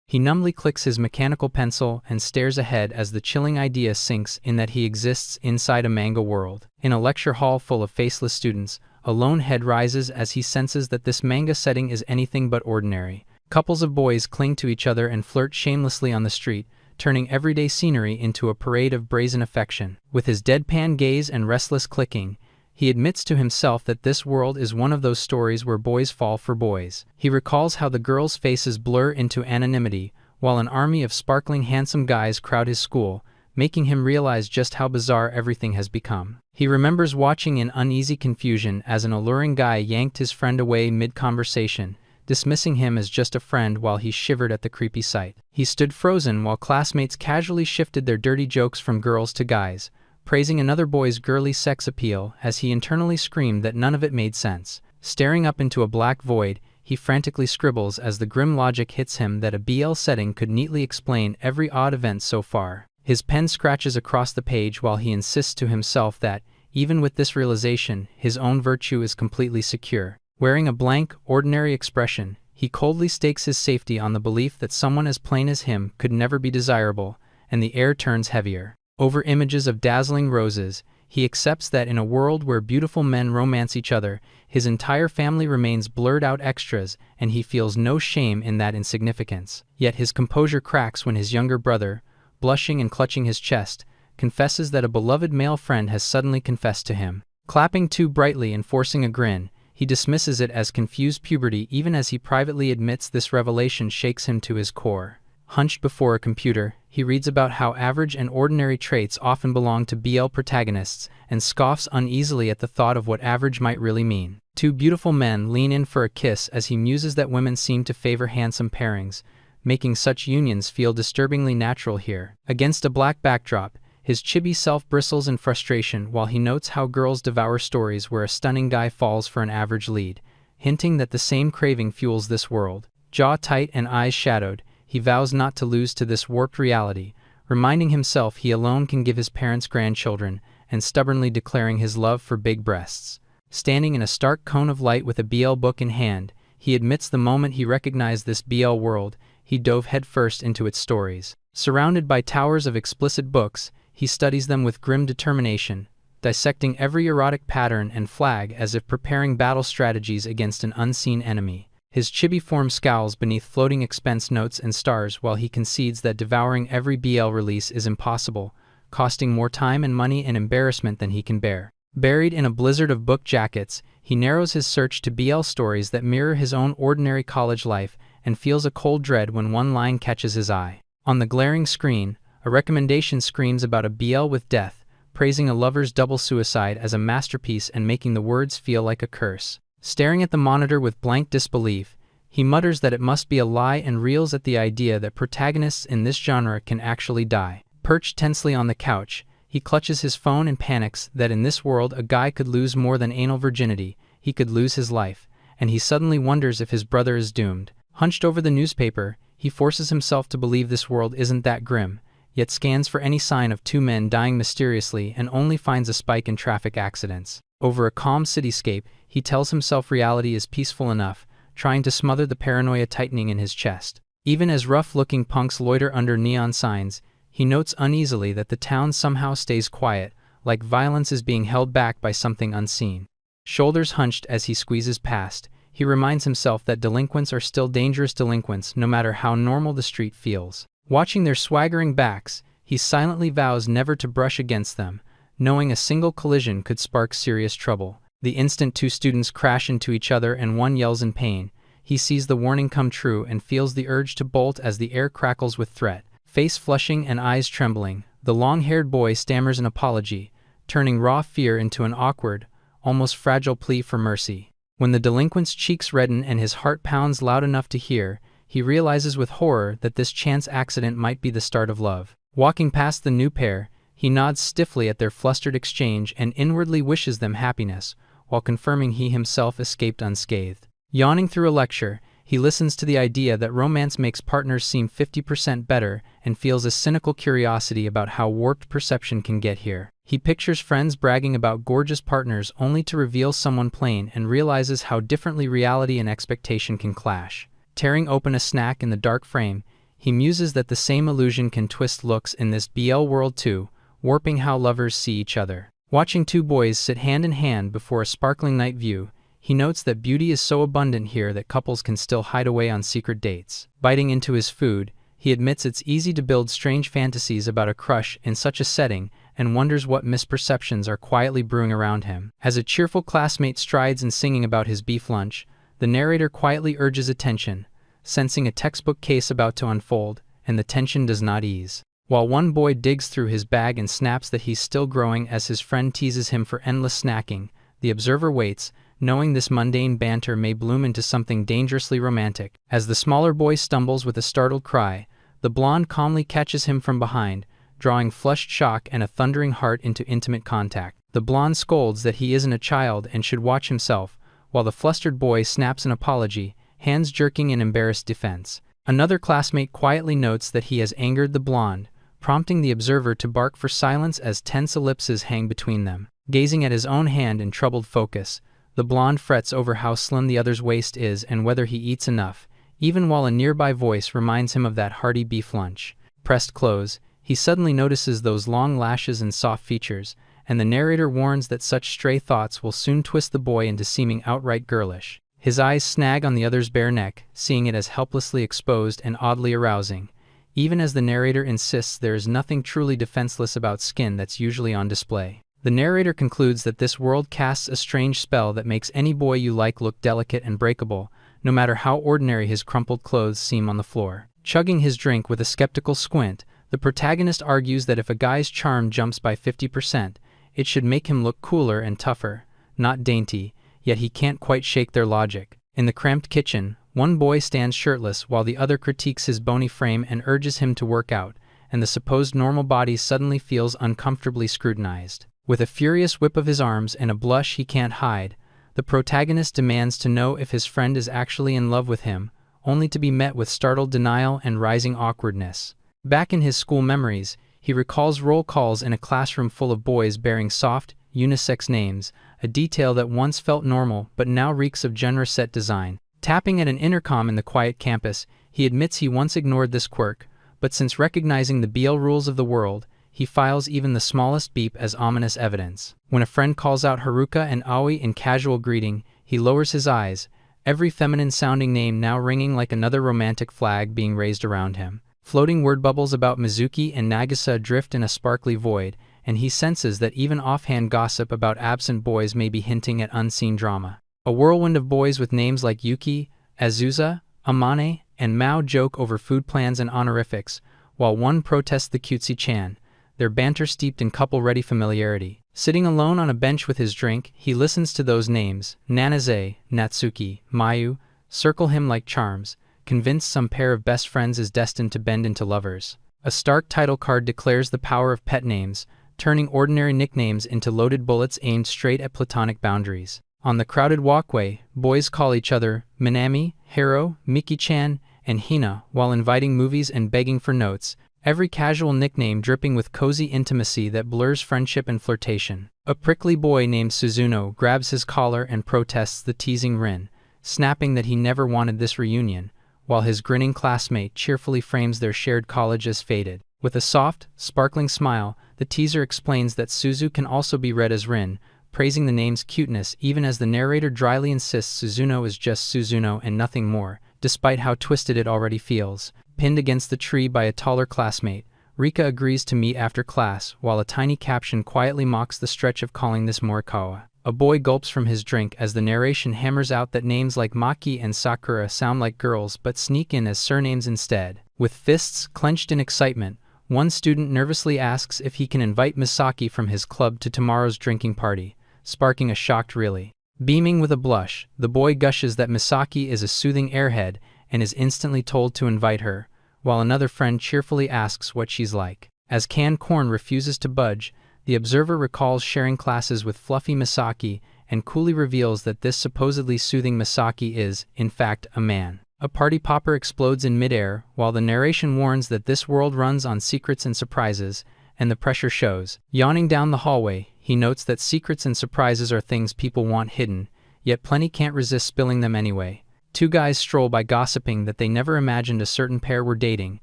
He numbly clicks his mechanical pencil and stares ahead as the chilling idea sinks in that he exists inside a manga world. In a lecture hall full of faceless students, a lone head rises as he senses that this manga setting is anything but ordinary. Couples of boys cling to each other and flirt shamelessly on the street, turning everyday scenery into a parade of brazen affection. With his deadpan gaze and restless clicking, he admits to himself that this world is one of those stories where boys fall for boys. He recalls how the girls' faces blur into anonymity, while an army of sparkling handsome guys crowd his school, making him realize just how bizarre everything has become. He remembers watching in uneasy confusion as an alluring guy yanked his friend away mid-conversation, dismissing him as just a friend while he shivered at the creepy sight. He stood frozen while classmates casually shifted their dirty jokes from girls to guys, praising another boy's girly sex appeal as he internally screamed that none of it made sense. Staring up into a black void, he frantically scribbles as the grim logic hits him that a BL setting could neatly explain every odd event so far. His pen scratches across the page while he insists to himself that, even with this realization, his own virtue is completely secure. Wearing a blank, ordinary expression, he coldly stakes his safety on the belief that someone as plain as him could never be desirable, and the air turns heavier. Over images of dazzling roses, he accepts that in a world where beautiful men romance each other, his entire family remains blurred-out extras, and he feels no shame in that insignificance. Yet his composure cracks when his younger brother, blushing and clutching his chest, confesses that a beloved male friend has suddenly confessed to him. Clapping too brightly and forcing a grin, he dismisses it as confused puberty even as he privately admits this revelation shakes him to his core. Hunched before a computer, he reads about how average and ordinary traits often belong to BL protagonists and scoffs uneasily at the thought of what average might really mean. Two beautiful men lean in for a kiss as he muses that women seem to favor handsome pairings, making such unions feel disturbingly natural here. Against a black backdrop, his chibi self bristles in frustration while he notes how girls devour stories where a stunning guy falls for an average lead, hinting that the same craving fuels this world. Jaw tight and eyes shadowed, he vows not to lose to this warped reality, reminding himself he alone can give his parents grandchildren, and stubbornly declaring his love for big breasts. Standing in a stark cone of light with a BL book in hand, he admits the moment he recognized this BL world, he dove headfirst into its stories. Surrounded by towers of explicit books, he studies them with grim determination, dissecting every erotic pattern and flag as if preparing battle strategies against an unseen enemy. His chibi form scowls beneath floating expense notes and stars while he concedes that devouring every BL release is impossible, costing more time and money and embarrassment than he can bear. Buried in a blizzard of book jackets, he narrows his search to BL stories that mirror his own ordinary college life and feels a cold dread when one line catches his eye. On the glaring screen, a recommendation screams about a BL with death, praising a lover's double suicide as a masterpiece and making the words feel like a curse. Staring at the monitor with blank disbelief, he mutters that it must be a lie and reels at the idea that protagonists in this genre can actually die. Perched tensely on the couch, he clutches his phone and panics that in this world a guy could lose more than anal virginity, he could lose his life, and he suddenly wonders if his brother is doomed. Hunched over the newspaper, he forces himself to believe this world isn't that grim, yet scans for any sign of two men dying mysteriously and only finds a spike in traffic accidents. Over a calm cityscape, he tells himself reality is peaceful enough, trying to smother the paranoia tightening in his chest. Even as rough-looking punks loiter under neon signs, he notes uneasily that the town somehow stays quiet, like violence is being held back by something unseen. Shoulders hunched as he squeezes past, he reminds himself that delinquents are still dangerous delinquents no matter how normal the street feels. Watching their swaggering backs, he silently vows never to brush against them, knowing a single collision could spark serious trouble. The instant two students crash into each other and one yells in pain, he sees the warning come true and feels the urge to bolt as the air crackles with threat. Face flushing and eyes trembling, the long-haired boy stammers an apology, turning raw fear into an awkward, almost fragile plea for mercy. When the delinquent's cheeks redden and his heart pounds loud enough to hear, he realizes with horror that this chance accident might be the start of love. Walking past the new pair, he nods stiffly at their flustered exchange and inwardly wishes them happiness, while confirming he himself escaped unscathed. Yawning through a lecture, he listens to the idea that romance makes partners seem 50% better and feels a cynical curiosity about how warped perception can get here. He pictures friends bragging about gorgeous partners only to reveal someone plain and realizes how differently reality and expectation can clash. Tearing open a snack in the dark frame, he muses that the same illusion can twist looks in this BL world too, warping how lovers see each other. Watching two boys sit hand in hand before a sparkling night view, he notes that beauty is so abundant here that couples can still hide away on secret dates. Biting into his food, he admits it's easy to build strange fantasies about a crush in such a setting and wonders what misperceptions are quietly brewing around him. As a cheerful classmate strides in singing about his beef lunch, the narrator quietly urges attention, sensing a textbook case about to unfold, and the tension does not ease. While one boy digs through his bag and snaps that he's still growing as his friend teases him for endless snacking, the observer waits, knowing this mundane banter may bloom into something dangerously romantic. As the smaller boy stumbles with a startled cry, the blonde calmly catches him from behind, drawing flushed shock and a thundering heart into intimate contact. The blonde scolds that he isn't a child and should watch himself, while the flustered boy snaps an apology, hands jerking in embarrassed defense. Another classmate quietly notes that he has angered the blonde, prompting the observer to bark for silence as tense ellipses hang between them. Gazing at his own hand in troubled focus, the blonde frets over how slim the other's waist is and whether he eats enough, even while a nearby voice reminds him of that hearty beef lunch. Pressed close, he suddenly notices those long lashes and soft features, and the narrator warns that such stray thoughts will soon twist the boy into seeming outright girlish. His eyes snag on the other's bare neck, seeing it as helplessly exposed and oddly arousing, even as the narrator insists there is nothing truly defenseless about skin that's usually on display. The narrator concludes that this world casts a strange spell that makes any boy you like look delicate and breakable, no matter how ordinary his crumpled clothes seem on the floor. Chugging his drink with a skeptical squint, the protagonist argues that if a guy's charm jumps by 50%, it should make him look cooler and tougher, not dainty, yet he can't quite shake their logic. In the cramped kitchen, one boy stands shirtless while the other critiques his bony frame and urges him to work out, and the supposed normal body suddenly feels uncomfortably scrutinized. With a furious whip of his arms and a blush he can't hide, the protagonist demands to know if his friend is actually in love with him, only to be met with startled denial and rising awkwardness. Back in his school memories, he recalls roll calls in a classroom full of boys bearing soft, unisex names, a detail that once felt normal but now reeks of genre set design. Tapping at an intercom in the quiet campus, he admits he once ignored this quirk, but since recognizing the BL rules of the world, he files even the smallest beep as ominous evidence. When a friend calls out Haruka and Aoi in casual greeting, he lowers his eyes, every feminine-sounding name now ringing like another romantic flag being raised around him. Floating word bubbles about Mizuki and Nagisa adrift in a sparkly void, and he senses that even offhand gossip about absent boys may be hinting at unseen drama. A whirlwind of boys with names like Yuki, Azusa, Amane, and Mao joke over food plans and honorifics, while one protests the cutesy-chan, their banter steeped in couple-ready familiarity. Sitting alone on a bench with his drink, he listens to those names, Nanaze, Natsuki, Mayu, circle him like charms, convinced some pair of best friends is destined to bend into lovers. A stark title card declares the power of pet names, turning ordinary nicknames into loaded bullets aimed straight at platonic boundaries. On the crowded walkway, boys call each other Minami, Hiro, Miki-chan, and Hina while inviting movies and begging for notes, every casual nickname dripping with cozy intimacy that blurs friendship and flirtation. A prickly boy named Suzuno grabs his collar and protests the teasing Rin, snapping that he never wanted this reunion, while his grinning classmate cheerfully frames their shared college as fated. With a soft, sparkling smile, the teaser explains that Suzu can also be read as Rin, praising the name's cuteness even as the narrator dryly insists Suzuno is just Suzuno and nothing more, despite how twisted it already feels. Pinned against the tree by a taller classmate, Rika agrees to meet after class, while a tiny caption quietly mocks the stretch of calling this Morikawa. A boy gulps from his drink as the narration hammers out that names like Maki and Sakura sound like girls but sneak in as surnames instead. With fists clenched in excitement, one student nervously asks if he can invite Misaki from his club to tomorrow's drinking party, sparking a shocked really. Beaming with a blush, the boy gushes that Misaki is a soothing airhead and is instantly told to invite her, while another friend cheerfully asks what she's like. As canned corn refuses to budge, the observer recalls sharing classes with fluffy Misaki and coolly reveals that this supposedly soothing Misaki is, in fact, a man. A party popper explodes in midair, while the narration warns that this world runs on secrets and surprises, and the pressure shows. Yawning down the hallway, he notes that secrets and surprises are things people want hidden, yet plenty can't resist spilling them anyway. Two guys stroll by gossiping that they never imagined a certain pair were dating,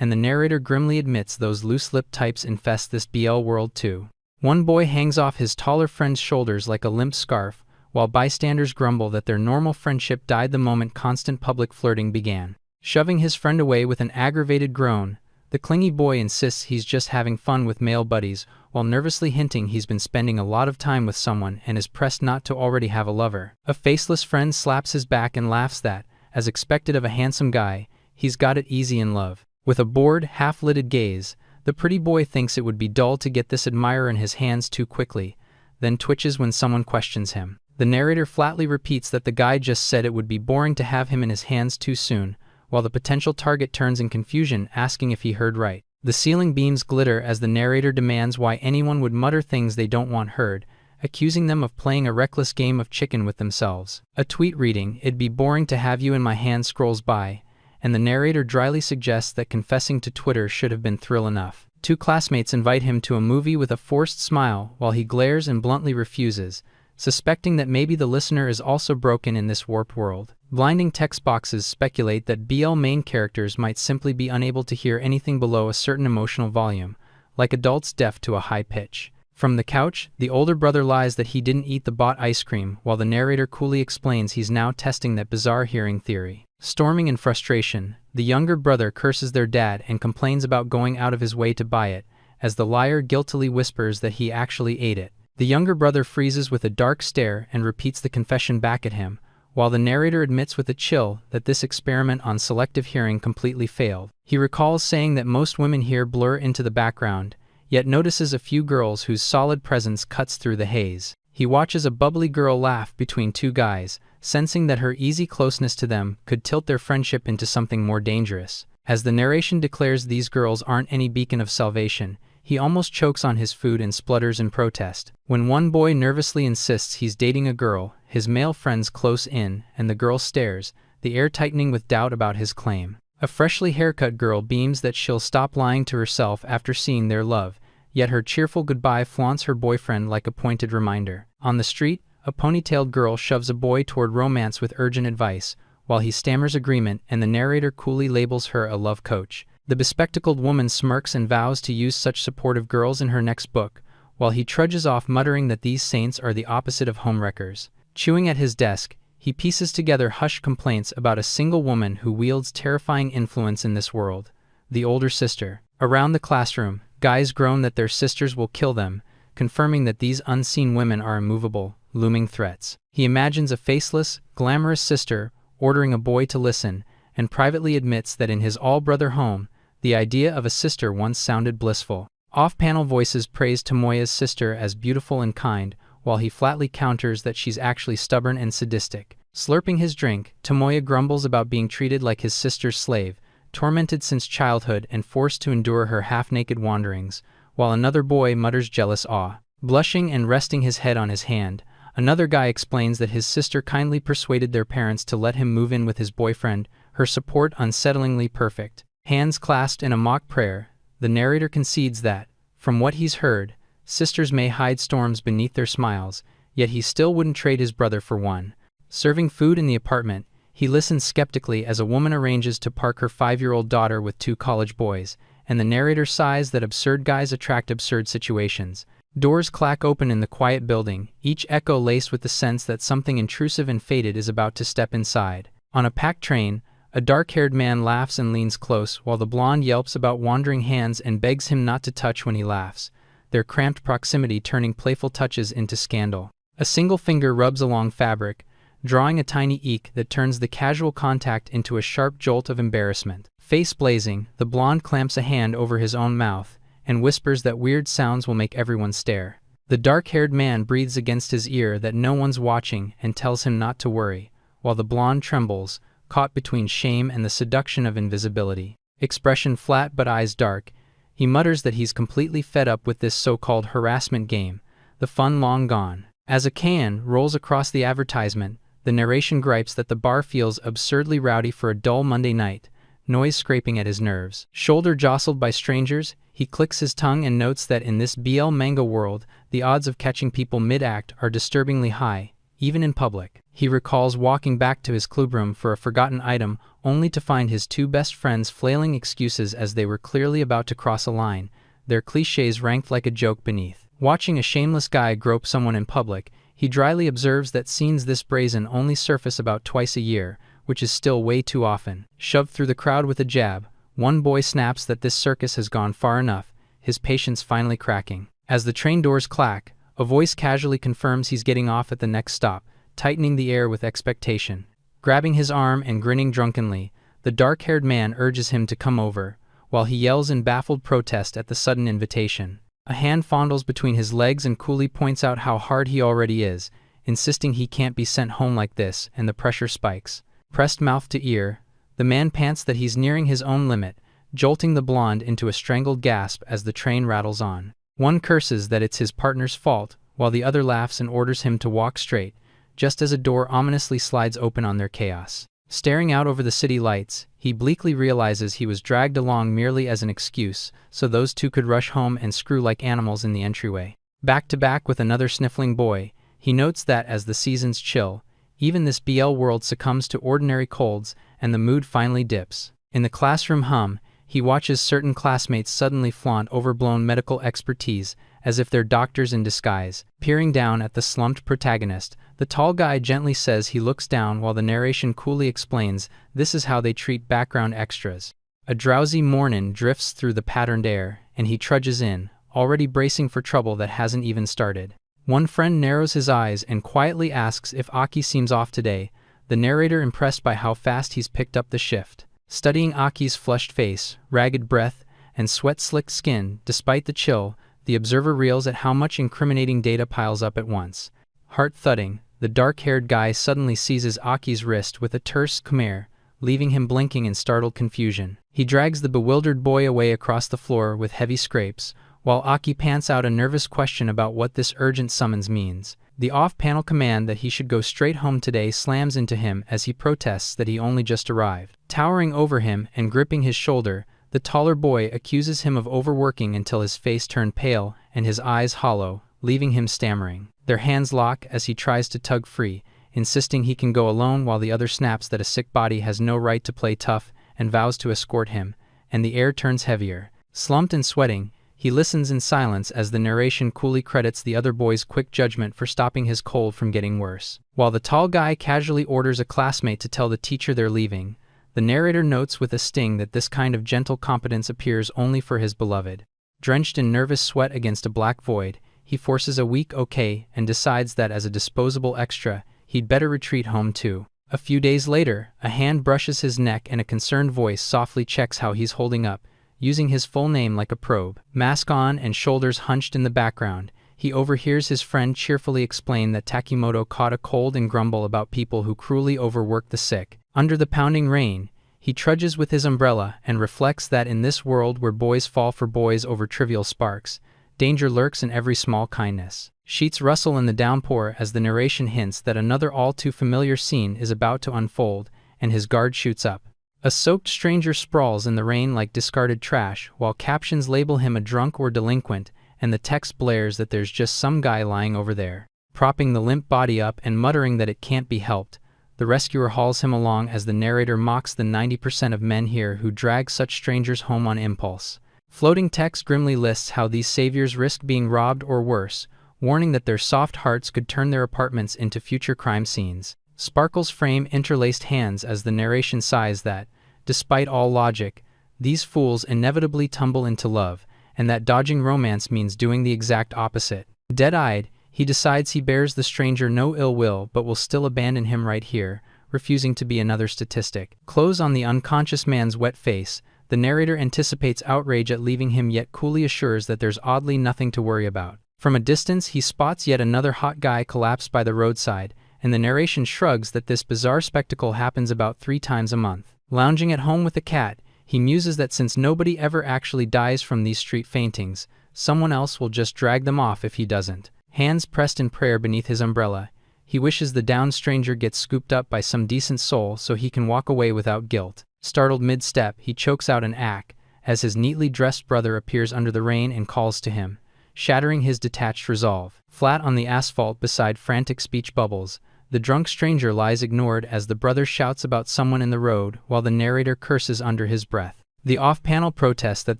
and the narrator grimly admits those loose-lipped types infest this BL world too. One boy hangs off his taller friend's shoulders like a limp scarf, while bystanders grumble that their normal friendship died the moment constant public flirting began. Shoving his friend away with an aggravated groan, the clingy boy insists he's just having fun with male buddies, while nervously hinting he's been spending a lot of time with someone and is pressed not to already have a lover. A faceless friend slaps his back and laughs that, as expected of a handsome guy, he's got it easy in love. With a bored, half-lidded gaze, the pretty boy thinks it would be dull to get this admirer in his hands too quickly, then twitches when someone questions him. The narrator flatly repeats that the guy just said it would be boring to have him in his hands too soon, while the potential target turns in confusion, asking if he heard right. The ceiling beams glitter as the narrator demands why anyone would mutter things they don't want heard, accusing them of playing a reckless game of chicken with themselves. A tweet reading, "It'd be boring to have you in my hand," scrolls by, and the narrator dryly suggests that confessing to Twitter should have been thrill enough. Two classmates invite him to a movie with a forced smile while he glares and bluntly refuses, suspecting that maybe the listener is also broken in this warped world. Blinding text boxes speculate that BL main characters might simply be unable to hear anything below a certain emotional volume, like adults deaf to a high pitch. From the couch, the older brother lies that he didn't eat the bought ice cream, while the narrator coolly explains he's now testing that bizarre hearing theory. Storming in frustration, the younger brother curses their dad and complains about going out of his way to buy it, as the liar guiltily whispers that he actually ate it. The younger brother freezes with a dark stare and repeats the confession back at him, while the narrator admits with a chill that this experiment on selective hearing completely failed. He recalls saying that most women here blur into the background, yet notices a few girls whose solid presence cuts through the haze. He watches a bubbly girl laugh between two guys, sensing that her easy closeness to them could tilt their friendship into something more dangerous. As the narration declares these girls aren't any beacon of salvation, he almost chokes on his food and splutters in protest. When one boy nervously insists he's dating a girl, his male friends close in, and the girl stares, the air tightening with doubt about his claim. A freshly haircut girl beams that she'll stop lying to herself after seeing their love, yet her cheerful goodbye flaunts her boyfriend like a pointed reminder. On the street, a ponytailed girl shoves a boy toward romance with urgent advice, while he stammers agreement and the narrator coolly labels her a love coach. The bespectacled woman smirks and vows to use such supportive girls in her next book, while he trudges off muttering that these saints are the opposite of homewreckers. Chewing at his desk, he pieces together hushed complaints about a single woman who wields terrifying influence in this world, the older sister. Around the classroom, guys groan that their sisters will kill them, confirming that these unseen women are immovable, looming threats. He imagines a faceless, glamorous sister ordering a boy to listen, and privately admits that in his all-brother home, the idea of a sister once sounded blissful. Off-panel voices praise Tomoya's sister as beautiful and kind, while he flatly counters that she's actually stubborn and sadistic. Slurping his drink, Tomoya grumbles about being treated like his sister's slave, tormented since childhood and forced to endure her half-naked wanderings, while another boy mutters jealous awe. Blushing and resting his head on his hand, another guy explains that his sister kindly persuaded their parents to let him move in with his boyfriend, her support unsettlingly perfect. Hands clasped in a mock prayer, the narrator concedes that, from what he's heard, sisters may hide storms beneath their smiles, yet he still wouldn't trade his brother for one. Serving food in the apartment, he listens skeptically as a woman arranges to park her 5-year-old daughter with 2 college boys, and the narrator sighs that absurd guys attract absurd situations. Doors clack open in the quiet building, each echo laced with the sense that something intrusive and fated is about to step inside. On a packed train, a dark-haired man laughs and leans close, while the blonde yelps about wandering hands and begs him not to touch when he laughs, their cramped proximity turning playful touches into scandal. A single finger rubs along fabric, drawing a tiny eek that turns the casual contact into a sharp jolt of embarrassment. Face blazing, the blonde clamps a hand over his own mouth and whispers that weird sounds will make everyone stare. The dark-haired man breathes against his ear that no one's watching and tells him not to worry, while the blonde trembles, caught between shame and the seduction of invisibility. Expression flat but eyes dark, he mutters that he's completely fed up with this so-called harassment game, the fun long gone. As a can rolls across the advertisement, the narration gripes that the bar feels absurdly rowdy for a dull Monday night, noise scraping at his nerves. Shoulder jostled by strangers, he clicks his tongue and notes that in this BL manga world, the odds of catching people mid-act are disturbingly high, even in public. He recalls walking back to his clubroom for a forgotten item, only to find his two best friends flailing excuses as they were clearly about to cross a line, their cliches ranked like a joke beneath. Watching a shameless guy grope someone in public, he dryly observes that scenes this brazen only surface about twice a year, which is still way too often. Shoved through the crowd with a jab, one boy snaps that this circus has gone far enough, his patience finally cracking. As the train doors clack, a voice casually confirms he's getting off at the next stop, tightening the air with expectation. Grabbing his arm and grinning drunkenly, the dark-haired man urges him to come over, while he yells in baffled protest at the sudden invitation. A hand fondles between his legs and coolly points out how hard he already is, insisting he can't be sent home like this, and the pressure spikes. Pressed mouth to ear, the man pants that he's nearing his own limit, jolting the blonde into a strangled gasp as the train rattles on. One curses that it's his partner's fault, while the other laughs and orders him to walk straight, just as a door ominously slides open on their chaos. Staring out over the city lights, he bleakly realizes he was dragged along merely as an excuse, so those two could rush home and screw like animals in the entryway. Back to back with another sniffling boy, he notes that as the seasons chill, even this BL world succumbs to ordinary colds, and the mood finally dips. In the classroom hum, he watches certain classmates suddenly flaunt overblown medical expertise, as if they're doctors in disguise. Peering down at the slumped protagonist, the tall guy gently says he looks down while the narration coolly explains this is how they treat background extras. A drowsy morning drifts through the patterned air, and he trudges in, already bracing for trouble that hasn't even started. One friend narrows his eyes and quietly asks if Aki seems off today, the narrator impressed by how fast he's picked up the shift. Studying Aki's flushed face, ragged breath, and sweat-slicked skin, despite the chill, the observer reels at how much incriminating data piles up at once. Heart thudding, the dark-haired guy suddenly seizes Aki's wrist with a terse "Khmer," leaving him blinking in startled confusion. He drags the bewildered boy away across the floor with heavy scrapes, while Aki pants out a nervous question about what this urgent summons means. The off-panel command that he should go straight home today slams into him as he protests that he only just arrived. Towering over him and gripping his shoulder, the taller boy accuses him of overworking until his face turned pale and his eyes hollow, leaving him stammering. Their hands lock as he tries to tug free, insisting he can go alone while the other snaps that a sick body has no right to play tough and vows to escort him, and the air turns heavier. Slumped and sweating, he listens in silence as the narration coolly credits the other boy's quick judgment for stopping his cold from getting worse. While the tall guy casually orders a classmate to tell the teacher they're leaving, the narrator notes with a sting that this kind of gentle competence appears only for his beloved. Drenched in nervous sweat against a black void, he forces a weak okay and decides that as a disposable extra, he'd better retreat home too. A few days later, a hand brushes his neck and a concerned voice softly checks how he's holding up, using his full name like a probe. Mask on and shoulders hunched in the background, he overhears his friend cheerfully explain that Takimoto caught a cold and grumble about people who cruelly overwork the sick. Under the pounding rain, he trudges with his umbrella and reflects that in this world where boys fall for boys over trivial sparks, danger lurks in every small kindness. Sheets rustle in the downpour as the narration hints that another all-too-familiar scene is about to unfold, and his guard shoots up. A soaked stranger sprawls in the rain like discarded trash, while captions label him a drunk or delinquent, and the text blares that there's just some guy lying over there. Propping the limp body up and muttering that it can't be helped, the rescuer hauls him along as the narrator mocks the 90% of men here who drag such strangers home on impulse. Floating text grimly lists how these saviors risk being robbed or worse, warning that their soft hearts could turn their apartments into future crime scenes. Sparkles frame interlaced hands as the narration sighs that, despite all logic, these fools inevitably tumble into love, and that dodging romance means doing the exact opposite. Dead-eyed, he decides he bears the stranger no ill will but will still abandon him right here, refusing to be another statistic. Close on the unconscious man's wet face, the narrator anticipates outrage at leaving him yet coolly assures that there's oddly nothing to worry about. From a distance he spots yet another hot guy collapse by the roadside, and the narration shrugs that this bizarre spectacle happens about 3 times a month. Lounging at home with a cat, he muses that since nobody ever actually dies from these street faintings, someone else will just drag them off if he doesn't. Hands pressed in prayer beneath his umbrella, he wishes the downed stranger gets scooped up by some decent soul so he can walk away without guilt. Startled mid-step, he chokes out an ack, as his neatly dressed brother appears under the rain and calls to him, shattering his detached resolve. Flat on the asphalt beside frantic speech bubbles, The drunk stranger lies ignored as the brother shouts about someone in the road while the narrator curses under his breath. The off-panel protest that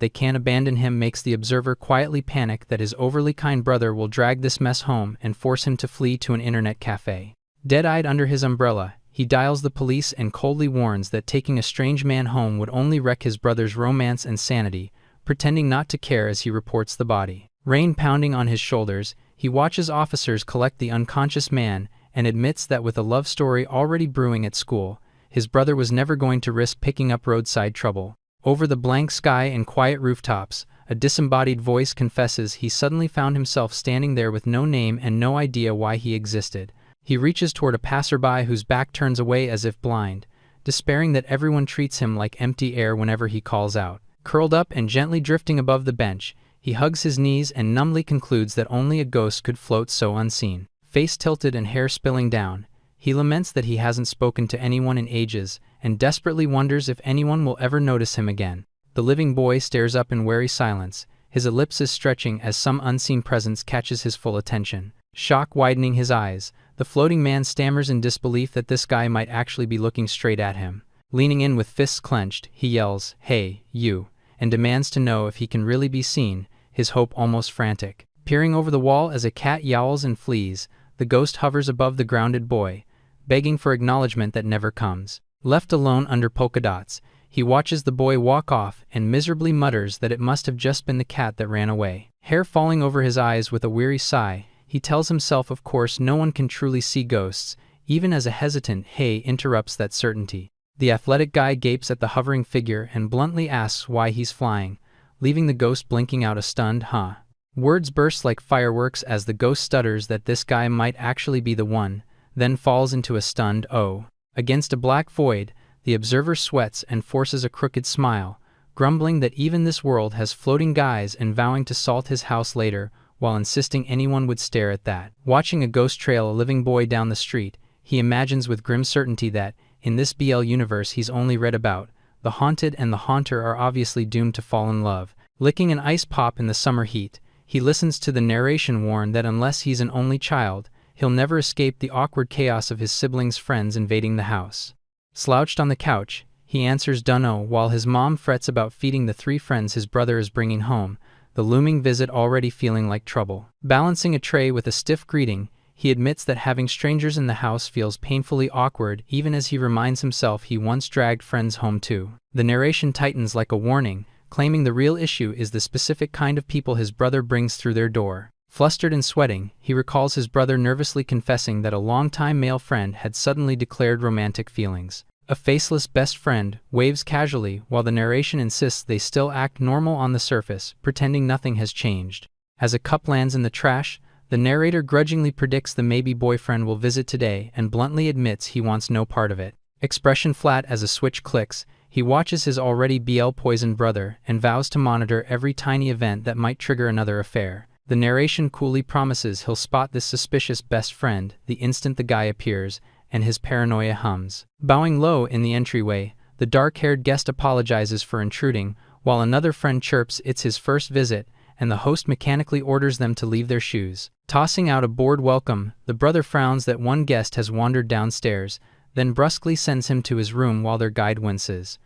they can't abandon him makes the observer quietly panic that his overly kind brother will drag this mess home and force him to flee to an internet cafe. Dead-eyed under his umbrella, he dials the police and coldly warns that taking a strange man home would only wreck his brother's romance and sanity, pretending not to care as he reports the body. Rain pounding on his shoulders, he watches officers collect the unconscious man and admits that with a love story already brewing at school, his brother was never going to risk picking up roadside trouble. Over the blank sky and quiet rooftops, a disembodied voice confesses he suddenly found himself standing there with no name and no idea why he existed. He reaches toward a passerby whose back turns away as if blind, despairing that everyone treats him like empty air whenever he calls out. Curled up and gently drifting above the bench, he hugs his knees and numbly concludes that only a ghost could float so unseen. Face tilted and hair spilling down, he laments that he hasn't spoken to anyone in ages and desperately wonders if anyone will ever notice him again. The living boy stares up in wary silence, his ellipses stretching as some unseen presence catches his full attention. Shock widening his eyes, the floating man stammers in disbelief that this guy might actually be looking straight at him. Leaning in with fists clenched, he yells, "Hey, you," and demands to know if he can really be seen, his hope almost frantic. Peering over the wall as a cat yowls and flees, the ghost hovers above the grounded boy, begging for acknowledgement that never comes. Left alone under polka dots, he watches the boy walk off and miserably mutters that it must have just been the cat that ran away. Hair falling over his eyes with a weary sigh, he tells himself of course no one can truly see ghosts, even as a hesitant "hey" interrupts that certainty. The athletic guy gapes at the hovering figure and bluntly asks why he's flying, leaving the ghost blinking out a stunned "huh." Words burst like fireworks as the ghost stutters that this guy might actually be the one, then falls into a stunned "oh." Against a black void, the observer sweats and forces a crooked smile, grumbling that even this world has floating guys and vowing to salt his house later, while insisting anyone would stare at that. Watching a ghost trail a living boy down the street, he imagines with grim certainty that, in this BL universe he's only read about, the haunted and the haunter are obviously doomed to fall in love. Licking an ice pop in the summer heat, he listens to the narration warn that unless he's an only child, he'll never escape the awkward chaos of his siblings' friends invading the house. Slouched on the couch, he answers "dunno" while his mom frets about feeding the 3 friends his brother is bringing home, the looming visit already feeling like trouble. Balancing a tray with a stiff greeting, he admits that having strangers in the house feels painfully awkward even as he reminds himself he once dragged friends home too. The narration tightens like a warning, claiming the real issue is the specific kind of people his brother brings through their door. Flustered and sweating, he recalls his brother nervously confessing that a longtime male friend had suddenly declared romantic feelings. A faceless best friend waves casually while the narration insists they still act normal on the surface, pretending nothing has changed. As a cup lands in the trash, the narrator grudgingly predicts the maybe boyfriend will visit today and bluntly admits he wants no part of it. Expression flat as a switch clicks, he watches his already BL-poisoned brother and vows to monitor every tiny event that might trigger another affair. The narration coolly promises he'll spot this suspicious best friend the instant the guy appears, and his paranoia hums. Bowing low in the entryway, the dark-haired guest apologizes for intruding, while another friend chirps it's his first visit, and the host mechanically orders them to leave their shoes. Tossing out a bored welcome, the brother frowns that one guest has wandered downstairs, then brusquely sends him to his room while their guide winces.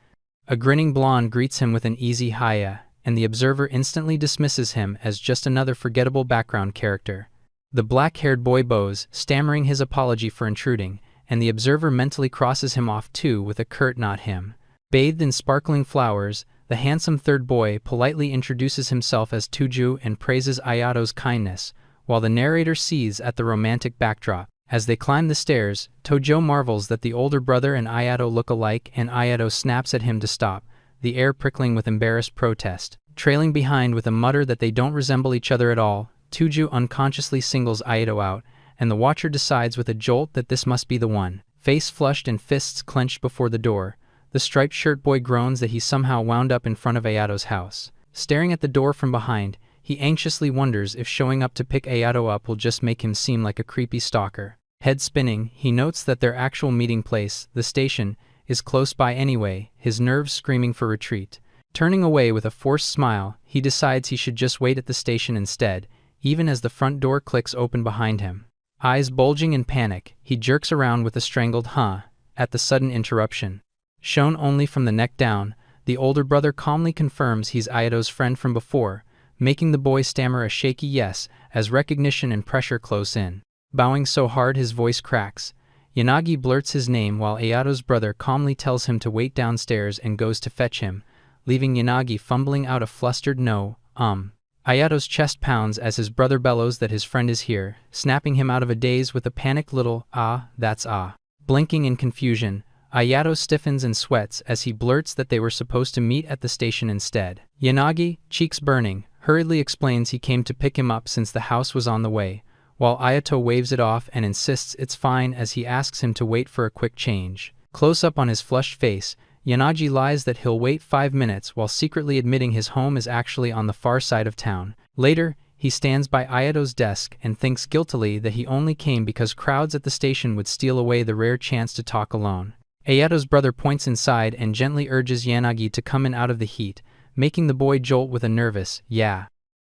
A grinning blonde greets him with an easy "hiya," and the observer instantly dismisses him as just another forgettable background character. The black-haired boy bows, stammering his apology for intruding, and the observer mentally crosses him off too with a curt "not him." Bathed in sparkling flowers, the handsome third boy politely introduces himself as Tuju and praises Ayato's kindness, while the narrator seethes at the romantic backdrop. As they climb the stairs, Tojo marvels that the older brother and Ayato look alike and Ayato snaps at him to stop, the air prickling with embarrassed protest. Trailing behind with a mutter that they don't resemble each other at all, Tuju unconsciously singles Ayato out, and the watcher decides with a jolt that this must be the one. Face flushed and fists clenched before the door, the striped shirt boy groans that he somehow wound up in front of Ayato's house. Staring at the door from behind, he anxiously wonders if showing up to pick Ayato up will just make him seem like a creepy stalker. Head spinning, he notes that their actual meeting place, the station, is close by anyway, his nerves screaming for retreat. Turning away with a forced smile, he decides he should just wait at the station instead, even as the front door clicks open behind him. Eyes bulging in panic, he jerks around with a strangled "huh" at the sudden interruption. Shown only from the neck down, the older brother calmly confirms he's Ayato's friend from before, making the boy stammer a shaky yes as recognition and pressure close in. Bowing so hard his voice cracks, Yanagi blurts his name while Ayato's brother calmly tells him to wait downstairs and goes to fetch him, leaving Yanagi fumbling out a flustered no. Ayato's chest pounds as his brother bellows that his friend is here, snapping him out of a daze with a panicked little that's ah. Blinking in confusion, Ayato stiffens and sweats as he blurts that they were supposed to meet at the station instead. Yanagi, cheeks burning, hurriedly explains he came to pick him up since the house was on the way, while Ayato waves it off and insists it's fine as he asks him to wait for a quick change. Close up on his flushed face, Yanagi lies that he'll wait 5 minutes while secretly admitting his home is actually on the far side of town. Later, he stands by Ayato's desk and thinks guiltily that he only came because crowds at the station would steal away the rare chance to talk alone. Ayato's brother points inside and gently urges Yanagi to come in out of the heat, making the boy jolt with a nervous, yeah.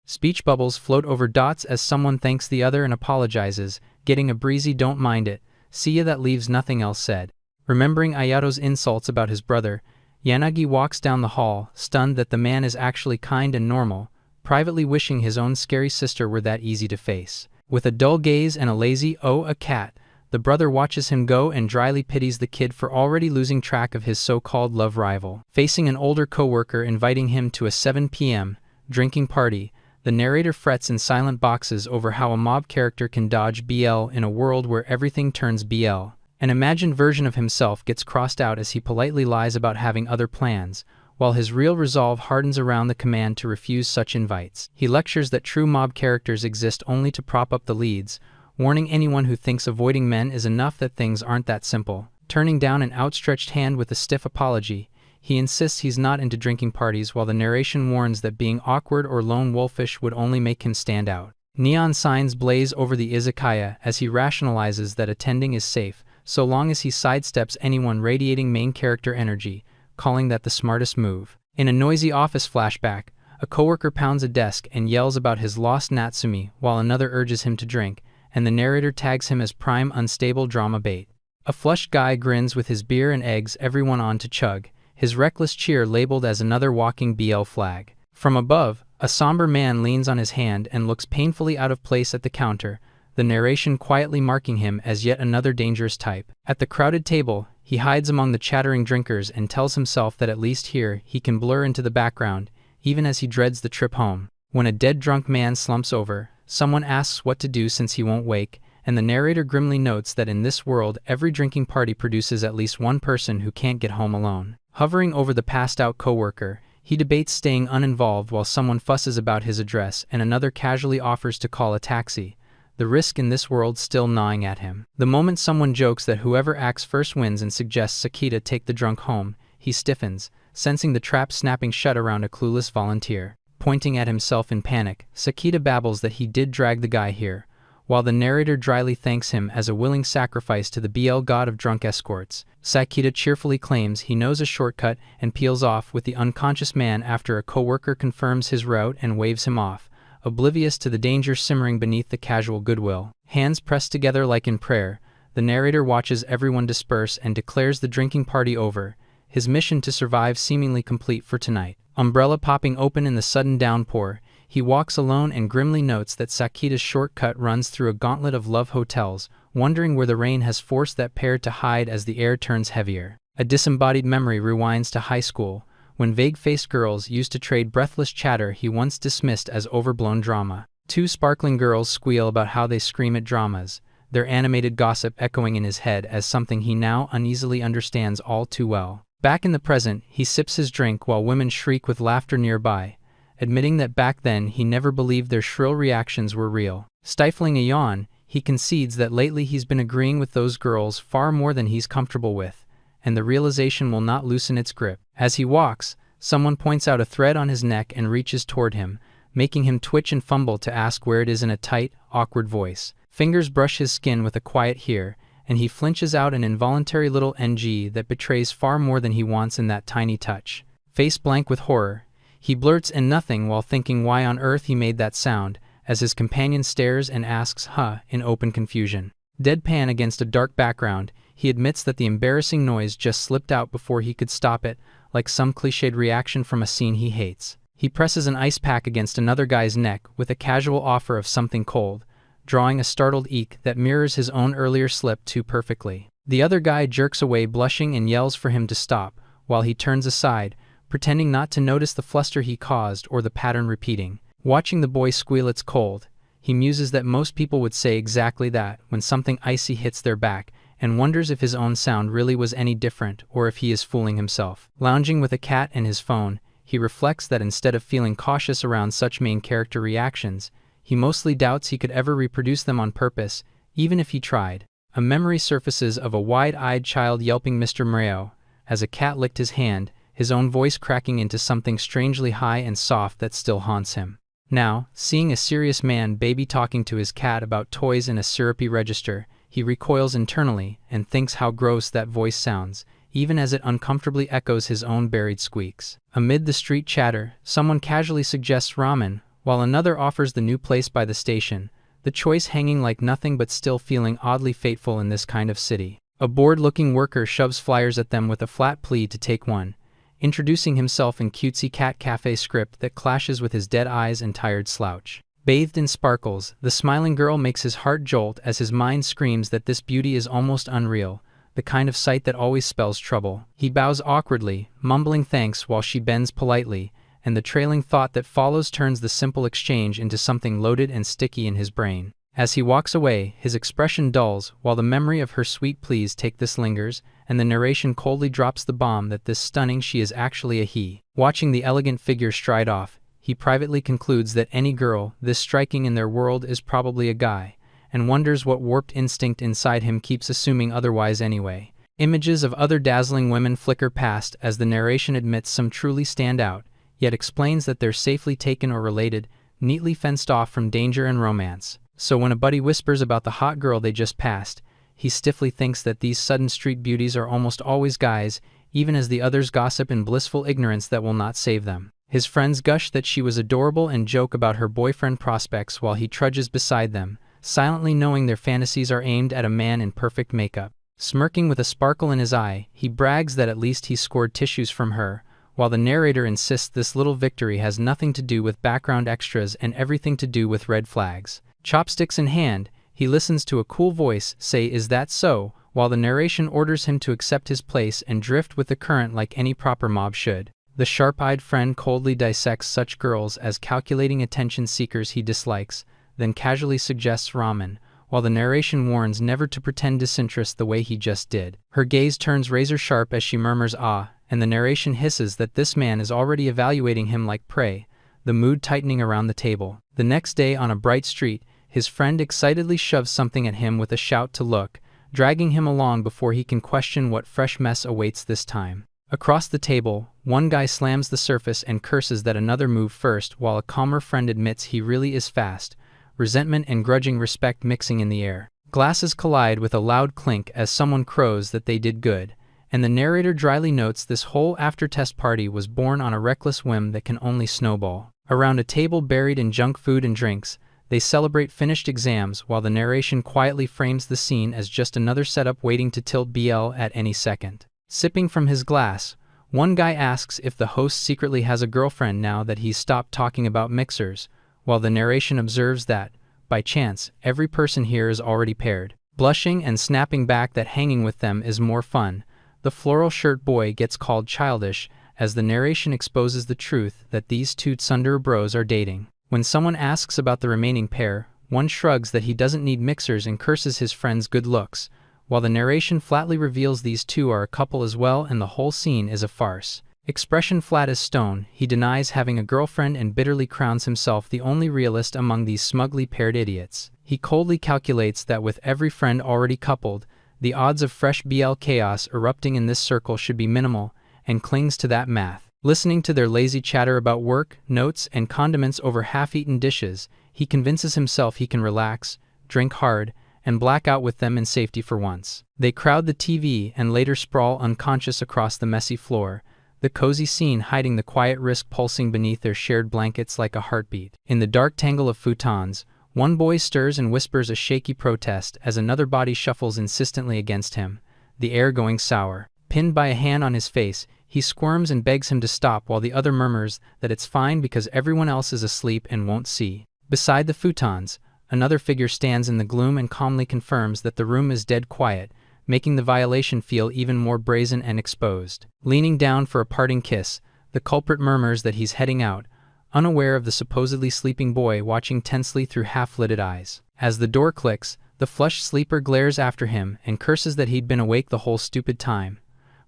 Speech bubbles float over dots as someone thanks the other and apologizes, getting a breezy don't mind it, see ya that leaves nothing else said. Remembering Ayato's insults about his brother, Yanagi walks down the hall, stunned that the man is actually kind and normal, privately wishing his own scary sister were that easy to face. With a dull gaze and a lazy, "oh, a cat," the brother watches him go and dryly pities the kid for already losing track of his so-called love rival. Facing an older co-worker inviting him to a 7 p.m. drinking party, the narrator frets in silent boxes over how a mob character can dodge BL in a world where everything turns BL. An imagined version of himself gets crossed out as he politely lies about having other plans, while his real resolve hardens around the command to refuse such invites. He lectures that true mob characters exist only to prop up the leads, warning anyone who thinks avoiding men is enough that things aren't that simple. Turning down an outstretched hand with a stiff apology, he insists he's not into drinking parties while the narration warns that being awkward or lone wolfish would only make him stand out. Neon signs blaze over the izakaya as he rationalizes that attending is safe, so long as he sidesteps anyone radiating main character energy, calling that the smartest move. In a noisy office flashback, a coworker pounds a desk and yells about his lost Natsumi while another urges him to drink, and the narrator tags him as prime unstable drama bait. A flushed guy grins with his beer and eggs everyone on to chug, his reckless cheer labeled as another walking BL flag. From above, a somber man leans on his hand and looks painfully out of place at the counter, the narration quietly marking him as yet another dangerous type. At the crowded table, he hides among the chattering drinkers and tells himself that at least here he can blur into the background, even as he dreads the trip home. When a dead drunk man slumps over, someone asks what to do since he won't wake, and the narrator grimly notes that in this world every drinking party produces at least one person who can't get home alone. Hovering over the passed-out coworker, he debates staying uninvolved while someone fusses about his address and another casually offers to call a taxi, the risk in this world still gnawing at him. The moment someone jokes that whoever acts first wins and suggests Sakita take the drunk home, he stiffens, sensing the trap snapping shut around a clueless volunteer. Pointing at himself in panic, Sakita babbles that he did drag the guy here, while the narrator dryly thanks him as a willing sacrifice to the BL god of drunk escorts. Sakita cheerfully claims he knows a shortcut and peels off with the unconscious man after a coworker confirms his route and waves him off, oblivious to the danger simmering beneath the casual goodwill. Hands pressed together like in prayer, the narrator watches everyone disperse and declares the drinking party over, his mission to survive seemingly complete for tonight. Umbrella popping open in the sudden downpour, he walks alone and grimly notes that Sakita's shortcut runs through a gauntlet of love hotels, wondering where the rain has forced that pair to hide as the air turns heavier. A disembodied memory rewinds to high school, when vague-faced girls used to trade breathless chatter he once dismissed as overblown drama. Two sparkling girls squeal about how they scream at dramas, their animated gossip echoing in his head as something he now uneasily understands all too well. Back in the present, he sips his drink while women shriek with laughter nearby, admitting that back then he never believed their shrill reactions were real. Stifling a yawn, he concedes that lately he's been agreeing with those girls far more than he's comfortable with, and the realization will not loosen its grip. As he walks, someone points out a thread on his neck and reaches toward him, making him twitch and fumble to ask where it is in a tight, awkward voice. Fingers brush his skin with a quiet "here," and he flinches out an involuntary little NG that betrays far more than he wants in that tiny touch. Face blank with horror, he blurts in nothing while thinking why on earth he made that sound, as his companion stares and asks, huh, in open confusion. Deadpan against a dark background, he admits that the embarrassing noise just slipped out before he could stop it, like some cliched reaction from a scene he hates. He presses an ice pack against another guy's neck with a casual offer of something cold, drawing a startled eek that mirrors his own earlier slip too perfectly. The other guy jerks away blushing and yells for him to stop, while he turns aside, pretending not to notice the fluster he caused or the pattern repeating. Watching the boy squeal "it's cold," he muses that most people would say exactly that when something icy hits their back, and wonders if his own sound really was any different or if he is fooling himself. Lounging with a cat and his phone, he reflects that instead of feeling cautious around such main character reactions, he mostly doubts he could ever reproduce them on purpose, even if he tried. A memory surfaces of a wide-eyed child yelping "Mr. Mreo," as a cat licked his hand, his own voice cracking into something strangely high and soft that still haunts him. Now, seeing a serious man baby talking to his cat about toys in a syrupy register, he recoils internally and thinks how gross that voice sounds, even as it uncomfortably echoes his own buried squeaks. Amid the street chatter, someone casually suggests ramen, while another offers the new place by the station, the choice hanging like nothing but still feeling oddly fateful in this kind of city. A bored-looking worker shoves flyers at them with a flat plea to take one, introducing himself in cutesy cat cafe script that clashes with his dead eyes and tired slouch. Bathed in sparkles, the smiling girl makes his heart jolt as his mind screams that this beauty is almost unreal, the kind of sight that always spells trouble. He bows awkwardly, mumbling thanks while she bends politely, and the trailing thought that follows turns the simple exchange into something loaded and sticky in his brain. As he walks away, his expression dulls, while the memory of her sweet pleas take this lingers, and the narration coldly drops the bomb that this stunning she is actually a he. Watching the elegant figure stride off, he privately concludes that any girl this striking in their world is probably a guy, and wonders what warped instinct inside him keeps assuming otherwise anyway. Images of other dazzling women flicker past as the narration admits some truly stand out, yet explains that they're safely taken or related, neatly fenced off from danger and romance. So when a buddy whispers about the hot girl they just passed, he stiffly thinks that these sudden street beauties are almost always guys, even as the others gossip in blissful ignorance that will not save them. His friends gush that she was adorable and joke about her boyfriend prospects while he trudges beside them, silently knowing their fantasies are aimed at a man in perfect makeup. Smirking with a sparkle in his eye, he brags that at least he scored tissues from her, while the narrator insists this little victory has nothing to do with background extras and everything to do with red flags. Chopsticks in hand, he listens to a cool voice say "is that so," while the narration orders him to accept his place and drift with the current like any proper mob should. The sharp-eyed friend coldly dissects such girls as calculating attention seekers he dislikes, then casually suggests ramen, while the narration warns never to pretend disinterest the way he just did. Her gaze turns razor-sharp as she murmurs "ah," and the narration hisses that this man is already evaluating him like prey, the mood tightening around the table. The next day on a bright street, his friend excitedly shoves something at him with a shout to look, dragging him along before he can question what fresh mess awaits this time. Across the table, one guy slams the surface and curses that another moved first while a calmer friend admits he really is fast, resentment and grudging respect mixing in the air. Glasses collide with a loud clink as someone crows that they did good, and the narrator dryly notes this whole after-test party was born on a reckless whim that can only snowball. Around a table buried in junk food and drinks, they celebrate finished exams while the narration quietly frames the scene as just another setup waiting to tilt BL at any second. Sipping from his glass, one guy asks if the host secretly has a girlfriend now that he's stopped talking about mixers, while the narration observes that, by chance, every person here is already paired. Blushing and snapping back that hanging with them is more fun, the floral shirt boy gets called childish as the narration exposes the truth that these two tsundere bros are dating. When someone asks about the remaining pair, one shrugs that he doesn't need mixers and curses his friend's good looks, while the narration flatly reveals these two are a couple as well and the whole scene is a farce. Expression flat as stone, he denies having a girlfriend and bitterly crowns himself the only realist among these smugly paired idiots. He coldly calculates that with every friend already coupled, the odds of fresh BL chaos erupting in this circle should be minimal, and clings to that math. Listening to their lazy chatter about work, notes, and condiments over half-eaten dishes, he convinces himself he can relax, drink hard, and black out with them in safety for once. They crowd the TV and later sprawl unconscious across the messy floor, the cozy scene hiding the quiet risk pulsing beneath their shared blankets like a heartbeat. In the dark tangle of futons, one boy stirs and whispers a shaky protest as another body shuffles insistently against him, the air going sour. Pinned by a hand on his face, he squirms and begs him to stop while the other murmurs that it's fine because everyone else is asleep and won't see. Beside the futons, another figure stands in the gloom and calmly confirms that the room is dead quiet, making the violation feel even more brazen and exposed. Leaning down for a parting kiss, the culprit murmurs that he's heading out, unaware of the supposedly sleeping boy watching tensely through half-lidded eyes. As the door clicks, the flushed sleeper glares after him and curses that he'd been awake the whole stupid time,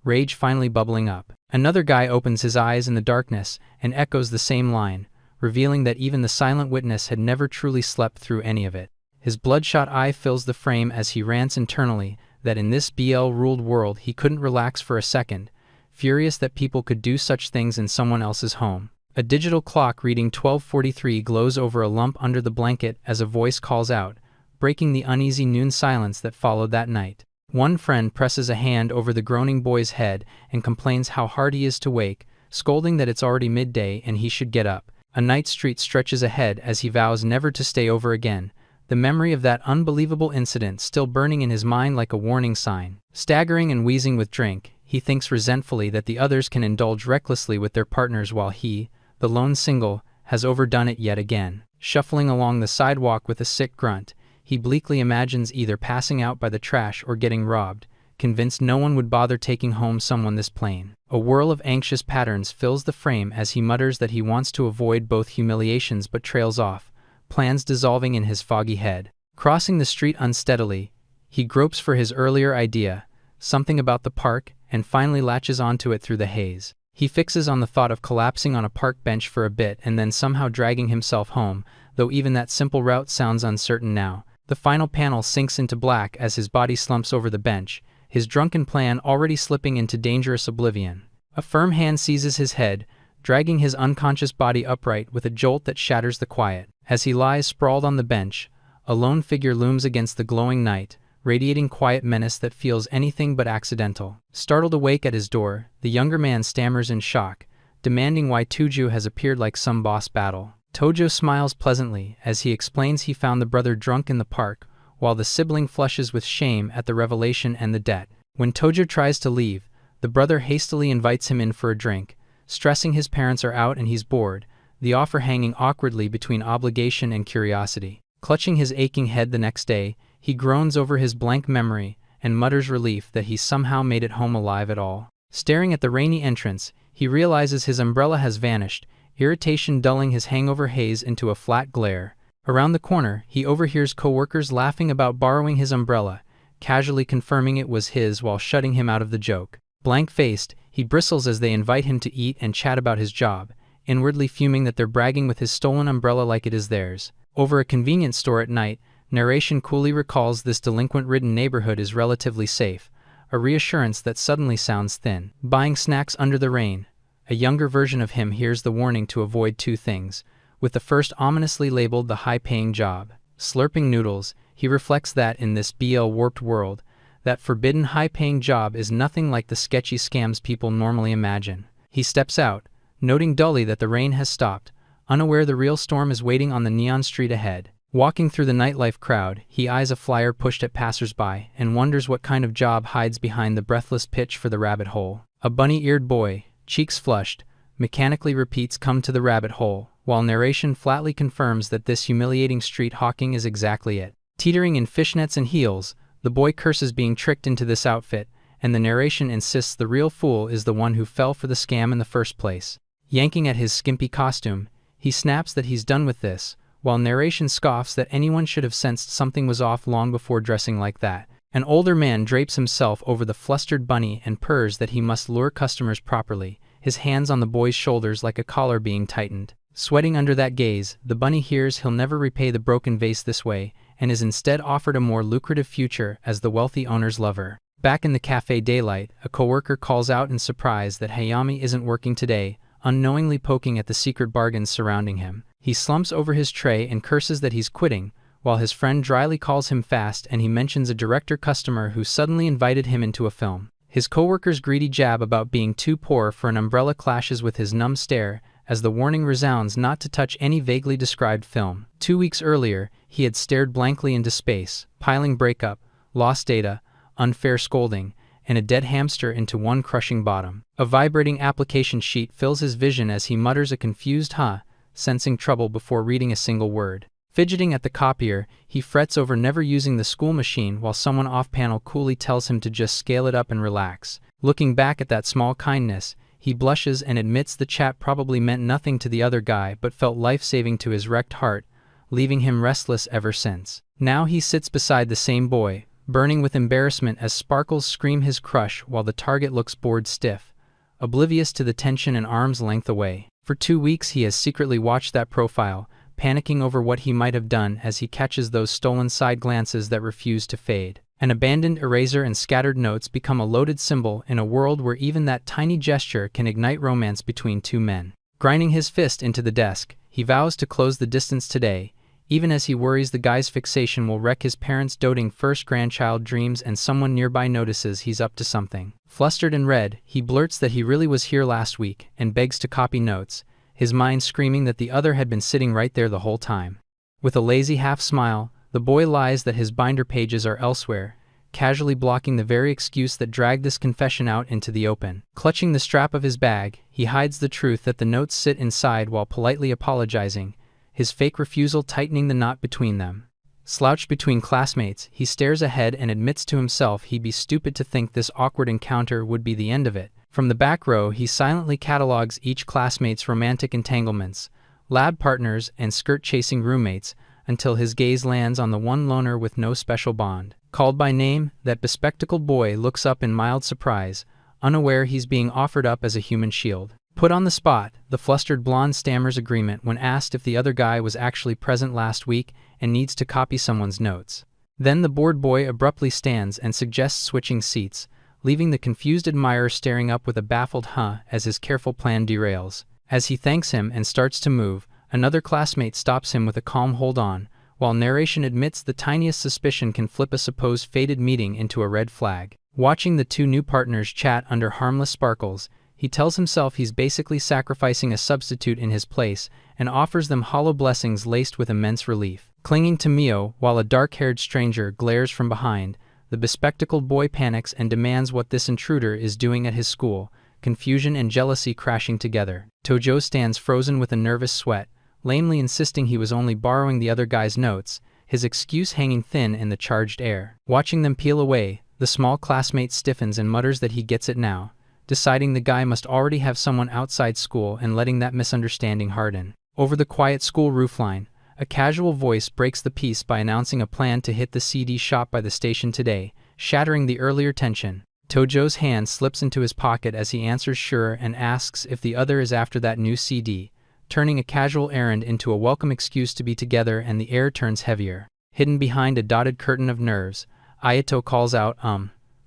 rage finally bubbling up. Another guy opens his eyes in the darkness and echoes the same line, revealing that even the silent witness had never truly slept through any of it. His bloodshot eye fills the frame as he rants internally that in this BL-ruled world he couldn't relax for a second, furious that people could do such things in someone else's home. A digital clock reading 12:43 glows over a lump under the blanket as a voice calls out, breaking the uneasy noon silence that followed that night. One friend presses a hand over the groaning boy's head and complains how hard he is to wake, scolding that it's already midday and he should get up. A night street stretches ahead as he vows never to stay over again, the memory of that unbelievable incident still burning in his mind like a warning sign. Staggering and wheezing with drink, he thinks resentfully that the others can indulge recklessly with their partners while he, the lone single, has overdone it yet again. Shuffling along the sidewalk with a sick grunt, he bleakly imagines either passing out by the trash or getting robbed, convinced no one would bother taking home someone this plain. A whirl of anxious patterns fills the frame as he mutters that he wants to avoid both humiliations but trails off, plans dissolving in his foggy head. Crossing the street unsteadily, he gropes for his earlier idea, something about the park, and finally latches onto it through the haze. He fixes on the thought of collapsing on a park bench for a bit and then somehow dragging himself home, though even that simple route sounds uncertain now. The final panel sinks into black as his body slumps over the bench, his drunken plan already slipping into dangerous oblivion. A firm hand seizes his head, dragging his unconscious body upright with a jolt that shatters the quiet. As he lies sprawled on the bench, a lone figure looms against the glowing night, radiating quiet menace that feels anything but accidental. Startled awake at his door, the younger man stammers in shock, demanding why Tojo has appeared like some boss battle. Tojo smiles pleasantly as he explains he found the brother drunk in the park, while the sibling flushes with shame at the revelation and the debt. When Tojo tries to leave, the brother hastily invites him in for a drink, stressing his parents are out and he's bored, the offer hanging awkwardly between obligation and curiosity. Clutching his aching head the next day, he groans over his blank memory and mutters relief that he's somehow made it home alive at all. Staring at the rainy entrance, he realizes his umbrella has vanished, irritation dulling his hangover haze into a flat glare. Around the corner, he overhears co-workers laughing about borrowing his umbrella, casually confirming it was his while shutting him out of the joke. Blank-faced, he bristles as they invite him to eat and chat about his job, inwardly fuming that they're bragging with his stolen umbrella like it is theirs. Over a convenience store at night, narration coolly recalls this delinquent-ridden neighborhood is relatively safe, a reassurance that suddenly sounds thin. Buying snacks under the rain, a younger version of him hears the warning to avoid two things, with the first ominously labeled the high-paying job. Slurping noodles, he reflects that in this BL-warped world, that forbidden high-paying job is nothing like the sketchy scams people normally imagine. He steps out, noting dully that the rain has stopped, unaware the real storm is waiting on the neon street ahead. Walking through the nightlife crowd, he eyes a flyer pushed at passersby and wonders what kind of job hides behind the breathless pitch for the rabbit hole. A bunny-eared boy, cheeks flushed, mechanically repeats "come to the rabbit hole," while narration flatly confirms that this humiliating street hawking is exactly it. Teetering in fishnets and heels, the boy curses being tricked into this outfit, and the narration insists the real fool is the one who fell for the scam in the first place. Yanking at his skimpy costume, he snaps that he's done with this, while narration scoffs that anyone should have sensed something was off long before dressing like that. An older man drapes himself over the flustered bunny and purrs that he must lure customers properly, his hands on the boy's shoulders like a collar being tightened. Sweating under that gaze, the bunny hears he'll never repay the broken vase this way, and is instead offered a more lucrative future as the wealthy owner's lover. Back in the cafe daylight, a coworker calls out in surprise that Hayami isn't working today, unknowingly poking at the secret bargains surrounding him. He slumps over his tray and curses that he's quitting, while his friend dryly calls him fast and he mentions a director customer who suddenly invited him into a film. His coworker's greedy jab about being too poor for an umbrella clashes with his numb stare as the warning resounds not to touch any vaguely described film. 2 weeks earlier, he had stared blankly into space, piling breakup, lost data, unfair scolding, and a dead hamster into one crushing bottom. A vibrating application sheet fills his vision as he mutters a confused "huh," sensing trouble before reading a single word. Fidgeting at the copier, he frets over never using the school machine while someone off-panel coolly tells him to just scale it up and relax. Looking back at that small kindness, he blushes and admits the chat probably meant nothing to the other guy but felt life-saving to his wrecked heart, leaving him restless ever since. Now he sits beside the same boy, burning with embarrassment as sparkles scream his crush while the target looks bored stiff, oblivious to the tension an arm's length away. For 2 weeks he has secretly watched that profile, panicking over what he might have done as he catches those stolen side glances that refuse to fade. An abandoned eraser and scattered notes become a loaded symbol in a world where even that tiny gesture can ignite romance between two men. Grinding his fist into the desk, he vows to close the distance today, even as he worries the guy's fixation will wreck his parents' doting first grandchild dreams and someone nearby notices he's up to something. Flustered and red, he blurts that he really was here last week and begs to copy notes, his mind screaming that the other had been sitting right there the whole time. With a lazy half-smile, the boy lies that his binder pages are elsewhere, casually blocking the very excuse that dragged this confession out into the open. Clutching the strap of his bag, he hides the truth that the notes sit inside while politely apologizing, his fake refusal tightening the knot between them. Slouched between classmates, he stares ahead and admits to himself he'd be stupid to think this awkward encounter would be the end of it. From the back row, he silently catalogs each classmate's romantic entanglements, lab partners, and skirt-chasing roommates, until his gaze lands on the one loner with no special bond. Called by name, that bespectacled boy looks up in mild surprise, unaware he's being offered up as a human shield. Put on the spot, the flustered blonde stammers agreement when asked if the other guy was actually present last week and needs to copy someone's notes. Then the bored boy abruptly stands and suggests switching seats, leaving the confused admirer staring up with a baffled "huh" as his careful plan derails. As he thanks him and starts to move, another classmate stops him with a calm "hold on," while narration admits the tiniest suspicion can flip a supposed fated meeting into a red flag. Watching the two new partners chat under harmless sparkles, he tells himself he's basically sacrificing a substitute in his place and offers them hollow blessings laced with immense relief. Clinging to Mio while a dark-haired stranger glares from behind, the bespectacled boy panics and demands what this intruder is doing at his school, confusion and jealousy crashing together. Tojo stands frozen with a nervous sweat, lamely insisting he was only borrowing the other guy's notes, his excuse hanging thin in the charged air. Watching them peel away, the small classmate stiffens and mutters that he gets it now, deciding the guy must already have someone outside school and letting that misunderstanding harden. Over the quiet school roofline, a casual voice breaks the peace by announcing a plan to hit the CD shop by the station today, shattering the earlier tension. Tojo's hand slips into his pocket as he answers sure and asks if the other is after that new CD, turning a casual errand into a welcome excuse to be together, and the air turns heavier. Hidden behind a dotted curtain of nerves, Ayato calls out,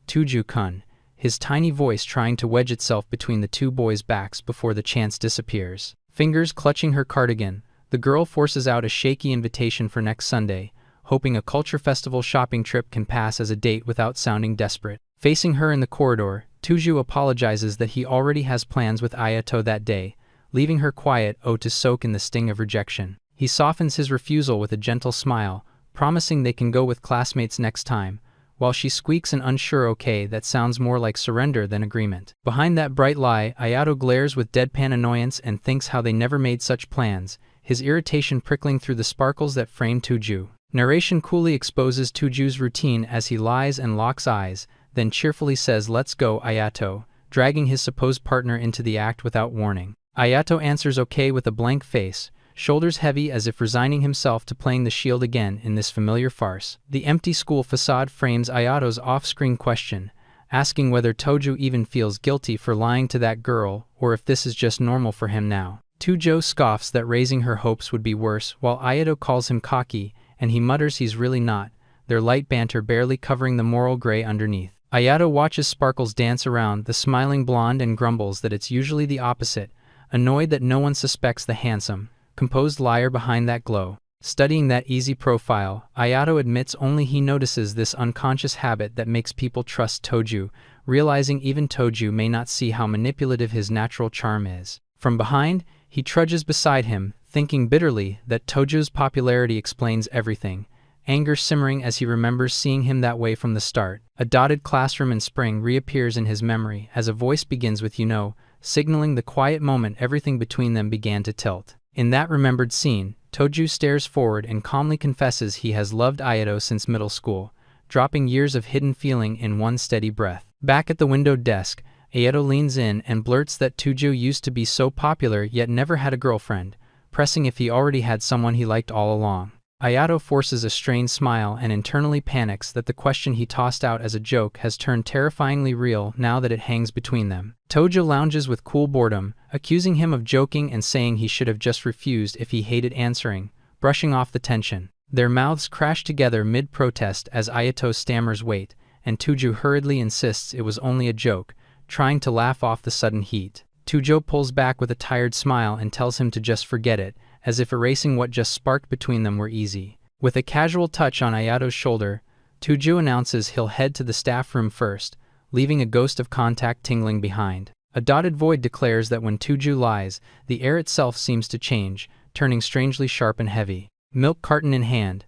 Tuju-kun, his tiny voice trying to wedge itself between the two boys' backs before the chance disappears. Fingers clutching her cardigan, the girl forces out a shaky invitation for next Sunday, hoping a culture festival shopping trip can pass as a date without sounding desperate. Facing her in the corridor, Tuju apologizes that he already has plans with Ayato that day, leaving her quiet to soak in the sting of rejection. He softens his refusal with a gentle smile, promising they can go with classmates next time, while she squeaks an unsure okay that sounds more like surrender than agreement. Behind that bright lie, Ayato glares with deadpan annoyance and thinks how they never made such plans, his irritation prickling through the sparkles that frame Tuju. Narration coolly exposes Tuju's routine as he lies and locks eyes, then cheerfully says "let's go, Ayato," dragging his supposed partner into the act without warning. Ayato answers okay with a blank face, shoulders heavy as if resigning himself to playing the shield again in this familiar farce. The empty school facade frames Ayato's off-screen question, asking whether Tojo even feels guilty for lying to that girl or if this is just normal for him now. Tujo scoffs that raising her hopes would be worse, while Ayato calls him cocky, and he mutters he's really not, their light banter barely covering the moral gray underneath. Ayato watches Sparkles dance around the smiling blonde and grumbles that it's usually the opposite, annoyed that no one suspects the handsome, composed liar behind that glow. Studying that easy profile, Ayato admits only he notices this unconscious habit that makes people trust Tojo, realizing even Toju may not see how manipulative his natural charm is. From behind, he trudges beside him, thinking bitterly that Tojo's popularity explains everything, anger simmering as he remembers seeing him that way from the start. A dotted classroom in spring reappears in his memory as a voice begins with "you know," signaling the quiet moment everything between them began to tilt. In that remembered scene, Toju stares forward and calmly confesses he has loved Ayato since middle school, dropping years of hidden feeling in one steady breath. Back at the windowed desk, Ayato leans in and blurts that Toju used to be so popular yet never had a girlfriend, pressing if he already had someone he liked all along. Ayato forces a strained smile and internally panics that the question he tossed out as a joke has turned terrifyingly real now that it hangs between them. Tojo lounges with cool boredom, accusing him of joking and saying he should have just refused if he hated answering, brushing off the tension. Their mouths crash together mid-protest as Ayato stammers wait, and Tojo hurriedly insists it was only a joke, trying to laugh off the sudden heat. Tojo pulls back with a tired smile and tells him to just forget it, as if erasing what just sparked between them were easy. With a casual touch on Ayato's shoulder, Tojo announces he'll head to the staff room first, leaving a ghost of contact tingling behind. A dotted void declares that when Tojo lies, the air itself seems to change, turning strangely sharp and heavy. Milk carton in hand.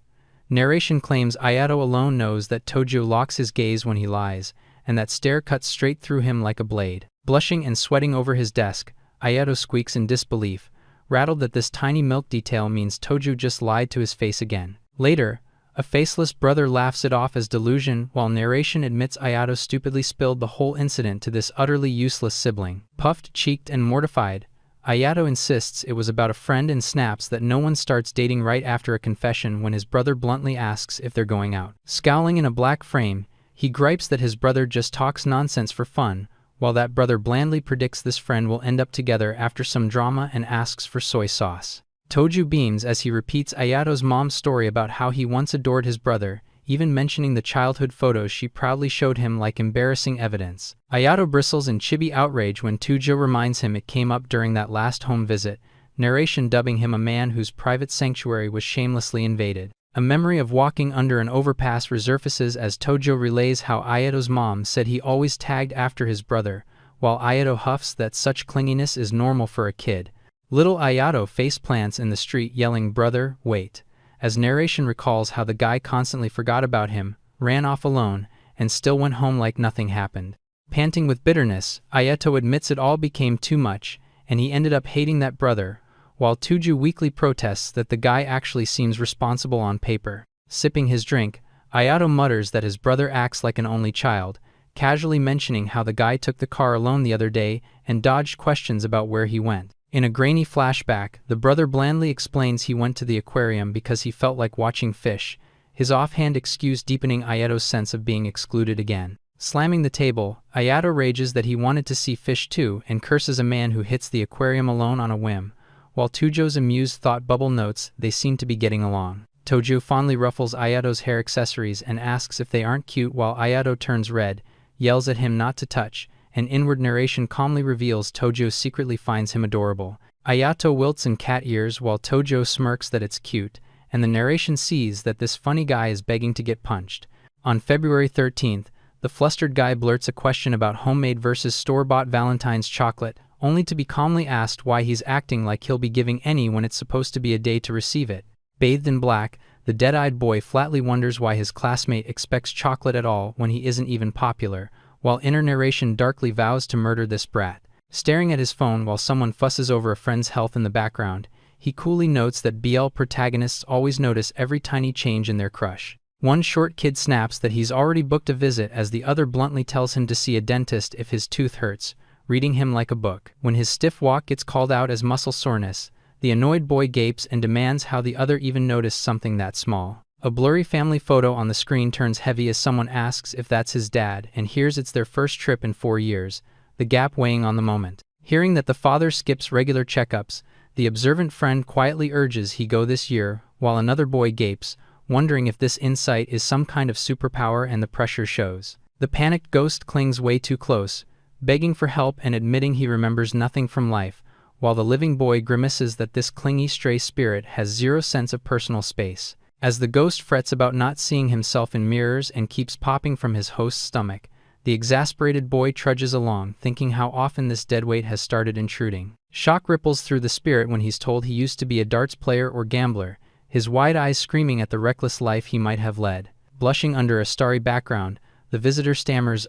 Narration claims Ayato alone knows that Tojo locks his gaze when he lies, and that stare cuts straight through him like a blade. Blushing and sweating over his desk, Ayato squeaks in disbelief, rattled that this tiny milk detail means Tojo just lied to his face again. Later, a faceless brother laughs it off as delusion while narration admits Ayato stupidly spilled the whole incident to this utterly useless sibling. Puffed-cheeked and mortified, Ayato insists it was about a friend and snaps that no one starts dating right after a confession when his brother bluntly asks if they're going out. Scowling in a black frame, he gripes that his brother just talks nonsense for fun, while that brother blandly predicts this friend will end up together after some drama and asks for soy sauce. Tojo beams as he repeats Ayato's mom's story about how he once adored his brother, even mentioning the childhood photos she proudly showed him like embarrassing evidence. Ayato bristles in chibi outrage when Tojo reminds him it came up during that last home visit, narration dubbing him a man whose private sanctuary was shamelessly invaded. A memory of walking under an overpass resurfaces as Tojo relays how Ayato's mom said he always tagged after his brother, while Ayato huffs that such clinginess is normal for a kid. Little Ayato faceplants in the street yelling "Brother, wait," as narration recalls how the guy constantly forgot about him, ran off alone, and still went home like nothing happened. Panting with bitterness, Ayato admits it all became too much, and he ended up hating that brother, while Tojo weakly protests that the guy actually seems responsible on paper. Sipping his drink, Ayato mutters that his brother acts like an only child, casually mentioning how the guy took the car alone the other day and dodged questions about where he went. In a grainy flashback, the brother blandly explains he went to the aquarium because he felt like watching fish, his offhand excuse deepening Ayato's sense of being excluded again. Slamming the table, Ayato rages that he wanted to see fish too and curses a man who hits the aquarium alone on a whim, while Tojo's amused thought bubble notes they seem to be getting along. Tojo fondly ruffles Ayato's hair accessories and asks if they aren't cute while Ayato turns red, yells at him not to touch, and inward narration calmly reveals Tojo secretly finds him adorable. Ayato wilts in cat ears while Tojo smirks that it's cute, and the narration sees that this funny guy is begging to get punched. On February 13th, the flustered guy blurts a question about homemade versus store-bought Valentine's chocolate, only to be calmly asked why he's acting like he'll be giving any when it's supposed to be a day to receive it. Bathed in black, the dead-eyed boy flatly wonders why his classmate expects chocolate at all when he isn't even popular, while inner narration darkly vows to murder this brat. Staring at his phone while someone fusses over a friend's health in the background, he coolly notes that BL protagonists always notice every tiny change in their crush. One short kid snaps that he's already booked a visit as the other bluntly tells him to see a dentist if his tooth hurts, reading him like a book. When his stiff walk gets called out as muscle soreness, the annoyed boy gapes and demands how the other even noticed something that small. A blurry family photo on the screen turns heavy as someone asks if that's his dad and hears it's their first trip in 4 years, the gap weighing on the moment. Hearing that the father skips regular checkups, the observant friend quietly urges he go this year, while another boy gapes, wondering if this incite is some kind of superpower and the pressure shows. The panicked ghost clings way too close, begging for help and admitting he remembers nothing from life, while the living boy grimaces that this clingy stray spirit has zero sense of personal space. As the ghost frets about not seeing himself in mirrors and keeps popping from his host's stomach, The exasperated boy trudges along, thinking how often this deadweight has started intruding. Shock ripples through the spirit when he's told he used to be a darts player or gambler, his wide eyes screaming at the reckless life he might have led. Blushing under a starry background, the visitor stammers,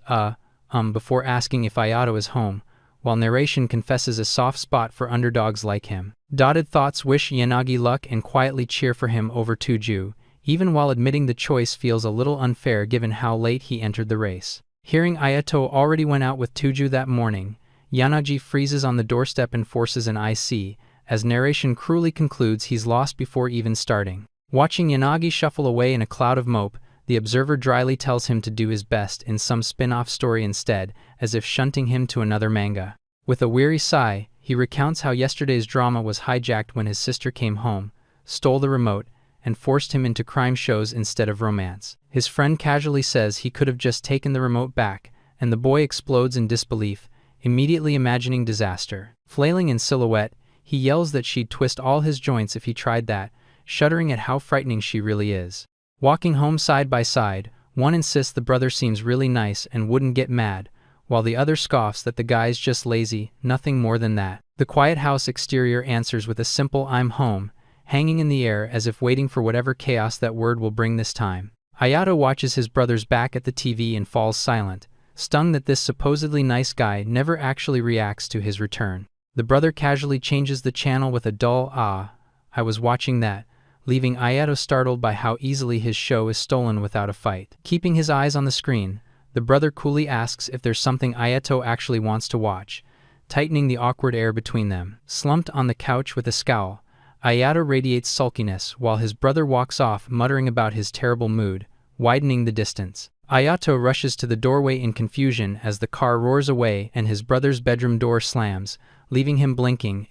before asking if Ayato is home, while narration confesses a soft spot for underdogs like him. Dotted thoughts wish Yanagi luck and quietly cheer for him over Tuju, even while admitting the choice feels a little unfair given how late he entered the race. Hearing Ayato already went out with Tuju that morning, Yanagi freezes on the doorstep and forces an IC, as narration cruelly concludes he's lost before even starting. Watching Yanagi shuffle away in a cloud of mope, the observer dryly tells him to do his best in some spin-off story instead, as if shunting him to another manga. With a weary sigh, he recounts how yesterday's drama was hijacked when his sister came home, stole the remote, and forced him into crime shows instead of romance. His friend casually says he could have just taken the remote back, and the boy explodes in disbelief, immediately imagining disaster. Flailing in silhouette, he yells that she'd twist all his joints if he tried that, shuddering at how frightening she really is. Walking home side by side, one insists the brother seems really nice and wouldn't get mad, while the other scoffs that the guy's just lazy, nothing more than that. The quiet house exterior answers with a simple "I'm home," hanging in the air as if waiting for whatever chaos that word will bring this time. Ayato watches his brother's back at the TV and falls silent, stung that this supposedly nice guy never actually reacts to his return. The brother casually changes the channel with a dull I was watching that, leaving Ayato startled by how easily his show is stolen without a fight. Keeping his eyes on the screen, the brother coolly asks if there's something Ayato actually wants to watch, tightening the awkward air between them. Slumped on the couch with a scowl, Ayato radiates sulkiness while his brother walks off muttering about his terrible mood, widening the distance. Ayato rushes to the doorway in confusion as the car roars away and his brother's bedroom door slams, leaving him blinking,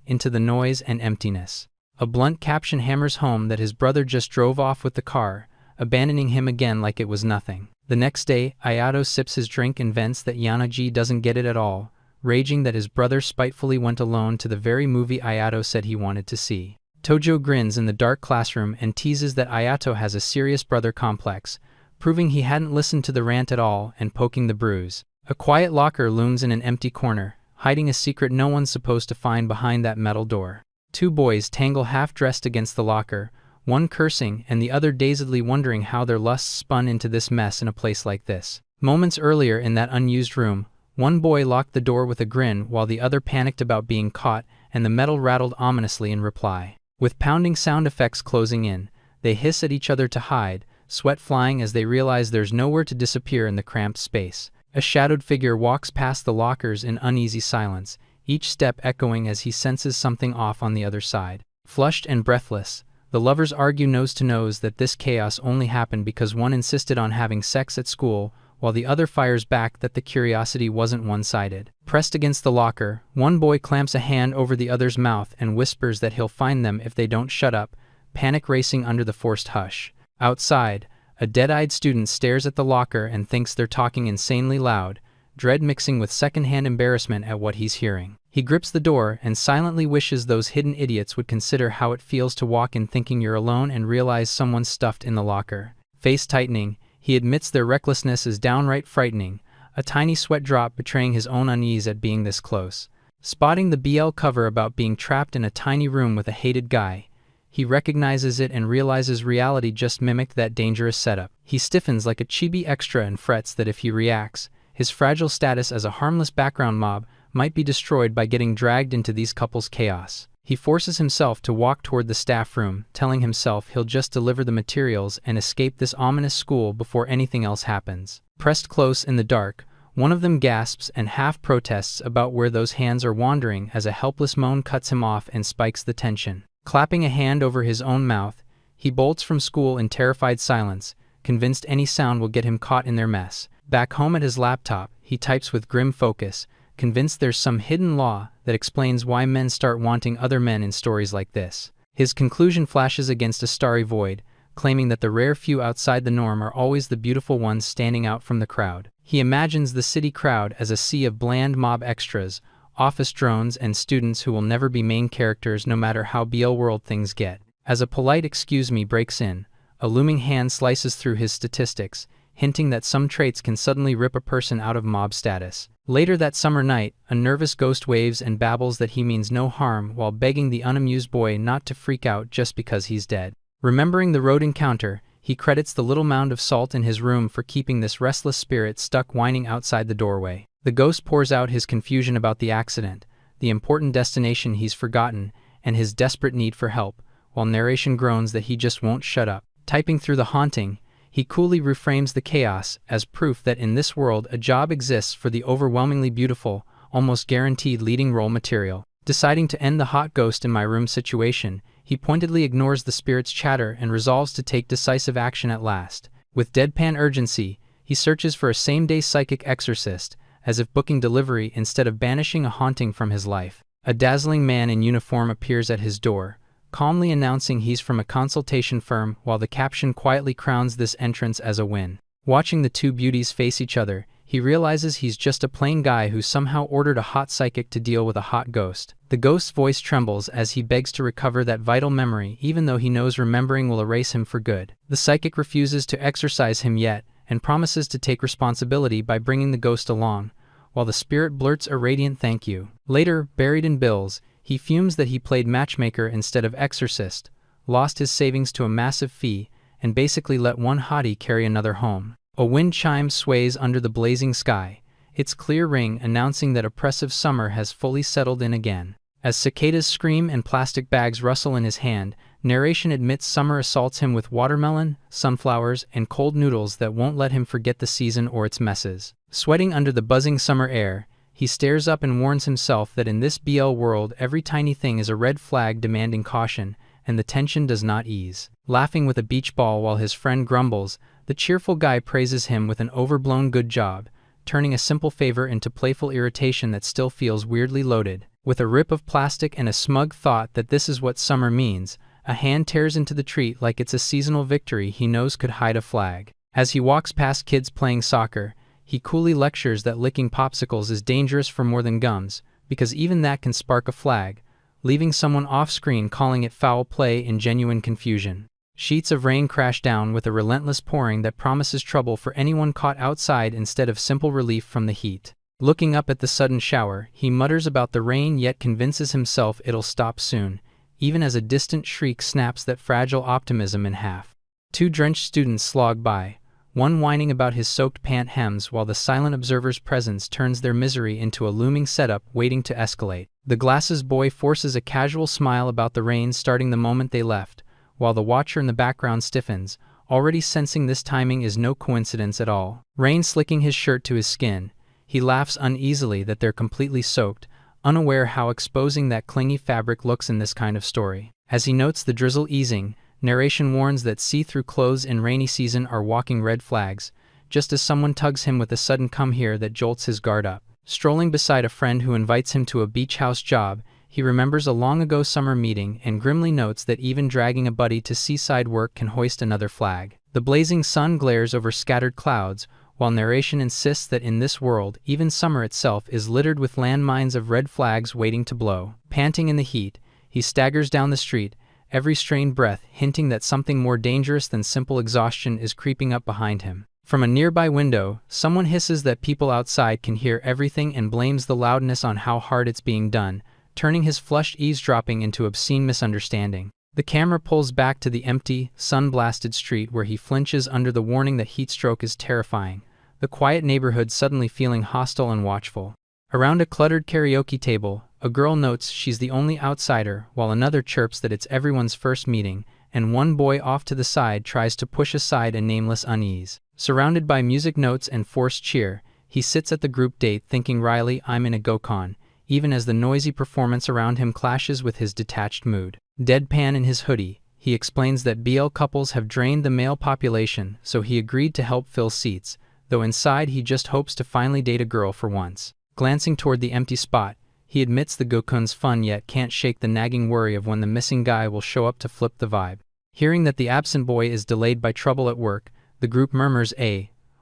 into the noise and emptiness. A blunt caption hammers home that his brother just drove off with the car, abandoning him again like it was nothing. The next day, Ayato sips his drink and vents that Yanagi doesn't get it at all, raging that his brother spitefully went alone to the very movie Ayato said he wanted to see. Tojo grins in the dark classroom and teases that Ayato has a serious brother complex, proving he hadn't listened to the rant at all and poking the bruise. A quiet locker looms in an empty corner, hiding a secret no one's supposed to find behind that metal door. Two boys tangle half-dressed against the locker, one cursing and the other dazedly wondering how their lusts spun into this mess in a place like this. Moments earlier in that unused room, one boy locked the door with a grin while the other panicked about being caught, and the metal rattled ominously in reply. With pounding sound effects closing in, they hiss at each other to hide, sweat flying as they realize there's nowhere to disappear in the cramped space. A shadowed figure walks past the lockers in uneasy silence, each step echoing as he senses something off on the other side. Flushed and breathless, the lovers argue nose to nose that this chaos only happened because one insisted on having sex at school, while the other fires back that the curiosity wasn't one-sided. Pressed against the locker, one boy clamps a hand over the other's mouth and whispers that he'll find them if they don't shut up, panic racing under the forced hush. Outside, a dead-eyed student stares at the locker and thinks they're talking insanely loud, dread mixing with second-hand embarrassment at what he's hearing. He grips the door and silently wishes those hidden idiots would consider how it feels to walk in thinking you're alone and realize someone's stuffed in the locker. Face tightening, he admits their recklessness is downright frightening, a tiny sweat drop betraying his own unease at being this close. Spotting the BL cover about being trapped in a tiny room with a hated guy, he recognizes it and realizes reality just mimicked that dangerous setup. He stiffens like a chibi extra and frets that if he reacts, his fragile status as a harmless background mob might be destroyed by getting dragged into these couples' chaos. He forces himself to walk toward the staff room, telling himself he'll just deliver the materials and escape this ominous school before anything else happens. Pressed close in the dark, one of them gasps and half protests about where those hands are wandering as a helpless moan cuts him off and spikes the tension. Clapping a hand over his own mouth, he bolts from school in terrified silence, convinced any sound will get him caught in their mess. Back home at his laptop, he types with grim focus, convinced there's some hidden law that explains why men start wanting other men in stories like this. His conclusion flashes against a starry void, claiming that the rare few outside the norm are always the beautiful ones standing out from the crowd. He imagines the city crowd as a sea of bland mob extras, office drones and students who will never be main characters no matter how BL world things get. As a polite excuse me breaks in, a looming hand slices through his statistics, hinting that some traits can suddenly rip a person out of mob status. Later that summer night, a nervous ghost waves and babbles that he means no harm while begging the unamused boy not to freak out just because he's dead. Remembering the road encounter, he credits the little mound of salt in his room for keeping this restless spirit stuck whining outside the doorway. The ghost pours out his confusion about the accident, the important destination he's forgotten, and his desperate need for help, while narration groans that he just won't shut up. Typing through the haunting, he coolly reframes the chaos as proof that in this world a job exists for the overwhelmingly beautiful, almost guaranteed leading role material. Deciding to end the hot ghost in my room situation, he pointedly ignores the spirit's chatter and resolves to take decisive action at last. With deadpan urgency, he searches for a same-day psychic exorcist, as if booking delivery instead of banishing a haunting from his life. A dazzling man in uniform appears at his door, calmly announcing he's from a consultation firm, while the caption quietly crowns this entrance as a win. Watching the two beauties face each other, he realizes he's just a plain guy who somehow ordered a hot psychic to deal with a hot ghost. The ghost's voice trembles as he begs to recover that vital memory, even though he knows remembering will erase him for good. The psychic refuses to exorcise him yet, and promises to take responsibility by bringing the ghost along, while the spirit blurts a radiant thank you. Later, buried in bills, he fumes that he played matchmaker instead of exorcist, lost his savings to a massive fee, and basically let one hottie carry another home. A wind chime sways under the blazing sky, its clear ring announcing that oppressive summer has fully settled in again. As cicadas scream and plastic bags rustle in his hand, narration admits summer assaults him with watermelon, sunflowers, and cold noodles that won't let him forget the season or its messes. Sweating under the buzzing summer air, he stares up and warns himself that in this BL world every tiny thing is a red flag demanding caution, and the tension does not ease. Laughing with a beach ball while his friend grumbles, the cheerful guy praises him with an overblown good job, turning a simple favor into playful irritation that still feels weirdly loaded. With a rip of plastic and a smug thought that this is what summer means, a hand tears into the treat like it's a seasonal victory he knows could hide a flag. As he walks past kids playing soccer, he coolly lectures that licking popsicles is dangerous for more than gums, because even that can spark a flag, leaving someone off-screen calling it foul play in genuine confusion. Sheets of rain crash down with a relentless pouring that promises trouble for anyone caught outside instead of simple relief from the heat. Looking up at the sudden shower, he mutters about the rain yet convinces himself it'll stop soon, even as a distant shriek snaps that fragile optimism in half. Two drenched students slog by, one whining about his soaked pant hems while the silent observer's presence turns their misery into a looming setup waiting to escalate. The glasses boy forces a casual smile about the rain starting the moment they left, while the watcher in the background stiffens, already sensing this timing is no coincidence at all. Rain slicking his shirt to his skin, he laughs uneasily that they're completely soaked, unaware how exposing that clingy fabric looks in this kind of story. As he notes the drizzle easing, narration warns that see-through clothes in rainy season are walking red flags, just as someone tugs him with a sudden come here that jolts his guard up. Strolling beside a friend who invites him to a beach house job, he remembers a long-ago summer meeting and grimly notes that even dragging a buddy to seaside work can hoist another flag. The blazing sun glares over scattered clouds, while narration insists that in this world, even summer itself is littered with landmines of red flags waiting to blow. Panting in the heat, he staggers down the street, every strained breath hinting that something more dangerous than simple exhaustion is creeping up behind him. From a nearby window, someone hisses that people outside can hear everything and blames the loudness on how hard it's being done, turning his flushed eavesdropping into obscene misunderstanding. The camera pulls back to the empty, sun-blasted street where he flinches under the warning that heatstroke is terrifying, the quiet neighborhood suddenly feeling hostile and watchful. Around a cluttered karaoke table, a girl notes she's the only outsider, while another chirps that it's everyone's first meeting, and one boy off to the side tries to push aside a nameless unease. Surrounded by music notes and forced cheer, he sits at the group date thinking wryly, I'm in a go-con, even as the noisy performance around him clashes with his detached mood. Deadpan in his hoodie, he explains that BL couples have drained the male population, so he agreed to help fill seats, though inside he just hopes to finally date a girl for once. Glancing toward the empty spot, he admits the gokun's fun yet can't shake the nagging worry of when the missing guy will show up to flip the vibe. Hearing that the absent boy is delayed by trouble at work, the group murmurs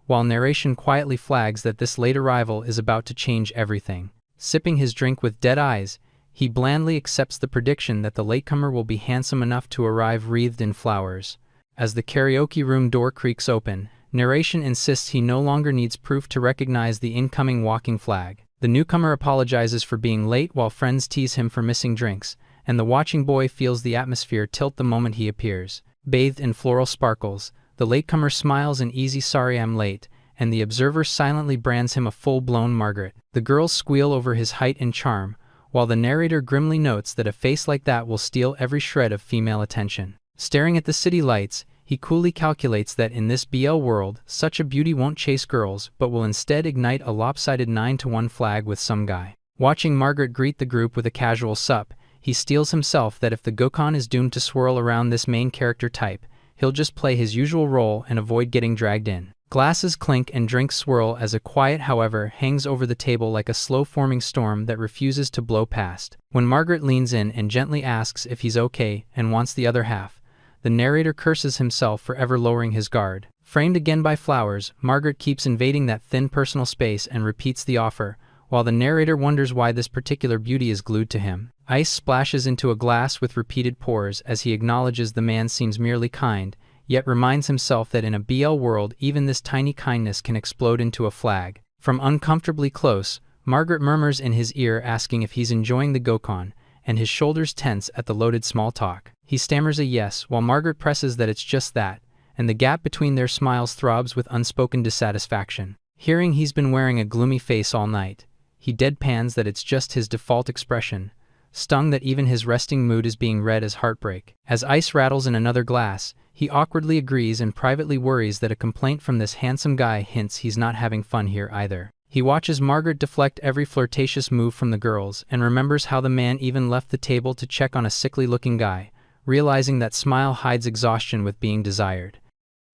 while narration quietly flags that this late arrival is about to change everything. Sipping his drink with dead eyes, he blandly accepts the prediction that the latecomer will be handsome enough to arrive wreathed in flowers. As the karaoke room door creaks open, Narration insists he no longer needs proof to recognize the incoming walking flag. The newcomer apologizes for being late while friends tease him for missing drinks, and the watching boy feels the atmosphere tilt the moment he appears. Bathed in floral sparkles, the latecomer smiles an easy "sorry I'm late," and the observer silently brands him a full-blown Margaret. The girls squeal over his height and charm, while the narrator grimly notes that a face like that will steal every shred of female attention. Staring at the city lights, he coolly calculates that in this BL world, such a beauty won't chase girls but will instead ignite a lopsided 9-to-1 flag with some guy. Watching Margaret greet the group with a casual sup, he steels himself that if the Gokon is doomed to swirl around this main character type, he'll just play his usual role and avoid getting dragged in. Glasses clink and drinks swirl as a quiet however hangs over the table like a slow-forming storm that refuses to blow past. When Margaret leans in and gently asks if he's okay and wants the other half, the narrator curses himself for ever lowering his guard. Framed again by flowers, Margaret keeps invading that thin personal space and repeats the offer, while the narrator wonders why this particular beauty is glued to him. Ice splashes into a glass with repeated pours as he acknowledges the man seems merely kind, yet reminds himself that in a BL world even this tiny kindness can explode into a flag. From uncomfortably close, Margaret murmurs in his ear asking if he's enjoying the Gokon, and his shoulders tense at the loaded small talk. He stammers a yes while Margaret presses that it's just that, and the gap between their smiles throbs with unspoken dissatisfaction. Hearing he's been wearing a gloomy face all night, he deadpans that it's just his default expression, stung that even his resting mood is being read as heartbreak. As ice rattles in another glass, he awkwardly agrees and privately worries that a complaint from this handsome guy hints he's not having fun here either. He watches Margaret deflect every flirtatious move from the girls and remembers how the man even left the table to check on a sickly-looking guy, realizing that smile hides exhaustion with being desired.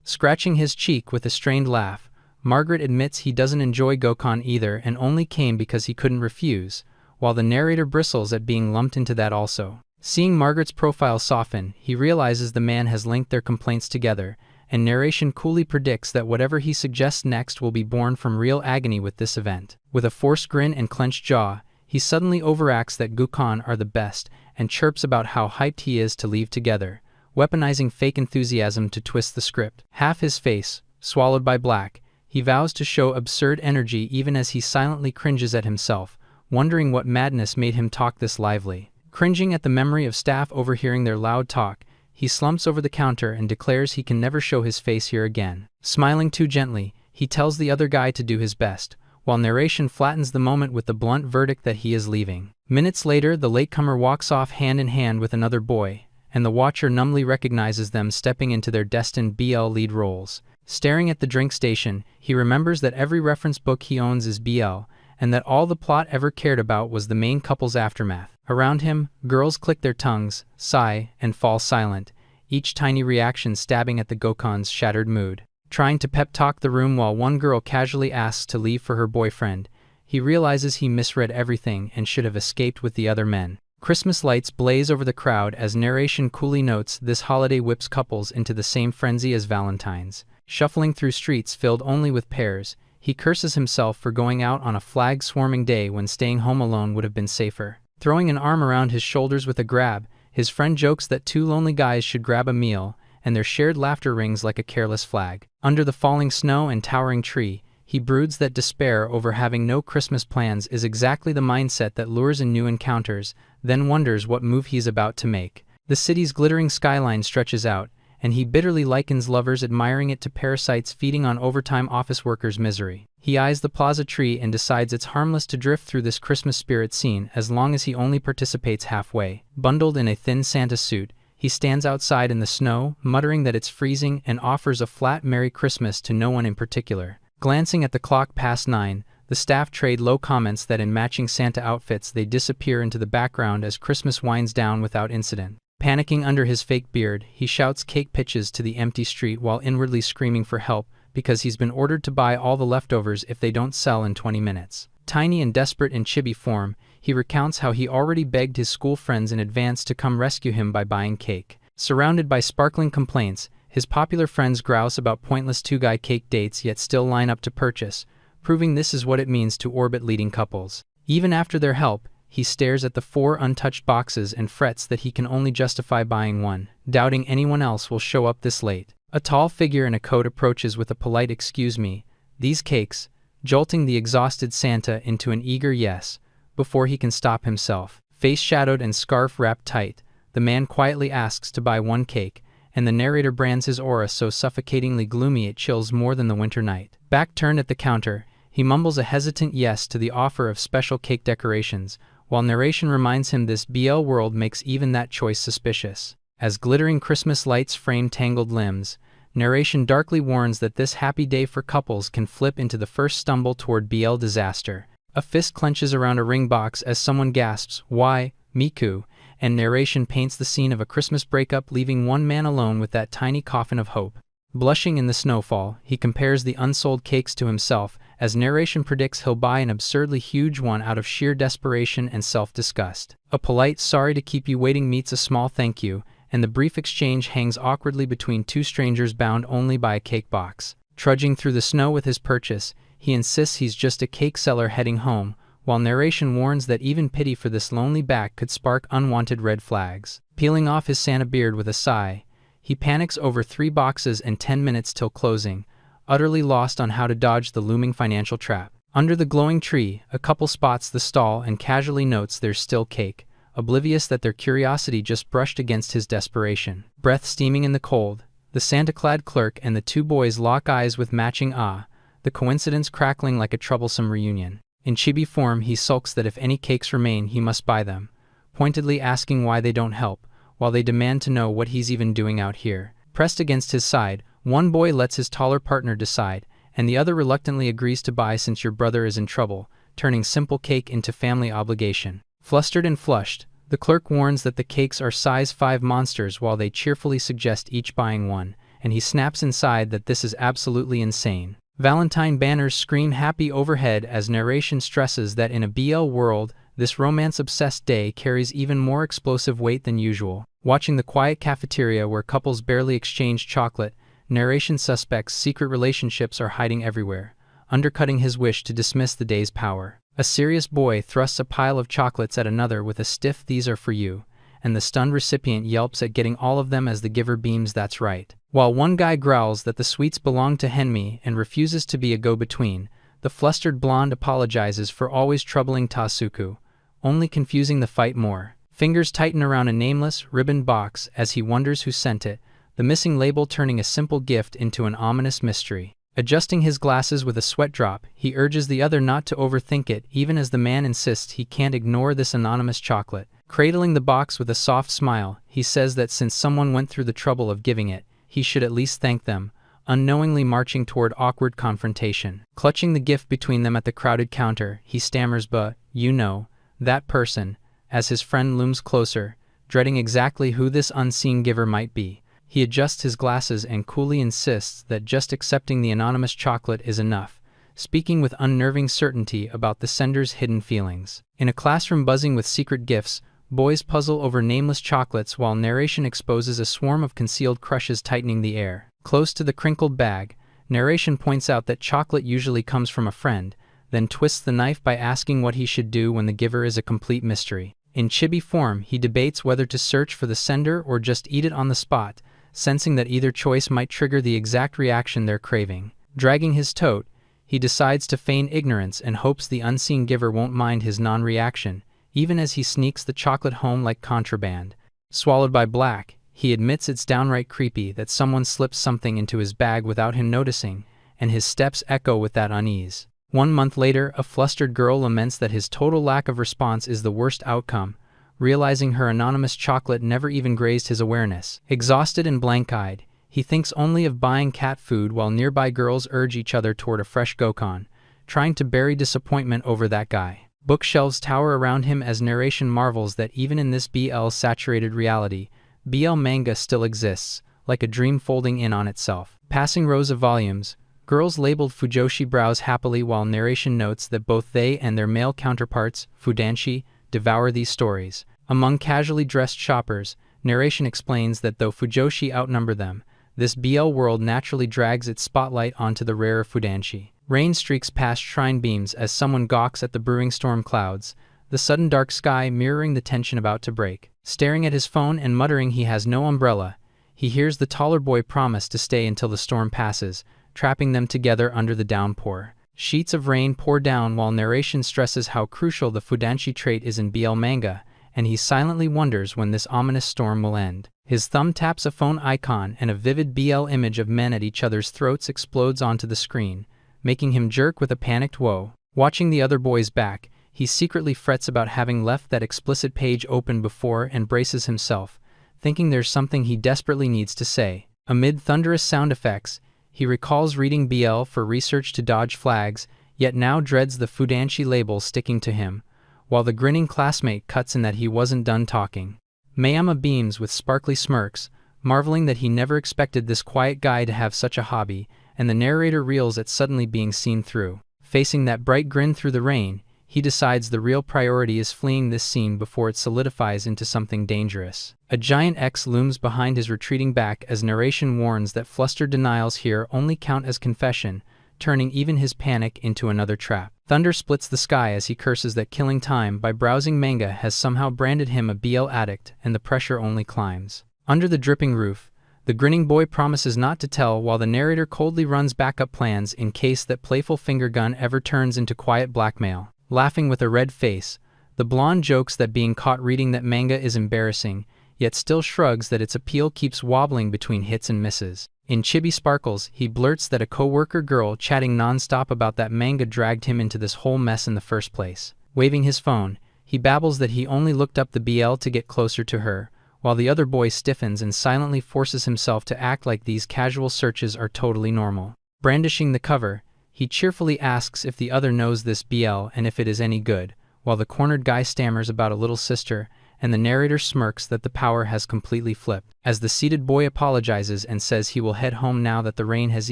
Scratching his cheek with a strained laugh, Margaret admits he doesn't enjoy Gokon either and only came because he couldn't refuse, while the narrator bristles at being lumped into that also. Seeing Margaret's profile soften, he realizes the man has linked their complaints together, and narration coolly predicts that whatever he suggests next will be born from real agony with this event. With a forced grin and clenched jaw, he suddenly overacts that Gokon are the best and chirps about how hyped he is to leave together, weaponizing fake enthusiasm to twist the script. Half his face, swallowed by black, he vows to show absurd energy even as he silently cringes at himself, wondering what madness made him talk this lively. Cringing at the memory of staff overhearing their loud talk, he slumps over the counter and declares he can never show his face here again. Smiling too gently, he tells the other guy to do his best, while narration flattens the moment with the blunt verdict that he is leaving. Minutes later, the latecomer walks off hand in hand with another boy, and the watcher numbly recognizes them stepping into their destined BL lead roles. Staring at the drink station, he remembers that every reference book he owns is BL, and that all the plot ever cared about was the main couple's aftermath. Around him, girls click their tongues, sigh, and fall silent, each tiny reaction stabbing at the Gokon's shattered mood. Trying to pep-talk the room while one girl casually asks to leave for her boyfriend, he realizes he misread everything and should have escaped with the other men. Christmas lights blaze over the crowd as narration coolly notes this holiday whips couples into the same frenzy as Valentine's. Shuffling through streets filled only with pairs, he curses himself for going out on a flag-swarming day when staying home alone would have been safer. Throwing an arm around his shoulders with a grab, his friend jokes that two lonely guys should grab a meal, and their shared laughter rings like a careless flag. Under the falling snow and towering tree, he broods that despair over having no Christmas plans is exactly the mindset that lures in new encounters, then wonders what move he's about to make. The city's glittering skyline stretches out, and he bitterly likens lovers admiring it to parasites feeding on overtime office workers' misery. He eyes the plaza tree and decides it's harmless to drift through this Christmas spirit scene as long as he only participates halfway. Bundled in a thin Santa suit, he stands outside in the snow, muttering that it's freezing and offers a flat Merry Christmas to no one in particular. Glancing at the clock past 9, the staff trade low comments that in matching Santa outfits they disappear into the background as Christmas winds down without incident. Panicking under his fake beard, he shouts cake pitches to the empty street while inwardly screaming for help because he's been ordered to buy all the leftovers if they don't sell in 20 minutes. Tiny and desperate in chibi form, he recounts how he already begged his school friends in advance to come rescue him by buying cake. Surrounded by sparkling complaints, his popular friends grouse about pointless two-guy cake dates yet still line up to purchase, proving this is what it means to orbit leading couples. Even after their help, he stares at the 4 untouched boxes and frets that he can only justify buying one, doubting anyone else will show up this late. A tall figure in a coat approaches with a polite "excuse me, these cakes," jolting the exhausted Santa into an eager yes, before he can stop himself. Face shadowed and scarf wrapped tight, the man quietly asks to buy one cake, and the narrator brands his aura so suffocatingly gloomy it chills more than the winter night. Back turned at the counter, he mumbles a hesitant yes to the offer of special cake decorations, while narration reminds him this BL world makes even that choice suspicious. As glittering Christmas lights frame tangled limbs, narration darkly warns that this happy day for couples can flip into the first stumble toward BL disaster. A fist clenches around a ring box as someone gasps, "Why, Miku?" and narration paints the scene of a Christmas breakup, leaving one man alone with that tiny coffin of hope. Blushing in the snowfall, he compares the unsold cakes to himself, as narration predicts he'll buy an absurdly huge one out of sheer desperation and self-disgust. A polite "sorry to keep you waiting" meets a small "thank you," and the brief exchange hangs awkwardly between two strangers bound only by a cake box. Trudging through the snow with his purchase, he insists he's just a cake seller heading home, while narration warns that even pity for this lonely back could spark unwanted red flags. Peeling off his Santa beard with a sigh, he panics over 3 boxes and 10 minutes till closing, utterly lost on how to dodge the looming financial trap. Under the glowing tree, a couple spots the stall and casually notes there's still cake, oblivious that their curiosity just brushed against his desperation. Breath steaming in the cold, the Santa-clad clerk and the two boys lock eyes with matching awe, the coincidence crackling like a troublesome reunion. In chibi form, he sulks that if any cakes remain he must buy them, pointedly asking why they don't help, while they demand to know what he's even doing out here. Pressed against his side, one boy lets his taller partner decide, and the other reluctantly agrees to buy since your brother is in trouble, turning simple cake into family obligation. Flustered and flushed, the clerk warns that the cakes are size 5 monsters while they cheerfully suggest each buying one, and he snaps inside that this is absolutely insane. Valentine banners scream happy overhead as narration stresses that in a BL world, this romance-obsessed day carries even more explosive weight than usual. Watching the quiet cafeteria where couples barely exchange chocolate, narration suspects secret relationships are hiding everywhere, undercutting his wish to dismiss the day's power. A serious boy thrusts a pile of chocolates at another with a stiff "these are for you," and the stunned recipient yelps at getting all of them as the giver beams "that's right." While one guy growls that the sweets belong to Henmi and refuses to be a go-between, the flustered blonde apologizes for always troubling Tasuku, only confusing the fight more. Fingers tighten around a nameless, ribboned box as he wonders who sent it, the missing label turning a simple gift into an ominous mystery. Adjusting his glasses with a sweat drop, he urges the other not to overthink it, even as the man insists he can't ignore this anonymous chocolate. Cradling the box with a soft smile, he says that since someone went through the trouble of giving it, he should at least thank them, unknowingly marching toward awkward confrontation. Clutching the gift between them at the crowded counter, he stammers you know, that person, as his friend looms closer, dreading exactly who this unseen giver might be. He adjusts his glasses and coolly insists that just accepting the anonymous chocolate is enough, speaking with unnerving certainty about the sender's hidden feelings. In a classroom buzzing with secret gifts, boys puzzle over nameless chocolates while narration exposes a swarm of concealed crushes tightening the air. Close to the crinkled bag, narration points out that chocolate usually comes from a friend, then twists the knife by asking what he should do when the giver is a complete mystery. In chibi form, he debates whether to search for the sender or just eat it on the spot, sensing that either choice might trigger the exact reaction they're craving. Dragging his tote, he decides to feign ignorance and hopes the unseen giver won't mind his non-reaction, even as he sneaks the chocolate home like contraband. Swallowed by black, he admits it's downright creepy that someone slips something into his bag without him noticing, and his steps echo with that unease. 1 month later, a flustered girl laments that his total lack of response is the worst outcome, realizing her anonymous chocolate never even grazed his awareness. Exhausted and blank-eyed, he thinks only of buying cat food while nearby girls urge each other toward a fresh Gokon, trying to bury disappointment over that guy. Bookshelves tower around him as narration marvels that even in this BL-saturated reality, BL manga still exists, like a dream folding in on itself. Passing rows of volumes, girls labeled Fujoshi browse happily while narration notes that both they and their male counterparts, Fudanshi, devour these stories. Among casually dressed shoppers, narration explains that though Fujoshi outnumber them, this BL world naturally drags its spotlight onto the rarer Fudanshi. Rain streaks past shrine beams as someone gawks at the brewing storm clouds, the sudden dark sky mirroring the tension about to break. Staring at his phone and muttering he has no umbrella, he hears the taller boy promise to stay until the storm passes, trapping them together under the downpour. Sheets of rain pour down while narration stresses how crucial the Fudanshi trait is in BL manga, and he silently wonders when this ominous storm will end. His thumb taps a phone icon and a vivid BL image of men at each other's throats explodes onto the screen, making him jerk with a panicked whoa. Watching the other boys back, he secretly frets about having left that explicit page open before and braces himself, thinking there's something he desperately needs to say. Amid thunderous sound effects, he recalls reading BL for research to dodge flags, yet now dreads the Fudanshi label sticking to him, while the grinning classmate cuts in that he wasn't done talking. Mayama beams with sparkly smirks, marveling that he never expected this quiet guy to have such a hobby, and the narrator reels at suddenly being seen through. Facing that bright grin through the rain, he decides the real priority is fleeing this scene before it solidifies into something dangerous. A giant X looms behind his retreating back as narration warns that flustered denials here only count as confession, turning even his panic into another trap. Thunder splits the sky as he curses that killing time by browsing manga has somehow branded him a BL addict, and the pressure only climbs. Under the dripping roof, the grinning boy promises not to tell while the narrator coldly runs backup plans in case that playful finger gun ever turns into quiet blackmail. Laughing with a red face, the blonde jokes that being caught reading that manga is embarrassing, yet still shrugs that its appeal keeps wobbling between hits and misses. In Chibi Sparkles, he blurts that a co-worker girl chatting non-stop about that manga dragged him into this whole mess in the first place. Waving his phone, he babbles that he only looked up the BL to get closer to her, while the other boy stiffens and silently forces himself to act like these casual searches are totally normal. Brandishing the cover, he cheerfully asks if the other knows this BL and if it is any good, while the cornered guy stammers about a little sister, and the narrator smirks that the power has completely flipped. As the seated boy apologizes and says he will head home now that the rain has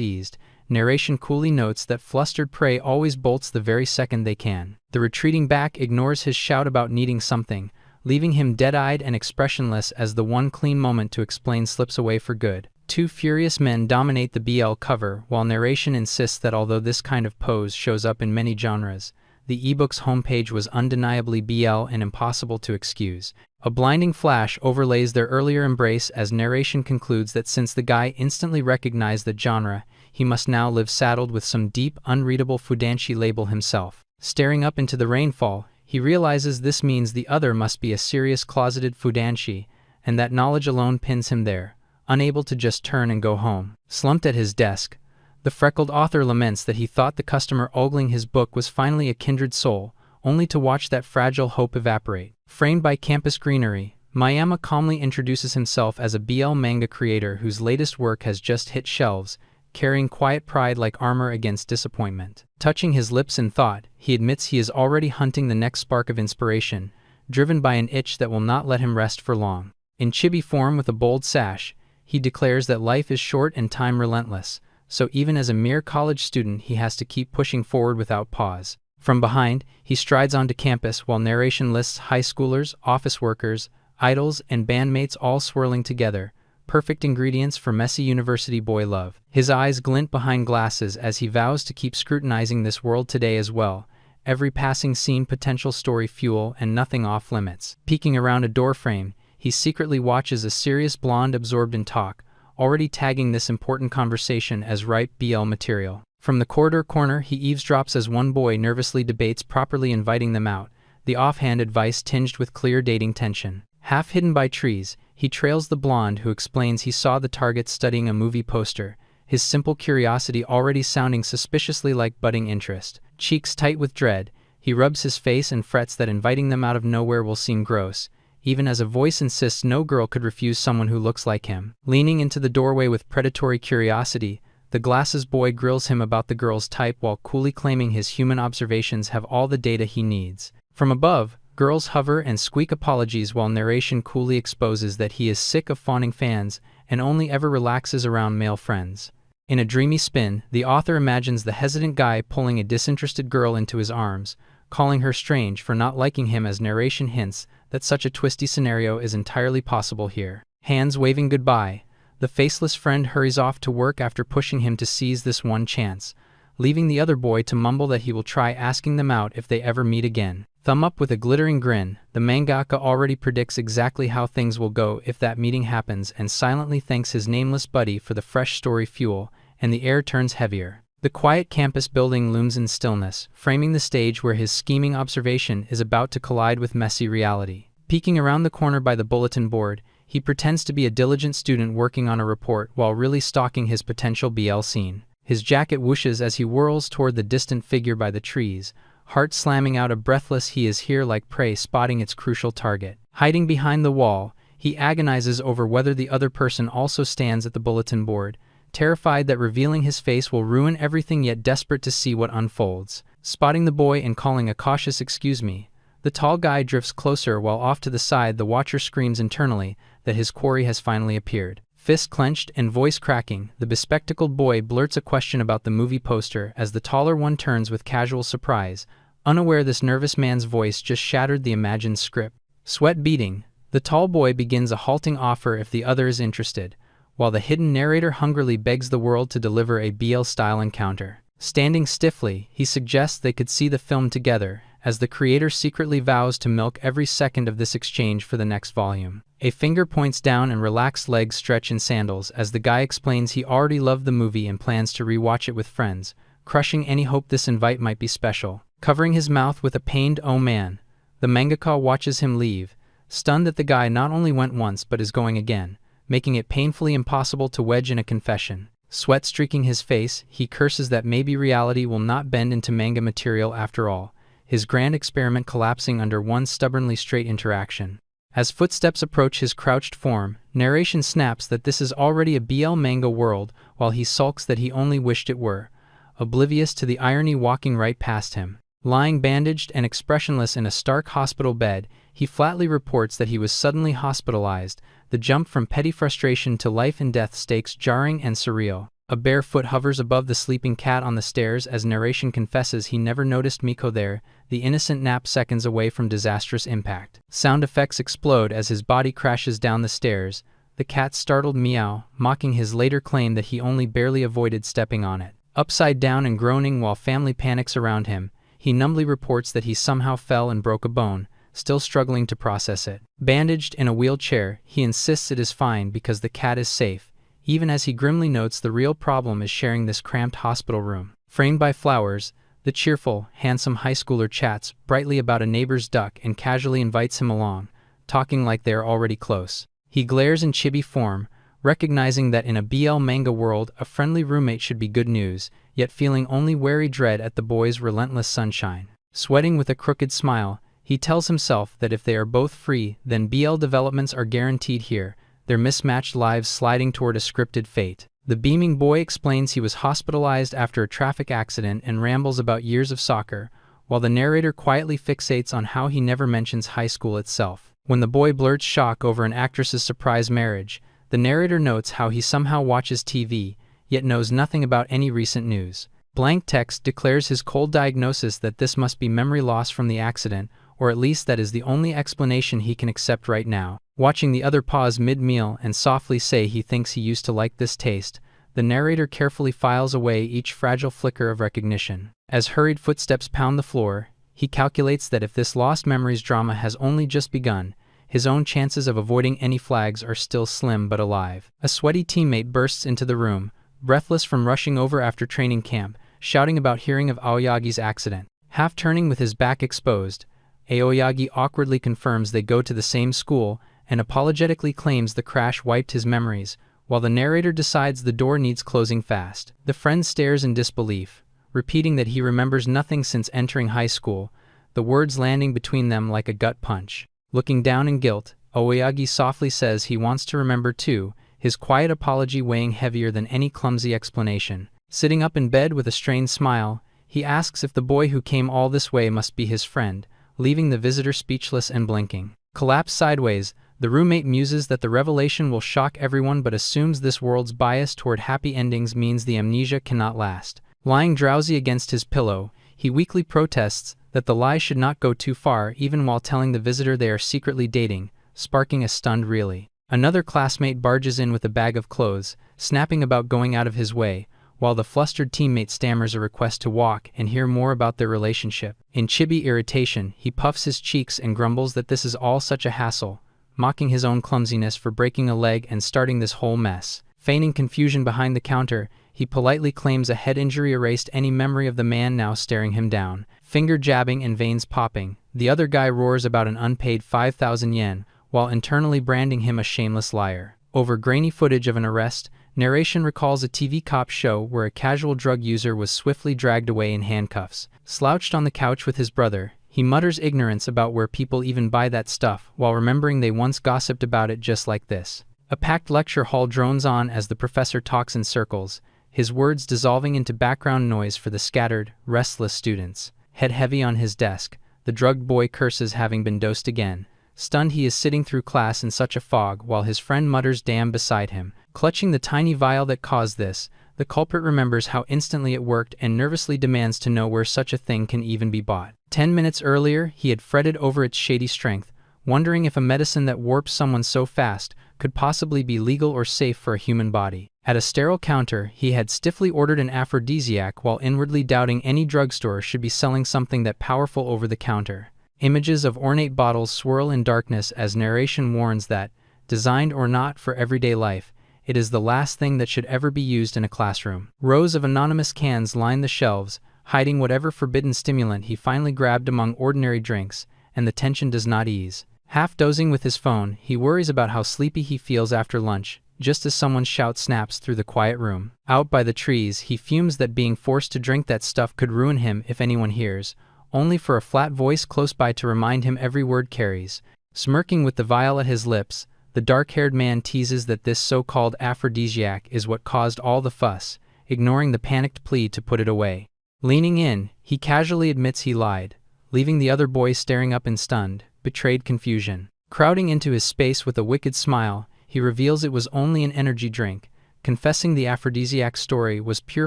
eased, narration coolly notes that flustered prey always bolts the very second they can. The retreating back ignores his shout about needing something, leaving him dead-eyed and expressionless as the one clean moment to explain slips away for good. Two furious men dominate the BL cover, while narration insists that although this kind of pose shows up in many genres, the ebook's homepage was undeniably BL and impossible to excuse. A blinding flash overlays their earlier embrace as narration concludes that since the guy instantly recognized the genre, he must now live saddled with some deep, unreadable Fudanshi label himself. Staring up into the rainfall, he realizes this means the other must be a serious closeted Fudanshi, and that knowledge alone pins him there, unable to just turn and go home. Slumped at his desk, the freckled author laments that he thought the customer ogling his book was finally a kindred soul, only to watch that fragile hope evaporate. Framed by campus greenery, Mayama calmly introduces himself as a BL manga creator whose latest work has just hit shelves, carrying quiet pride like armor against disappointment. Touching his lips in thought, he admits he is already hunting the next spark of inspiration, driven by an itch that will not let him rest for long. In chibi form with a bold sash, he declares that life is short and time relentless, so even as a mere college student he has to keep pushing forward without pause. From behind, he strides onto campus while narration lists high schoolers, office workers, idols, and bandmates all swirling together, perfect ingredients for messy university boy love. His eyes glint behind glasses as he vows to keep scrutinizing this world today as well, every passing scene potential story fuel and nothing off limits. Peeking around a doorframe, he secretly watches a serious blonde absorbed in talk, already tagging this important conversation as ripe BL material. From the corridor corner, he eavesdrops as one boy nervously debates properly inviting them out, the offhand advice tinged with clear dating tension. Half hidden by trees, he trails the blonde who explains he saw the target studying a movie poster, his simple curiosity already sounding suspiciously like budding interest. Cheeks tight with dread, he rubs his face and frets that inviting them out of nowhere will seem gross, even as a voice insists no girl could refuse someone who looks like him. Leaning into the doorway with predatory curiosity, the glasses boy grills him about the girl's type while coolly claiming his human observations have all the data he needs. From above, girls hover and squeak apologies while narration coolly exposes that he is sick of fawning fans and only ever relaxes around male friends. In a dreamy spin, the author imagines the hesitant guy pulling a disinterested girl into his arms, calling her strange for not liking him as narration hints that such a twisty scenario is entirely possible here. Hands waving goodbye, the faceless friend hurries off to work after pushing him to seize this one chance, leaving the other boy to mumble that he will try asking them out if they ever meet again. Thumb up with a glittering grin, the mangaka already predicts exactly how things will go if that meeting happens and silently thanks his nameless buddy for the fresh story fuel, and the air turns heavier. The quiet campus building looms in stillness, framing the stage where his scheming observation is about to collide with messy reality. Peeking around the corner by the bulletin board, he pretends to be a diligent student working on a report while really stalking his potential BL scene. His jacket whooshes as he whirls toward the distant figure by the trees, heart slamming out a breathless he is here like prey spotting its crucial target. Hiding behind the wall, he agonizes over whether the other person also stands at the bulletin board, terrified that revealing his face will ruin everything yet desperate to see what unfolds. Spotting the boy and calling a cautious "excuse me," the tall guy drifts closer while off to the side the watcher screams internally that his quarry has finally appeared. Fist clenched and voice cracking, the bespectacled boy blurts a question about the movie poster as the taller one turns with casual surprise, unaware this nervous man's voice just shattered the imagined script. Sweat beading, the tall boy begins a halting offer if the other is interested, while the hidden narrator hungrily begs the world to deliver a BL-style encounter. Standing stiffly, he suggests they could see the film together, as the creator secretly vows to milk every second of this exchange for the next volume. A finger points down and relaxed legs stretch in sandals as the guy explains he already loved the movie and plans to re-watch it with friends, crushing any hope this invite might be special. Covering his mouth with a pained "oh man," the mangaka watches him leave, stunned that the guy not only went once but is going again, making it painfully impossible to wedge in a confession. Sweat streaking his face, he curses that maybe reality will not bend into manga material after all, his grand experiment collapsing under one stubbornly straight interaction. As footsteps approach his crouched form, narration snaps that this is already a BL manga world while he sulks that he only wished it were, oblivious to the irony walking right past him. Lying bandaged and expressionless in a stark hospital bed, he flatly reports that he was suddenly hospitalized, the jump from petty frustration to life-and-death stakes jarring and surreal. A bare foot hovers above the sleeping cat on the stairs as narration confesses he never noticed Miko there, the innocent nap seconds away from disastrous impact. Sound effects explode as his body crashes down the stairs, the cat's startled meow, mocking his later claim that he only barely avoided stepping on it. Upside down and groaning while family panics around him, he numbly reports that he somehow fell and broke a bone, still struggling to process it. Bandaged in a wheelchair, he insists it is fine because the cat is safe, even as he grimly notes the real problem is sharing this cramped hospital room. Framed by flowers, the cheerful, handsome high schooler chats brightly about a neighbor's duck and casually invites him along, talking like they are already close. He glares in chibi form, recognizing that in a BL manga world a friendly roommate should be good news, yet feeling only wary dread at the boy's relentless sunshine. Sweating with a crooked smile, he tells himself that if they are both free, then BL developments are guaranteed here, their mismatched lives sliding toward a scripted fate. The beaming boy explains he was hospitalized after a traffic accident and rambles about years of soccer, while the narrator quietly fixates on how he never mentions high school itself. When the boy blurts shock over an actress's surprise marriage, the narrator notes how he somehow watches TV, yet knows nothing about any recent news. Blank text declares his cold diagnosis that this must be memory loss from the accident, or at least that is the only explanation he can accept right now. Watching the other pause mid-meal and softly say he thinks he used to like this taste, the narrator carefully files away each fragile flicker of recognition. As hurried footsteps pound the floor, he calculates that if this lost memories drama has only just begun, his own chances of avoiding any flags are still slim but alive. A sweaty teammate bursts into the room, breathless from rushing over after training camp, shouting about hearing of Aoyagi's accident. Half turning with his back exposed, Aoyagi awkwardly confirms they go to the same school and apologetically claims the crash wiped his memories, while the narrator decides the door needs closing fast. The friend stares in disbelief, repeating that he remembers nothing since entering high school, the words landing between them like a gut punch. Looking down in guilt, Aoyagi softly says he wants to remember too, his quiet apology weighing heavier than any clumsy explanation. Sitting up in bed with a strained smile, he asks if the boy who came all this way must be his friend, leaving the visitor speechless and blinking. Collapsed sideways, the roommate muses that the revelation will shock everyone but assumes this world's bias toward happy endings means the amnesia cannot last. Lying drowsy against his pillow, he weakly protests that the lie should not go too far even while telling the visitor they are secretly dating, sparking a stunned really. Another classmate barges in with a bag of clothes, snapping about going out of his way, while the flustered teammate stammers a request to walk and hear more about their relationship. In chibi irritation, he puffs his cheeks and grumbles that this is all such a hassle, mocking his own clumsiness for breaking a leg and starting this whole mess. Feigning confusion behind the counter, he politely claims a head injury erased any memory of the man now staring him down. Finger jabbing and veins popping, the other guy roars about an unpaid 5,000 yen, while internally branding him a shameless liar. Over grainy footage of an arrest, narration recalls a TV cop show where a casual drug user was swiftly dragged away in handcuffs. Slouched on the couch with his brother, he mutters ignorance about where people even buy that stuff, while remembering they once gossiped about it just like this. A packed lecture hall drones on as the professor talks in circles, his words dissolving into background noise for the scattered, restless students. Head heavy on his desk, the drugged boy curses having been dosed again. Stunned, he is sitting through class in such a fog while his friend mutters damn beside him. Clutching the tiny vial that caused this, the culprit remembers how instantly it worked and nervously demands to know where such a thing can even be bought. 10 minutes earlier, he had fretted over its shady strength, wondering if a medicine that warps someone so fast could possibly be legal or safe for a human body. At a sterile counter, he had stiffly ordered an aphrodisiac while inwardly doubting any drugstore should be selling something that powerful over the counter. Images of ornate bottles swirl in darkness as narration warns that, designed or not for everyday life, it is the last thing that should ever be used in a classroom. Rows of anonymous cans line the shelves, hiding whatever forbidden stimulant he finally grabbed among ordinary drinks, and the tension does not ease. Half dozing with his phone, he worries about how sleepy he feels after lunch, just as someone's shout snaps through the quiet room. Out by the trees, he fumes that being forced to drink that stuff could ruin him if anyone hears, only for a flat voice close by to remind him every word carries. Smirking with the vial at his lips, the dark-haired man teases that this so-called aphrodisiac is what caused all the fuss, ignoring the panicked plea to put it away. Leaning in, he casually admits he lied, leaving the other boys staring up in stunned, betrayed confusion. Crowding into his space with a wicked smile, he reveals it was only an energy drink, confessing the aphrodisiac story was pure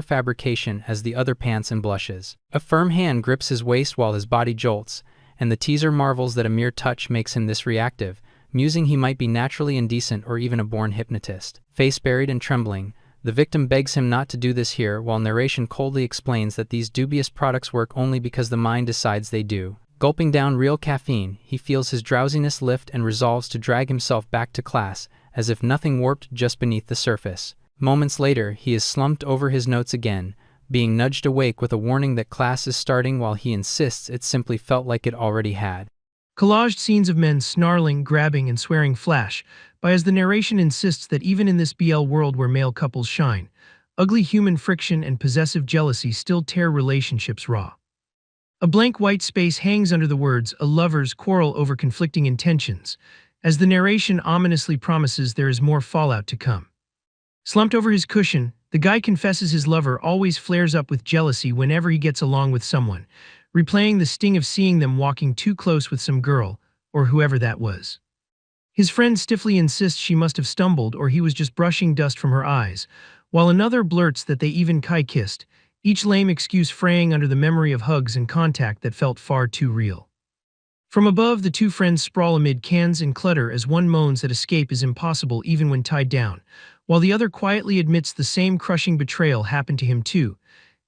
fabrication as the other pants and blushes. A firm hand grips his waist while his body jolts, and the teaser marvels that a mere touch makes him this reactive, musing he might be naturally indecent or even a born hypnotist. Face buried and trembling, the victim begs him not to do this here while narration coldly explains that these dubious products work only because the mind decides they do. Gulping down real caffeine, he feels his drowsiness lift and resolves to drag himself back to class, as if nothing warped just beneath the surface. Moments later, he is slumped over his notes again, being nudged awake with a warning that class is starting while he insists it simply felt like it already had. Collaged scenes of men snarling, grabbing, and swearing flash by as the narration insists that even in this BL world where male couples shine, ugly human friction and possessive jealousy still tear relationships raw. A blank white space hangs under the words, a lover's quarrel over conflicting intentions, as the narration ominously promises there is more fallout to come. Slumped over his cushion, the guy confesses his lover always flares up with jealousy whenever he gets along with someone, replaying the sting of seeing them walking too close with some girl, or whoever that was. His friend stiffly insists she must have stumbled or he was just brushing dust from her eyes, while another blurts that they even kissed, each lame excuse fraying under the memory of hugs and contact that felt far too real. From above, the two friends sprawl amid cans and clutter as one moans that escape is impossible even when tied down, while the other quietly admits the same crushing betrayal happened to him too,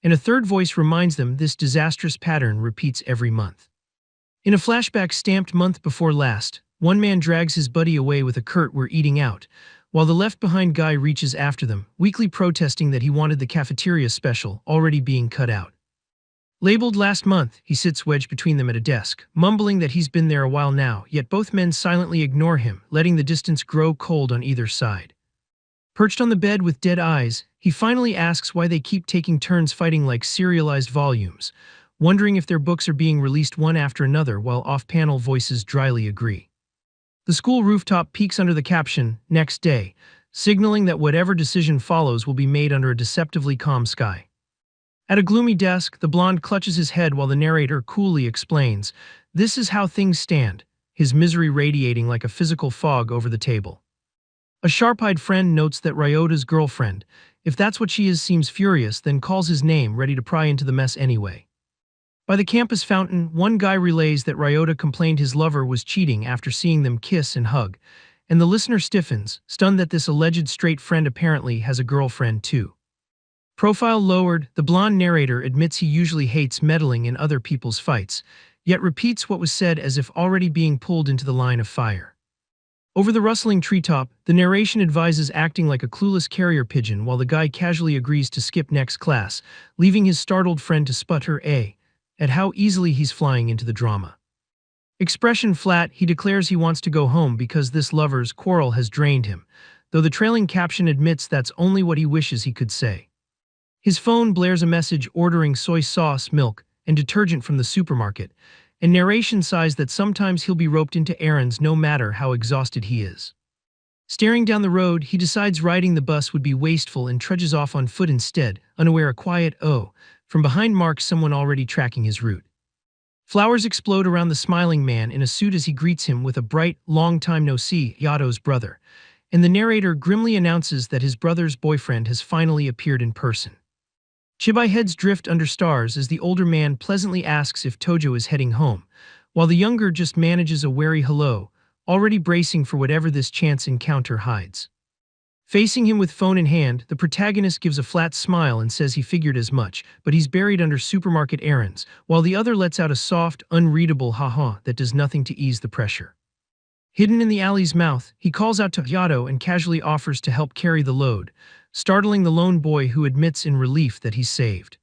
and a third voice reminds them this disastrous pattern repeats every month. In a flashback stamped month before last, one man drags his buddy away with a curt "we're eating out," while the left-behind guy reaches after them, weakly protesting that he wanted the cafeteria special, already being cut out. Labeled last month, he sits wedged between them at a desk, mumbling that he's been there a while now, yet both men silently ignore him, letting the distance grow cold on either side. Perched on the bed with dead eyes, he finally asks why they keep taking turns fighting like serialized volumes, wondering if their books are being released one after another while off-panel voices dryly agree. The school rooftop peaks under the caption, "Next Day," signaling that whatever decision follows will be made under a deceptively calm sky. At a gloomy desk, the blonde clutches his head while the narrator coolly explains, "This is how things stand," his misery radiating like a physical fog over the table. A sharp-eyed friend notes that Ryota's girlfriend, if that's what she is, seems furious, then calls his name, ready to pry into the mess anyway. By the campus fountain, one guy relays that Ryota complained his lover was cheating after seeing them kiss and hug, and the listener stiffens, stunned that this alleged straight friend apparently has a girlfriend too. Profile lowered, the blonde narrator admits he usually hates meddling in other people's fights, yet repeats what was said as if already being pulled into the line of fire. Over the rustling treetop, the narration advises acting like a clueless carrier pigeon while the guy casually agrees to skip next class, leaving his startled friend to sputter at how easily he's flying into the drama. Expression flat, he declares he wants to go home because this lover's quarrel has drained him, though the trailing caption admits that's only what he wishes he could say. His phone blares a message ordering soy sauce, milk, and detergent from the supermarket, and narration sighs that sometimes he'll be roped into errands no matter how exhausted he is. Staring down the road, he decides riding the bus would be wasteful and trudges off on foot instead, unaware a quiet "oh" from behind marks someone already tracking his route. Flowers explode around the smiling man in a suit as he greets him with a bright, long time no see, Yato's brother, and the narrator grimly announces that his brother's boyfriend has finally appeared in person. Chibai heads drift under stars as the older man pleasantly asks if Tojo is heading home, while the younger just manages a wary hello, already bracing for whatever this chance encounter hides. Facing him with phone in hand, the protagonist gives a flat smile and says he figured as much, but he's buried under supermarket errands, while the other lets out a soft, unreadable ha-ha that does nothing to ease the pressure. Hidden in the alley's mouth, he calls out to Yato and casually offers to help carry the load, startling the lone boy who admits in relief that he's saved.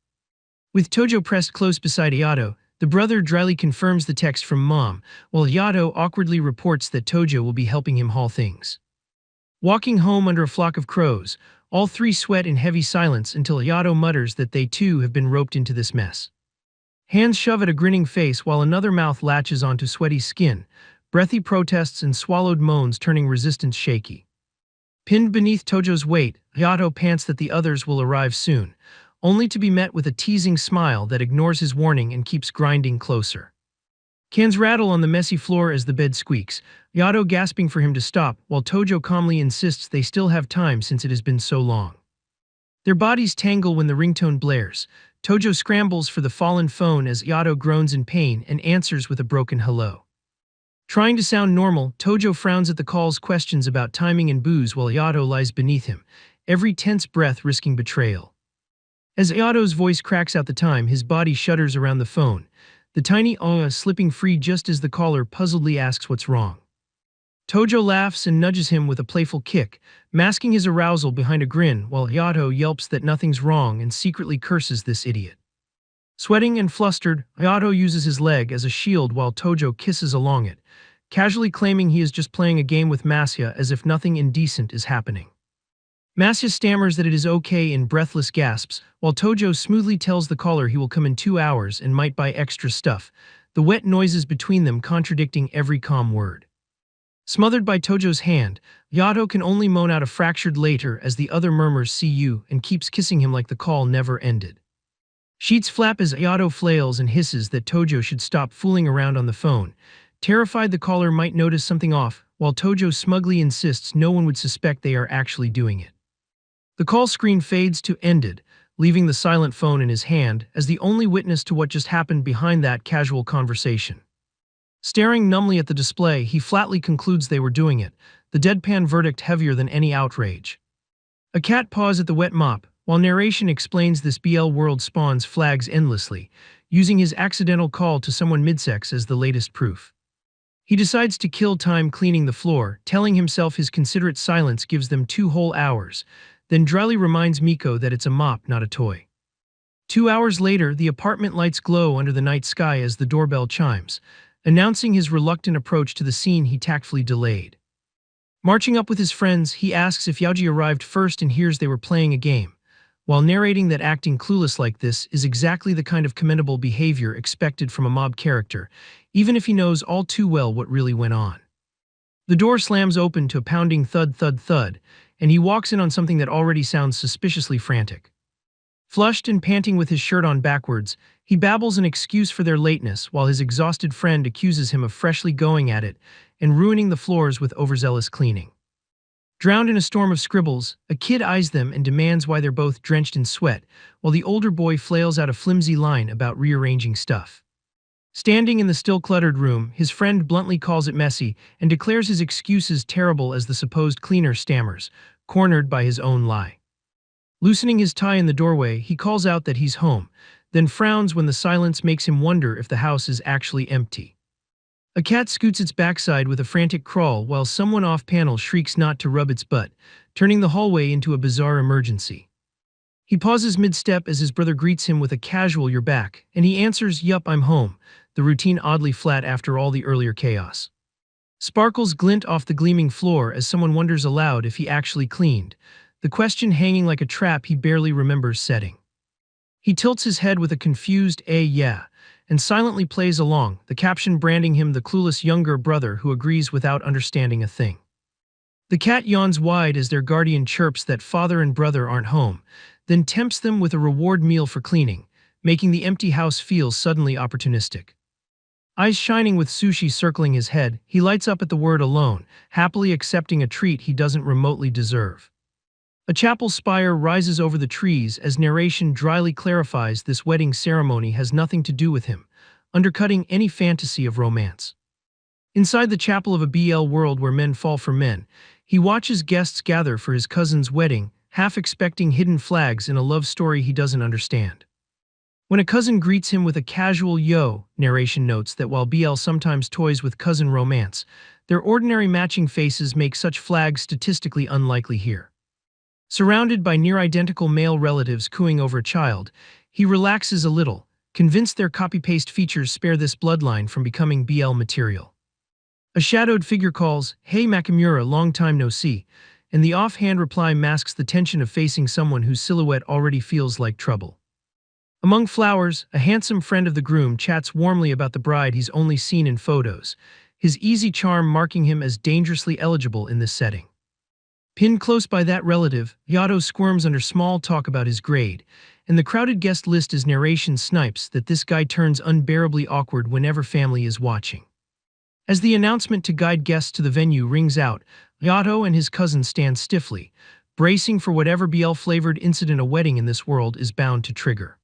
With Tojo pressed close beside Yato, the brother dryly confirms the text from Mom, while Yato awkwardly reports that Tojo will be helping him haul things. Walking home under a flock of crows, all three sweat in heavy silence until Yato mutters that they too have been roped into this mess. Hands shove at a grinning face while another mouth latches onto sweaty skin, breathy protests and swallowed moans turning resistance shaky. Pinned beneath Tojo's weight, Yato pants that the others will arrive soon, only to be met with a teasing smile that ignores his warning and keeps grinding closer. Cans rattle on the messy floor as the bed squeaks, Yato gasping for him to stop, while Tojo calmly insists they still have time since it has been so long. Their bodies tangle when the ringtone blares. Tojo scrambles for the fallen phone as Yato groans in pain and answers with a broken hello. Trying to sound normal, Tojo frowns at the call's questions about timing and booze while Yato lies beneath him, every tense breath risking betrayal. As Yato's voice cracks out the time, his body shudders around the phone, the tiny slipping free just as the caller puzzledly asks what's wrong. Tojo laughs and nudges him with a playful kick, masking his arousal behind a grin while Yato yelps that nothing's wrong and secretly curses this idiot. Sweating and flustered, Yato uses his leg as a shield while Tojo kisses along it, casually claiming he is just playing a game with Masya as if nothing indecent is happening. Masya stammers that it is okay in breathless gasps, while Tojo smoothly tells the caller he will come in 2 hours and might buy extra stuff, the wet noises between them contradicting every calm word. Smothered by Tojo's hand, Yato can only moan out a fractured later as the other murmurs "see you" and keeps kissing him like the call never ended. Sheets flap as Yato flails and hisses that Tojo should stop fooling around on the phone, terrified the caller might notice something off, while Tojo smugly insists no one would suspect they are actually doing it. The call screen fades to ended, leaving the silent phone in his hand as the only witness to what just happened behind that casual conversation. Staring numbly at the display, he flatly concludes they were doing it, the deadpan verdict heavier than any outrage. A cat paws at the wet mop, while narration explains this BL world spawns flags endlessly, using his accidental call to someone midsex as the latest proof. He decides to kill time cleaning the floor, telling himself his considerate silence gives them 2 whole hours, then dryly reminds Miko that it's a mop, not a toy. 2 hours later, the apartment lights glow under the night sky as the doorbell chimes, announcing his reluctant approach to the scene he tactfully delayed. Marching up with his friends, he asks if Yaoji arrived first and hears they were playing a game, while narrating that acting clueless like this is exactly the kind of commendable behavior expected from a mob character, even if he knows all too well what really went on. The door slams open to a pounding thud thud thud, and he walks in on something that already sounds suspiciously frantic. Flushed and panting with his shirt on backwards, he babbles an excuse for their lateness while his exhausted friend accuses him of freshly going at it and ruining the floors with overzealous cleaning. Drowned in a storm of scribbles, a kid eyes them and demands why they're both drenched in sweat, while the older boy flails out a flimsy line about rearranging stuff. Standing in the still cluttered room, his friend bluntly calls it messy and declares his excuses terrible as the supposed cleaner stammers, cornered by his own lie. Loosening his tie in the doorway, he calls out that he's home, then frowns when the silence makes him wonder if the house is actually empty. A cat scoots its backside with a frantic crawl while someone off-panel shrieks not to rub its butt, turning the hallway into a bizarre emergency. He pauses mid-step as his brother greets him with a casual "you're back," and he answers, "Yup, I'm home," the routine oddly flat after all the earlier chaos. Sparkles glint off the gleaming floor as someone wonders aloud if he actually cleaned, the question hanging like a trap he barely remembers setting. He tilts his head with a confused yeah, and silently plays along, the caption branding him the clueless younger brother who agrees without understanding a thing. The cat yawns wide as their guardian chirps that father and brother aren't home, then tempts them with a reward meal for cleaning, making the empty house feel suddenly opportunistic. Eyes shining with sushi circling his head, he lights up at the word alone, happily accepting a treat he doesn't remotely deserve. A chapel spire rises over the trees as narration dryly clarifies this wedding ceremony has nothing to do with him, undercutting any fantasy of romance. Inside the chapel of a BL world where men fall for men, he watches guests gather for his cousin's wedding, half expecting hidden flags in a love story he doesn't understand. When a cousin greets him with a casual "yo," narration notes that while BL sometimes toys with cousin romance, their ordinary matching faces make such flags statistically unlikely here. Surrounded by near-identical male relatives cooing over a child, he relaxes a little, convinced their copy-paste features spare this bloodline from becoming BL material. A shadowed figure calls, "Hey Makamura, long time no see," and the offhand reply masks the tension of facing someone whose silhouette already feels like trouble. Among flowers, a handsome friend of the groom chats warmly about the bride he's only seen in photos, his easy charm marking him as dangerously eligible in this setting. Pinned close by that relative, Yato squirms under small talk about his grade, and the crowded guest list as narration snipes that this guy turns unbearably awkward whenever family is watching. As the announcement to guide guests to the venue rings out, Yato and his cousin stand stiffly, bracing for whatever BL-flavored incident a wedding in this world is bound to trigger.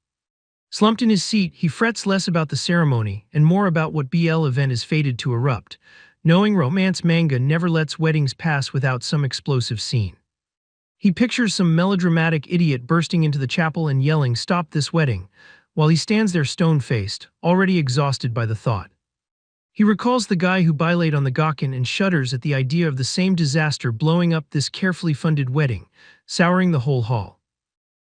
Slumped in his seat, he frets less about the ceremony and more about what BL event is fated to erupt, knowing romance manga never lets weddings pass without some explosive scene. He pictures some melodramatic idiot bursting into the chapel and yelling, "Stop this wedding," while he stands there stone-faced, already exhausted by the thought. He recalls the guy who bilayed on the Gakuen and shudders at the idea of the same disaster blowing up this carefully funded wedding, souring the whole hall.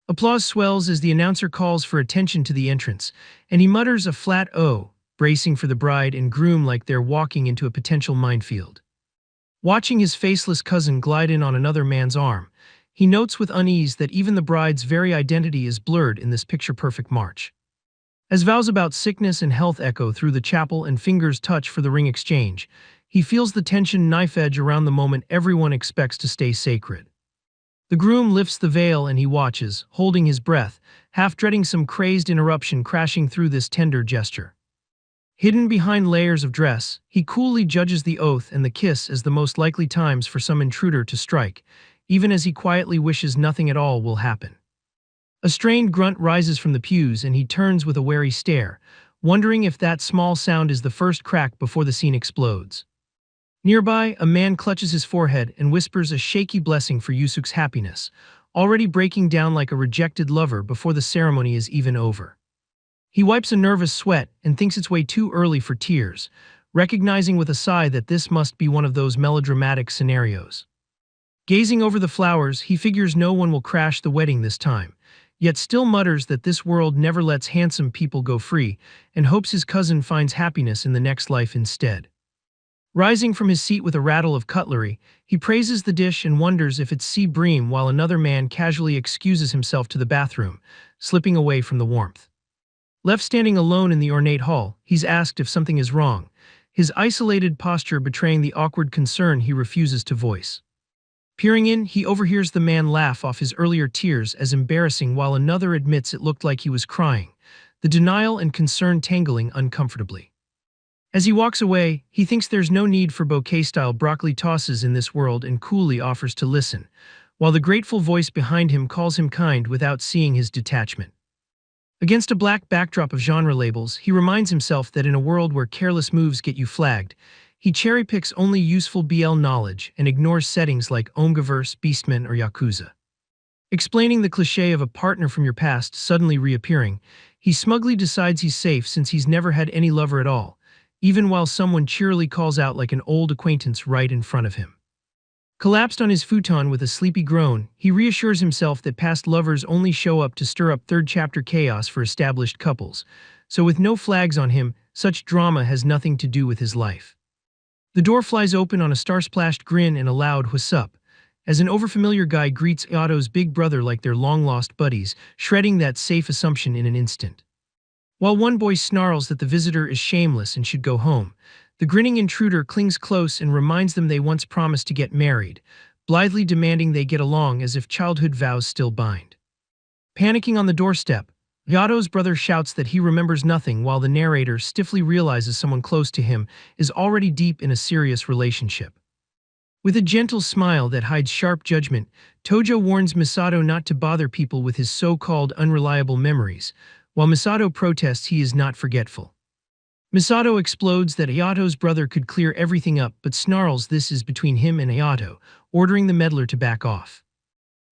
Applause swells as the announcer calls for attention to the entrance, and he mutters a flat "oh," bracing for the bride and groom like they're walking into a potential minefield. Watching his faceless cousin glide in on another man's arm, he notes with unease that even the bride's very identity is blurred in this picture-perfect march. As vows about sickness and health echo through the chapel and fingers touch for the ring exchange, he feels the tension knife edge around the moment everyone expects to stay sacred. The groom lifts the veil and he watches, holding his breath, half dreading some crazed interruption crashing through this tender gesture. Hidden behind layers of dress, he coolly judges the oath and the kiss as the most likely times for some intruder to strike, even as he quietly wishes nothing at all will happen. A strained grunt rises from the pews and he turns with a wary stare, wondering if that small sound is the first crack before the scene explodes. Nearby, a man clutches his forehead and whispers a shaky blessing for Yusuk's happiness, already breaking down like a rejected lover before the ceremony is even over. He wipes a nervous sweat and thinks it's way too early for tears, recognizing with a sigh that this must be one of those melodramatic scenarios. Gazing over the flowers, he figures no one will crash the wedding this time, yet still mutters that this world never lets handsome people go free and hopes his cousin finds happiness in the next life instead. Rising from his seat with a rattle of cutlery, he praises the dish and wonders if it's sea bream while another man casually excuses himself to the bathroom, slipping away from the warmth. Left standing alone in the ornate hall, he's asked if something is wrong, his isolated posture betraying the awkward concern he refuses to voice. Peering in, he overhears the man laugh off his earlier tears as embarrassing while another admits it looked like he was crying, the denial and concern tangling uncomfortably. As he walks away, he thinks there's no need for bouquet-style broccoli tosses in this world and coolly offers to listen, while the grateful voice behind him calls him kind without seeing his detachment. Against a black backdrop of genre labels, he reminds himself that in a world where careless moves get you flagged, he cherry-picks only useful BL knowledge and ignores settings like Omgaverse, Beastmen, or Yakuza. Explaining the cliché of a partner from your past suddenly reappearing, he smugly decides he's safe since he's never had any lover at all, even while someone cheerily calls out like an old acquaintance right in front of him. Collapsed on his futon with a sleepy groan, he reassures himself that past lovers only show up to stir up third chapter chaos for established couples, so with no flags on him, such drama has nothing to do with his life. The door flies open on a star-splashed grin and a loud "what's up?" as an overfamiliar guy greets Otto's big brother like they're long-lost buddies, shredding that safe assumption in an instant. While one boy snarls that the visitor is shameless and should go home, the grinning intruder clings close and reminds them they once promised to get married, blithely demanding they get along as if childhood vows still bind. Panicking on the doorstep, Otto's brother shouts that he remembers nothing while the narrator stiffly realizes someone close to him is already deep in a serious relationship. With a gentle smile that hides sharp judgment, Tojo warns Misato not to bother people with his so-called unreliable memories, while Misato protests he is not forgetful. Misato explodes that Ayato's brother could clear everything up but snarls this is between him and Ayato, ordering the meddler to back off.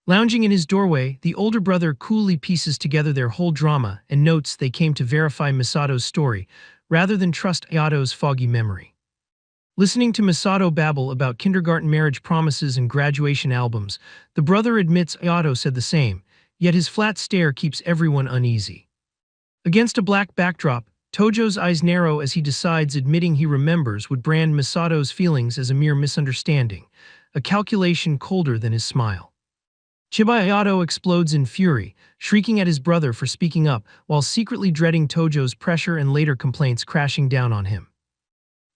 Lounging in his doorway, the older brother coolly pieces together their whole drama and notes they came to verify Misato's story, rather than trust Ayato's foggy memory. Listening to Misato babble about kindergarten marriage promises and graduation albums, the brother admits Ayato said the same, yet his flat stare keeps everyone uneasy. Against a black backdrop, Tojo's eyes narrow as he decides admitting he remembers would brand Misato's feelings as a mere misunderstanding, a calculation colder than his smile. Chiba Ayato explodes in fury, shrieking at his brother for speaking up while secretly dreading Tojo's pressure and later complaints crashing down on him.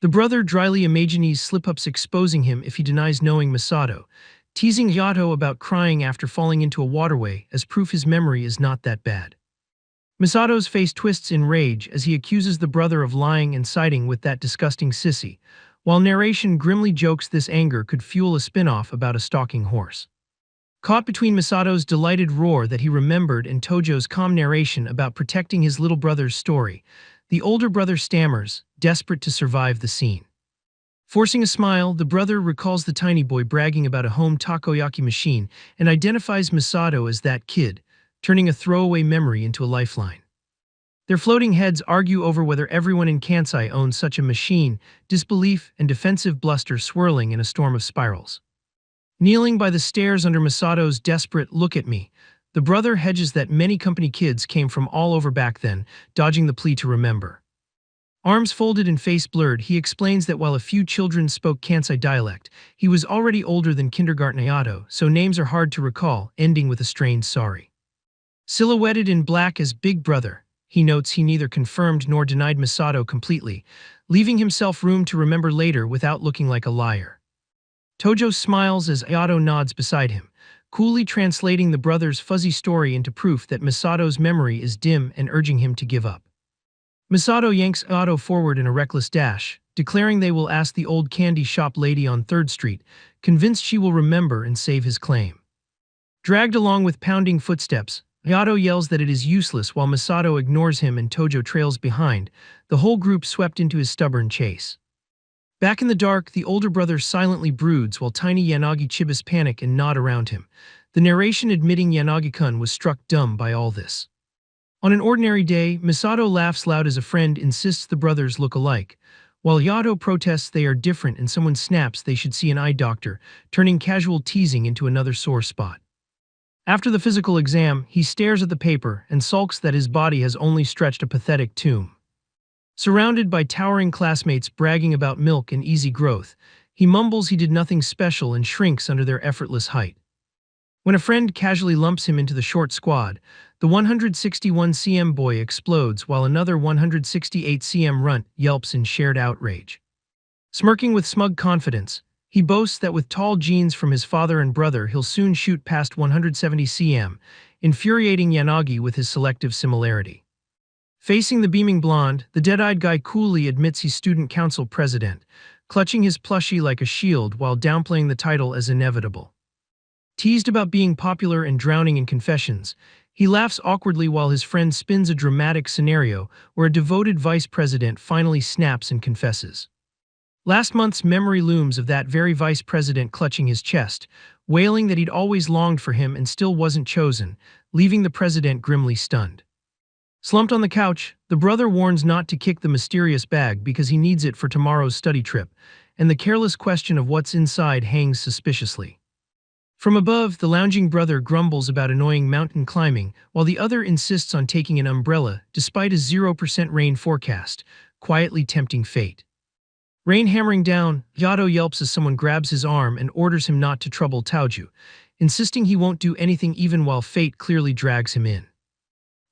The brother dryly imagines slip-ups exposing him if he denies knowing Misato, teasing Ayato about crying after falling into a waterway as proof his memory is not that bad. Misato's face twists in rage as he accuses the brother of lying and siding with that disgusting sissy, while narration grimly jokes this anger could fuel a spin-off about a stalking horse. Caught between Misato's delighted roar that he remembered and Tojo's calm narration about protecting his little brother's story, the older brother stammers, desperate to survive the scene. Forcing a smile, the brother recalls the tiny boy bragging about a home takoyaki machine and identifies Misato as that kid, turning a throwaway memory into a lifeline. Their floating heads argue over whether everyone in Kansai owns such a machine, disbelief and defensive bluster swirling in a storm of spirals. Kneeling by the stairs under Misato's desperate "look at me," the brother hedges that many company kids came from all over back then, dodging the plea to remember. Arms folded and face blurred, he explains that while a few children spoke Kansai dialect, he was already older than kindergarten Ayato, so names are hard to recall, ending with a strained sorry. Silhouetted in black as Big Brother, he notes he neither confirmed nor denied Misato completely, leaving himself room to remember later without looking like a liar. Tojo smiles as Ayato nods beside him, coolly translating the brother's fuzzy story into proof that Misato's memory is dim and urging him to give up. Misato yanks Ayato forward in a reckless dash, declaring they will ask the old candy shop lady on 3rd Street, convinced she will remember and save his claim. Dragged along with pounding footsteps, Ayato yells that it is useless while Misato ignores him and Tojo trails behind, the whole group swept into his stubborn chase. Back in the dark, the older brother silently broods while tiny Yanagi Chibis panic and nod around him, the narration admitting Yanagi-kun was struck dumb by all this. On an ordinary day, Misato laughs loud as a friend insists the brothers look alike, while Yato protests they are different and someone snaps they should see an eye doctor, turning casual teasing into another sore spot. After the physical exam, he stares at the paper and sulks that his body has only stretched a pathetic tomb. Surrounded by towering classmates bragging about milk and easy growth, he mumbles he did nothing special and shrinks under their effortless height. When a friend casually lumps him into the short squad, the 161 cm boy explodes while another 168 cm runt yelps in shared outrage. Smirking with smug confidence, he boasts that with tall genes from his father and brother he'll soon shoot past 170 cm, infuriating Yanagi with his selective similarity. Facing the beaming blonde, the dead-eyed guy coolly admits he's student council president, clutching his plushie like a shield while downplaying the title as inevitable. Teased about being popular and drowning in confessions, he laughs awkwardly while his friend spins a dramatic scenario where a devoted vice president finally snaps and confesses. Last month's memory looms of that very vice president clutching his chest, wailing that he'd always longed for him and still wasn't chosen, leaving the president grimly stunned. Slumped on the couch, the brother warns not to kick the mysterious bag because he needs it for tomorrow's study trip, and the careless question of what's inside hangs suspiciously. From above, the lounging brother grumbles about annoying mountain climbing, while the other insists on taking an umbrella despite a 0% rain forecast, quietly tempting fate. Rain hammering down, Yato yelps as someone grabs his arm and orders him not to trouble Taoju, insisting he won't do anything even while fate clearly drags him in.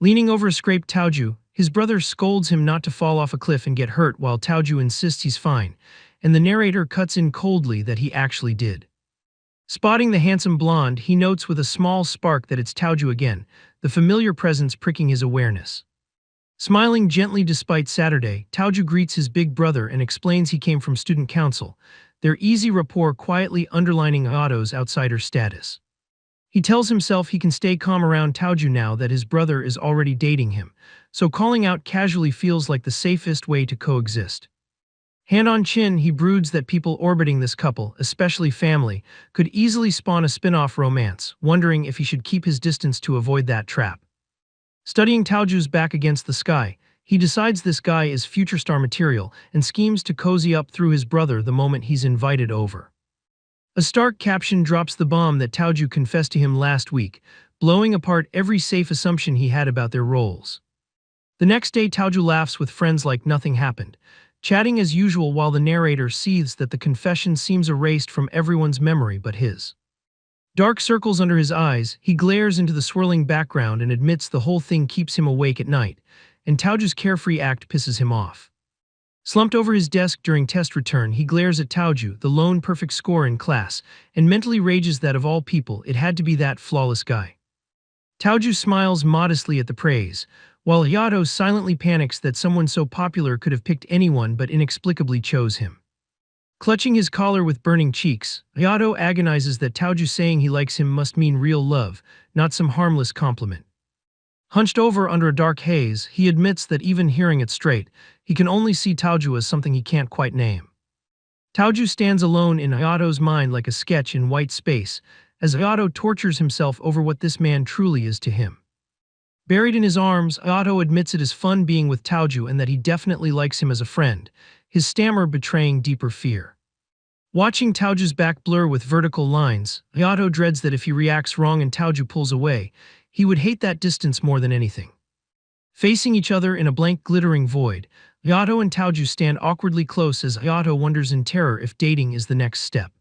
Leaning over a scraped Taoju, his brother scolds him not to fall off a cliff and get hurt while Taoju insists he's fine, and the narrator cuts in coldly that he actually did. Spotting the handsome blonde, he notes with a small spark that it's Taoju again, the familiar presence pricking his awareness. Smiling gently despite Saturday, Taoju greets his big brother and explains he came from student council, their easy rapport quietly underlining Ayato's outsider status. He tells himself he can stay calm around Taoju now that his brother is already dating him, so calling out casually feels like the safest way to coexist. Hand on chin, he broods that people orbiting this couple, especially family, could easily spawn a spin-off romance, wondering if he should keep his distance to avoid that trap. Studying Taoju's back against the sky, he decides this guy is future star material and schemes to cozy up through his brother the moment he's invited over. A stark caption drops the bomb that Taoju confessed to him last week, blowing apart every safe assumption he had about their roles. The next day, Taoju laughs with friends like nothing happened, chatting as usual while the narrator seethes that the confession seems erased from everyone's memory but his. Dark circles under his eyes, he glares into the swirling background and admits the whole thing keeps him awake at night, and Taoju's carefree act pisses him off. Slumped over his desk during test return, he glares at Taoju, the lone perfect score in class, and mentally rages that of all people, it had to be that flawless guy. Taoju smiles modestly at the praise, while Yato silently panics that someone so popular could have picked anyone but inexplicably chose him. Clutching his collar with burning cheeks, Yato agonizes that Taoju saying he likes him must mean real love, not some harmless compliment. Hunched over under a dark haze, he admits that even hearing it straight, he can only see Taoju as something he can't quite name. Taoju stands alone in Ayato's mind like a sketch in white space, as Ayato tortures himself over what this man truly is to him. Buried in his arms, Ayato admits it is fun being with Taoju and that he definitely likes him as a friend, his stammer betraying deeper fear. Watching Taoju's back blur with vertical lines, Ayato dreads that if he reacts wrong and Taoju pulls away, he would hate that distance more than anything. Facing each other in a blank glittering void, Ayato and Taoju stand awkwardly close as Ayato wonders in terror if dating is the next step.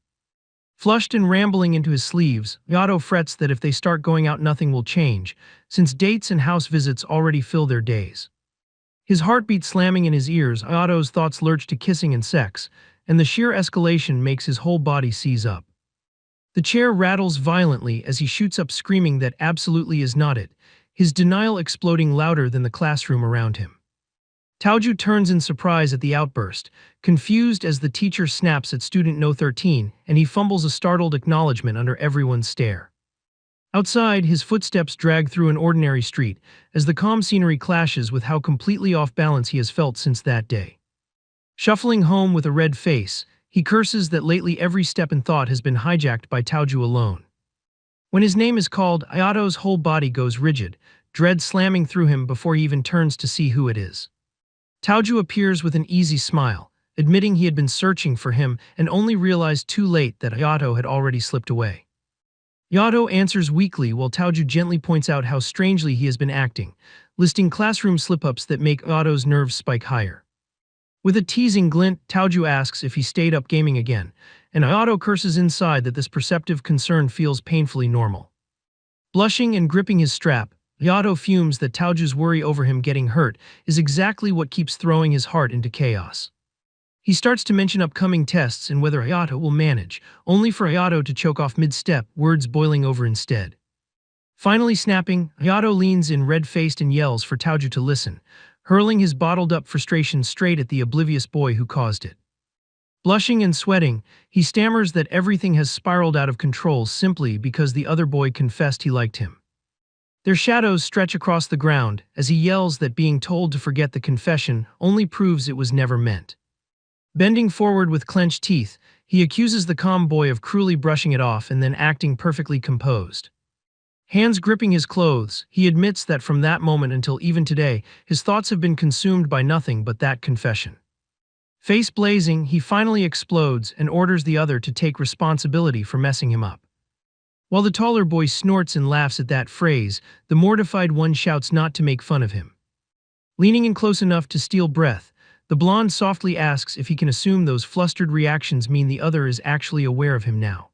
Flushed and rambling into his sleeves, Ayato frets that if they start going out nothing will change, since dates and house visits already fill their days. His heartbeat slamming in his ears, Ayato's thoughts lurch to kissing and sex, and the sheer escalation makes his whole body seize up. The chair rattles violently as he shoots up screaming that absolutely is not it, his denial exploding louder than the classroom around him. Taoju turns in surprise at the outburst, confused as the teacher snaps at student No 13 and he fumbles a startled acknowledgement under everyone's stare. Outside, his footsteps drag through an ordinary street as the calm scenery clashes with how completely off balance he has felt since that day. Shuffling home with a red face, he curses that lately every step and thought has been hijacked by Taoju alone. When his name is called, Ayato's whole body goes rigid, dread slamming through him before he even turns to see who it is. Taoju appears with an easy smile, admitting he had been searching for him and only realized too late that Ayato had already slipped away. Ayato answers weakly while Taoju gently points out how strangely he has been acting, listing classroom slip-ups that make Ayato's nerves spike higher. With a teasing glint, Taoju asks if he stayed up gaming again, and Ayato curses inside that this perceptive concern feels painfully normal. Blushing and gripping his strap, Ayato fumes that Taoju's worry over him getting hurt is exactly what keeps throwing his heart into chaos. He starts to mention upcoming tests and whether Ayato will manage, only for Ayato to choke off mid-step, words boiling over instead. Finally snapping, Ayato leans in red-faced and yells for Taoju to listen, hurling his bottled-up frustration straight at the oblivious boy who caused it. Blushing and sweating, he stammers that everything has spiraled out of control simply because the other boy confessed he liked him. Their shadows stretch across the ground as he yells that being told to forget the confession only proves it was never meant. Bending forward with clenched teeth, He accuses the calm boy of cruelly brushing it off and then acting perfectly composed. Hands gripping his clothes, he admits that from that moment until even today, his thoughts have been consumed by nothing but that confession. Face blazing, he finally explodes and orders the other to take responsibility for messing him up. While the taller boy snorts and laughs at that phrase, the mortified one shouts not to make fun of him. Leaning in close enough to steal breath, the blonde softly asks if he can assume those flustered reactions mean the other is actually aware of him now.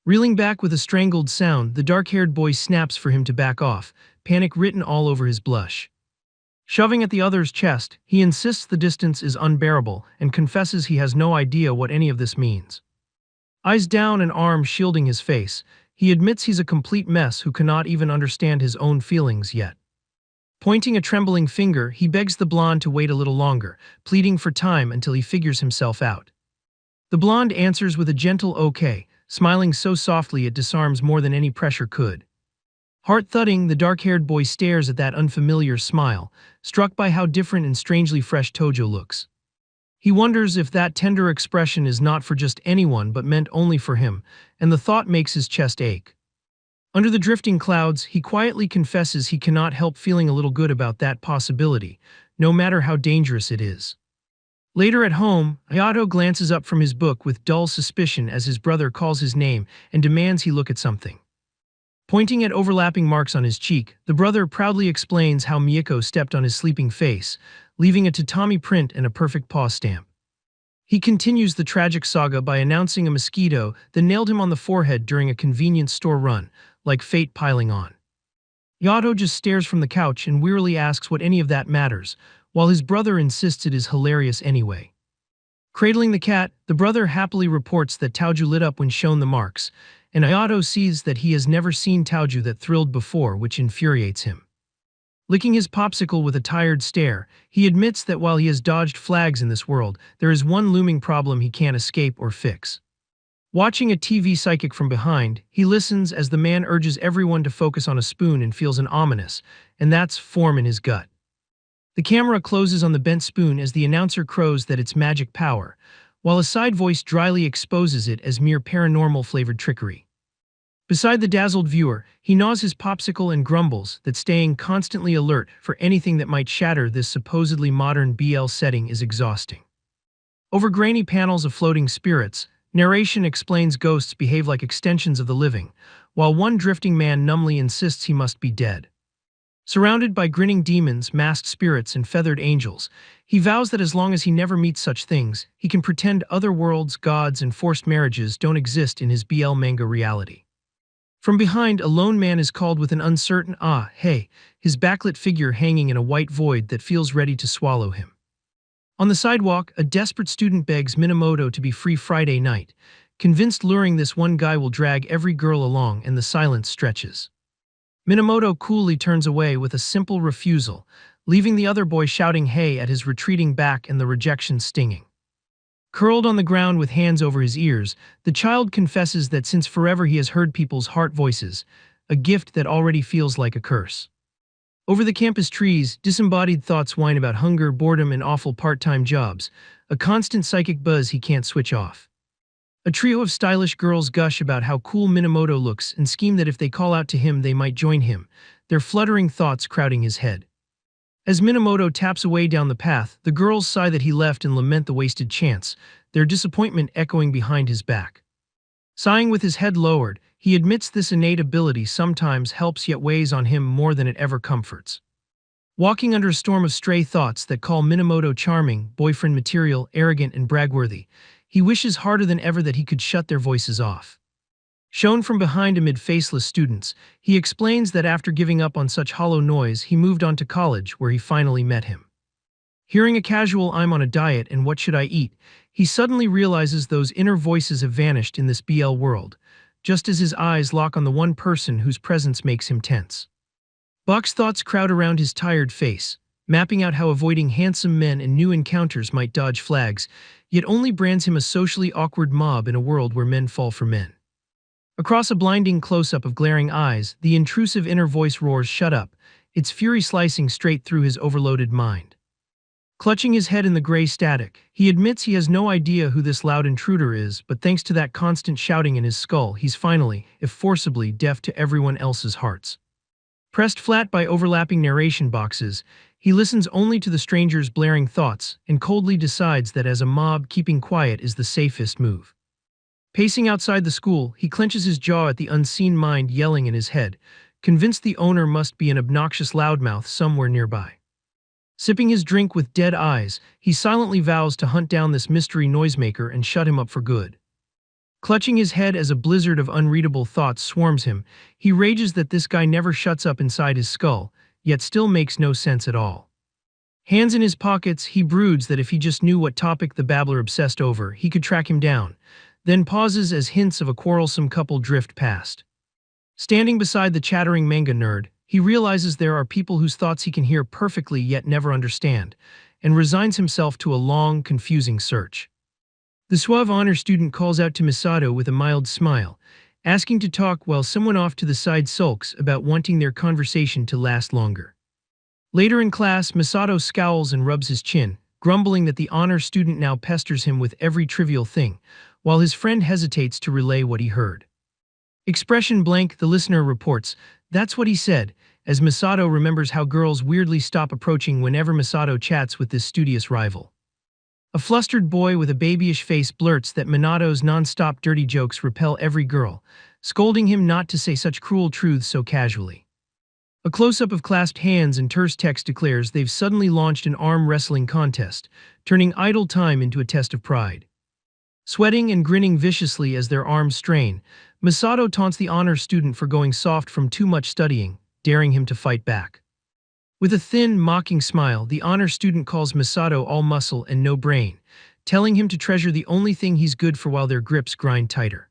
Reeling back with a strangled sound, the dark-haired boy snaps for him to back off, panic written all over his blush. Shoving at the other's chest, he insists the distance is unbearable and confesses he has no idea what any of this means. Eyes down and arms shielding his face, he admits he's a complete mess who cannot even understand his own feelings yet. Pointing a trembling finger, he begs the blonde to wait a little longer, pleading for time until he figures himself out. The blonde answers with a gentle okay, smiling so softly it disarms more than any pressure could. Heart-thudding, the dark-haired boy stares at that unfamiliar smile, struck by how different and strangely fresh Tojo looks. He wonders if that tender expression is not for just anyone but meant only for him, and the thought makes his chest ache. Under the drifting clouds, he quietly confesses he cannot help feeling a little good about that possibility, no matter how dangerous it is. Later at home, Hayato glances up from his book with dull suspicion as his brother calls his name and demands he look at something. Pointing at overlapping marks on his cheek, the brother proudly explains how Miyako stepped on his sleeping face, leaving a tatami print and a perfect paw stamp. He continues the tragic saga by announcing a mosquito that nailed him on the forehead during a convenience store run, like fate piling on. Yato just stares from the couch and wearily asks what any of that matters, while his brother insists it is hilarious anyway. Cradling the cat, the brother happily reports that Taoju lit up when shown the marks, and Ayato sees that he has never seen Taoju that thrilled before, which infuriates him. Licking his popsicle with a tired stare, he admits that while he has dodged flags in this world, there is one looming problem he can't escape or fix. Watching a TV psychic from behind, he listens as the man urges everyone to focus on a spoon and feels an ominous, and that's form in his gut. The camera closes on the bent spoon as the announcer crows that it's magic power, while a side voice dryly exposes it as mere paranormal-flavored trickery. Beside the dazzled viewer, he gnaws his popsicle and grumbles that staying constantly alert for anything that might shatter this supposedly modern BL setting is exhausting. Over grainy panels of floating spirits, narration explains ghosts behave like extensions of the living, while one drifting man numbly insists he must be dead. Surrounded by grinning demons, masked spirits, and feathered angels, he vows that as long as he never meets such things, he can pretend other worlds, gods, and forced marriages don't exist in his BL manga reality. From behind, a lone man is called with an uncertain "ah, hey," his backlit figure hanging in a white void that feels ready to swallow him. On the sidewalk, a desperate student begs Minamoto to be free Friday night, convinced luring this one guy will drag every girl along, and the silence stretches. Minamoto coolly turns away with a simple refusal, leaving the other boy shouting hey at his retreating back and the rejection stinging. Curled on the ground with hands over his ears, the child confesses that since forever he has heard people's heart voices, a gift that already feels like a curse. Over the campus trees, disembodied thoughts whine about hunger, boredom, and awful part-time jobs, a constant psychic buzz he can't switch off. A trio of stylish girls gush about how cool Minamoto looks and scheme that if they call out to him they might join him, their fluttering thoughts crowding his head. As Minamoto taps away down the path, the girls sigh that he left and lament the wasted chance, their disappointment echoing behind his back. Sighing with his head lowered, he admits this innate ability sometimes helps yet weighs on him more than it ever comforts. Walking under a storm of stray thoughts that call Minamoto charming, boyfriend material, arrogant, and bragworthy, he wishes harder than ever that he could shut their voices off. Shown from behind amid faceless students, he explains that after giving up on such hollow noise, he moved on to college where he finally met him. Hearing a casual "I'm on a diet and what should I eat," he suddenly realizes those inner voices have vanished in this BL world, just as his eyes lock on the one person whose presence makes him tense. Buck's thoughts crowd around his tired face, mapping out how avoiding handsome men and new encounters might dodge flags, yet only brands him a socially awkward mob in a world where men fall for men. Across a blinding close-up of glaring eyes, the intrusive inner voice roars "shut up," its fury slicing straight through his overloaded mind. Clutching his head in the gray static, he admits he has no idea who this loud intruder is, but thanks to that constant shouting in his skull, he's finally, if forcibly, deaf to everyone else's hearts. Pressed flat by overlapping narration boxes, he listens only to the stranger's blaring thoughts and coldly decides that as a mob, keeping quiet is the safest move. Pacing outside the school, he clenches his jaw at the unseen mind yelling in his head, convinced the owner must be an obnoxious loudmouth somewhere nearby. Sipping his drink with dead eyes, he silently vows to hunt down this mystery noisemaker and shut him up for good. Clutching his head as a blizzard of unreadable thoughts swarms him, he rages that this guy never shuts up inside his skull, yet still makes no sense at all. Hands in his pockets, he broods that if he just knew what topic the babbler obsessed over, he could track him down, then pauses as hints of a quarrelsome couple drift past. Standing beside the chattering manga nerd, he realizes there are people whose thoughts he can hear perfectly yet never understand, and resigns himself to a long, confusing search. The suave honor student calls out to Misato with a mild smile, asking to talk while someone off to the side sulks about wanting their conversation to last longer. Later in class, Misato scowls and rubs his chin, grumbling that the honor student now pesters him with every trivial thing, while his friend hesitates to relay what he heard. Expression blank, the listener reports, "That's what he said," as Misato remembers how girls weirdly stop approaching whenever Misato chats with this studious rival. A flustered boy with a babyish face blurts that Minato's non-stop dirty jokes repel every girl, scolding him not to say such cruel truths so casually. A close-up of clasped hands and terse text declares they've suddenly launched an arm wrestling contest, turning idle time into a test of pride. Sweating and grinning viciously as their arms strain, Misato taunts the honor student for going soft from too much studying, daring him to fight back. With a thin, mocking smile, the honor student calls Misato all muscle and no brain, telling him to treasure the only thing he's good for while their grips grind tighter.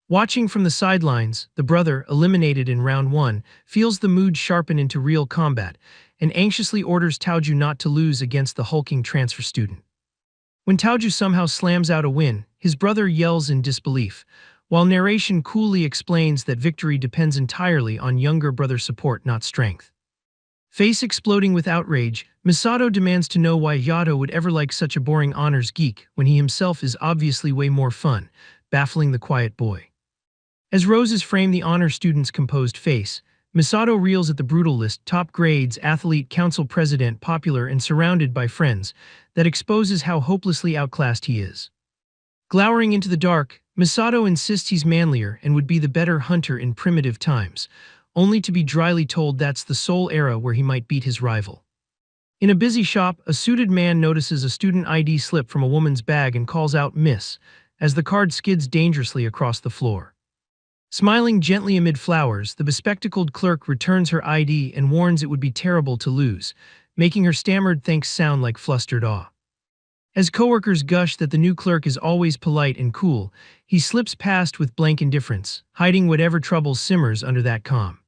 Watching from the sidelines, the brother, eliminated in round 1, feels the mood sharpen into real combat, and anxiously orders Taoju not to lose against the hulking transfer student. When Taoju somehow slams out a win, his brother yells in disbelief, while narration coolly explains that victory depends entirely on younger brother support, not strength. Face exploding with outrage, Misato demands to know why Yato would ever like such a boring honors geek when he himself is obviously way more fun, baffling the quiet boy. As roses frame the honor student's composed face, Misato reels at the brutal list, top grades, athlete, council president, popular and surrounded by friends, that exposes how hopelessly outclassed he is. Glowering into the dark, Misato insists he's manlier and would be the better hunter in primitive times, only to be dryly told that's the sole era where he might beat his rival. In a busy shop, a suited man notices a student ID slip from a woman's bag and calls out "Miss," as the card skids dangerously across the floor. Smiling gently amid flowers, the bespectacled clerk returns her ID and warns it would be terrible to lose, making her stammered thanks sound like flustered awe. As coworkers gush that the new clerk is always polite and cool, he slips past with blank indifference, hiding whatever trouble simmers under that calm.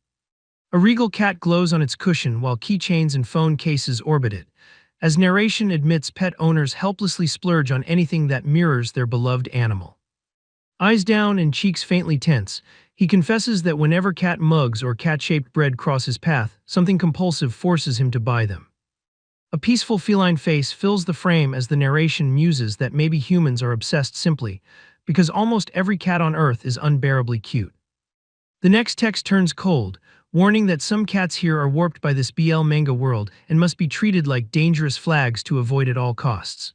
A regal cat glows on its cushion while keychains and phone cases orbit it, as narration admits pet owners helplessly splurge on anything that mirrors their beloved animal. Eyes down and cheeks faintly tense, he confesses that whenever cat mugs or cat-shaped bread cross his path, something compulsive forces him to buy them. A peaceful feline face fills the frame as the narration muses that maybe humans are obsessed simply because almost every cat on Earth is unbearably cute. The next text turns cold, warning that some cats here are warped by this BL manga world and must be treated like dangerous flags to avoid at all costs.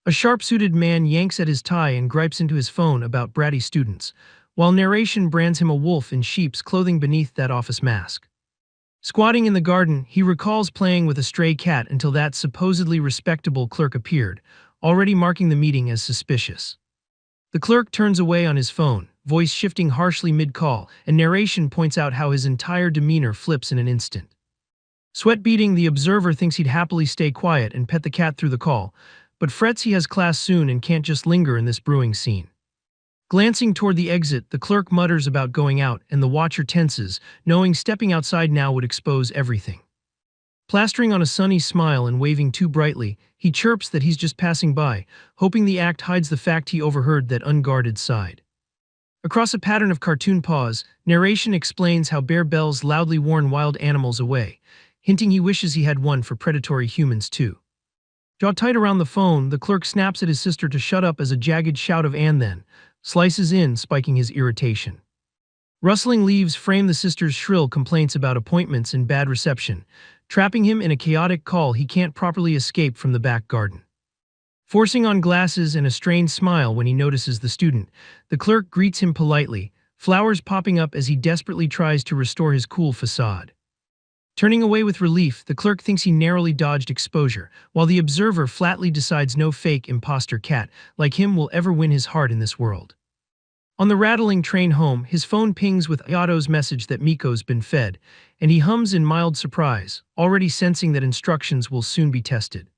A sharp-suited man yanks at his tie and gripes into his phone about bratty students, while narration brands him a wolf in sheep's clothing beneath that office mask. Squatting in the garden, he recalls playing with a stray cat until that supposedly respectable clerk appeared, already marking the meeting as suspicious. The clerk turns away on his phone, voice shifting harshly mid-call, and narration points out how his entire demeanor flips in an instant. Sweat beading, the observer thinks he'd happily stay quiet and pet the cat through the call, but frets he has class soon and can't just linger in this brewing scene. Glancing toward the exit, the clerk mutters about going out, and the watcher tenses, knowing stepping outside now would expose everything. Plastering on a sunny smile and waving too brightly, he chirps that he's just passing by, hoping the act hides the fact he overheard that unguarded side. Across a pattern of cartoon paws, narration explains how bear bells loudly warn wild animals away, hinting he wishes he had one for predatory humans too. Jaw tight around the phone, the clerk snaps at his sister to shut up as a jagged shout of "and then" slices in, spiking his irritation. Rustling leaves frame the sister's shrill complaints about appointments and bad reception, trapping him in a chaotic call he can't properly escape from the back garden. Forcing on glasses and a strained smile when he notices the student, the clerk greets him politely, flowers popping up as he desperately tries to restore his cool facade. Turning away with relief, the clerk thinks he narrowly dodged exposure, while the observer flatly decides no fake imposter cat like him will ever win his heart in this world. On the rattling train home, his phone pings with Ayato's message that Miko's been fed, and he hums in mild surprise, already sensing that instructions will soon be tested.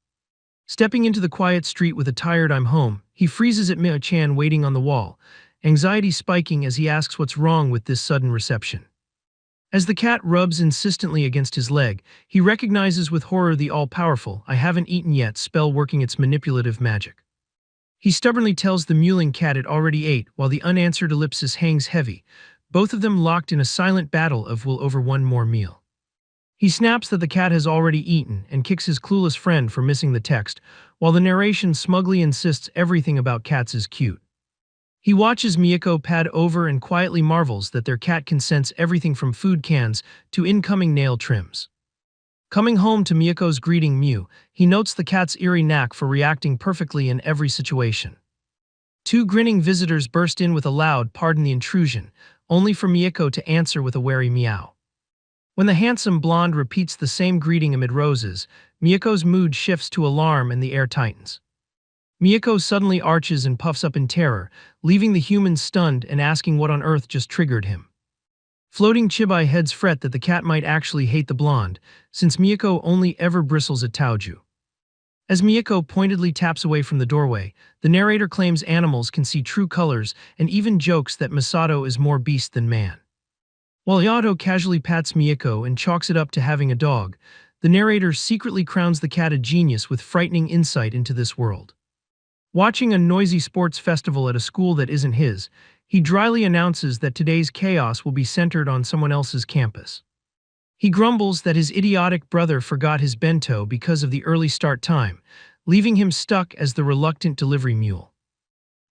Stepping into the quiet street with a tired "I'm home," he freezes at Mia-chan waiting on the wall, anxiety spiking as he asks what's wrong with this sudden reception. As the cat rubs insistently against his leg, he recognizes with horror the all-powerful "I haven't eaten yet" spell working its manipulative magic. He stubbornly tells the mewling cat it already ate while the unanswered ellipsis hangs heavy, both of them locked in a silent battle of will over one more meal. He snaps that the cat has already eaten and kicks his clueless friend for missing the text, while the narration smugly insists everything about cats is cute. He watches Miyako pad over and quietly marvels that their cat can sense everything from food cans to incoming nail trims. Coming home to Miyako's greeting mew, he notes the cat's eerie knack for reacting perfectly in every situation. Two grinning visitors burst in with a loud "pardon the intrusion," only for Miyako to answer with a wary meow. When the handsome blonde repeats the same greeting amid roses, Miyako's mood shifts to alarm and the air tightens. Miyako suddenly arches and puffs up in terror, leaving the human stunned and asking what on earth just triggered him. Floating chibai heads fret that the cat might actually hate the blonde, since Miyako only ever bristles at Taoju. As Miyako pointedly taps away from the doorway, the narrator claims animals can see true colors and even jokes that Masato is more beast than man. While Yato casually pats Miyako and chalks it up to having a dog, the narrator secretly crowns the cat a genius with frightening insight into this world. Watching a noisy sports festival at a school that isn't his, he dryly announces that today's chaos will be centered on someone else's campus. He grumbles that his idiotic brother forgot his bento because of the early start time, leaving him stuck as the reluctant delivery mule.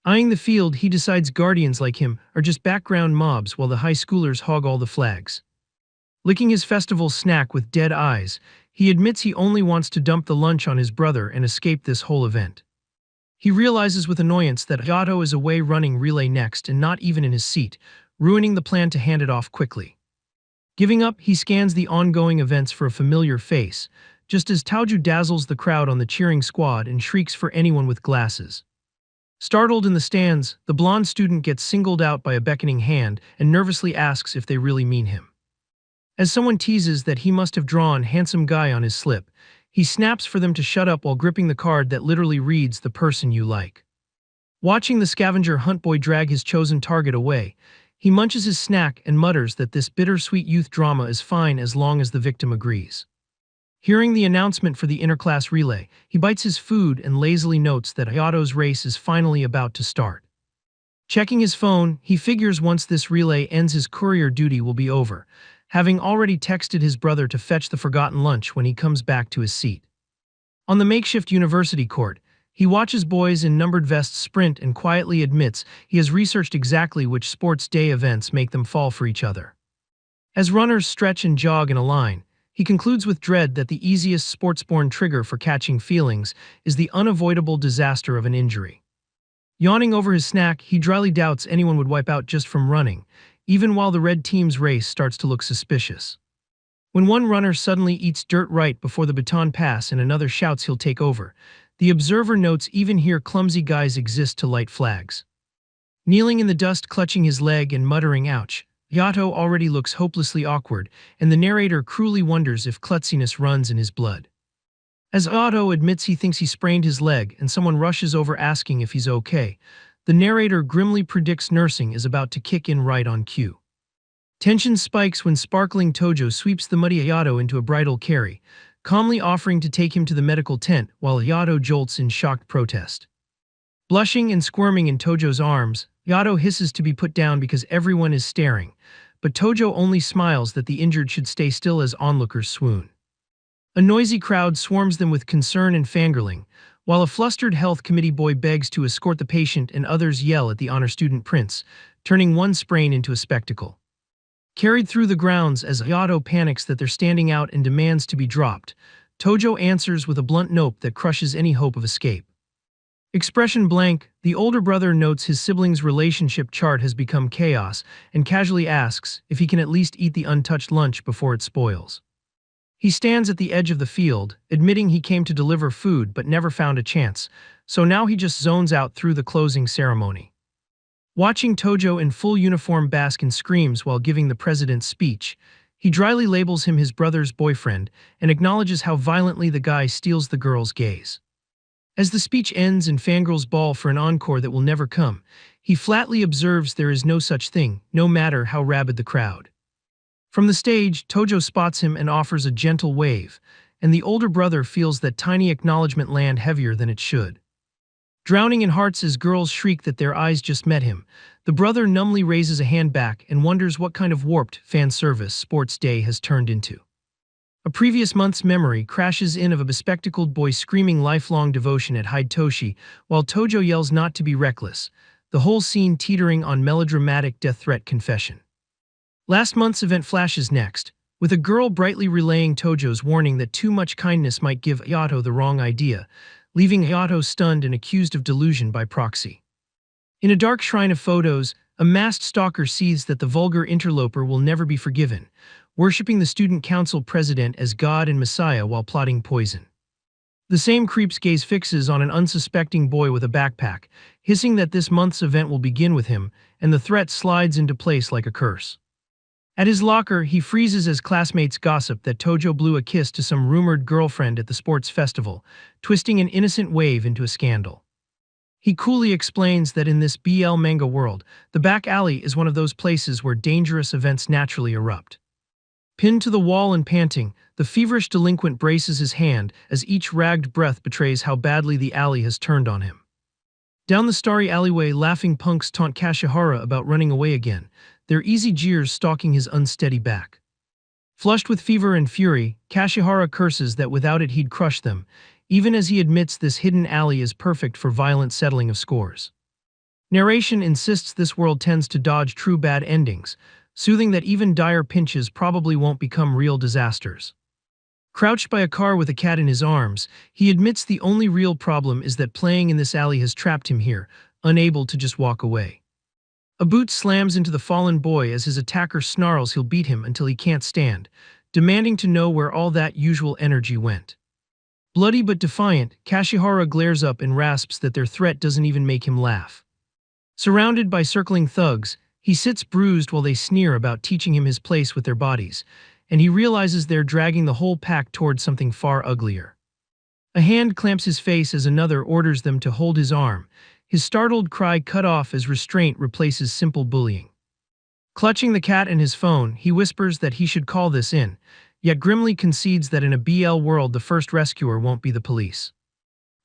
Eyeing the field, he decides guardians like him are just background mobs while the high schoolers hog all the flags. Licking his festival snack with dead eyes, he admits he only wants to dump the lunch on his brother and escape this whole event. He realizes with annoyance that Yato is away running relay next and not even in his seat, ruining the plan to hand it off quickly. Giving up, he scans the ongoing events for a familiar face, just as Taoju dazzles the crowd on the cheering squad and shrieks for anyone with glasses. Startled in the stands, the blonde student gets singled out by a beckoning hand and nervously asks if they really mean him. As someone teases that he must have drawn "handsome guy" on his slip, he snaps for them to shut up while gripping the card that literally reads "the person you like." Watching the scavenger hunt boy drag his chosen target away, he munches his snack and mutters that this bittersweet youth drama is fine as long as the victim agrees. Hearing the announcement for the interclass relay, he bites his food and lazily notes that Hayato's race is finally about to start. Checking his phone, he figures once this relay ends his courier duty will be over, having already texted his brother to fetch the forgotten lunch when he comes back to his seat. On the makeshift university court, he watches boys in numbered vests sprint and quietly admits he has researched exactly which sports day events make them fall for each other. As runners stretch and jog in a line, he concludes with dread that the easiest sports-born trigger for catching feelings is the unavoidable disaster of an injury. Yawning over his snack, he dryly doubts anyone would wipe out just from running, even while the red team's race starts to look suspicious. When one runner suddenly eats dirt right before the baton pass and another shouts he'll take over, the observer notes even here clumsy guys exist to light flags. Kneeling in the dust, clutching his leg and muttering "ouch," Yato already looks hopelessly awkward, and the narrator cruelly wonders if klutziness runs in his blood. As Yato admits he thinks he sprained his leg and someone rushes over asking if he's okay, the narrator grimly predicts nursing is about to kick in right on cue. Tension spikes when sparkling Tojo sweeps the muddy Yato into a bridal carry, calmly offering to take him to the medical tent while Yato jolts in shocked protest. Blushing and squirming in Tojo's arms, Yato hisses to be put down because everyone is staring, but Tojo only smiles that the injured should stay still as onlookers swoon. A noisy crowd swarms them with concern and fangirling, while a flustered health committee boy begs to escort the patient and others yell at the honor student prince, turning one sprain into a spectacle. Carried through the grounds as Hayato panics that they're standing out and demands to be dropped, Tojo answers with a blunt nope that crushes any hope of escape. Expression blank, the older brother notes his siblings' relationship chart has become chaos and casually asks if he can at least eat the untouched lunch before it spoils. He stands at the edge of the field, admitting he came to deliver food but never found a chance, so now he just zones out through the closing ceremony. Watching Tojo in full uniform bask in screams while giving the president's speech, he dryly labels him his brother's boyfriend and acknowledges how violently the guy steals the girl's gaze. As the speech ends and fangirls bawl for an encore that will never come, he flatly observes there is no such thing, no matter how rabid the crowd. From the stage, Tojo spots him and offers a gentle wave, and the older brother feels that tiny acknowledgement land heavier than it should. Drowning in hearts as girls shriek that their eyes just met him, the brother numbly raises a hand back and wonders what kind of warped fan service Sports Day has turned into. A previous month's memory crashes in of a bespectacled boy screaming lifelong devotion at Hidetoshi while Tojo yells not to be reckless, the whole scene teetering on melodramatic death threat confession. Last month's event flashes next, with a girl brightly relaying Tojo's warning that too much kindness might give Hayato the wrong idea, leaving Hayato stunned and accused of delusion by proxy. In a dark shrine of photos, a masked stalker sees that the vulgar interloper will never be forgiven, worshipping the student council president as God and Messiah while plotting poison. The same creep's gaze fixes on an unsuspecting boy with a backpack, hissing that this month's event will begin with him, and the threat slides into place like a curse. At his locker, he freezes as classmates gossip that Tojo blew a kiss to some rumored girlfriend at the sports festival, twisting an innocent wave into a scandal. He coolly explains that in this BL manga world, the back alley is one of those places where dangerous events naturally erupt. Pinned to the wall and panting, the feverish delinquent braces his hand as each ragged breath betrays how badly the alley has turned on him. Down the starry alleyway, laughing punks taunt Kashihara about running away again, their easy jeers stalking his unsteady back. Flushed with fever and fury, Kashihara curses that without it he'd crush them, even as he admits this hidden alley is perfect for violent settling of scores. Narration insists this world tends to dodge true bad endings, soothing that even dire pinches probably won't become real disasters. Crouched by a car with a cat in his arms, he admits the only real problem is that playing in this alley has trapped him here, unable to just walk away. A boot slams into the fallen boy as his attacker snarls he'll beat him until he can't stand, demanding to know where all that usual energy went. Bloody but defiant, Kashihara glares up and rasps that their threat doesn't even make him laugh. Surrounded by circling thugs, he sits bruised while they sneer about teaching him his place with their bodies, and he realizes they're dragging the whole pack towards something far uglier. A hand clamps his face as another orders them to hold his arm, his startled cry cut off as restraint replaces simple bullying. Clutching the cat and his phone, he whispers that he should call this in, yet grimly concedes that in a BL world the first rescuer won't be the police.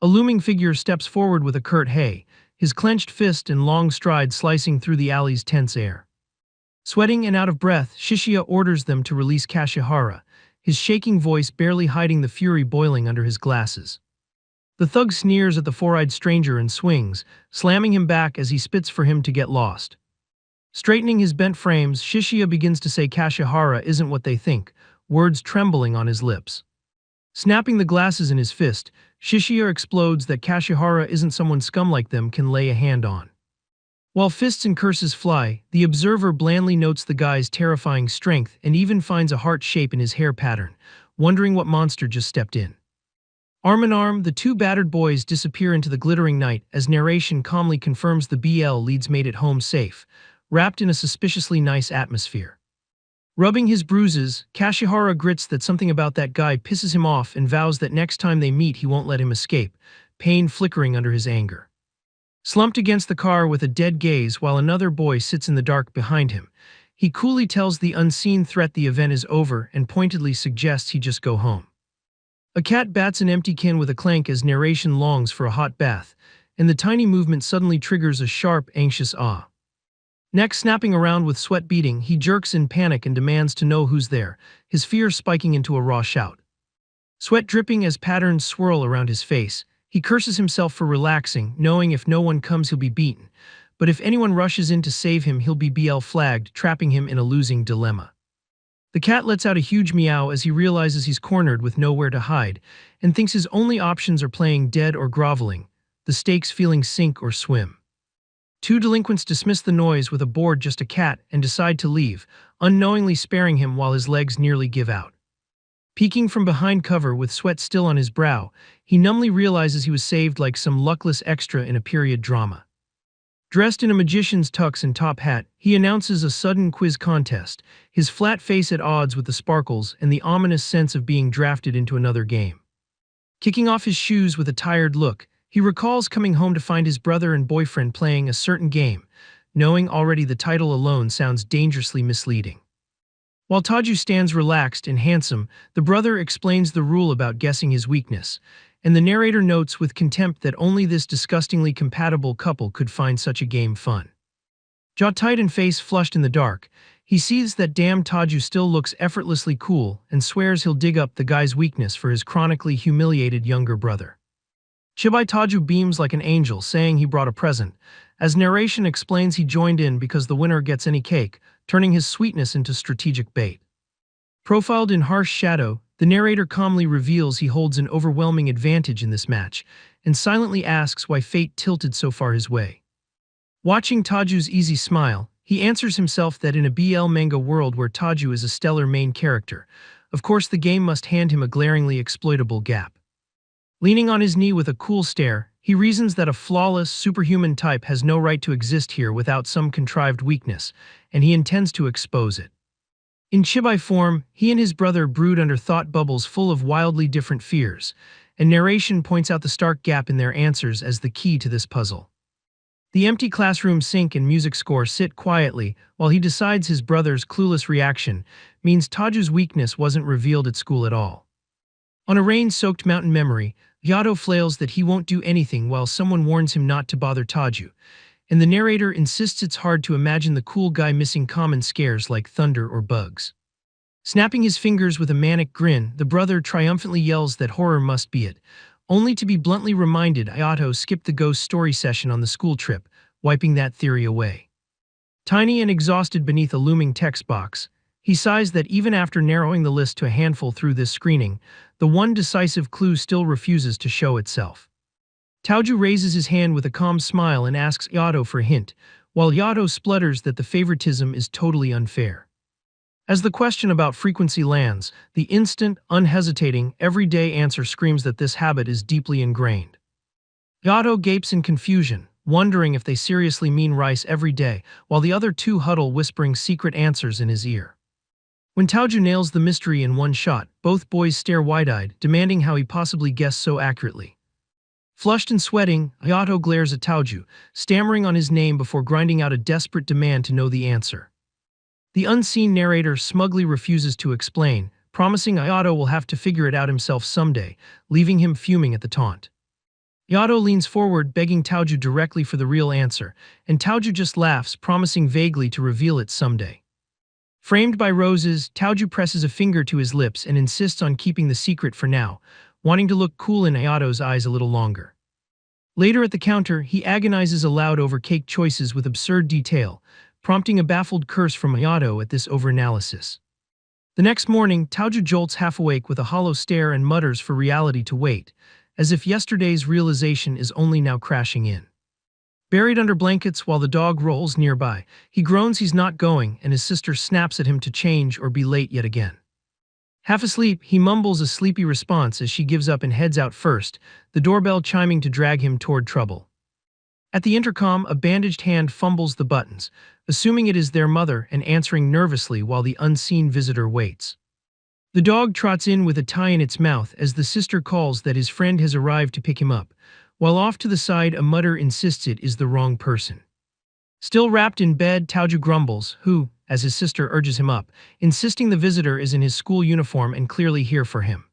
A looming figure steps forward with a curt hey, his clenched fist and long stride slicing through the alley's tense air. Sweating and out of breath, Shishia orders them to release Kashihara, his shaking voice barely hiding the fury boiling under his glasses. The thug sneers at the four-eyed stranger and swings, slamming him back as he spits for him to get lost. Straightening his bent frames, Shishia begins to say Kashihara isn't what they think, words trembling on his lips. Snapping the glasses in his fist, Shishia explodes that Kashihara isn't someone scum like them can lay a hand on. While fists and curses fly, the observer blandly notes the guy's terrifying strength and even finds a heart shape in his hair pattern, wondering what monster just stepped in. Arm in arm, the two battered boys disappear into the glittering night as narration calmly confirms the BL leads made it home safe, wrapped in a suspiciously nice atmosphere. Rubbing his bruises, Kashihara grits that something about that guy pisses him off and vows that next time they meet he won't let him escape, pain flickering under his anger. Slumped against the car with a dead gaze while another boy sits in the dark behind him, he coolly tells the unseen threat the event is over and pointedly suggests he just go home. A cat bats an empty can with a clank as narration longs for a hot bath, and the tiny movement suddenly triggers a sharp, anxious ah. Neck snapping around with sweat beading, he jerks in panic and demands to know who's there, his fear spiking into a raw shout. Sweat dripping as patterns swirl around his face, he curses himself for relaxing, knowing if no one comes he'll be beaten. But if anyone rushes in to save him, he'll be flagged, trapping him in a losing dilemma. The cat lets out a huge meow as he realizes he's cornered with nowhere to hide, and thinks his only options are playing dead or groveling, the stakes feeling sink or swim. Two delinquents dismiss the noise with a bored just a cat and decide to leave, unknowingly sparing him while his legs nearly give out. Peeking from behind cover with sweat still on his brow, he numbly realizes he was saved like some luckless extra in a period drama. Dressed in a magician's tux and top hat, he announces a sudden quiz contest, his flat face at odds with the sparkles and the ominous sense of being drafted into another game. Kicking off his shoes with a tired look, he recalls coming home to find his brother and boyfriend playing a certain game, knowing already the title alone sounds dangerously misleading. While Taju stands relaxed and handsome, the brother explains the rule about guessing his weakness, and the narrator notes with contempt that only this disgustingly compatible couple could find such a game fun. Jaw tight and face flushed in the dark, he sees that damn Taju still looks effortlessly cool and swears he'll dig up the guy's weakness for his chronically humiliated younger brother. Chibai Taju beams like an angel, saying he brought a present, as narration explains he joined in because the winner gets any cake, turning his sweetness into strategic bait. Profiled in harsh shadow, the narrator calmly reveals he holds an overwhelming advantage in this match, and silently asks why fate tilted so far his way. Watching Taju's easy smile, he answers himself that in a BL manga world where Taju is a stellar main character, of course the game must hand him a glaringly exploitable gap. Leaning on his knee with a cool stare, he reasons that a flawless, superhuman type has no right to exist here without some contrived weakness, and he intends to expose it. In Chibai form, he and his brother brood under thought bubbles full of wildly different fears, and narration points out the stark gap in their answers as the key to this puzzle. The empty classroom sink and music score sit quietly while he decides his brother's clueless reaction means Taju's weakness wasn't revealed at school at all. On a rain-soaked mountain memory, Yato flails that he won't do anything while someone warns him not to bother Taju, and the narrator insists it's hard to imagine the cool guy missing common scares like thunder or bugs. Snapping his fingers with a manic grin, the brother triumphantly yells that horror must be it, only to be bluntly reminded Ayato skipped the ghost story session on the school trip, wiping that theory away. Tiny and exhausted beneath a looming text box, he sighs that even after narrowing the list to a handful through this screening, the one decisive clue still refuses to show itself. Tauju raises his hand with a calm smile and asks Yato for a hint, while Yato splutters that the favoritism is totally unfair. As the question about frequency lands, the instant, unhesitating, everyday answer screams that this habit is deeply ingrained. Yato gapes in confusion, wondering if they seriously mean rice every day, while the other two huddle whispering secret answers in his ear. When Tauju nails the mystery in one shot, both boys stare wide-eyed, demanding how he possibly guessed so accurately. Flushed and sweating, Ayato glares at Tauju, stammering on his name before grinding out a desperate demand to know the answer. The unseen narrator smugly refuses to explain, promising Ayato will have to figure it out himself someday, leaving him fuming at the taunt. Ayato leans forward, begging Tauju directly for the real answer, and Tauju just laughs, promising vaguely to reveal it someday. Framed by roses, Tauju presses a finger to his lips and insists on keeping the secret for now, wanting to look cool in Ayato's eyes a little longer. Later at the counter, he agonizes aloud over cake choices with absurd detail, prompting a baffled curse from Ayato at this overanalysis. The next morning, Tauju jolts half awake with a hollow stare and mutters for reality to wait, as if yesterday's realization is only now crashing in. Buried under blankets while the dog rolls nearby, he groans he's not going, and his sister snaps at him to change or be late yet again. Half asleep, he mumbles a sleepy response as she gives up and heads out first, the doorbell chiming to drag him toward trouble. At the intercom, a bandaged hand fumbles the buttons, assuming it is their mother and answering nervously while the unseen visitor waits. The dog trots in with a tie in its mouth as the sister calls that his friend has arrived to pick him up, while off to the side a mutter insists it is the wrong person. Still wrapped in bed, Tauju grumbles, as his sister urges him up, insisting the visitor is in his school uniform and clearly here for him.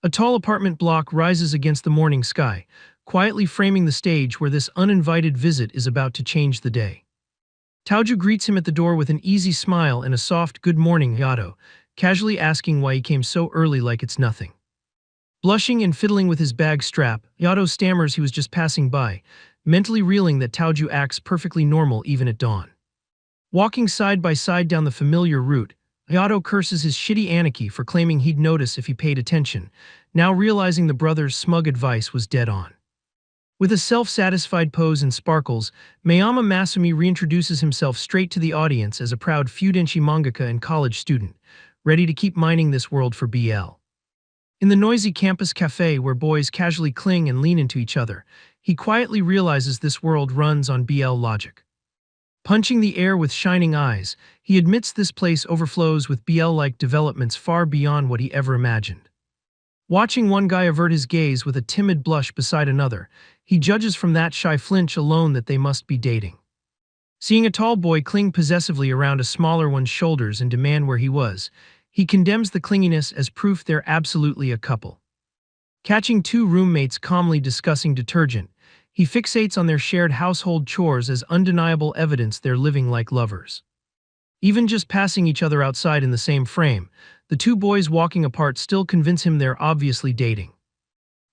A tall apartment block rises against the morning sky, quietly framing the stage where this uninvited visit is about to change the day. Tauju greets him at the door with an easy smile and a soft "Good morning, Yato," casually asking why he came so early like it's nothing. Blushing and fiddling with his bag strap, Yato stammers he was just passing by, mentally reeling that Taoju acts perfectly normal even at dawn. Walking side by side down the familiar route, Yato curses his shitty Aniki for claiming he'd notice if he paid attention, now realizing the brother's smug advice was dead on. With a self-satisfied pose and sparkles, Mayama Masumi reintroduces himself straight to the audience as a proud Fudenshi mangaka and college student, ready to keep mining this world for BL. In the noisy campus cafe where boys casually cling and lean into each other, he quietly realizes this world runs on BL logic. Punching the air with shining eyes, he admits this place overflows with BL-like developments far beyond what he ever imagined. Watching one guy avert his gaze with a timid blush beside another, he judges from that shy flinch alone that they must be dating. Seeing a tall boy cling possessively around a smaller one's shoulders and demand where he was, he condemns the clinginess as proof they're absolutely a couple. Catching two roommates calmly discussing detergent, he fixates on their shared household chores as undeniable evidence they're living like lovers. Even just passing each other outside in the same frame, the two boys walking apart still convince him they're obviously dating.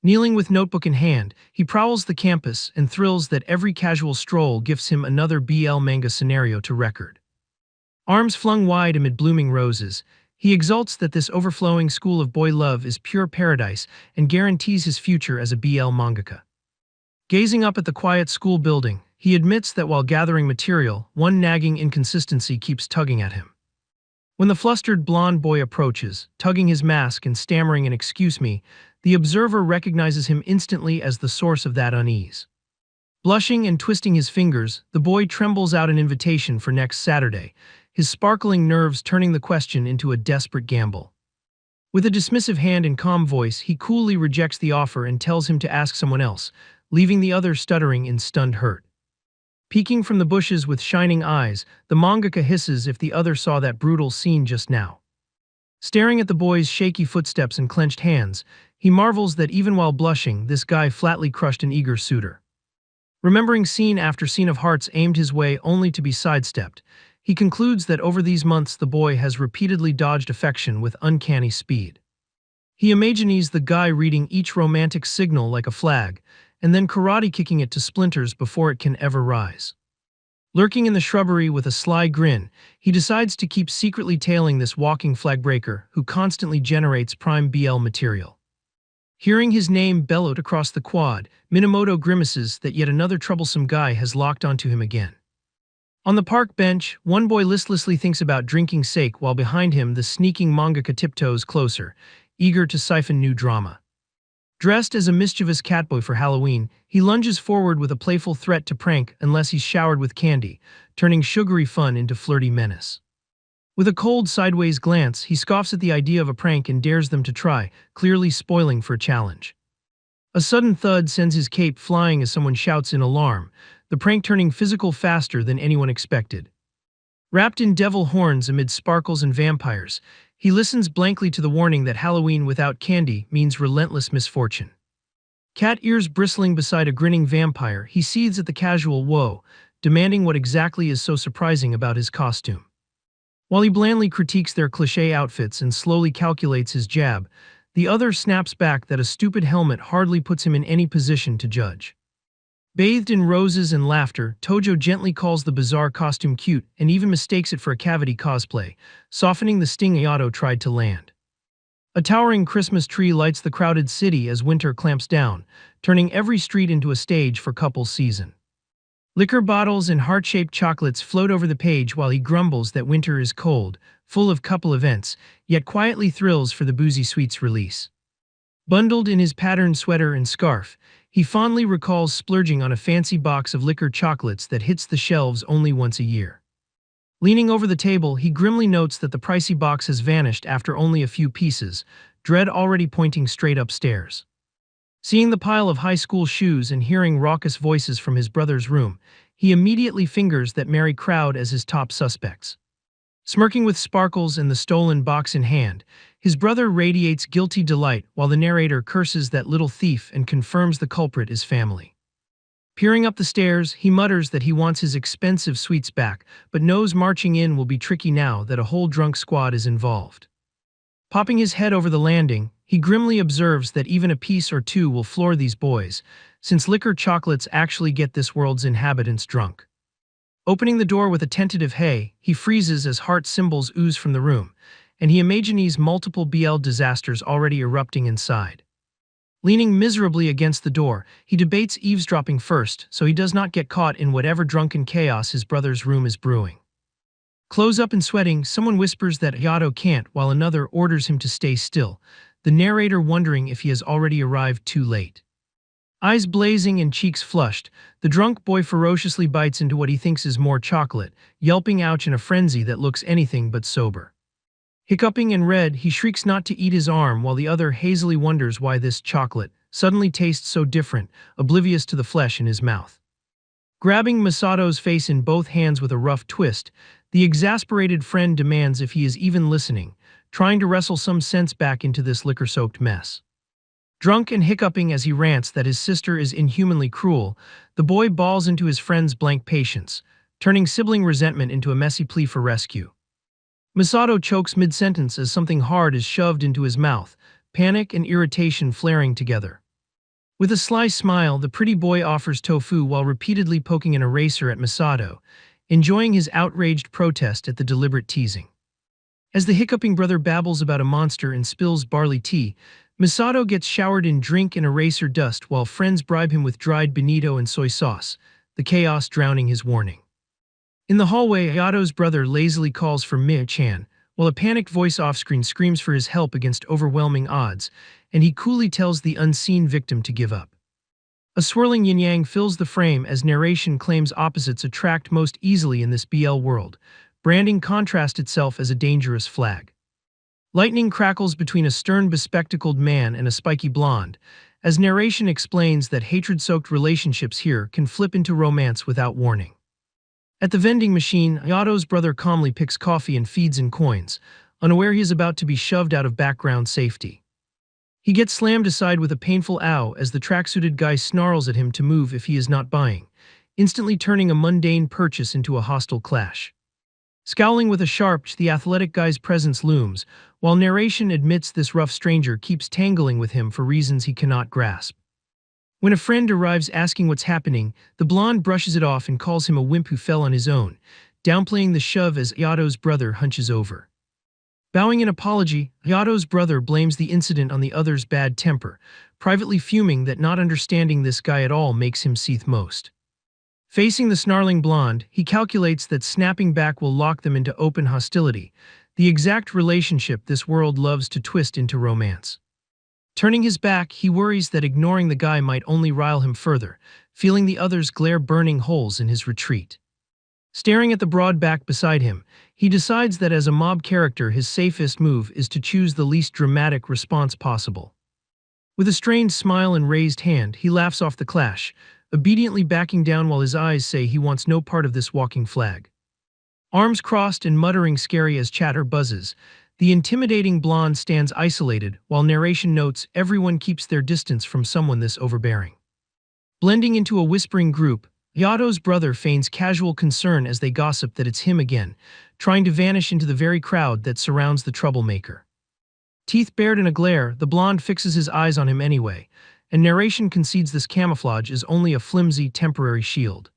Kneeling with notebook in hand, he prowls the campus and thrills that every casual stroll gives him another BL manga scenario to record. Arms flung wide amid blooming roses, he exults that this overflowing school of boy love is pure paradise and guarantees his future as a BL mangaka. Gazing up at the quiet school building, he admits that while gathering material, one nagging inconsistency keeps tugging at him. When the flustered blonde boy approaches, tugging his mask and stammering an "excuse me," the observer recognizes him instantly as the source of that unease. Blushing and twisting his fingers, the boy trembles out an invitation for next Saturday, his sparkling nerves turning the question into a desperate gamble. With a dismissive hand and calm voice, he coolly rejects the offer and tells him to ask someone else, leaving the other stuttering in stunned hurt. Peeking from the bushes with shining eyes, the mangaka hisses if the other saw that brutal scene just now. Staring at the boy's shaky footsteps and clenched hands, he marvels that even while blushing, this guy flatly crushed an eager suitor. Remembering scene after scene of hearts aimed his way only to be sidestepped, he concludes that over these months the boy has repeatedly dodged affection with uncanny speed. He imagines the guy reading each romantic signal like a flag, and then karate-kicking it to splinters before it can ever rise. Lurking in the shrubbery with a sly grin, he decides to keep secretly tailing this walking flagbreaker who constantly generates prime BL material. Hearing his name bellowed across the quad, Minamoto grimaces that yet another troublesome guy has locked onto him again. On the park bench, one boy listlessly thinks about drinking sake while behind him the sneaking mangaka tiptoes closer, eager to siphon new drama. Dressed as a mischievous catboy for Halloween, he lunges forward with a playful threat to prank unless he's showered with candy, turning sugary fun into flirty menace. With a cold sideways glance, he scoffs at the idea of a prank and dares them to try, clearly spoiling for a challenge. A sudden thud sends his cape flying as someone shouts in alarm, the prank turning physical faster than anyone expected. Wrapped in devil horns amid sparkles and vampires, he listens blankly to the warning that Halloween without candy means relentless misfortune. Cat ears bristling beside a grinning vampire, he seethes at the casual woe, demanding what exactly is so surprising about his costume. While he blandly critiques their cliché outfits and slowly calculates his jab, the other snaps back that a stupid helmet hardly puts him in any position to judge. Bathed in roses and laughter, Tojo gently calls the bizarre costume cute and even mistakes it for a cavity cosplay, softening the sting Ayato tried to land. A towering Christmas tree lights the crowded city as winter clamps down, turning every street into a stage for couples season. Liquor bottles and heart-shaped chocolates float over the page while he grumbles that winter is cold, full of couple events, yet quietly thrills for the boozy sweets release. Bundled in his patterned sweater and scarf, he fondly recalls splurging on a fancy box of liquor chocolates that hits the shelves only once a year. Leaning over the table, he grimly notes that the pricey box has vanished after only a few pieces, dread already pointing straight upstairs. Seeing the pile of high school shoes and hearing raucous voices from his brother's room, he immediately fingers that merry crowd as his top suspects. Smirking with sparkles and the stolen box in hand, his brother radiates guilty delight while the narrator curses that little thief and confirms the culprit is family. Peering up the stairs, he mutters that he wants his expensive sweets back, but knows marching in will be tricky now that a whole drunk squad is involved. Popping his head over the landing, he grimly observes that even a piece or two will floor these boys, since liquor chocolates actually get this world's inhabitants drunk. Opening the door with a tentative hey, he freezes as heart symbols ooze from the room, and he imagines multiple BL disasters already erupting inside. Leaning miserably against the door, he debates eavesdropping first so he does not get caught in whatever drunken chaos his brother's room is brewing. Close up and sweating, someone whispers that Hayato can't while another orders him to stay still, the narrator wondering if he has already arrived too late. Eyes blazing and cheeks flushed, the drunk boy ferociously bites into what he thinks is more chocolate, yelping ouch in a frenzy that looks anything but sober. Hiccuping and red, he shrieks not to eat his arm while the other hazily wonders why this chocolate suddenly tastes so different, oblivious to the flesh in his mouth. Grabbing Masato's face in both hands with a rough twist, the exasperated friend demands if he is even listening, trying to wrestle some sense back into this liquor-soaked mess. Drunk and hiccuping as he rants that his sister is inhumanly cruel, the boy bawls into his friend's blank patience, turning sibling resentment into a messy plea for rescue. Masato chokes mid-sentence as something hard is shoved into his mouth, panic and irritation flaring together. With a sly smile, the pretty boy offers tofu while repeatedly poking an eraser at Masato, enjoying his outraged protest at the deliberate teasing. As the hiccuping brother babbles about a monster and spills barley tea, Masato gets showered in drink and eraser dust while friends bribe him with dried bonito and soy sauce, the chaos drowning his warning. In the hallway, Hayato's brother lazily calls for Mia-chan, while a panicked voice offscreen screams for his help against overwhelming odds, and he coolly tells the unseen victim to give up. A swirling yin-yang fills the frame as narration claims opposites attract most easily in this BL world, branding contrast itself as a dangerous flag. Lightning crackles between a stern bespectacled man and a spiky blonde, as narration explains that hatred-soaked relationships here can flip into romance without warning. At the vending machine, Hayato's brother calmly picks coffee and feeds in coins, unaware he is about to be shoved out of background safety. He gets slammed aside with a painful ow as the tracksuited guy snarls at him to move if he is not buying, instantly turning a mundane purchase into a hostile clash. Scowling with a sharp, the athletic guy's presence looms, while narration admits this rough stranger keeps tangling with him for reasons he cannot grasp. When a friend arrives asking what's happening, the blonde brushes it off and calls him a wimp who fell on his own, downplaying the shove as Hayato's brother hunches over. Bowing in apology, Hayato's brother blames the incident on the other's bad temper, privately fuming that not understanding this guy at all makes him seethe most. Facing the snarling blonde, he calculates that snapping back will lock them into open hostility, the exact relationship this world loves to twist into romance. Turning his back, he worries that ignoring the guy might only rile him further, feeling the other's glare burning holes in his retreat. Staring at the broad back beside him, he decides that as a mob character his safest move is to choose the least dramatic response possible. With a strained smile and raised hand, he laughs off the clash, obediently backing down while his eyes say he wants no part of this walking flag. Arms crossed and muttering scary as chatter buzzes, the intimidating blonde stands isolated while narration notes everyone keeps their distance from someone this overbearing. Blending into a whispering group, Hayato's brother feigns casual concern as they gossip that it's him again, trying to vanish into the very crowd that surrounds the troublemaker. Teeth bared in a glare, the blonde fixes his eyes on him anyway, and narration concedes this camouflage is only a flimsy, temporary shield.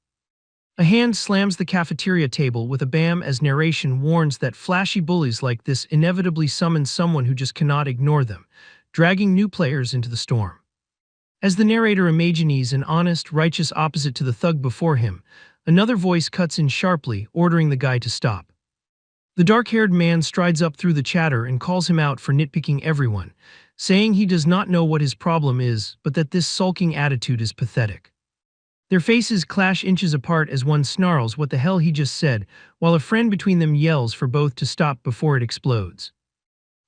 A hand slams the cafeteria table with a bam as narration warns that flashy bullies like this inevitably summon someone who just cannot ignore them, dragging new players into the storm. As the narrator imagines an honest, righteous opposite to the thug before him, another voice cuts in sharply, ordering the guy to stop. The dark-haired man strides up through the chatter and calls him out for nitpicking everyone, saying he does not know what his problem is, but that this sulking attitude is pathetic. Their faces clash inches apart as one snarls what the hell he just said, while a friend between them yells for both to stop before it explodes.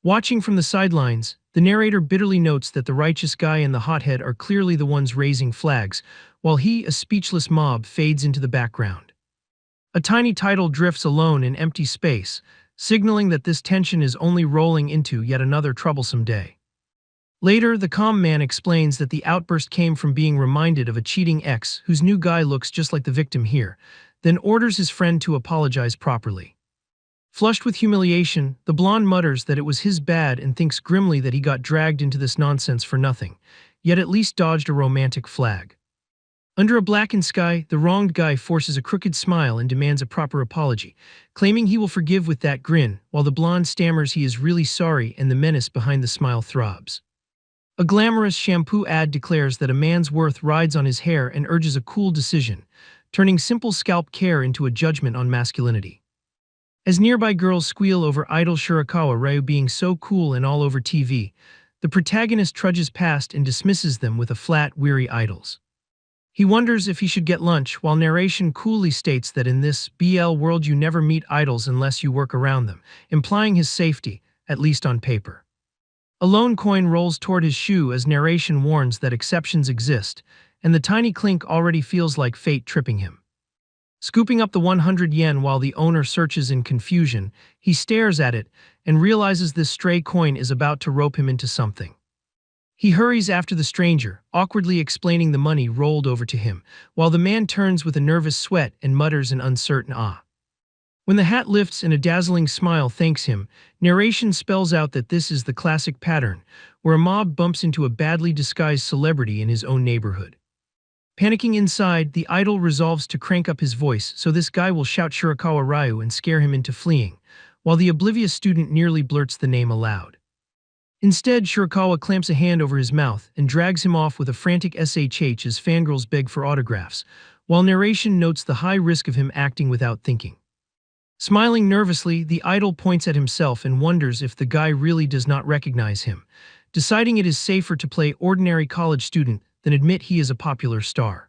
Watching from the sidelines, the narrator bitterly notes that the righteous guy and the hothead are clearly the ones raising flags, while he, a speechless mob, fades into the background. A tiny title drifts alone in empty space, signaling that this tension is only rolling into yet another troublesome day. Later, the calm man explains that the outburst came from being reminded of a cheating ex whose new guy looks just like the victim here, then orders his friend to apologize properly. Flushed with humiliation, the blonde mutters that it was his bad and thinks grimly that he got dragged into this nonsense for nothing, yet at least dodged a romantic flag. Under a blackened sky, the wronged guy forces a crooked smile and demands a proper apology, claiming he will forgive with that grin, while the blonde stammers he is really sorry and the menace behind the smile throbs. A glamorous shampoo ad declares that a man's worth rides on his hair and urges a cool decision, turning simple scalp care into a judgment on masculinity. As nearby girls squeal over idol Shirakawa Ryu being so cool and all over TV, the protagonist trudges past and dismisses them with a flat, weary idols. He wonders if he should get lunch, while narration coolly states that in this BL world you never meet idols unless you work around them, implying his safety, at least on paper. A lone coin rolls toward his shoe as narration warns that exceptions exist, and the tiny clink already feels like fate tripping him. Scooping up the 100 yen while the owner searches in confusion, he stares at it and realizes this stray coin is about to rope him into something. He hurries after the stranger, awkwardly explaining the money rolled over to him, while the man turns with a nervous sweat and mutters an uncertain ah. When the hat lifts and a dazzling smile thanks him, narration spells out that this is the classic pattern, where a mob bumps into a badly disguised celebrity in his own neighborhood. Panicking inside, the idol resolves to crank up his voice so this guy will shout Shirakawa Ryu and scare him into fleeing, while the oblivious student nearly blurts the name aloud. Instead, Shirakawa clamps a hand over his mouth and drags him off with a frantic SHH as fangirls beg for autographs, while narration notes the high risk of him acting without thinking. Smiling nervously, the idol points at himself and wonders if the guy really does not recognize him, deciding it is safer to play ordinary college student than admit he is a popular star.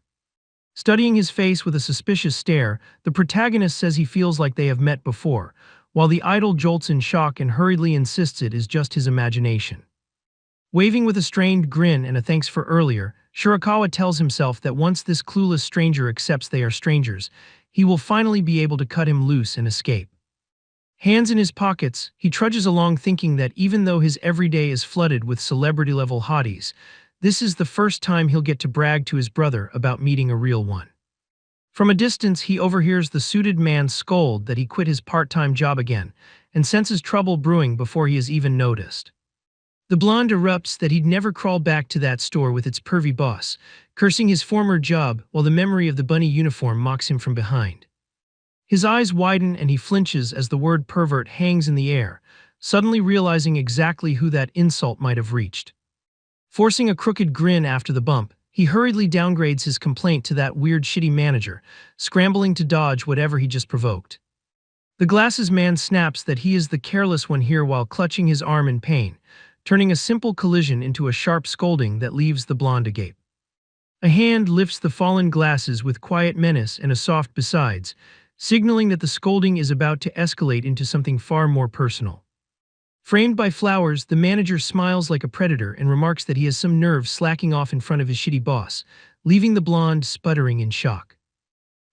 Studying his face with a suspicious stare, the protagonist says he feels like they have met before, while the idol jolts in shock and hurriedly insists it is just his imagination. Waving with a strained grin and a thanks for earlier, Shirakawa tells himself that once this clueless stranger accepts they are strangers, he will finally be able to cut him loose and escape. Hands in his pockets, he trudges along thinking that even though his everyday is flooded with celebrity-level hotties, this is the first time he'll get to brag to his brother about meeting a real one. From a distance, he overhears the suited man scold that he quit his part-time job again, and senses trouble brewing before he is even noticed. The blonde erupts that he'd never crawl back to that store with its pervy boss, cursing his former job while the memory of the bunny uniform mocks him from behind. His eyes widen and he flinches as the word pervert hangs in the air, suddenly realizing exactly who that insult might have reached. Forcing a crooked grin after the bump, he hurriedly downgrades his complaint to that weird shitty manager, scrambling to dodge whatever he just provoked. The glasses man snaps that he is the careless one here while clutching his arm in pain, turning a simple collision into a sharp scolding that leaves the blonde agape. A hand lifts the fallen glasses with quiet menace and a soft besides, signaling that the scolding is about to escalate into something far more personal. Framed by flowers, the manager smiles like a predator and remarks that he has some nerve slacking off in front of his shitty boss, leaving the blonde sputtering in shock.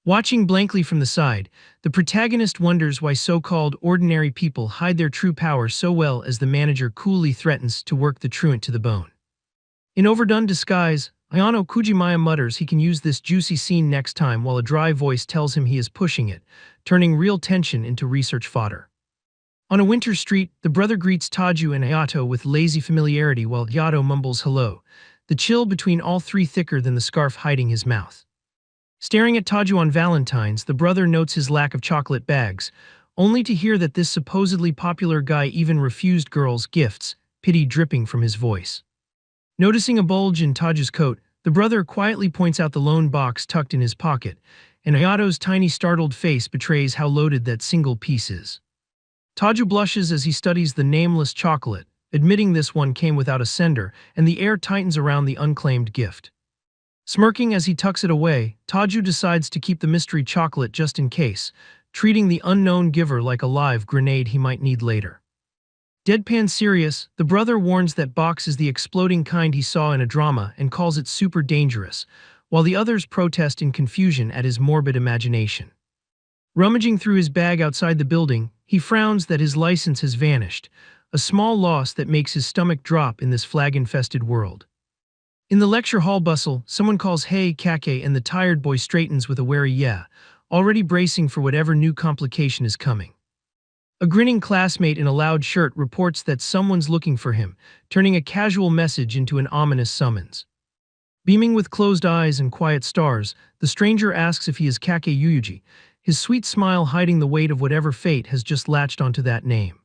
Watching blankly from the side, the protagonist wonders why so-called ordinary people hide their true power so well as the manager coolly threatens to work the truant to the bone. In overdone disguise, Ayano Kujimaya mutters he can use this juicy scene next time while a dry voice tells him he is pushing it, turning real tension into research fodder. On a winter street, the brother greets Taju and Hayato with lazy familiarity while Hayato mumbles hello, the chill between all three thicker than the scarf hiding his mouth. Staring at Taju on Valentine's, the brother notes his lack of chocolate bags, only to hear that this supposedly popular guy even refused girls gifts, pity dripping from his voice. Noticing a bulge in Taju's coat, the brother quietly points out the lone box tucked in his pocket, and Hayato's tiny startled face betrays how loaded that single piece is. Taju blushes as he studies the nameless chocolate, admitting this one came without a sender, and the air tightens around the unclaimed gift. Smirking as he tucks it away, Taju decides to keep the mystery chocolate just in case, treating the unknown giver like a live grenade he might need later. Deadpan serious, the brother warns that box is the exploding kind he saw in a drama and calls it super dangerous, while the others protest in confusion at his morbid imagination. Rummaging through his bag outside the building, he frowns that his license has vanished, a small loss that makes his stomach drop in this flag-infested world. In the lecture hall bustle, someone calls "Hey, Kake," and the tired boy straightens with a wary yeah, already bracing for whatever new complication is coming. A grinning classmate in a loud shirt reports that someone's looking for him, turning a casual message into an ominous summons. Beaming with closed eyes and quiet stars, the stranger asks if he is Kake Yuyuji, his sweet smile hiding the weight of whatever fate has just latched onto that name.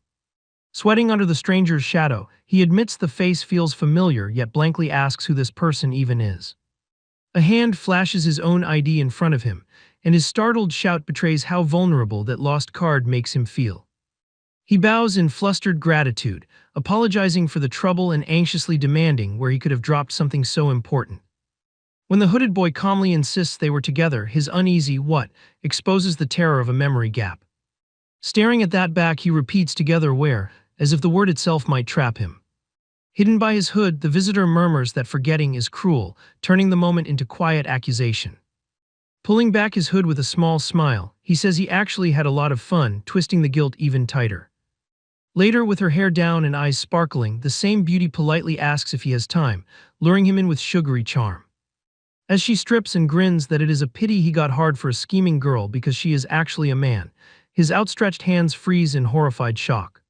Sweating under the stranger's shadow, he admits the face feels familiar yet blankly asks who this person even is. A hand flashes his own ID in front of him, and his startled shout betrays how vulnerable that lost card makes him feel. He bows in flustered gratitude, apologizing for the trouble and anxiously demanding where he could have dropped something so important. When the hooded boy calmly insists they were together, his uneasy "what" exposes the terror of a memory gap. Staring at that back, he repeats "together where," as if the word itself might trap him. Hidden by his hood, the visitor murmurs that forgetting is cruel, turning the moment into quiet accusation. Pulling back his hood with a small smile, he says he actually had a lot of fun, twisting the guilt even tighter. Later, with her hair down and eyes sparkling, the same beauty politely asks if he has time, luring him in with sugary charm. As she strips and grins that it is a pity he got hard for a scheming girl because she is actually a man, his outstretched hands freeze in horrified shock.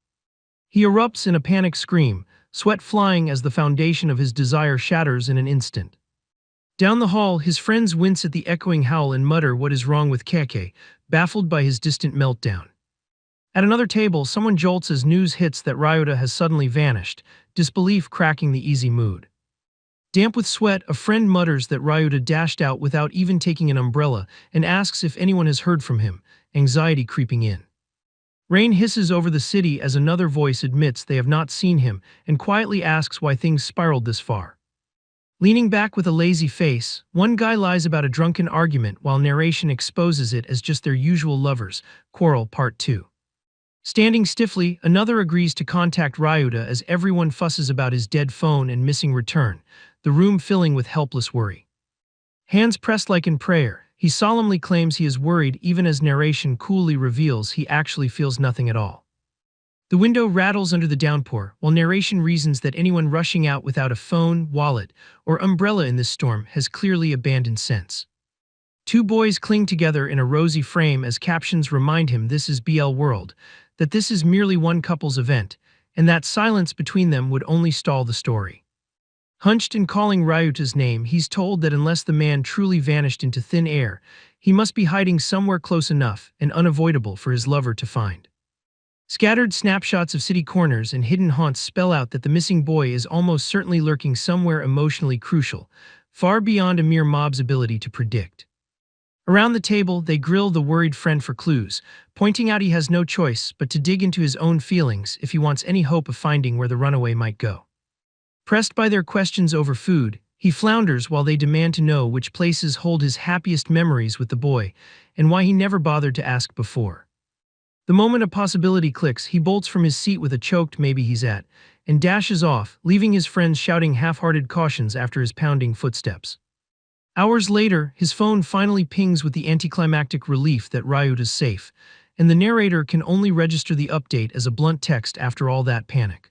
He erupts in a panic scream, sweat flying as the foundation of his desire shatters in an instant. Down the hall, his friends wince at the echoing howl and mutter what is wrong with Keke, baffled by his distant meltdown. At another table, someone jolts as news hits that Ryota has suddenly vanished, disbelief cracking the easy mood. Damp with sweat, a friend mutters that Ryota dashed out without even taking an umbrella and asks if anyone has heard from him, anxiety creeping in. Rain hisses over the city as another voice admits they have not seen him and quietly asks why things spiraled this far. Leaning back with a lazy face, one guy lies about a drunken argument while narration exposes it as just their usual lovers' quarrel part 2. Standing stiffly, another agrees to contact Ryuta as everyone fusses about his dead phone and missing return, the room filling with helpless worry. Hands pressed like in prayer, he solemnly claims he is worried even as narration coolly reveals he actually feels nothing at all. The window rattles under the downpour, while narration reasons that anyone rushing out without a phone, wallet, or umbrella in this storm has clearly abandoned sense. Two boys cling together in a rosy frame as captions remind him this is BL World, that this is merely one couple's event, and that silence between them would only stall the story. Hunched and calling Ryuta's name, he's told that unless the man truly vanished into thin air, he must be hiding somewhere close enough and unavoidable for his lover to find. Scattered snapshots of city corners and hidden haunts spell out that the missing boy is almost certainly lurking somewhere emotionally crucial, far beyond a mere mob's ability to predict. Around the table, they grill the worried friend for clues, pointing out he has no choice but to dig into his own feelings if he wants any hope of finding where the runaway might go. Pressed by their questions over food, he flounders while they demand to know which places hold his happiest memories with the boy and why he never bothered to ask before. The moment a possibility clicks, he bolts from his seat with a choked "maybe he's at," and dashes off, leaving his friends shouting half-hearted cautions after his pounding footsteps. Hours later, his phone finally pings with the anticlimactic relief that Ryut is safe, and the narrator can only register the update as a blunt text after all that panic.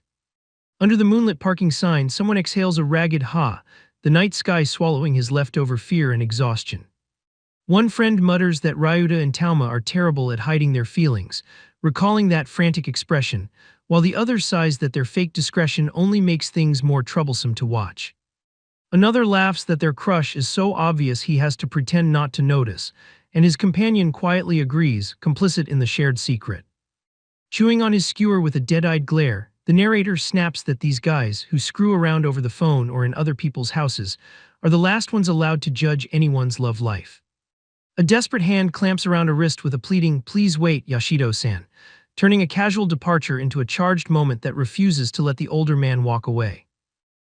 Under the moonlit parking sign, someone exhales a ragged "ha," the night sky swallowing his leftover fear and exhaustion. One friend mutters that Ryuta and Talma are terrible at hiding their feelings, recalling that frantic expression, while the other sighs that their fake discretion only makes things more troublesome to watch. Another laughs that their crush is so obvious he has to pretend not to notice, and his companion quietly agrees, complicit in the shared secret. Chewing on his skewer with a dead-eyed glare, the narrator snaps that these guys, who screw around over the phone or in other people's houses, are the last ones allowed to judge anyone's love life. A desperate hand clamps around a wrist with a pleading, "Please wait, Yashido-san," turning a casual departure into a charged moment that refuses to let the older man walk away.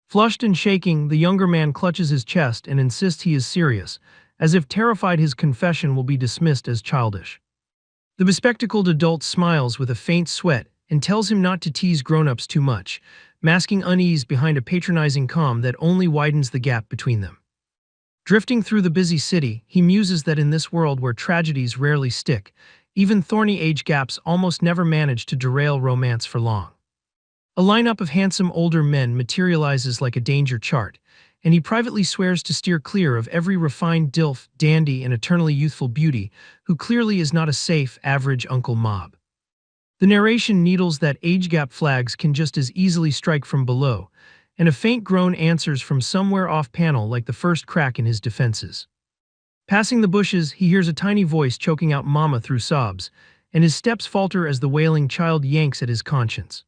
Flushed and shaking, the younger man clutches his chest and insists he is serious, as if terrified his confession will be dismissed as childish. The bespectacled adult smiles with a faint sweat and tells him not to tease grown-ups too much, masking unease behind a patronizing calm that only widens the gap between them. Drifting through the busy city, he muses that in this world where tragedies rarely stick, even thorny age gaps almost never manage to derail romance for long. A lineup of handsome older men materializes like a danger chart, and he privately swears to steer clear of every refined dilf, dandy, and eternally youthful beauty who clearly is not a safe, average Uncle Mob. The narration needles that age gap flags can just as easily strike from below, and a faint groan answers from somewhere off panel like the first crack in his defenses. Passing the bushes, he hears a tiny voice choking out mama through sobs, and his steps falter as the wailing child yanks at his conscience.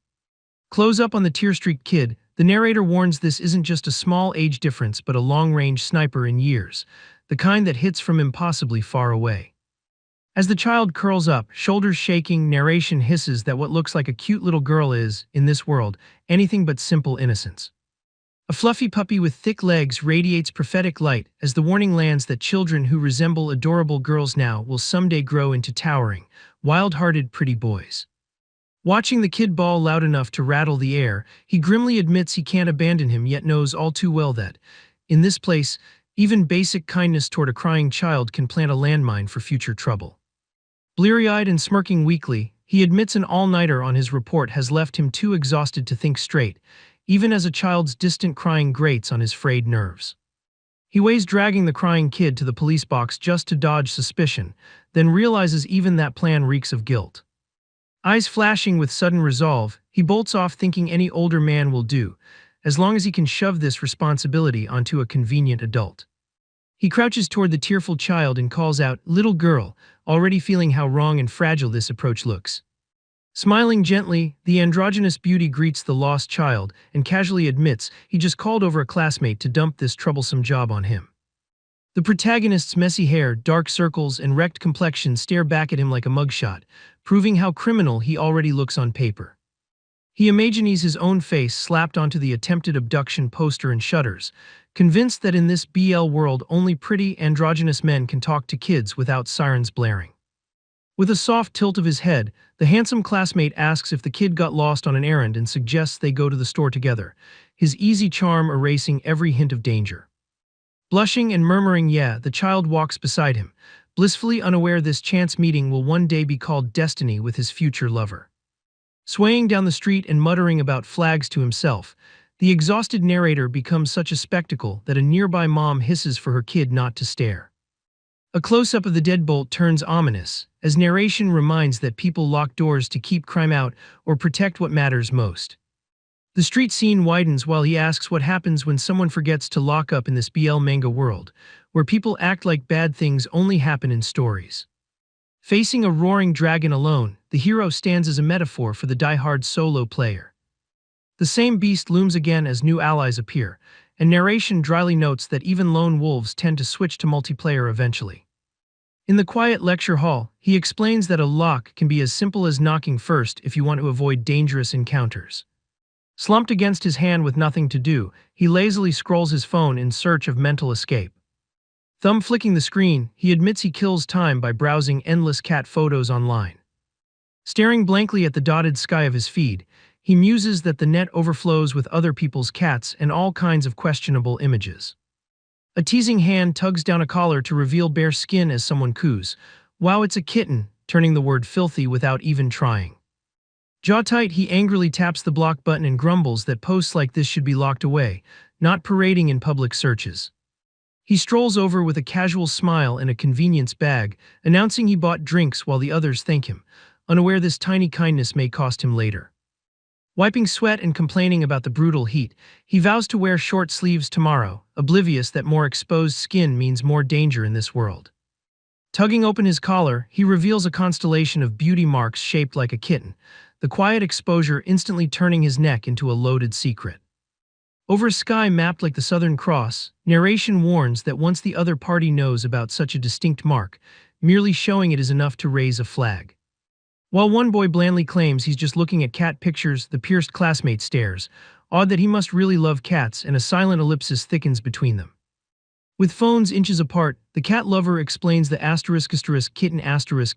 Close up on the tear-streaked kid, the narrator warns this isn't just a small age difference but a long-range sniper in years, the kind that hits from impossibly far away. As the child curls up, shoulders shaking, narration hisses that what looks like a cute little girl is, in this world, anything but simple innocence. A fluffy puppy with thick legs radiates prophetic light as the warning lands that children who resemble adorable girls now will someday grow into towering, wild-hearted pretty boys. Watching the kid bawl loud enough to rattle the air, he grimly admits he can't abandon him yet knows all too well that, in this place, even basic kindness toward a crying child can plant a landmine for future trouble. Bleary-eyed and smirking weakly, he admits an all-nighter on his report has left him too exhausted to think straight, even as a child's distant crying grates on his frayed nerves. He weighs dragging the crying kid to the police box just to dodge suspicion, then realizes even that plan reeks of guilt. Eyes flashing with sudden resolve, he bolts off thinking any older man will do, as long as he can shove this responsibility onto a convenient adult. He crouches toward the tearful child and calls out, "Little girl," already feeling how wrong and fragile this approach looks. Smiling gently, the androgynous beauty greets the lost child and casually admits he just called over a classmate to dump this troublesome job on him. The protagonist's messy hair, dark circles, and wrecked complexion stare back at him like a mugshot, proving how criminal he already looks on paper. He imagines his own face slapped onto the attempted abduction poster and shudders, convinced that in this BL world only pretty, androgynous men can talk to kids without sirens blaring. With a soft tilt of his head, the handsome classmate asks if the kid got lost on an errand and suggests they go to the store together, his easy charm erasing every hint of danger. Blushing and murmuring yeah, the child walks beside him, blissfully unaware this chance meeting will one day be called destiny with his future lover. Swaying down the street and muttering about flags to himself, the exhausted narrator becomes such a spectacle that a nearby mom hisses for her kid not to stare. A close-up of the deadbolt turns ominous, as narration reminds that people lock doors to keep crime out or protect what matters most. The street scene widens while he asks what happens when someone forgets to lock up in this BL manga world, where people act like bad things only happen in stories. Facing a roaring dragon alone, the hero stands as a metaphor for the die-hard solo player. The same beast looms again as new allies appear, and narration dryly notes that even lone wolves tend to switch to multiplayer eventually. In the quiet lecture hall, he explains that a lock can be as simple as knocking first if you want to avoid dangerous encounters. Slumped against his hand with nothing to do, he lazily scrolls his phone in search of mental escape. Thumb flicking the screen, he admits he kills time by browsing endless cat photos online. Staring blankly at the dotted sky of his feed, he muses that the net overflows with other people's cats and all kinds of questionable images. A teasing hand tugs down a collar to reveal bare skin as someone coos. Wow, it's a kitten, turning the word filthy without even trying. Jaw tight, he angrily taps the block button and grumbles that posts like this should be locked away, not parading in public searches. He strolls over with a casual smile and a convenience bag, announcing he bought drinks while the others thank him, unaware this tiny kindness may cost him later. Wiping sweat and complaining about the brutal heat, he vows to wear short sleeves tomorrow, oblivious that more exposed skin means more danger in this world. Tugging open his collar, he reveals a constellation of beauty marks shaped like a kitten, the quiet exposure instantly turning his neck into a loaded secret. Over a sky mapped like the Southern Cross, narration warns that once the other party knows about such a distinct mark, merely showing it is enough to raise a flag. While one boy blandly claims he's just looking at cat pictures, the pierced classmate stares, odd that he must really love cats, and a silent ellipsis thickens between them. With phones inches apart, the cat lover explains the **kitten*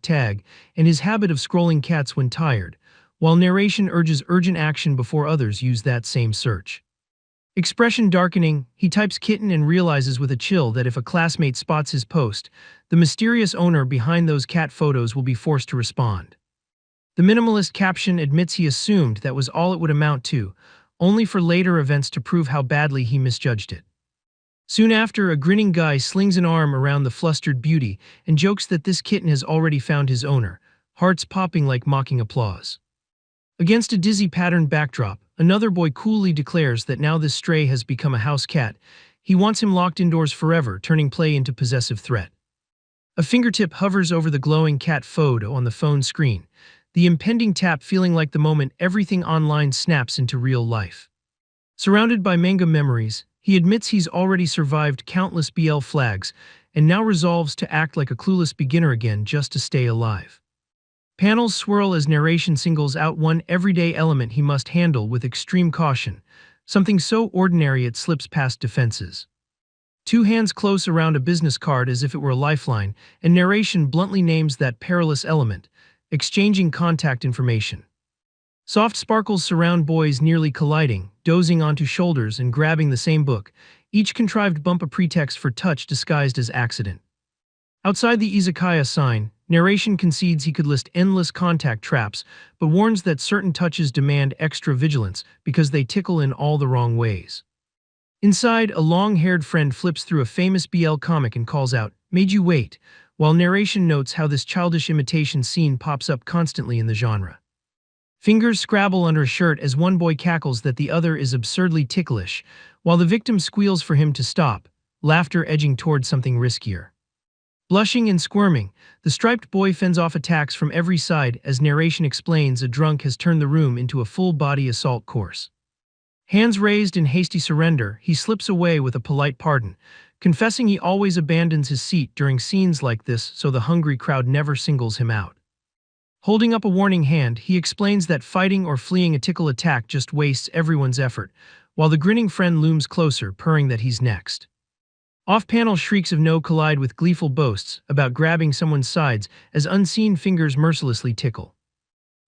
tag and his habit of scrolling cats when tired, while narration urges urgent action before others use that same search. Expression darkening, he types kitten and realizes with a chill that if a classmate spots his post, the mysterious owner behind those cat photos will be forced to respond. The minimalist caption admits he assumed that was all it would amount to, only for later events to prove how badly he misjudged it. Soon after, a grinning guy slings an arm around the flustered beauty and jokes that this kitten has already found his owner, hearts popping like mocking applause. Against a dizzy patterned backdrop, another boy coolly declares that now this stray has become a house cat, he wants him locked indoors forever, turning play into possessive threat. A fingertip hovers over the glowing cat photo on the phone screen, the impending tap feeling like the moment everything online snaps into real life. Surrounded by manga memories, he admits he's already survived countless BL flags and now resolves to act like a clueless beginner again just to stay alive. Panels swirl as narration singles out one everyday element he must handle with extreme caution, something so ordinary it slips past defenses. Two hands close around a business card as if it were a lifeline, and narration bluntly names that perilous element, exchanging contact information. Soft sparkles surround boys nearly colliding, dozing onto shoulders and grabbing the same book, each contrived bump a pretext for touch disguised as accident. Outside the izakaya sign, narration concedes he could list endless contact traps, but warns that certain touches demand extra vigilance because they tickle in all the wrong ways. Inside, a long-haired friend flips through a famous BL comic and calls out, "Made you wait," while narration notes how this childish imitation scene pops up constantly in the genre. Fingers scrabble under a shirt as one boy cackles that the other is absurdly ticklish, while the victim squeals for him to stop, laughter edging toward something riskier. Blushing and squirming, the striped boy fends off attacks from every side as narration explains a drunk has turned the room into a full-body assault course. Hands raised in hasty surrender, he slips away with a polite pardon, confessing he always abandons his seat during scenes like this so the hungry crowd never singles him out. Holding up a warning hand, he explains that fighting or fleeing a tickle attack just wastes everyone's effort, while the grinning friend looms closer, purring that he's next. Off-panel shrieks of no collide with gleeful boasts about grabbing someone's sides as unseen fingers mercilessly tickle.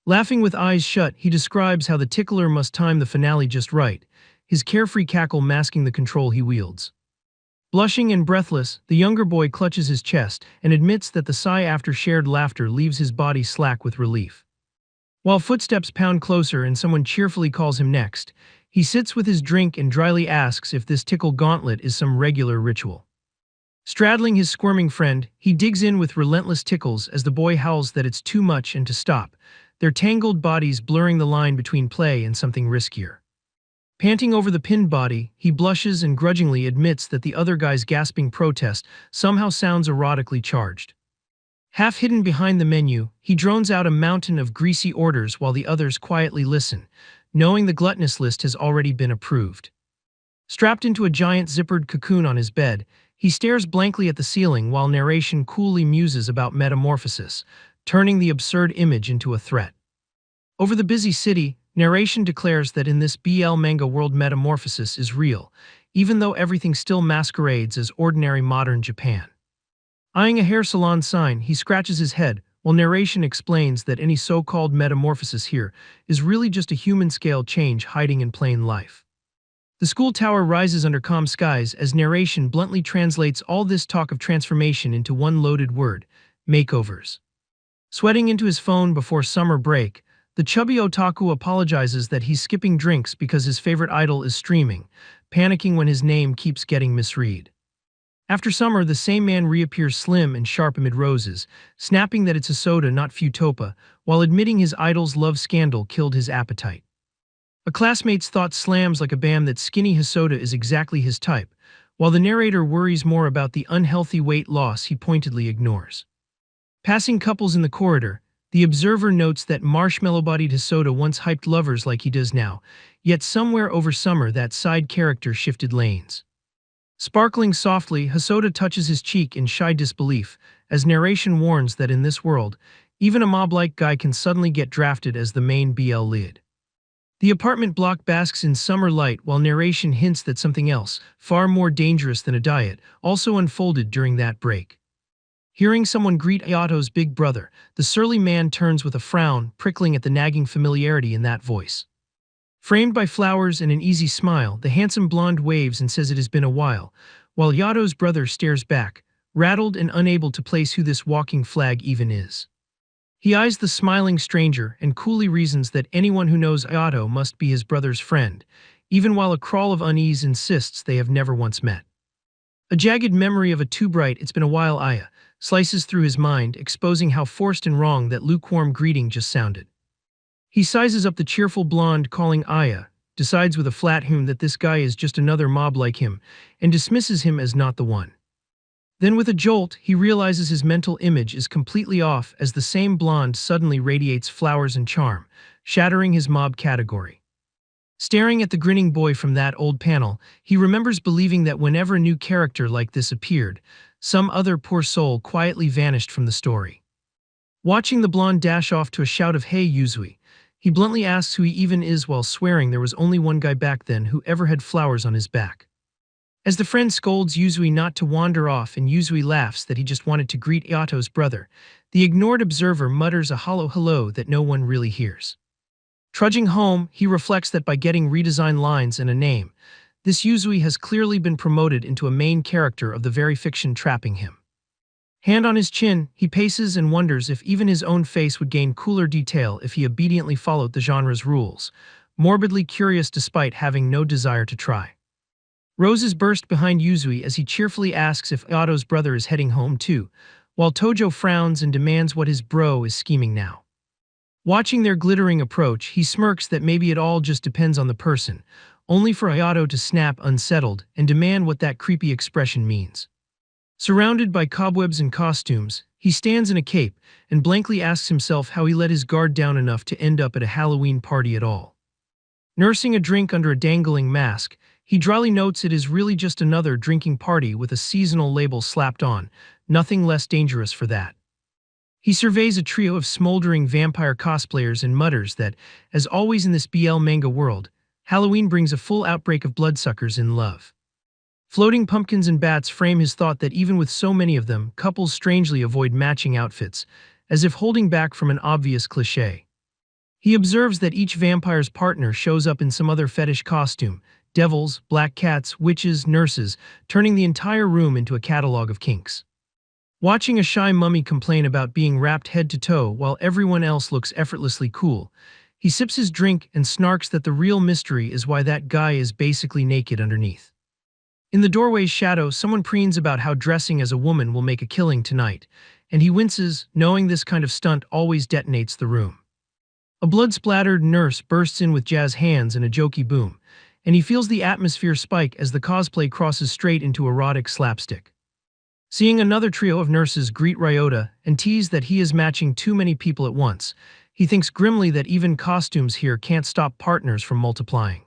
Laughing with eyes shut, he describes how the tickler must time the finale just right, his carefree cackle masking the control he wields. Blushing and breathless, the younger boy clutches his chest and admits that the sigh after shared laughter leaves his body slack with relief. While footsteps pound closer and someone cheerfully calls him next, he sits with his drink and dryly asks if this tickle gauntlet is some regular ritual. Straddling his squirming friend, he digs in with relentless tickles as the boy howls that it's too much and to stop, their tangled bodies blurring the line between play and something riskier. Panting over the pinned body, he blushes and grudgingly admits that the other guy's gasping protest somehow sounds erotically charged. Half hidden behind the menu, he drones out a mountain of greasy orders while the others quietly listen, knowing the gluttonous list has already been approved. Strapped into a giant zippered cocoon on his bed, he stares blankly at the ceiling while narration coolly muses about metamorphosis, turning the absurd image into a threat. Over the busy city, narration declares that in this BL manga world metamorphosis is real, even though everything still masquerades as ordinary modern Japan. Eyeing a hair salon sign, he scratches his head, while narration explains that any so-called metamorphosis here is really just a human-scale change hiding in plain life. The school tower rises under calm skies as narration bluntly translates all this talk of transformation into one loaded word: makeovers. Sweating into his phone before summer break, the chubby otaku apologizes that he's skipping drinks because his favorite idol is streaming, panicking when his name keeps getting misread. After summer, the same man reappears slim and sharp amid roses, snapping that it's a soda, not Futopa, while admitting his idol's love scandal killed his appetite. A classmate's thought slams like a bam that skinny Hosoda is exactly his type, while the narrator worries more about the unhealthy weight loss he pointedly ignores. Passing couples in the corridor, the observer notes that marshmallow-bodied Hosoda once hyped lovers like he does now, yet somewhere over summer that side character shifted lanes. Sparkling softly, Hosoda touches his cheek in shy disbelief, as narration warns that in this world, even a mob-like guy can suddenly get drafted as the main BL lead. The apartment block basks in summer light while narration hints that something else, far more dangerous than a diet, also unfolded during that break. Hearing someone greet Ayato's big brother, the surly man turns with a frown, prickling at the nagging familiarity in that voice. Framed by flowers and an easy smile, the handsome blonde waves and says it has been a while, while Yato's brother stares back, rattled and unable to place who this walking flag even is. He eyes the smiling stranger and coolly reasons that anyone who knows Ayato must be his brother's friend, even while a crawl of unease insists they have never once met. A jagged memory of a too bright "it's been a while" Aya slices through his mind, exposing how forced and wrong that lukewarm greeting just sounded. He sizes up the cheerful blonde calling Aya, decides with a flat that this guy is just another mob like him, and dismisses him as not the one. Then with a jolt, he realizes his mental image is completely off as the same blonde suddenly radiates flowers and charm, shattering his mob category. Staring at the grinning boy from that old panel, he remembers believing that whenever a new character like this appeared, some other poor soul quietly vanished from the story. Watching the blonde dash off to a shout of "Hey Yuzui," he bluntly asks who he even is while swearing there was only one guy back then who ever had flowers on his back. As the friend scolds Yuzui not to wander off and Yuzui laughs that he just wanted to greet Yato's brother, the ignored observer mutters a hollow hello that no one really hears. Trudging home, he reflects that by getting redesigned lines and a name, this Yuzui has clearly been promoted into a main character of the very fiction trapping him. Hand on his chin, he paces and wonders if even his own face would gain cooler detail if he obediently followed the genre's rules, morbidly curious despite having no desire to try. Roses burst behind Yuzui as he cheerfully asks if Yato's brother is heading home too, while Tojo frowns and demands what his bro is scheming now. Watching their glittering approach, he smirks that maybe it all just depends on the person, only for Ayato to snap unsettled and demand what that creepy expression means. Surrounded by cobwebs and costumes, he stands in a cape and blankly asks himself how he let his guard down enough to end up at a Halloween party at all. Nursing a drink under a dangling mask, he dryly notes it is really just another drinking party with a seasonal label slapped on, nothing less dangerous for that. He surveys a trio of smoldering vampire cosplayers and mutters that, as always in this BL manga world, Halloween brings a full outbreak of bloodsuckers in love. Floating pumpkins and bats frame his thought that even with so many of them, couples strangely avoid matching outfits, as if holding back from an obvious cliché. He observes that each vampire's partner shows up in some other fetish costume, devils, black cats, witches, nurses, turning the entire room into a catalog of kinks. Watching a shy mummy complain about being wrapped head to toe while everyone else looks effortlessly cool, he sips his drink and snarks that the real mystery is why that guy is basically naked underneath. In the doorway's shadow, someone preens about how dressing as a woman will make a killing tonight, and he winces, knowing this kind of stunt always detonates the room. A blood-splattered nurse bursts in with jazz hands and a jokey boom, and he feels the atmosphere spike as the cosplay crosses straight into erotic slapstick. Seeing another trio of nurses greet Ryota and tease that he is matching too many people at once, he thinks grimly that even costumes here can't stop partners from multiplying.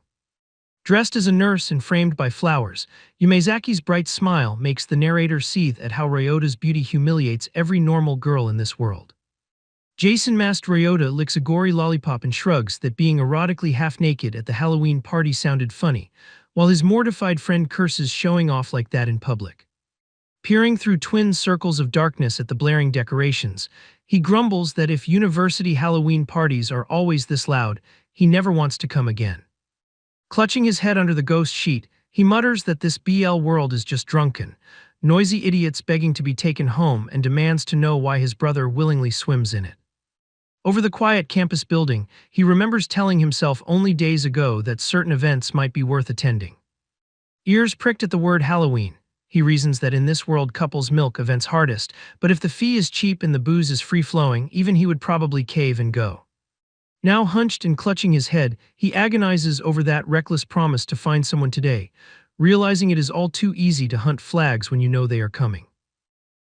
Dressed as a nurse and framed by flowers, Yumezaki's bright smile makes the narrator seethe at how Ryota's beauty humiliates every normal girl in this world. Jason-masked Ryota licks a gory lollipop and shrugs that being erotically half-naked at the Halloween party sounded funny, while his mortified friend curses showing off like that in public. Peering through twin circles of darkness at the blaring decorations, he grumbles that if university Halloween parties are always this loud, he never wants to come again. Clutching his head under the ghost sheet, he mutters that this BL world is just drunken, noisy idiots begging to be taken home and demands to know why his brother willingly swims in it. Over the quiet campus building, he remembers telling himself only days ago that certain events might be worth attending. Ears pricked at the word Halloween, he reasons that in this world couples milk events hardest, but if the fee is cheap and the booze is free-flowing, even he would probably cave and go. Now hunched and clutching his head, he agonizes over that reckless promise to find someone today, realizing it is all too easy to hunt flags when you know they are coming.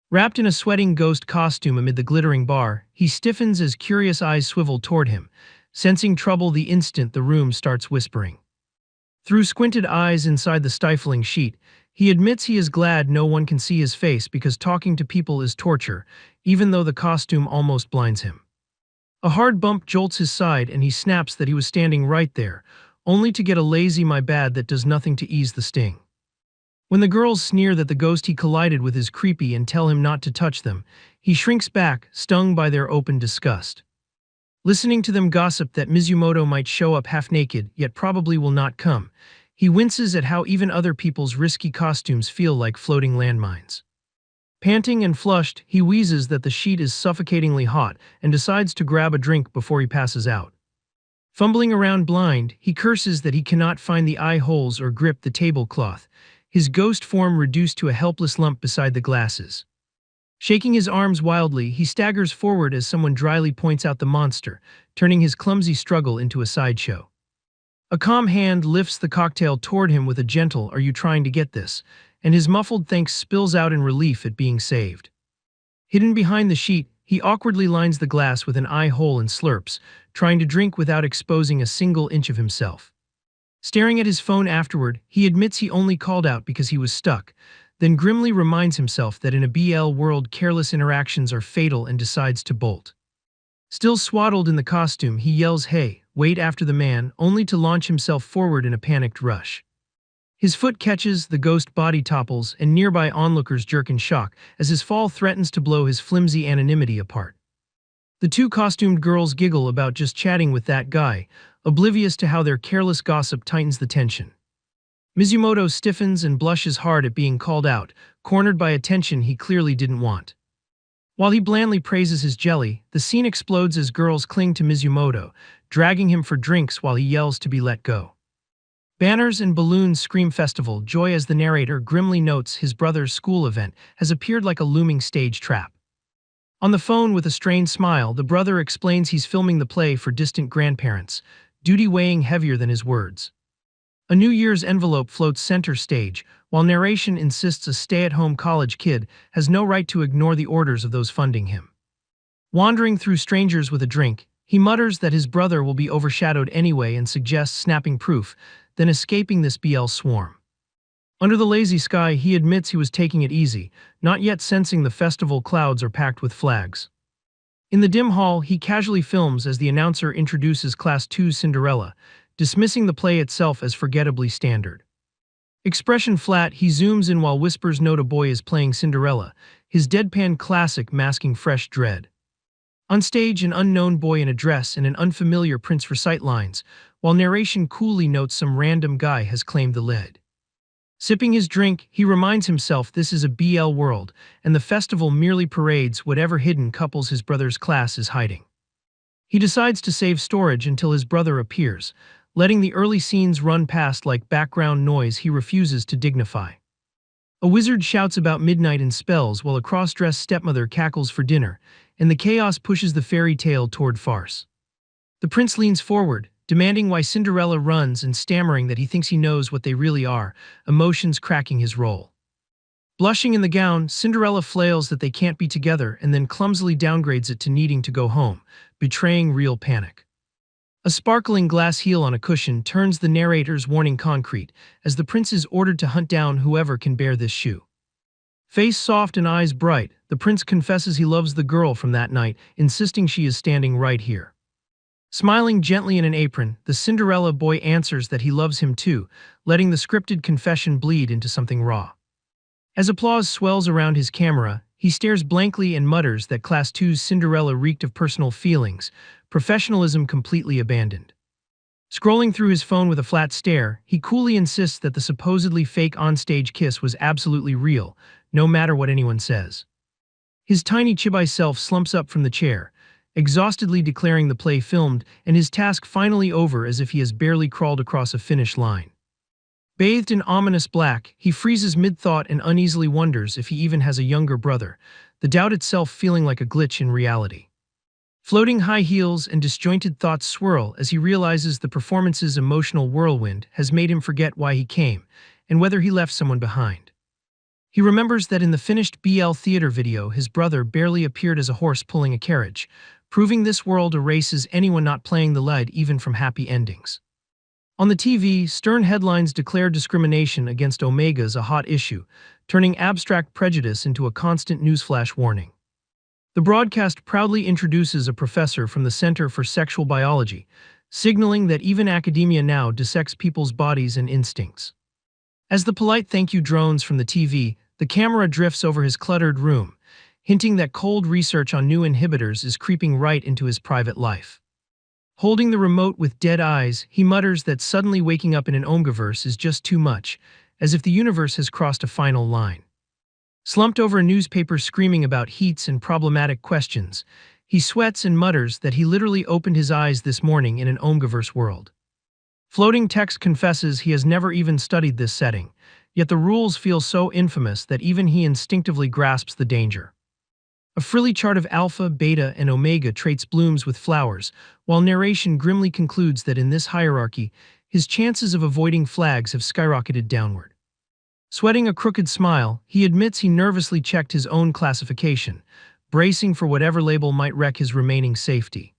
Wrapped in a sweating ghost costume amid the glittering bar, he stiffens as curious eyes swivel toward him, sensing trouble the instant the room starts whispering. Through squinted eyes inside the stifling sheet, he admits he is glad no one can see his face because talking to people is torture, even though the costume almost blinds him. A hard bump jolts his side and he snaps that he was standing right there, only to get a lazy my bad that does nothing to ease the sting. When the girls sneer that the ghost he collided with is creepy and tell him not to touch them, he shrinks back, stung by their open disgust. Listening to them gossip that Mizumoto might show up half-naked, yet probably will not come, he winces at how even other people's risky costumes feel like floating landmines. Panting and flushed, he wheezes that the sheet is suffocatingly hot and decides to grab a drink before he passes out. Fumbling around blind, he curses that he cannot find the eye holes or grip the tablecloth, his ghost form reduced to a helpless lump beside the glasses. Shaking his arms wildly, he staggers forward as someone dryly points out the monster, turning his clumsy struggle into a sideshow. A calm hand lifts the cocktail toward him with a gentle, "Are you trying to get this?" and his muffled thanks spills out in relief at being saved. Hidden behind the sheet, he awkwardly lines the glass with an eye hole and slurps, trying to drink without exposing a single inch of himself. Staring at his phone afterward, he admits he only called out because he was stuck, then grimly reminds himself that in a BL world careless interactions are fatal and decides to bolt. Still swaddled in the costume, he yells, "Hey, wait," after the man, only to launch himself forward in a panicked rush. His foot catches, the ghost body topples, and nearby onlookers jerk in shock as his fall threatens to blow his flimsy anonymity apart. The two costumed girls giggle about just chatting with that guy, oblivious to how their careless gossip tightens the tension. Mizumoto stiffens and blushes hard at being called out, cornered by attention he clearly didn't want. While he blandly praises his jelly, the scene explodes as girls cling to Mizumoto, dragging him for drinks while he yells to be let go. Banners and balloons scream festival joy as the narrator grimly notes his brother's school event has appeared like a looming stage trap. On the phone with a strained smile, the brother explains he's filming the play for distant grandparents, duty weighing heavier than his words. A New Year's envelope floats center stage, while narration insists a stay-at-home college kid has no right to ignore the orders of those funding him. Wandering through strangers with a drink, he mutters that his brother will be overshadowed anyway and suggests snapping proof, then escaping this BL swarm. Under the lazy sky, he admits he was taking it easy, not yet sensing the festival clouds are packed with flags. In the dim hall, he casually films as the announcer introduces Class 2's Cinderella, dismissing the play itself as forgettably standard. Expression flat, he zooms in while whispers note a boy is playing Cinderella, his deadpan classic masking fresh dread. On stage, an unknown boy in a dress and an unfamiliar prince recite lines, while narration coolly notes some random guy has claimed the lead. Sipping his drink, he reminds himself this is a BL world, and the festival merely parades whatever hidden couples his brother's class is hiding. He decides to save storage until his brother appears, letting the early scenes run past like background noise he refuses to dignify. A wizard shouts about midnight and spells while a cross-dressed stepmother cackles for dinner, and the chaos pushes the fairy tale toward farce. The prince leans forward, demanding why Cinderella runs and stammering that he thinks he knows what they really are, emotions cracking his role. Blushing in the gown, Cinderella flails that they can't be together and then clumsily downgrades it to needing to go home, betraying real panic. A sparkling glass heel on a cushion turns the narrator's warning concrete as the prince is ordered to hunt down whoever can bear this shoe. Face soft and eyes bright, the prince confesses he loves the girl from that night, insisting she is standing right here. Smiling gently in an apron, the Cinderella boy answers that he loves him too, letting the scripted confession bleed into something raw. As applause swells around his camera, he stares blankly and mutters that Class 2's Cinderella reeked of personal feelings, professionalism completely abandoned. Scrolling through his phone with a flat stare, he coolly insists that the supposedly fake onstage kiss was absolutely real, no matter what anyone says. His tiny chibi self slumps up from the chair, exhaustedly declaring the play filmed and his task finally over as if he has barely crawled across a finish line. Bathed in ominous black, he freezes mid-thought and uneasily wonders if he even has a younger brother, the doubt itself feeling like a glitch in reality. Floating high heels and disjointed thoughts swirl as he realizes the performance's emotional whirlwind has made him forget why he came and whether he left someone behind. He remembers that in the finished BL theater video, his brother barely appeared as a horse pulling a carriage, proving this world erases anyone not playing the lead even from happy endings. On the TV, stern headlines declare discrimination against Omegas a hot issue, turning abstract prejudice into a constant newsflash warning. The broadcast proudly introduces a professor from the Center for Sexual Biology, signaling that even academia now dissects people's bodies and instincts. As the polite thank you drones from the TV, the camera drifts over his cluttered room, hinting that cold research on new inhibitors is creeping right into his private life. Holding the remote with dead eyes, he mutters that suddenly waking up in an Omgaverse is just too much, as if the universe has crossed a final line. Slumped over a newspaper screaming about heats and problematic questions, he sweats and mutters that he literally opened his eyes this morning in an Omgaverse world. Floating text confesses he has never even studied this setting, yet the rules feel so infamous that even he instinctively grasps the danger. A frilly chart of alpha, beta, and omega traits blooms with flowers, while narration grimly concludes that in this hierarchy, his chances of avoiding flags have skyrocketed downward. Sweating a crooked smile, he admits he nervously checked his own classification, bracing for whatever label might wreck his remaining safety.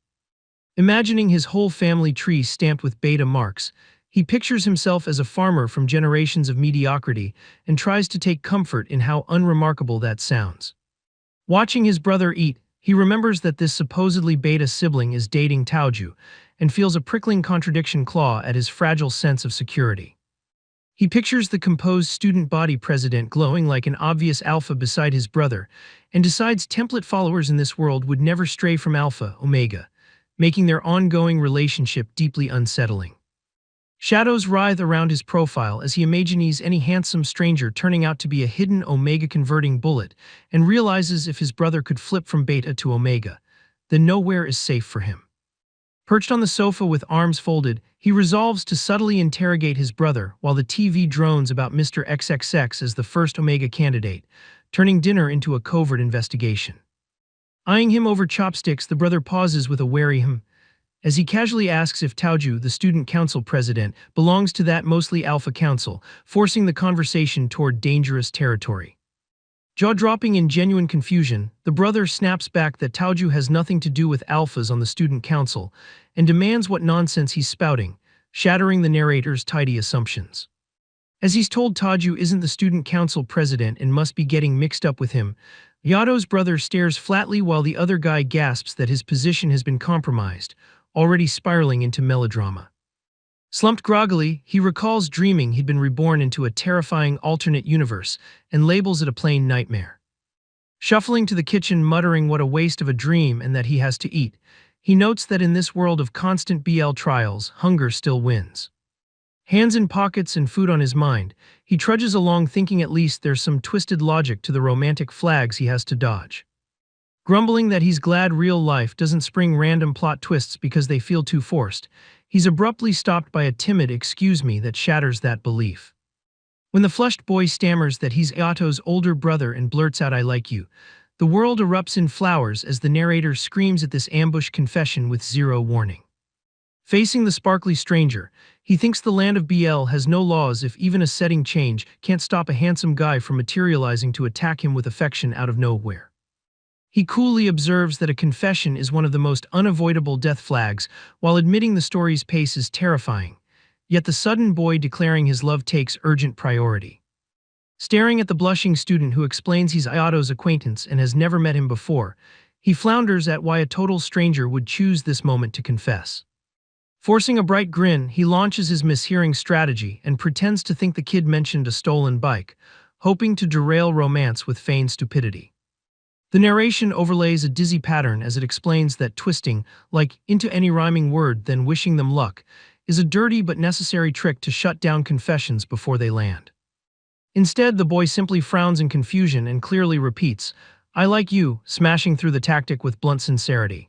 Imagining his whole family tree stamped with beta marks, he pictures himself as a farmer from generations of mediocrity and tries to take comfort in how unremarkable that sounds. Watching his brother eat, he remembers that this supposedly beta sibling is dating Taoju and feels a prickling contradiction claw at his fragile sense of security. He pictures the composed student body president glowing like an obvious alpha beside his brother and decides template followers in this world would never stray from alpha, omega, making their ongoing relationship deeply unsettling. Shadows writhe around his profile as he imagines any handsome stranger turning out to be a hidden omega-converting bullet and realizes if his brother could flip from beta to omega, then nowhere is safe for him. Perched on the sofa with arms folded, he resolves to subtly interrogate his brother while the TV drones about Mr. XXX as the first omega candidate, turning dinner into a covert investigation. Eyeing him over chopsticks, the brother pauses with a wary hum, as he casually asks if Taoju, the student council president, belongs to that mostly alpha council, forcing the conversation toward dangerous territory. Jaw-dropping in genuine confusion, the brother snaps back that Taoju has nothing to do with alphas on the student council and demands what nonsense he's spouting, shattering the narrator's tidy assumptions. As he's told Taoju isn't the student council president and must be getting mixed up with him, Yato's brother stares flatly while the other guy gasps that his position has been compromised, already spiraling into melodrama. Slumped groggily, he recalls dreaming he'd been reborn into a terrifying alternate universe and labels it a plain nightmare. Shuffling to the kitchen, muttering what a waste of a dream and that he has to eat, he notes that in this world of constant BL trials, hunger still wins. Hands in pockets and food on his mind, he trudges along thinking at least there's some twisted logic to the romantic flags he has to dodge. Grumbling that he's glad real life doesn't spring random plot twists because they feel too forced, he's abruptly stopped by a timid "excuse me" that shatters that belief. When the flushed boy stammers that he's Yato's older brother and blurts out "I like you," the world erupts in flowers as the narrator screams at this ambush confession with zero warning. Facing the sparkly stranger, he thinks the land of BL has no laws if even a setting change can't stop a handsome guy from materializing to attack him with affection out of nowhere. He coolly observes that a confession is one of the most unavoidable death flags, while admitting the story's pace is terrifying, yet the sudden boy declaring his love takes urgent priority. Staring at the blushing student who explains he's Ayato's acquaintance and has never met him before, he flounders at why a total stranger would choose this moment to confess. Forcing a bright grin, he launches his mishearing strategy and pretends to think the kid mentioned a stolen bike, hoping to derail romance with feigned stupidity. The narration overlays a dizzy pattern as it explains that twisting, like into any rhyming word then wishing them luck, is a dirty but necessary trick to shut down confessions before they land. Instead, the boy simply frowns in confusion and clearly repeats, "I like you," smashing through the tactic with blunt sincerity.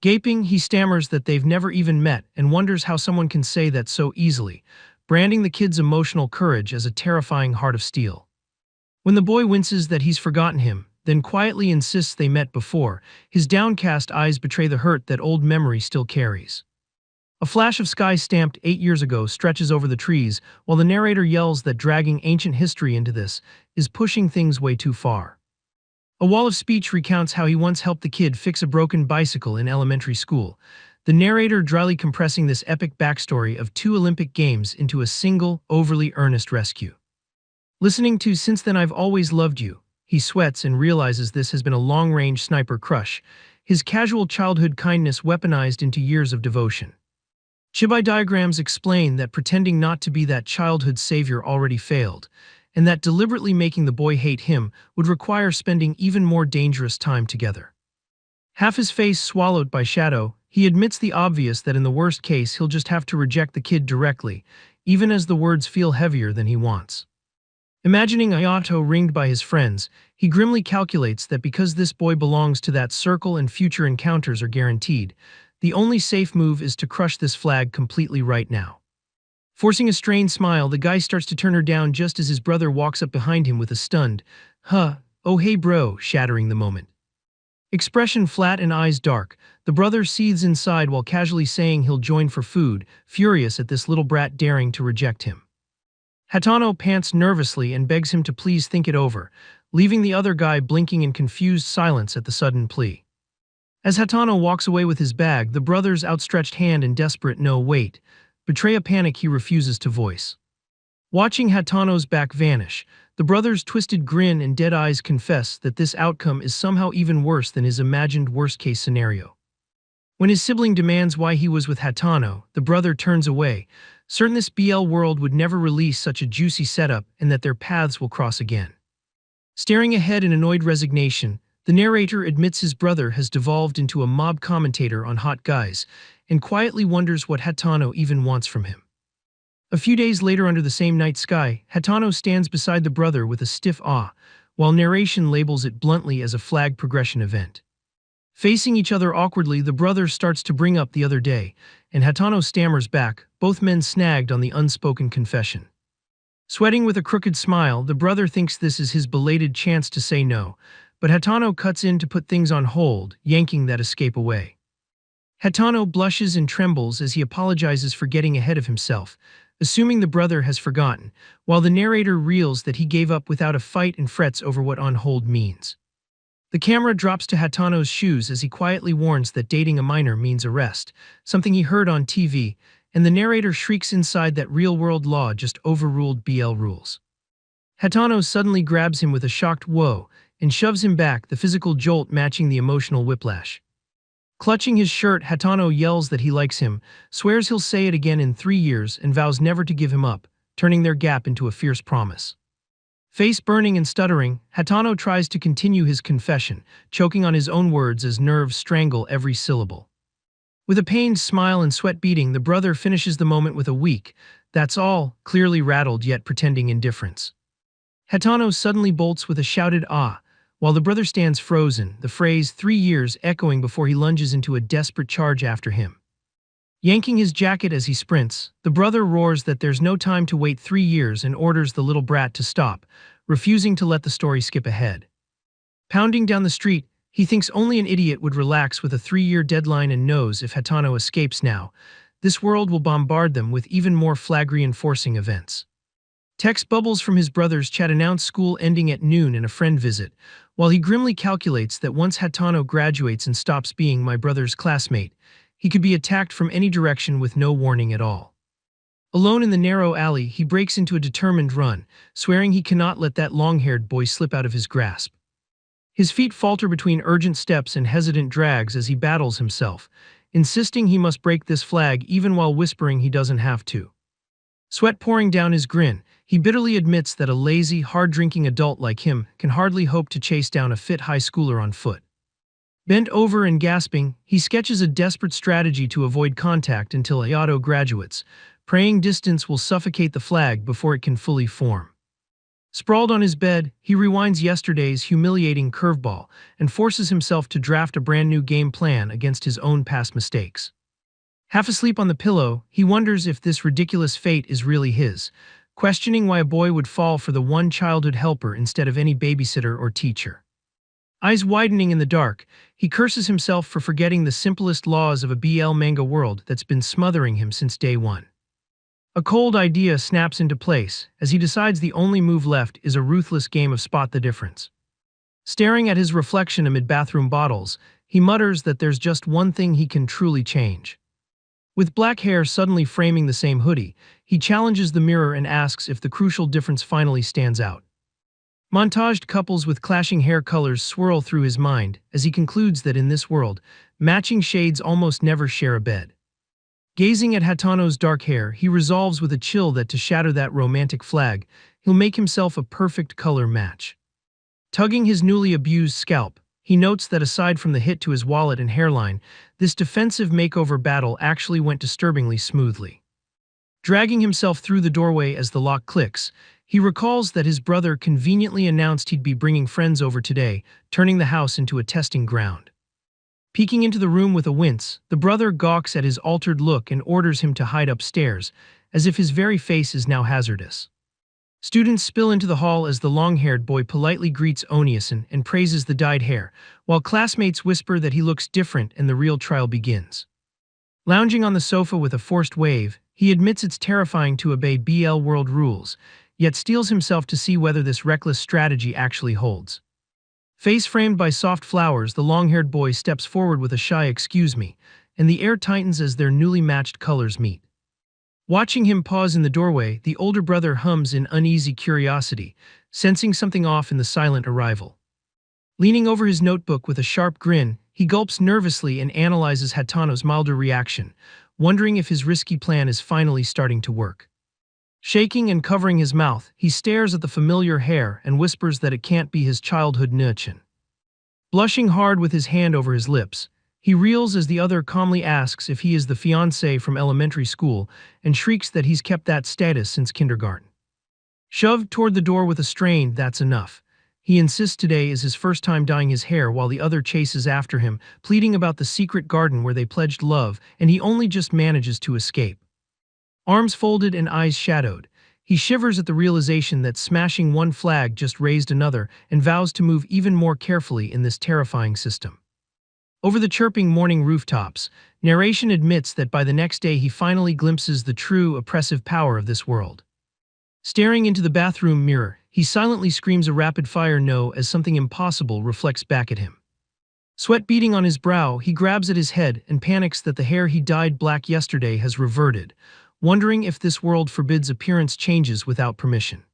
Gaping, he stammers that they've never even met and wonders how someone can say that so easily, branding the kid's emotional courage as a terrifying heart of steel. When the boy winces that he's forgotten him, then quietly insists they met before, his downcast eyes betray the hurt that old memory still carries. A flash of sky stamped 8 years ago stretches over the trees, while the narrator yells that dragging ancient history into this is pushing things way too far. A wall of speech recounts how he once helped the kid fix a broken bicycle in elementary school, the narrator dryly compressing this epic backstory of 2 Olympic Games into a single, overly earnest rescue. Listening to "Since Then I've Always Loved You," he sweats and realizes this has been a long-range sniper crush, his casual childhood kindness weaponized into years of devotion. Chibai diagrams explain that pretending not to be that childhood savior already failed, and that deliberately making the boy hate him would require spending even more dangerous time together. Half his face swallowed by shadow, he admits the obvious that in the worst case he'll just have to reject the kid directly, even as the words feel heavier than he wants. Imagining Ayato ringed by his friends, he grimly calculates that because this boy belongs to that circle and future encounters are guaranteed, the only safe move is to crush this flag completely right now. Forcing a strained smile, the guy starts to turn her down just as his brother walks up behind him with a stunned, "Huh, oh hey bro," shattering the moment. Expression flat and eyes dark, the brother seethes inside while casually saying he'll join for food, furious at this little brat daring to reject him. Hatano pants nervously and begs him to please think it over, leaving the other guy blinking in confused silence at the sudden plea. As Hatano walks away with his bag, the brother's outstretched hand and desperate "no, wait" betray a panic he refuses to voice. Watching Hatano's back vanish, the brother's twisted grin and dead eyes confess that this outcome is somehow even worse than his imagined worst-case scenario. When his sibling demands why he was with Hatano, the brother turns away, certain this BL world would never release such a juicy setup and that their paths will cross again. Staring ahead in annoyed resignation, the narrator admits his brother has devolved into a mob commentator on Hot Guys and quietly wonders what Hatano even wants from him. A few days later under the same night sky, Hatano stands beside the brother with a stiff awe, while narration labels it bluntly as a flag progression event. Facing each other awkwardly, the brother starts to bring up the other day, and Hatano stammers back, both men snagged on the unspoken confession. Sweating with a crooked smile, the brother thinks this is his belated chance to say no, but Hatano cuts in to put things on hold, yanking that escape away. Hatano blushes and trembles as he apologizes for getting ahead of himself, assuming the brother has forgotten, while the narrator reels that he gave up without a fight and frets over what on hold means. The camera drops to Hatano's shoes as he quietly warns that dating a minor means arrest, something he heard on TV, and the narrator shrieks inside that real-world law just overruled BL rules. Hatano suddenly grabs him with a shocked "whoa" and shoves him back, the physical jolt matching the emotional whiplash. Clutching his shirt, Hatano yells that he likes him, swears he'll say it again in 3 years, and vows never to give him up, turning their gap into a fierce promise. Face burning and stuttering, Hatano tries to continue his confession, choking on his own words as nerves strangle every syllable. With a pained smile and sweat beading, the brother finishes the moment with a weak "that's all," clearly rattled yet pretending indifference. Hatano suddenly bolts with a shouted "ah," while the brother stands frozen, the phrase 3 years echoing before he lunges into a desperate charge after him. Yanking his jacket as he sprints, the brother roars that there's no time to wait 3 years and orders the little brat to stop, refusing to let the story skip ahead. Pounding down the street, he thinks only an idiot would relax with a 3-year deadline and knows if Hatano escapes now, this world will bombard them with even more flag-reinforcing events. Text bubbles from his brother's chat announce school ending at noon and a friend visit, while he grimly calculates that once Hatano graduates and stops being my brother's classmate, he could be attacked from any direction with no warning at all. Alone in the narrow alley, he breaks into a determined run, swearing he cannot let that long-haired boy slip out of his grasp. His feet falter between urgent steps and hesitant drags as he battles himself, insisting he must break this flag even while whispering he doesn't have to. Sweat pouring down his grin, he bitterly admits that a lazy, hard-drinking adult like him can hardly hope to chase down a fit high schooler on foot. Bent over and gasping, he sketches a desperate strategy to avoid contact until Ayato graduates, praying distance will suffocate the flag before it can fully form. Sprawled on his bed, he rewinds yesterday's humiliating curveball and forces himself to draft a brand new game plan against his own past mistakes. Half asleep on the pillow, he wonders if this ridiculous fate is really his, questioning why a boy would fall for the one childhood helper instead of any babysitter or teacher. Eyes widening in the dark, he curses himself for forgetting the simplest laws of a BL manga world that's been smothering him since day one. A cold idea snaps into place as he decides the only move left is a ruthless game of spot the difference. Staring at his reflection amid bathroom bottles, he mutters that there's just one thing he can truly change. With black hair suddenly framing the same hoodie, he challenges the mirror and asks if the crucial difference finally stands out. Montaged couples with clashing hair colors swirl through his mind as he concludes that in this world, matching shades almost never share a bed. Gazing at Hatano's dark hair, he resolves with a chill that to shatter that romantic flag, he'll make himself a perfect color match. Tugging his newly abused scalp, he notes that aside from the hit to his wallet and hairline, this defensive makeover battle actually went disturbingly smoothly. Dragging himself through the doorway as the lock clicks, he recalls that his brother conveniently announced he'd be bringing friends over today, turning the house into a testing ground. Peeking into the room with a wince, the brother gawks at his altered look and orders him to hide upstairs, as if his very face is now hazardous. Students spill into the hall as the long-haired boy politely greets Oniason and praises the dyed hair, while classmates whisper that he looks different and the real trial begins. Lounging on the sofa with a forced wave, he admits it's terrifying to obey BL world rules, yet steels himself to see whether this reckless strategy actually holds. Face framed by soft flowers, the long-haired boy steps forward with a shy "excuse me," and the air tightens as their newly matched colors meet. Watching him pause in the doorway, the older brother hums in uneasy curiosity, sensing something off in the silent arrival. Leaning over his notebook with a sharp grin, he gulps nervously and analyzes Hatano's milder reaction, wondering if his risky plan is finally starting to work. Shaking and covering his mouth, he stares at the familiar hair and whispers that it can't be his childhood Nuchin. Blushing hard with his hand over his lips, he reels as the other calmly asks if he is the fiancé from elementary school and shrieks that he's kept that status since kindergarten. Shoved toward the door with a strain, "That's enough." He insists today is his first time dyeing his hair while the other chases after him, pleading about the secret garden where they pledged love, and he only just manages to escape. Arms folded and eyes shadowed, he shivers at the realization that smashing one flag just raised another and vows to move even more carefully in this terrifying system. Over the chirping morning rooftops, narration admits that by the next day he finally glimpses the true oppressive power of this world. Staring into the bathroom mirror, he silently screams a rapid-fire no as something impossible reflects back at him. Sweat beading on his brow, he grabs at his head and panics that the hair he dyed black yesterday has reverted, wondering if this world forbids appearance changes without permission.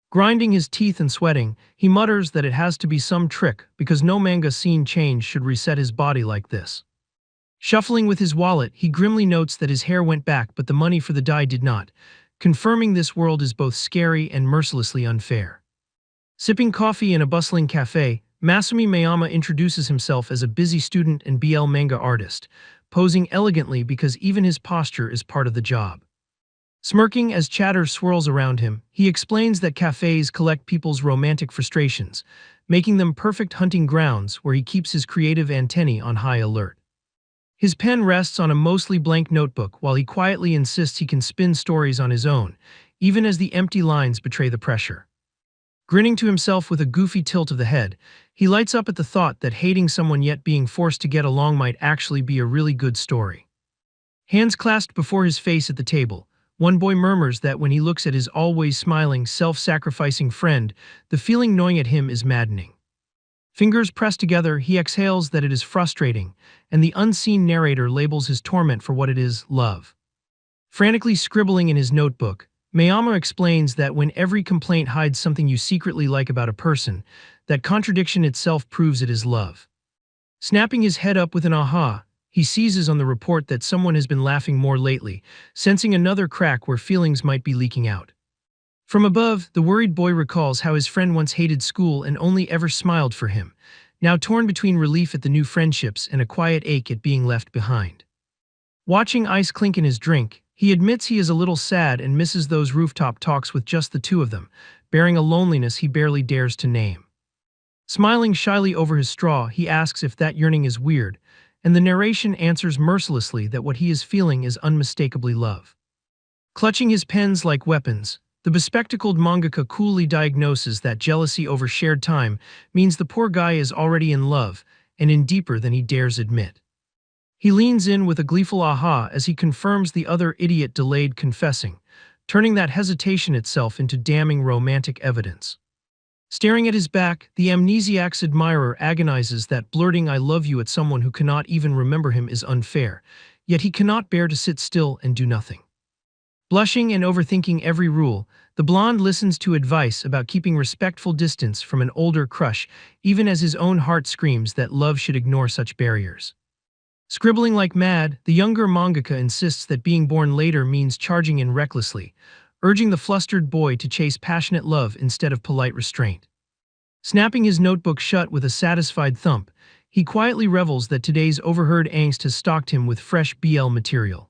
Grinding his teeth and sweating, he mutters that it has to be some trick because no manga scene change should reset his body like this. Shuffling with his wallet, he grimly notes that his hair went back but the money for the dye did not, confirming this world is both scary and mercilessly unfair. Sipping coffee in a bustling cafe, Masumi Mayama introduces himself as a busy student and BL manga artist, posing elegantly because even his posture is part of the job. Smirking as chatter swirls around him, he explains that cafes collect people's romantic frustrations, making them perfect hunting grounds where he keeps his creative antennae on high alert. His pen rests on a mostly blank notebook while he quietly insists he can spin stories on his own, even as the empty lines betray the pressure. Grinning to himself with a goofy tilt of the head, he lights up at the thought that hating someone yet being forced to get along might actually be a really good story. Hands clasped before his face at the table, one boy murmurs that when he looks at his always smiling, self-sacrificing friend, the feeling gnawing at him is maddening. Fingers pressed together, he exhales that it is frustrating, and the unseen narrator labels his torment for what it is: love. Frantically scribbling in his notebook, Mayama explains that when every complaint hides something you secretly like about a person, that contradiction itself proves it is love. Snapping his head up with an aha, he seizes on the report that someone has been laughing more lately, sensing another crack where feelings might be leaking out. From above, the worried boy recalls how his friend once hated school and only ever smiled for him, now torn between relief at the new friendships and a quiet ache at being left behind. Watching ice clink in his drink, he admits he is a little sad and misses those rooftop talks with just the two of them, bearing a loneliness he barely dares to name. Smiling shyly over his straw, he asks if that yearning is weird, and the narration answers mercilessly that what he is feeling is unmistakably love. Clutching his pens like weapons, the bespectacled mangaka coolly diagnoses that jealousy over shared time means the poor guy is already in love, and in deeper than he dares admit. He leans in with a gleeful aha as he confirms the other idiot delayed confessing, turning that hesitation itself into damning romantic evidence. Staring at his back, the amnesiac's admirer agonizes that blurting "I love you" at someone who cannot even remember him is unfair, yet he cannot bear to sit still and do nothing. Blushing and overthinking every rule, the blonde listens to advice about keeping respectful distance from an older crush, even as his own heart screams that love should ignore such barriers. Scribbling like mad, the younger mangaka insists that being born later means charging in recklessly, urging the flustered boy to chase passionate love instead of polite restraint. Snapping his notebook shut with a satisfied thump, he quietly revels that today's overheard angst has stocked him with fresh BL material.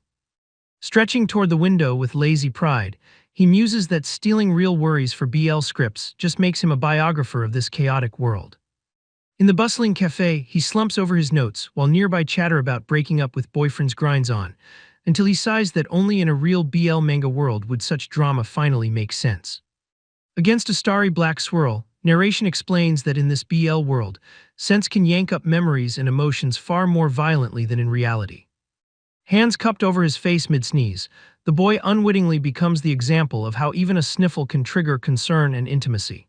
Stretching toward the window with lazy pride, he muses that stealing real worries for BL scripts just makes him a biographer of this chaotic world. In the bustling cafe, he slumps over his notes while nearby chatter about breaking up with boyfriends grinds on, until he sighs that only in a real BL manga world would such drama finally make sense. Against a starry black swirl, narration explains that in this BL world, sense can yank up memories and emotions far more violently than in reality. Hands cupped over his face mid-sneeze, the boy unwittingly becomes the example of how even a sniffle can trigger concern and intimacy.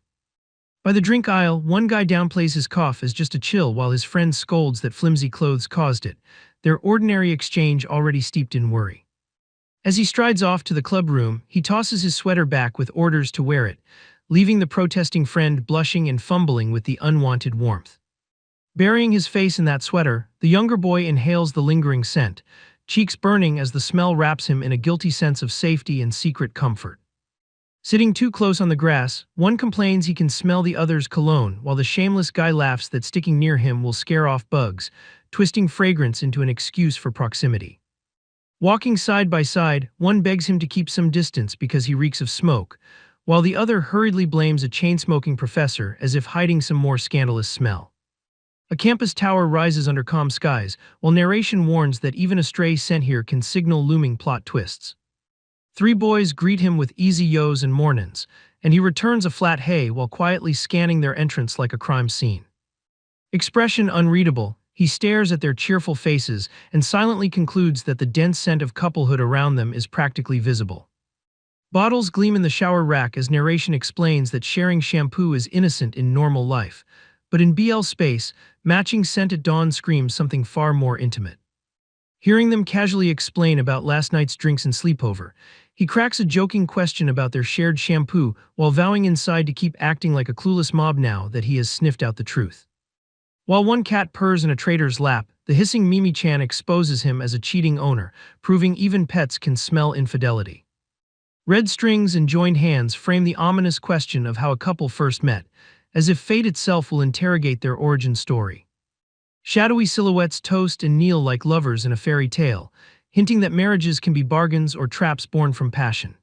By the drink aisle, one guy downplays his cough as just a chill while his friend scolds that flimsy clothes caused it, their ordinary exchange already steeped in worry. As he strides off to the club room, he tosses his sweater back with orders to wear it, leaving the protesting friend blushing and fumbling with the unwanted warmth. Burying his face in that sweater, the younger boy inhales the lingering scent, cheeks burning as the smell wraps him in a guilty sense of safety and secret comfort. Sitting too close on the grass, one complains he can smell the other's cologne, while the shameless guy laughs that sticking near him will scare off bugs, twisting fragrance into an excuse for proximity. Walking side by side, one begs him to keep some distance because he reeks of smoke, while the other hurriedly blames a chain-smoking professor as if hiding some more scandalous smell. A campus tower rises under calm skies, while narration warns that even a stray scent here can signal looming plot twists. Three boys greet him with easy yos and mornins, and he returns a flat hey while quietly scanning their entrance like a crime scene. Expression unreadable, he stares at their cheerful faces and silently concludes that the dense scent of couplehood around them is practically visible. Bottles gleam in the shower rack as narration explains that sharing shampoo is innocent in normal life, but in BL space, matching scent at dawn screams something far more intimate. Hearing them casually explain about last night's drinks and sleepover, he cracks a joking question about their shared shampoo while vowing inside to keep acting like a clueless mob now that he has sniffed out the truth. While one cat purrs in a trader's lap, the hissing Mimi-chan exposes him as a cheating owner, proving even pets can smell infidelity. Red strings and joined hands frame the ominous question of how a couple first met, as if fate itself will interrogate their origin story. Shadowy silhouettes toast and kneel like lovers in a fairy tale, hinting that marriages can be bargains or traps born from passion.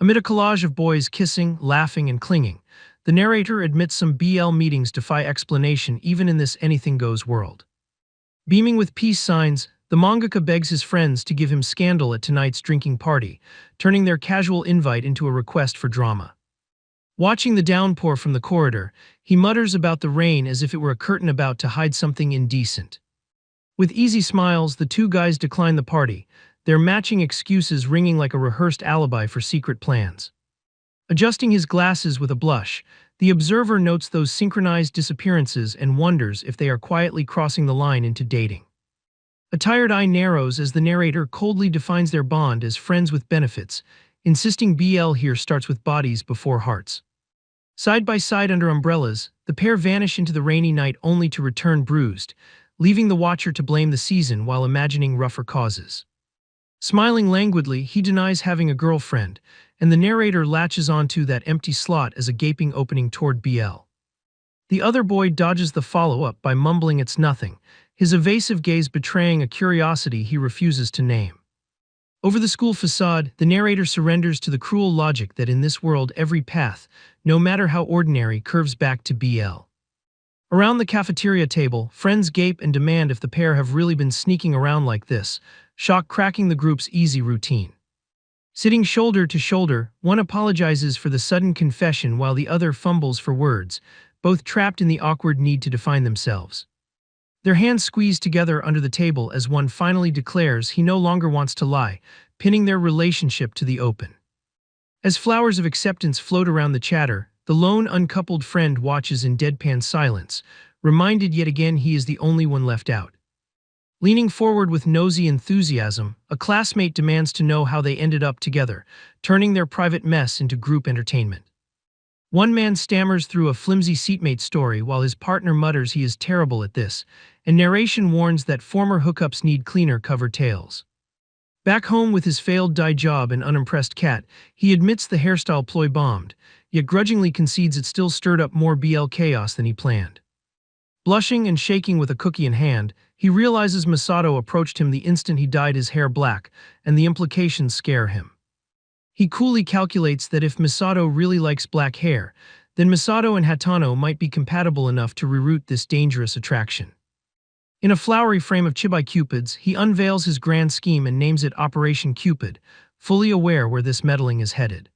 Amid a collage of boys kissing, laughing, and clinging, the narrator admits some BL meetings defy explanation even in this anything-goes world. Beaming with peace signs, the mangaka begs his friends to give him scandal at tonight's drinking party, turning their casual invite into a request for drama. Watching the downpour from the corridor, he mutters about the rain as if it were a curtain about to hide something indecent. With easy smiles, the two guys decline the party, their matching excuses ringing like a rehearsed alibi for secret plans. Adjusting his glasses with a blush, the observer notes those synchronized disappearances and wonders if they are quietly crossing the line into dating. A tired eye narrows as the narrator coldly defines their bond as friends with benefits, insisting BL here starts with bodies before hearts. Side by side under umbrellas, the pair vanish into the rainy night only to return bruised, leaving the watcher to blame the season while imagining rougher causes. Smiling languidly, he denies having a girlfriend, and the narrator latches onto that empty slot as a gaping opening toward BL. The other boy dodges the follow-up by mumbling it's nothing, his evasive gaze betraying a curiosity he refuses to name. Over the school facade, the narrator surrenders to the cruel logic that in this world every path, no matter how ordinary, curves back to BL. Around the cafeteria table, friends gape and demand if the pair have really been sneaking around like this, shock cracking the group's easy routine. Sitting shoulder to shoulder, one apologizes for the sudden confession while the other fumbles for words, both trapped in the awkward need to define themselves. Their hands squeeze together under the table as one finally declares he no longer wants to lie, pinning their relationship to the open. As flowers of acceptance float around the chatter, the lone uncoupled friend watches in deadpan silence, reminded yet again he is the only one left out. Leaning forward with nosy enthusiasm, a classmate demands to know how they ended up together, turning their private mess into group entertainment. One man stammers through a flimsy seatmate story while his partner mutters he is terrible at this, and narration warns that former hookups need cleaner cover tales. Back home with his failed dye job and unimpressed cat, he admits the hairstyle ploy bombed, yet grudgingly concedes it still stirred up more BL chaos than he planned. Blushing and shaking with a cookie in hand, he realizes Masato approached him the instant he dyed his hair black, and the implications scare him. He coolly calculates that if Masato really likes black hair, then Masato and Hatano might be compatible enough to reroute this dangerous attraction. In a flowery frame of chibi cupids, he unveils his grand scheme and names it Operation Cupid, fully aware where this meddling is headed.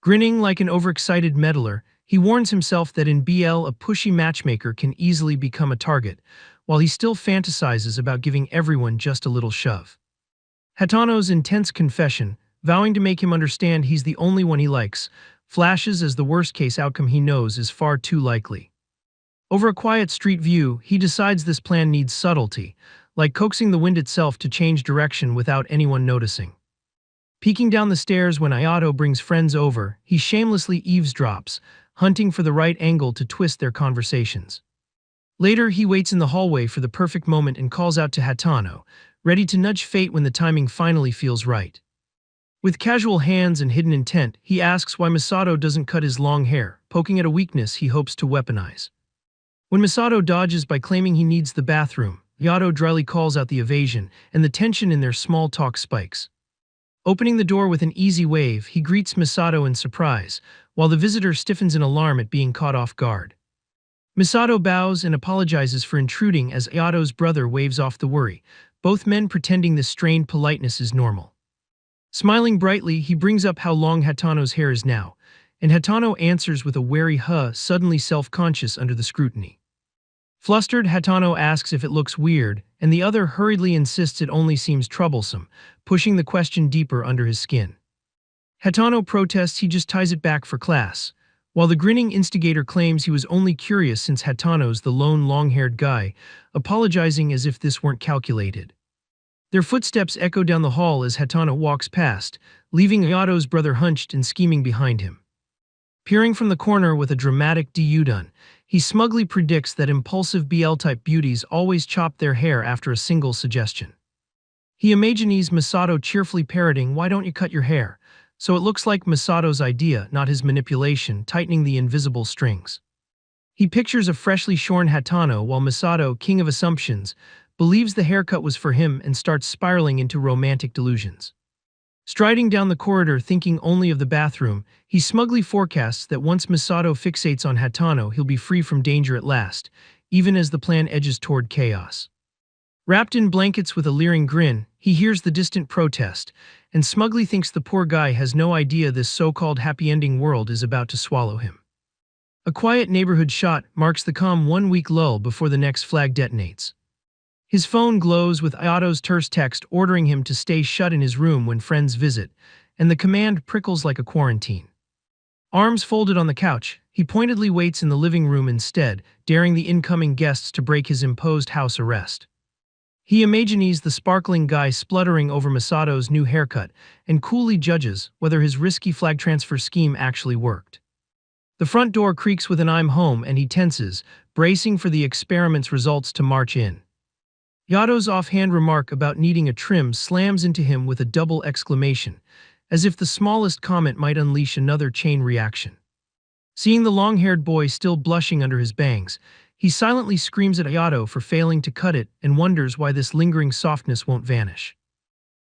Grinning like an overexcited meddler, he warns himself that in BL a pushy matchmaker can easily become a target, while he still fantasizes about giving everyone just a little shove. Hatano's intense confession, vowing to make him understand he's the only one he likes, flashes as the worst-case outcome he knows is far too likely. Over a quiet street view, he decides this plan needs subtlety, like coaxing the wind itself to change direction without anyone noticing. Peeking down the stairs when Ayato brings friends over, he shamelessly eavesdrops, hunting for the right angle to twist their conversations. Later, he waits in the hallway for the perfect moment and calls out to Hatano, ready to nudge fate when the timing finally feels right. With casual hands and hidden intent, he asks why Misato doesn't cut his long hair, poking at a weakness he hopes to weaponize. When Misato dodges by claiming he needs the bathroom, Yato dryly calls out the evasion, and the tension in their small talk spikes. Opening the door with an easy wave, he greets Misato in surprise, while the visitor stiffens in alarm at being caught off guard. Misato bows and apologizes for intruding as Ayato's brother waves off the worry, both men pretending this strained politeness is normal. Smiling brightly, he brings up how long Hatano's hair is now, and Hatano answers with a wary huh, suddenly self-conscious under the scrutiny. Flustered, Hatano asks if it looks weird, and the other hurriedly insists it only seems troublesome, pushing the question deeper under his skin. Hatano protests he just ties it back for class, while the grinning instigator claims he was only curious since Hatano's the lone long-haired guy, apologizing as if this weren't calculated. Their footsteps echo down the hall as Hatano walks past, leaving Ayato's brother hunched and scheming behind him. Peering from the corner with a dramatic D-U-done, he smugly predicts that impulsive BL-type beauties always chop their hair after a single suggestion. He imagines Misato cheerfully parroting, "Why don't you cut your hair?" So it looks like Misato's idea, not his manipulation, tightening the invisible strings. He pictures a freshly shorn Hatano while Misato, king of assumptions, believes the haircut was for him and starts spiraling into romantic delusions. Striding down the corridor thinking only of the bathroom, he smugly forecasts that once Misato fixates on Hatano, he'll be free from danger at last, even as the plan edges toward chaos. Wrapped in blankets with a leering grin, he hears the distant protest, and smugly thinks the poor guy has no idea this so-called happy-ending world is about to swallow him. A quiet neighborhood shot marks the calm one-week lull before the next flag detonates. His phone glows with Ayato's terse text ordering him to stay shut in his room when friends visit, and the command prickles like a quarantine. Arms folded on the couch, he pointedly waits in the living room instead, daring the incoming guests to break his imposed house arrest. He imagines the sparkling guy spluttering over Misato's new haircut and coolly judges whether his risky flag transfer scheme actually worked. The front door creaks with an "I'm home" and he tenses, bracing for the experiment's results to march in. Yato's offhand remark about needing a trim slams into him with a double exclamation, as if the smallest comment might unleash another chain reaction. Seeing the long-haired boy still blushing under his bangs, he silently screams at Ayato for failing to cut it and wonders why this lingering softness won't vanish.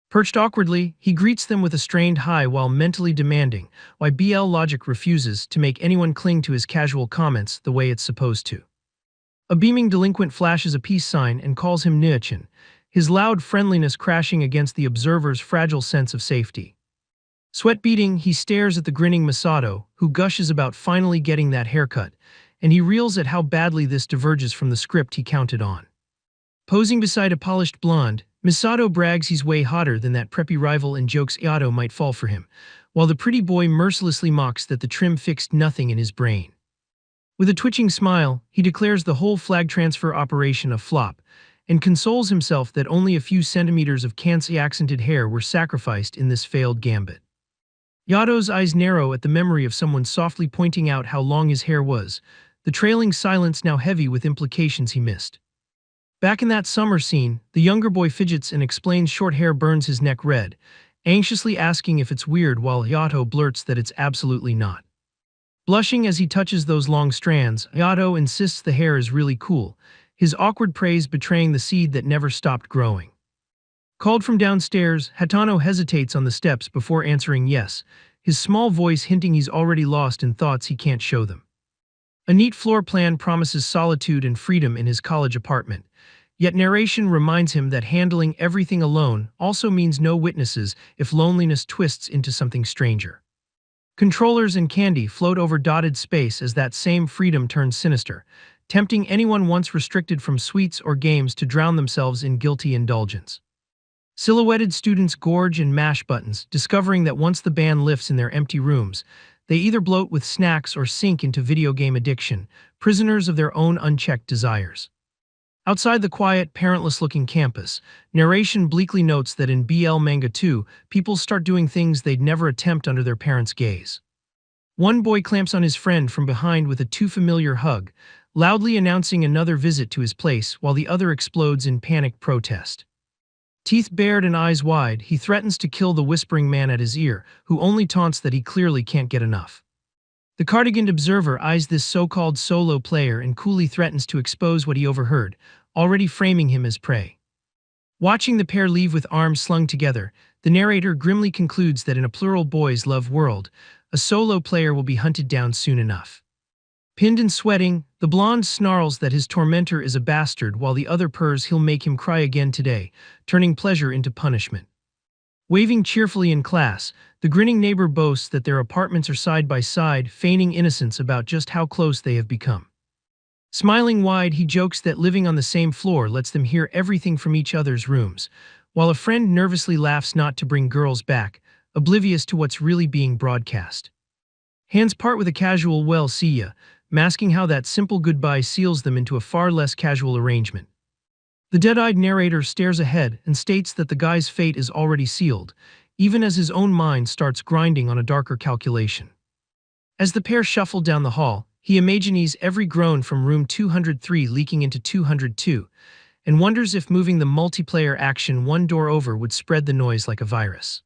Perched awkwardly, he greets them with a strained hi while mentally demanding why BL logic refuses to make anyone cling to his casual comments the way it's supposed to. A beaming delinquent flashes a peace sign and calls him Niachin, his loud friendliness crashing against the observer's fragile sense of safety. Sweat beading, he stares at the grinning Misato, who gushes about finally getting that haircut, and he reels at how badly this diverges from the script he counted on. Posing beside a polished blonde, Misato brags he's way hotter than that preppy rival and jokes Ayato might fall for him, while the pretty boy mercilessly mocks that the trim fixed nothing in his brain. With a twitching smile, he declares the whole flag transfer operation a flop, and consoles himself that only a few centimeters of Kansai-accented hair were sacrificed in this failed gambit. Yato's eyes narrow at the memory of someone softly pointing out how long his hair was, the trailing silence now heavy with implications he missed. Back in that summer scene, the younger boy fidgets and explains short hair burns his neck red, anxiously asking if it's weird while Yato blurts that it's absolutely not. Blushing as he touches those long strands, Ayato insists the hair is really cool, his awkward praise betraying the seed that never stopped growing. Called from downstairs, Hatano hesitates on the steps before answering yes, his small voice hinting he's already lost in thoughts he can't show them. A neat floor plan promises solitude and freedom in his college apartment, yet narration reminds him that handling everything alone also means no witnesses if loneliness twists into something stranger. Controllers and candy float over dotted space as that same freedom turns sinister, tempting anyone once restricted from sweets or games to drown themselves in guilty indulgence. Silhouetted students gorge and mash buttons, discovering that once the ban lifts in their empty rooms, they either bloat with snacks or sink into video game addiction, prisoners of their own unchecked desires. Outside the quiet, parentless-looking campus, narration bleakly notes that in BL Manga 2, people start doing things they'd never attempt under their parents' gaze. One boy clamps on his friend from behind with a too-familiar hug, loudly announcing another visit to his place while the other explodes in panicked protest. Teeth bared and eyes wide, he threatens to kill the whispering man at his ear, who only taunts that he clearly can't get enough. The cardiganed observer eyes this so-called solo player and coolly threatens to expose what he overheard, already framing him as prey. Watching the pair leave with arms slung together, the narrator grimly concludes that in a plural boys love world, a solo player will be hunted down soon enough. Pinned and sweating, the blonde snarls that his tormentor is a bastard while the other purrs he'll make him cry again today, turning pleasure into punishment. Waving cheerfully in class, the grinning neighbor boasts that their apartments are side by side, feigning innocence about just how close they have become. Smiling wide, he jokes that living on the same floor lets them hear everything from each other's rooms, while a friend nervously laughs not to bring girls back, oblivious to what's really being broadcast. Hands part with a casual "well, see ya," masking how that simple goodbye seals them into a far less casual arrangement. The dead-eyed narrator stares ahead and states that the guy's fate is already sealed, even as his own mind starts grinding on a darker calculation. As the pair shuffle down the hall, he imagines every groan from room 203 leaking into 202, and wonders if moving the multiplayer action one door over would spread the noise like a virus.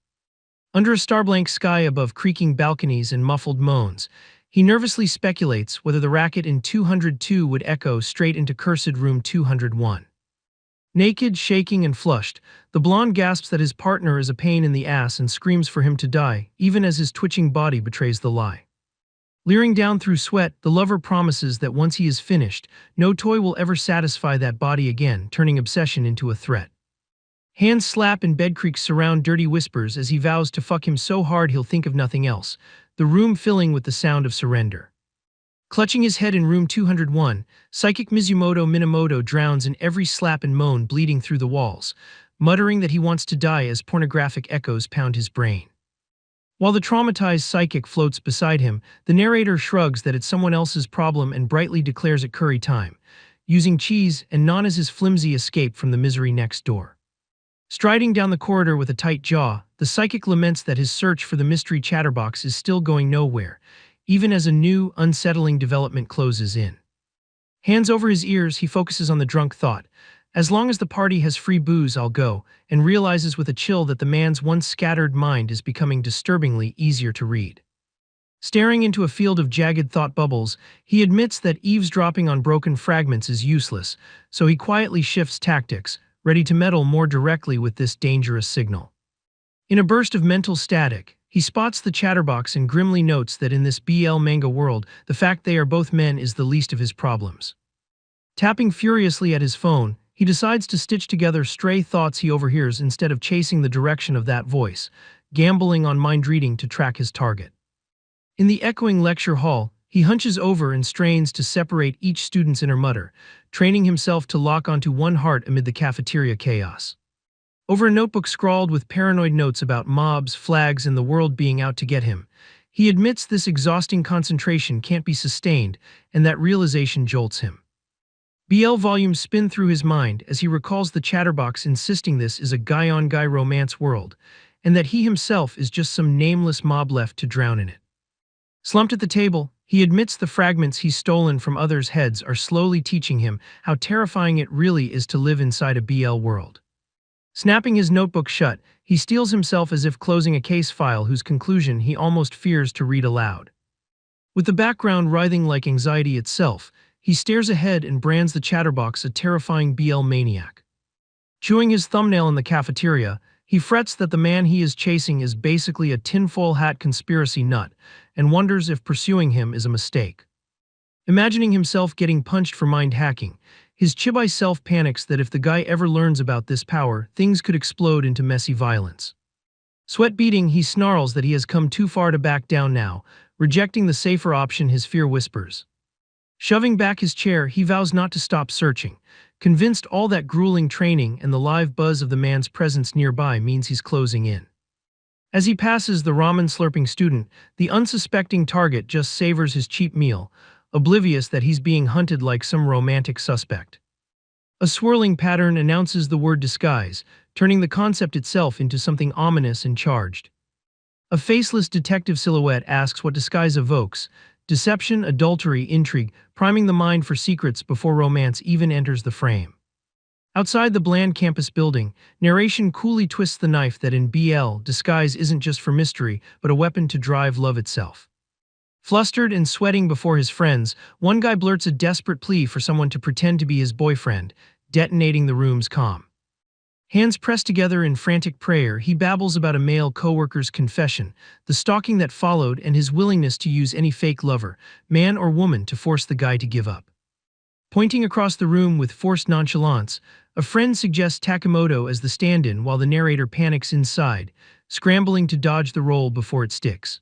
Under a starblank sky above creaking balconies and muffled moans, he nervously speculates whether the racket in 202 would echo straight into cursed room 201. Naked, shaking, and flushed, the blonde gasps that his partner is a pain in the ass and screams for him to die, even as his twitching body betrays the lie. Leering down through sweat, the lover promises that once he is finished, no toy will ever satisfy that body again, turning obsession into a threat. Hands slap and bed creaks surround dirty whispers as he vows to fuck him so hard he'll think of nothing else, the room filling with the sound of surrender. Clutching his head in room 201, psychic Mizumoto Minamoto drowns in every slap and moan bleeding through the walls, muttering that he wants to die as pornographic echoes pound his brain. While the traumatized psychic floats beside him, the narrator shrugs that it's someone else's problem and brightly declares it curry time, using cheese and naan as his flimsy escape from the misery next door. Striding down the corridor with a tight jaw, the psychic laments that his search for the mystery chatterbox is still going nowhere, even as a new, unsettling development closes in. Hands over his ears, he focuses on the drunk thought, "As long as the party has free booze, I'll go," and realizes with a chill that the man's once scattered mind is becoming disturbingly easier to read. Staring into a field of jagged thought bubbles, he admits that eavesdropping on broken fragments is useless, so he quietly shifts tactics, ready to meddle more directly with this dangerous signal. In a burst of mental static, he spots the chatterbox and grimly notes that in this BL manga world, the fact they are both men is the least of his problems. Tapping furiously at his phone, he decides to stitch together stray thoughts he overhears instead of chasing the direction of that voice, gambling on mind reading to track his target. In the echoing lecture hall, he hunches over and strains to separate each student's inner mutter, training himself to lock onto one heart amid the cafeteria chaos. Over a notebook scrawled with paranoid notes about mobs, flags, and the world being out to get him, he admits this exhausting concentration can't be sustained, and that realization jolts him. BL volumes spin through his mind as he recalls the chatterbox insisting this is a guy-on-guy romance world, and that he himself is just some nameless mob left to drown in it. Slumped at the table, he admits the fragments he's stolen from others' heads are slowly teaching him how terrifying it really is to live inside a BL world. Snapping his notebook shut, he steels himself as if closing a case file whose conclusion he almost fears to read aloud. With the background writhing like anxiety itself, he stares ahead and brands the chatterbox a terrifying BL maniac. Chewing his thumbnail in the cafeteria, he frets that the man he is chasing is basically a tinfoil hat conspiracy nut and wonders if pursuing him is a mistake. Imagining himself getting punched for mind hacking, his chibi self panics that if the guy ever learns about this power, things could explode into messy violence. Sweat beading, he snarls that he has come too far to back down now, rejecting the safer option his fear whispers. Shoving back his chair, he vows not to stop searching, convinced all that grueling training and the live buzz of the man's presence nearby means he's closing in. As he passes the ramen-slurping student, the unsuspecting target just savors his cheap meal, oblivious that he's being hunted like some romantic suspect. A swirling pattern announces the word disguise, turning the concept itself into something ominous and charged. A faceless detective silhouette asks what disguise evokes: deception, adultery, intrigue, priming the mind for secrets before romance even enters the frame. Outside the bland campus building, narration coolly twists the knife that in BL, disguise isn't just for mystery, but a weapon to drive love itself. Flustered and sweating before his friends, one guy blurts a desperate plea for someone to pretend to be his boyfriend, detonating the room's calm. Hands pressed together in frantic prayer, he babbles about a male coworker's confession, the stalking that followed, and his willingness to use any fake lover, man or woman, to force the guy to give up. Pointing across the room with forced nonchalance, a friend suggests Takemoto as the stand-in while the narrator panics inside, scrambling to dodge the roll before it sticks.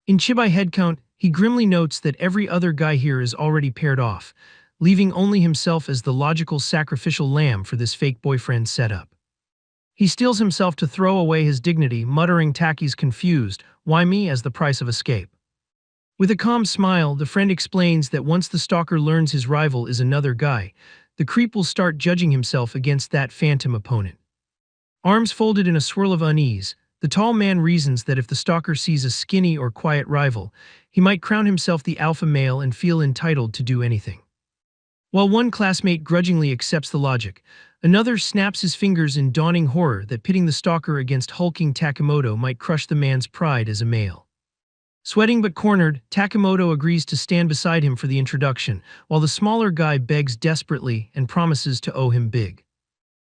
In Chibai headcount, he grimly notes that every other guy here is already paired off, leaving only himself as the logical sacrificial lamb for this fake boyfriend setup. He steels himself to throw away his dignity, muttering Taki's confused, "Why me?" as the price of escape. With a calm smile, the friend explains that once the stalker learns his rival is another guy, the creep will start judging himself against that phantom opponent. Arms folded in a swirl of unease, the tall man reasons that if the stalker sees a skinny or quiet rival, he might crown himself the alpha male and feel entitled to do anything. While one classmate grudgingly accepts the logic, another snaps his fingers in dawning horror that pitting the stalker against hulking Takemoto might crush the man's pride as a male. Sweating but cornered, Takemoto agrees to stand beside him for the introduction, while the smaller guy begs desperately and promises to owe him big.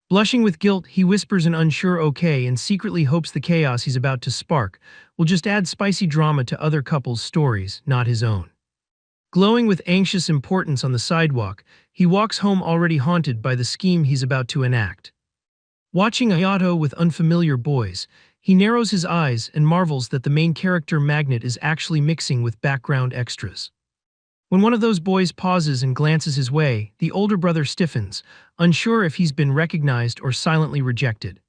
Blushing with guilt, he whispers an unsure okay and secretly hopes the chaos he's about to spark will just add spicy drama to other couples' stories, not his own. Glowing with anxious importance on the sidewalk, he walks home already haunted by the scheme he's about to enact. Watching Ayato with unfamiliar boys, he narrows his eyes and marvels that the main character Magnet is actually mixing with background extras. When one of those boys pauses and glances his way, the older brother stiffens, unsure if he's been recognized or silently rejected.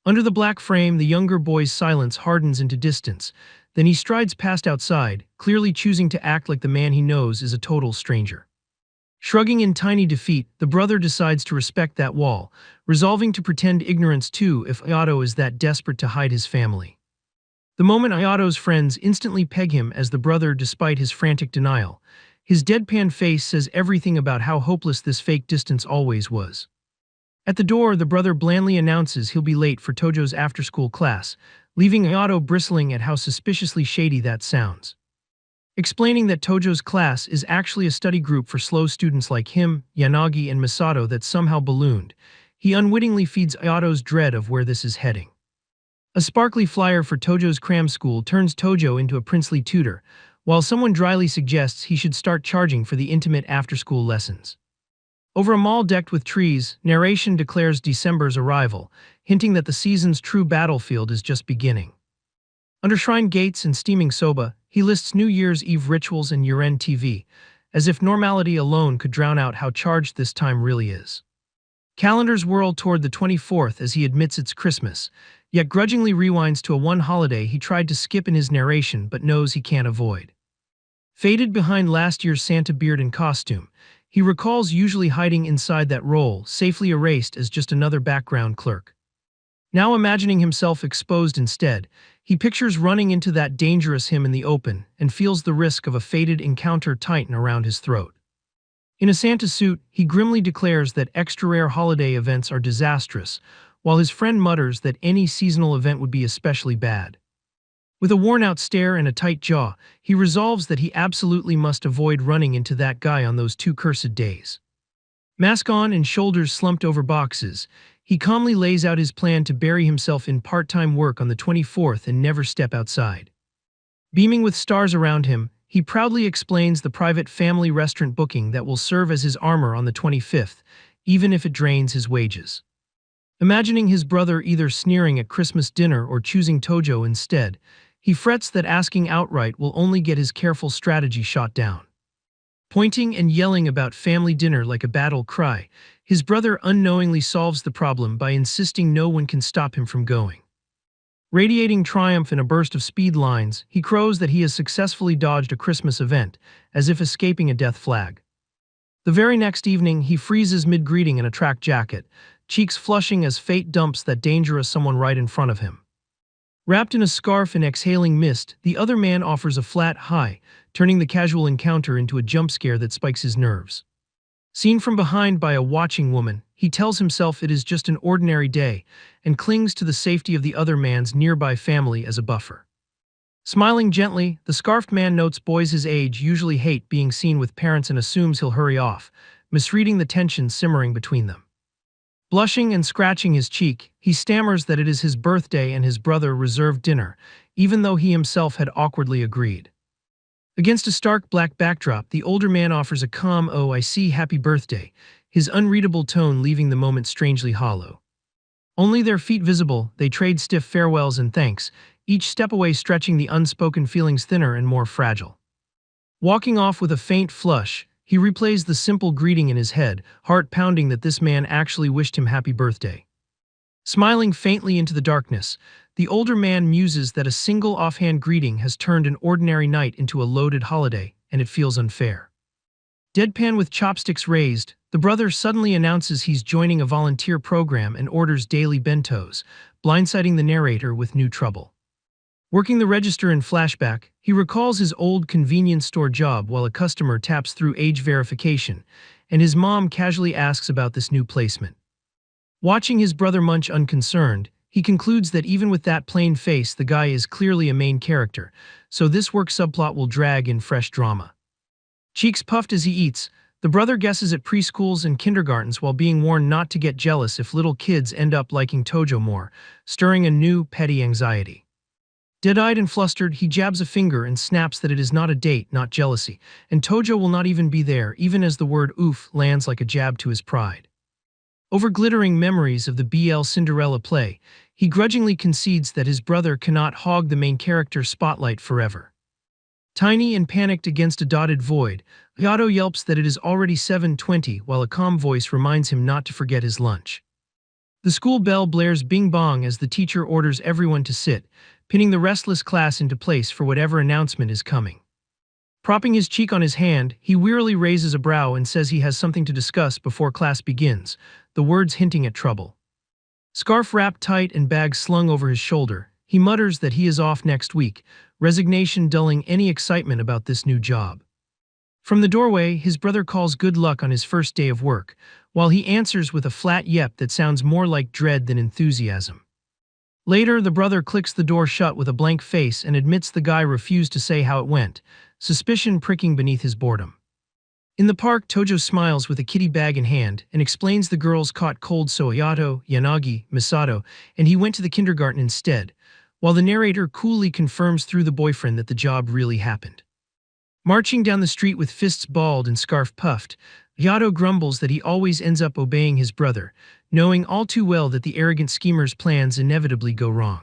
Under the black frame, the younger boy's silence hardens into distance, then he strides past outside, clearly choosing to act like the man he knows is a total stranger. Shrugging in tiny defeat, the brother decides to respect that wall, resolving to pretend ignorance too if Ayato is that desperate to hide his family. The moment Ayato's friends instantly peg him as the brother despite his frantic denial, his deadpan face says everything about how hopeless this fake distance always was. At the door, the brother blandly announces he'll be late for Tojo's after-school class, leaving Ayato bristling at how suspiciously shady that sounds. Explaining that Tojo's class is actually a study group for slow students like him, Yanagi, and Misato that somehow ballooned, he unwittingly feeds Ayato's dread of where this is heading. A sparkly flyer for Tojo's cram school turns Tojo into a princely tutor, while someone dryly suggests he should start charging for the intimate after-school lessons. Over a mall decked with trees, narration declares December's arrival, hinting that the season's true battlefield is just beginning. Under shrine gates and steaming soba, he lists New Year's Eve rituals and year-end TV, as if normality alone could drown out how charged this time really is. Calendars whirl toward the 24th as he admits it's Christmas, yet grudgingly rewinds to a one holiday he tried to skip in his narration but knows he can't avoid. Faded behind last year's Santa beard and costume, he recalls usually hiding inside that role, safely erased as just another background clerk. Now imagining himself exposed instead, he pictures running into that dangerous him in the open and feels the risk of a fated encounter tighten around his throat. In a Santa suit, he grimly declares that extra-rare holiday events are disastrous, while his friend mutters that any seasonal event would be especially bad. With a worn-out stare and a tight jaw, he resolves that he absolutely must avoid running into that guy on those two cursed days. Mask on and shoulders slumped over boxes, he calmly lays out his plan to bury himself in part-time work on the 24th and never step outside. Beaming with stars around him, he proudly explains the private family restaurant booking that will serve as his armor on the 25th, even if it drains his wages. Imagining his brother either sneering at Christmas dinner or choosing Tojo instead, he frets that asking outright will only get his careful strategy shot down. Pointing and yelling about family dinner like a battle cry, his brother unknowingly solves the problem by insisting no one can stop him from going. Radiating triumph in a burst of speed lines, he crows that he has successfully dodged a Christmas event, as if escaping a death flag. The very next evening, he freezes mid-greeting in a track jacket, cheeks flushing as fate dumps that dangerous someone right in front of him. Wrapped in a scarf and exhaling mist, the other man offers a flat hi, turning the casual encounter into a jump scare that spikes his nerves. Seen from behind by a watching woman, he tells himself it is just an ordinary day and clings to the safety of the other man's nearby family as a buffer. Smiling gently, the scarfed man notes boys his age usually hate being seen with parents and assumes he'll hurry off, misreading the tension simmering between them. Blushing and scratching his cheek, he stammers that it is his birthday and his brother reserved dinner, even though he himself had awkwardly agreed. Against a stark black backdrop, the older man offers a calm "oh, I see, happy birthday," his unreadable tone leaving the moment strangely hollow. Only their feet visible, they trade stiff farewells and thanks, each step away stretching the unspoken feelings thinner and more fragile. Walking off with a faint flush, he replays the simple greeting in his head, heart pounding that this man actually wished him happy birthday. Smiling faintly into the darkness, the older man muses that a single offhand greeting has turned an ordinary night into a loaded holiday, and it feels unfair. Deadpan with chopsticks raised, the brother suddenly announces he's joining a volunteer program and orders daily bentos, blindsiding the narrator with new trouble. Working the register in flashback, he recalls his old convenience store job while a customer taps through age verification, and his mom casually asks about this new placement. Watching his brother munch unconcerned, he concludes that even with that plain face, the guy is clearly a main character, so this work subplot will drag in fresh drama. Cheeks puffed as he eats, the brother guesses at preschools and kindergartens while being warned not to get jealous if little kids end up liking Tojo more, stirring a new, petty anxiety. Dead-eyed and flustered, he jabs a finger and snaps that it is not a date, not jealousy, and Tojo will not even be there, even as the word oof lands like a jab to his pride. Over glittering memories of the BL Cinderella play, he grudgingly concedes that his brother cannot hog the main character spotlight forever. Tiny and panicked against a dotted void, Yato yelps that it is already 7:20 while a calm voice reminds him not to forget his lunch. The school bell blares bing bong as the teacher orders everyone to sit, pinning the restless class into place for whatever announcement is coming. Propping his cheek on his hand, he wearily raises a brow and says he has something to discuss before class begins, the words hinting at trouble. Scarf wrapped tight and bag slung over his shoulder, he mutters that he is off next week, resignation dulling any excitement about this new job. From the doorway, his brother calls good luck on his first day of work, while he answers with a flat yep that sounds more like dread than enthusiasm. Later, the brother clicks the door shut with a blank face and admits the guy refused to say how it went, suspicion pricking beneath his boredom. In the park, Tojo smiles with a kitty bag in hand and explains the girls caught cold so Ayato, Yanagi, Misato, and he went to the kindergarten instead, while the narrator coolly confirms through the boyfriend that the job really happened. Marching down the street with fists balled and scarf puffed, Yato grumbles that he always ends up obeying his brother, knowing all too well that the arrogant schemer's plans inevitably go wrong.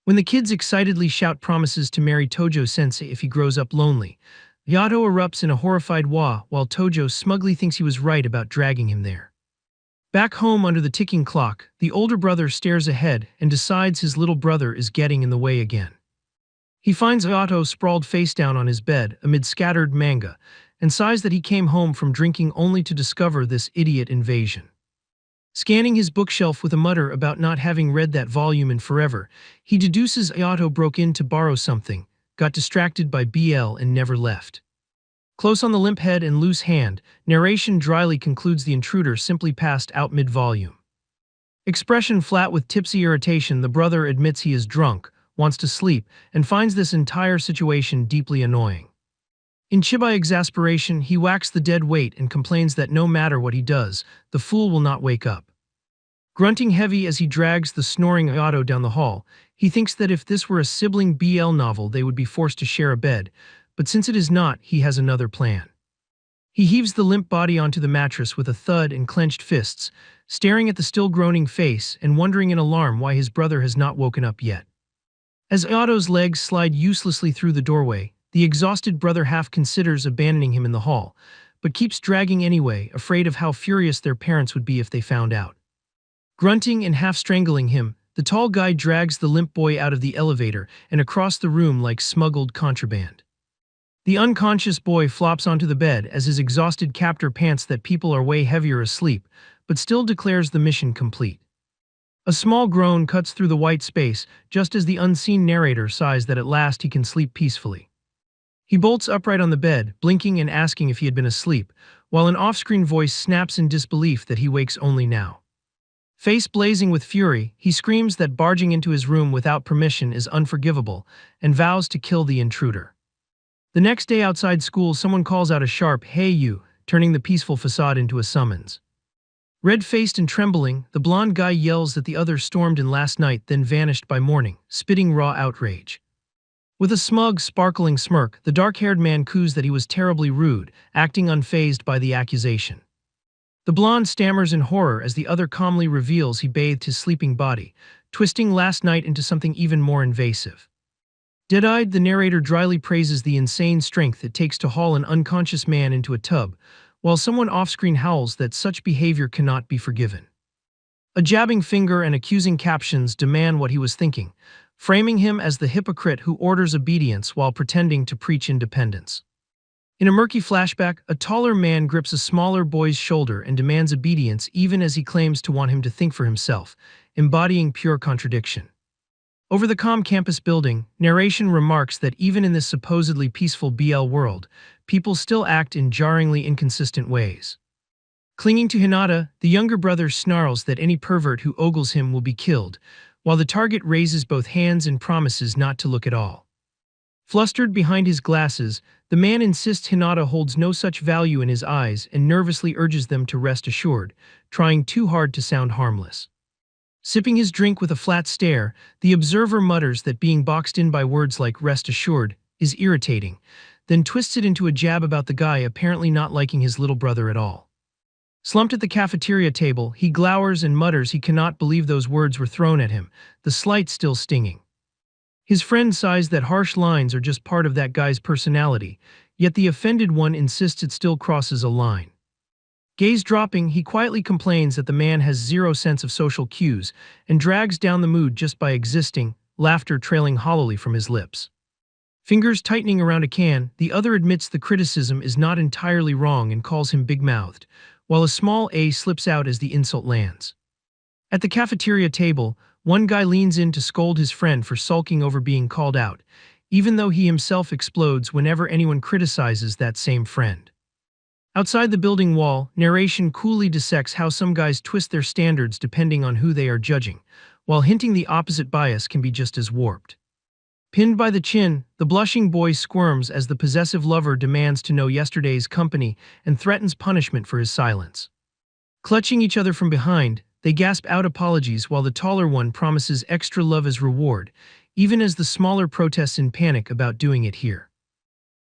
When the kids excitedly shout promises to marry Tojo-sensei if he grows up lonely, Yato erupts in a horrified wah while Tojo smugly thinks he was right about dragging him there. Back home under the ticking clock, the older brother stares ahead and decides his little brother is getting in the way again. He finds Yato sprawled face down on his bed amid scattered manga, and sighs that he came home from drinking only to discover this idiot invasion. Scanning his bookshelf with a mutter about not having read that volume in forever, he deduces Ayato broke in to borrow something, got distracted by BL and never left. Close on the limp head and loose hand, narration dryly concludes the intruder simply passed out mid-volume. Expression flat with tipsy irritation, the brother admits he is drunk, wants to sleep, and finds this entire situation deeply annoying. In Chibai exasperation, he whacks the dead weight and complains that no matter what he does, the fool will not wake up. Grunting heavy as he drags the snoring Ayato down the hall, he thinks that if this were a sibling BL novel they would be forced to share a bed, but since it is not, he has another plan. He heaves the limp body onto the mattress with a thud and clenched fists, staring at the still groaning face and wondering in alarm why his brother has not woken up yet. As Otto's legs slide uselessly through the doorway, the exhausted brother half considers abandoning him in the hall, but keeps dragging anyway, afraid of how furious their parents would be if they found out. Grunting and half strangling him, the tall guy drags the limp boy out of the elevator and across the room like smuggled contraband. The unconscious boy flops onto the bed as his exhausted captor pants that people are way heavier asleep, but still declares the mission complete. A small groan cuts through the white space just as the unseen narrator sighs that at last he can sleep peacefully. He bolts upright on the bed, blinking and asking if he had been asleep, while an off-screen voice snaps in disbelief that he wakes only now. Face blazing with fury, he screams that barging into his room without permission is unforgivable and vows to kill the intruder. The next day outside school, someone calls out a sharp, "Hey you," turning the peaceful facade into a summons. Red-faced and trembling, the blond guy yells that the others stormed in last night, then vanished by morning, spitting raw outrage. With a smug, sparkling smirk, the dark-haired man coos that he was terribly rude, acting unfazed by the accusation. The blonde stammers in horror as the other calmly reveals he bathed his sleeping body, twisting last night into something even more invasive. Dead-eyed, the narrator dryly praises the insane strength it takes to haul an unconscious man into a tub, while someone off-screen howls that such behavior cannot be forgiven. A jabbing finger and accusing captions demand what he was thinking, framing him as the hypocrite who orders obedience while pretending to preach independence. In a murky flashback, a taller man grips a smaller boy's shoulder and demands obedience even as he claims to want him to think for himself, embodying pure contradiction. Over the calm campus building, narration remarks that even in this supposedly peaceful BL world, people still act in jarringly inconsistent ways. Clinging to Hinata, the younger brother snarls that any pervert who ogles him will be killed, while the target raises both hands and promises not to look at all. Flustered behind his glasses, the man insists Hinata holds no such value in his eyes and nervously urges them to rest assured, trying too hard to sound harmless. Sipping his drink with a flat stare, the observer mutters that being boxed in by words like "rest assured" is irritating, then twists it into a jab about the guy apparently not liking his little brother at all. Slumped at the cafeteria table, he glowers and mutters he cannot believe those words were thrown at him, the slight still stinging. His friend sighs that harsh lines are just part of that guy's personality, yet the offended one insists it still crosses a line. Gaze dropping, he quietly complains that the man has zero sense of social cues and drags down the mood just by existing, laughter trailing hollowly from his lips. Fingers tightening around a can, the other admits the criticism is not entirely wrong and calls him big-mouthed, while a small A slips out as the insult lands. At the cafeteria table, one guy leans in to scold his friend for sulking over being called out, even though he himself explodes whenever anyone criticizes that same friend. Outside the building wall, narration coolly dissects how some guys twist their standards depending on who they are judging, while hinting the opposite bias can be just as warped. Pinned by the chin, the blushing boy squirms as the possessive lover demands to know yesterday's company and threatens punishment for his silence. Clutching each other from behind, they gasp out apologies while the taller one promises extra love as reward, even as the smaller protests in panic about doing it here.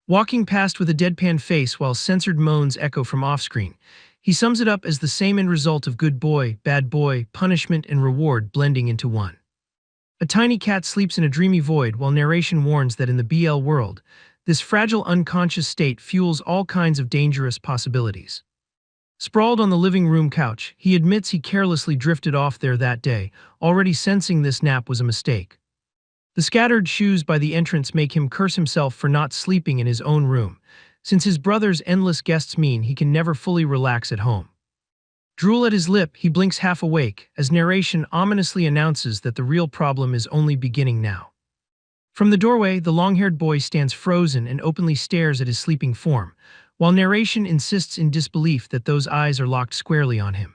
Walking past with a deadpan face while censored moans echo from off-screen, he sums it up as the same end result of good boy, bad boy, punishment and reward blending into one. A tiny cat sleeps in a dreamy void while narration warns that in the BL world, this fragile unconscious state fuels all kinds of dangerous possibilities. Sprawled on the living room couch, he admits he carelessly drifted off there that day, already sensing this nap was a mistake. The scattered shoes by the entrance make him curse himself for not sleeping in his own room, since his brother's endless guests mean he can never fully relax at home. Drool at his lip, he blinks half awake, as narration ominously announces that the real problem is only beginning now. From the doorway, the long-haired boy stands frozen and openly stares at his sleeping form, while narration insists in disbelief that those eyes are locked squarely on him.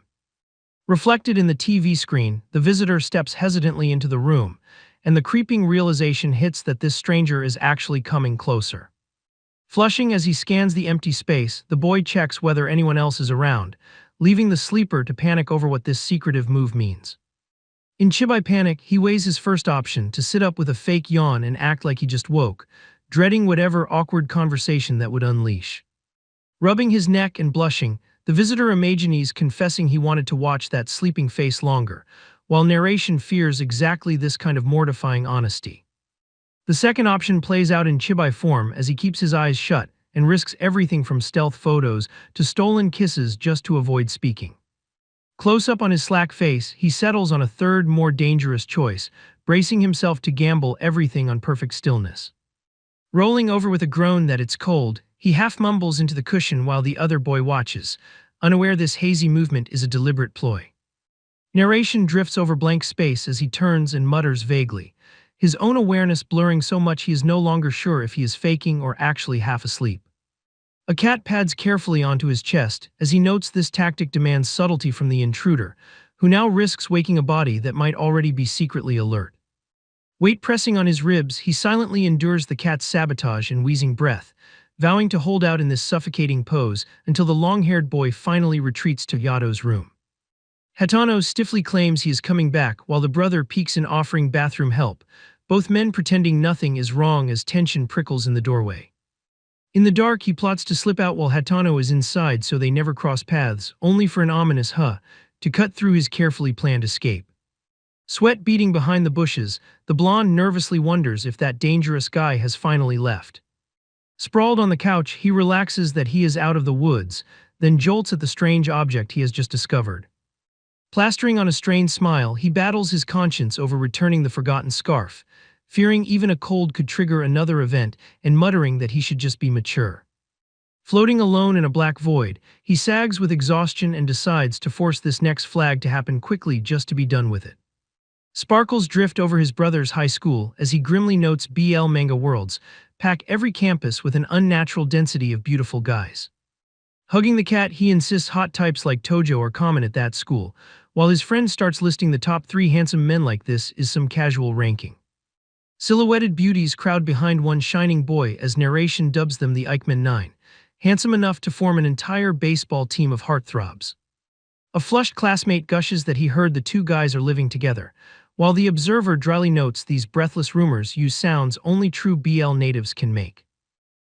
Reflected in the TV screen, the visitor steps hesitantly into the room, and the creeping realization hits that this stranger is actually coming closer. Flushing as he scans the empty space, the boy checks whether anyone else is around, leaving the sleeper to panic over what this secretive move means. In chibi panic, he weighs his first option to sit up with a fake yawn and act like he just woke, dreading whatever awkward conversation that would unleash. Rubbing his neck and blushing, the visitor imagines confessing he wanted to watch that sleeping face longer, while narration fears exactly this kind of mortifying honesty. The second option plays out in chibai form as he keeps his eyes shut and risks everything from stealth photos to stolen kisses just to avoid speaking. Close up on his slack face, he settles on a third, more dangerous choice, bracing himself to gamble everything on perfect stillness. Rolling over with a groan that it's cold, he half mumbles into the cushion while the other boy watches, unaware this hazy movement is a deliberate ploy. Narration drifts over blank space as he turns and mutters vaguely, his own awareness blurring so much he is no longer sure if he is faking or actually half asleep. A cat pads carefully onto his chest as he notes this tactic demands subtlety from the intruder, who now risks waking a body that might already be secretly alert. Weight pressing on his ribs, he silently endures the cat's sabotage and wheezing breath, vowing to hold out in this suffocating pose until the long-haired boy finally retreats to Yato's room. Hatano stiffly claims he is coming back while the brother peeks in offering bathroom help, both men pretending nothing is wrong as tension prickles in the doorway. In the dark, he plots to slip out while Hatano is inside so they never cross paths, only for an ominous to cut through his carefully planned escape. Sweat beading behind the bushes, the blonde nervously wonders if that dangerous guy has finally left. Sprawled on the couch, he relaxes that he is out of the woods, then jolts at the strange object he has just discovered. Plastering on a strained smile, he battles his conscience over returning the forgotten scarf, fearing even a cold could trigger another event and muttering that he should just be mature. Floating alone in a black void, he sags with exhaustion and decides to force this next flag to happen quickly just to be done with it. Sparkles drift over his brother's high school as he grimly notes BL Manga worlds pack every campus with an unnatural density of beautiful guys. Hugging the cat, he insists hot types like Tojo are common at that school, while his friend starts listing the top 3 handsome men like this is some casual ranking. Silhouetted beauties crowd behind one shining boy as narration dubs them the Eichmann 9, handsome enough to form an entire baseball team of heartthrobs. A flushed classmate gushes that he heard the two guys are living together, while the observer dryly notes these breathless rumors use sounds only true BL natives can make.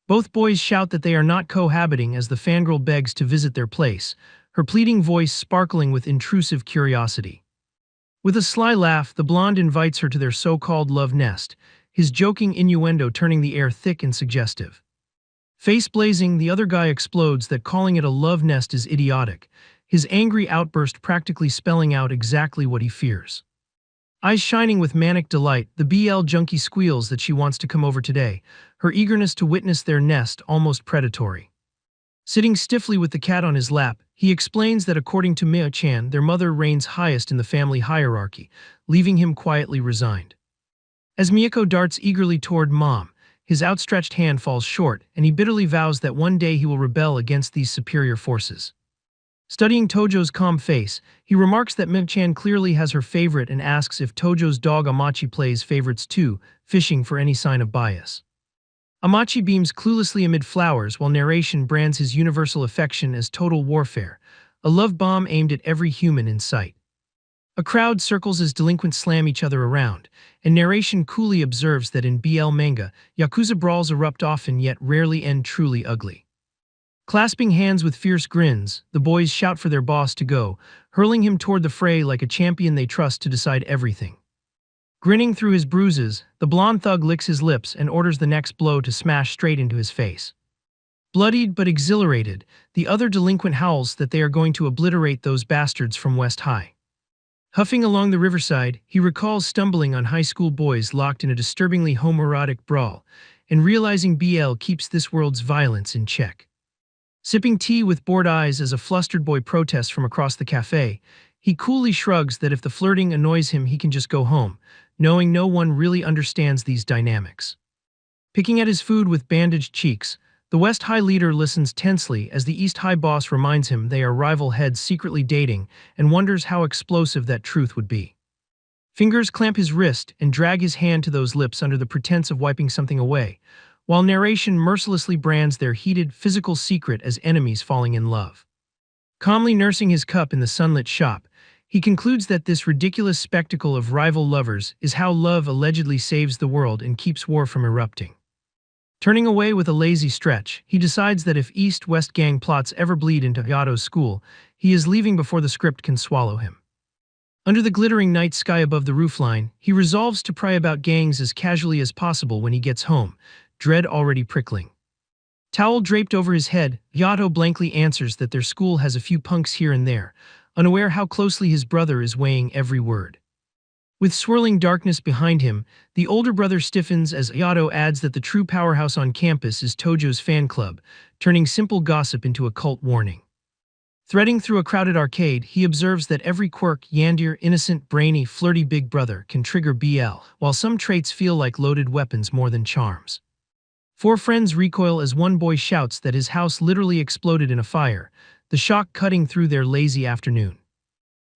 Both boys shout that they are not cohabiting as the fangirl begs to visit their place, her pleading voice sparkling with intrusive curiosity. With a sly laugh, the blonde invites her to their so-called love nest, his joking innuendo turning the air thick and suggestive. Face blazing, the other guy explodes that calling it a love nest is idiotic, his angry outburst practically spelling out exactly what he fears. Eyes shining with manic delight, the BL junkie squeals that she wants to come over today, her eagerness to witness their nest almost predatory. Sitting stiffly with the cat on his lap, he explains that according to Mia-chan, their mother reigns highest in the family hierarchy, leaving him quietly resigned. As Miyako darts eagerly toward Mom, his outstretched hand falls short, and he bitterly vows that one day he will rebel against these superior forces. Studying Tojo's calm face, he remarks that Mia-chan clearly has her favorite and asks if Tojo's dog Amachi plays favorites too, fishing for any sign of bias. Amachi beams cluelessly amid flowers while narration brands his universal affection as total warfare, a love bomb aimed at every human in sight. A crowd circles as delinquents slam each other around, and narration coolly observes that in BL manga, Yakuza brawls erupt often yet rarely end truly ugly. Clasping hands with fierce grins, the boys shout for their boss to go, hurling him toward the fray like a champion they trust to decide everything. Grinning through his bruises, the blonde thug licks his lips and orders the next blow to smash straight into his face. Bloodied but exhilarated, the other delinquent howls that they are going to obliterate those bastards from West High. Huffing along the riverside, he recalls stumbling on high school boys locked in a disturbingly homoerotic brawl, and realizing BL keeps this world's violence in check. Sipping tea with bored eyes as a flustered boy protests from across the cafe, he coolly shrugs that if the flirting annoys him he can just go home, knowing no one really understands these dynamics. Picking at his food with bandaged cheeks, the West High leader listens tensely as the East High boss reminds him they are rival heads secretly dating and wonders how explosive that truth would be. Fingers clamp his wrist and drag his hand to those lips under the pretense of wiping something away, while narration mercilessly brands their heated physical secret as enemies falling in love. Calmly nursing his cup in the sunlit shop, he concludes that this ridiculous spectacle of rival lovers is how love allegedly saves the world and keeps war from erupting. Turning away with a lazy stretch, he decides that if East-West gang plots ever bleed into Yato's school, he is leaving before the script can swallow him. Under the glittering night sky above the roofline, he resolves to pry about gangs as casually as possible when he gets home, dread already prickling. Towel draped over his head, Yato blankly answers that their school has a few punks here and there, unaware how closely his brother is weighing every word. With swirling darkness behind him, the older brother stiffens as Yato adds that the true powerhouse on campus is Tojo's fan club, turning simple gossip into a cult warning. Threading through a crowded arcade, he observes that every quirk, yandir, innocent, brainy, flirty big brother can trigger BL, while some traits feel like loaded weapons more than charms. Four friends recoil as one boy shouts that his house literally exploded in a fire, the shock cutting through their lazy afternoon.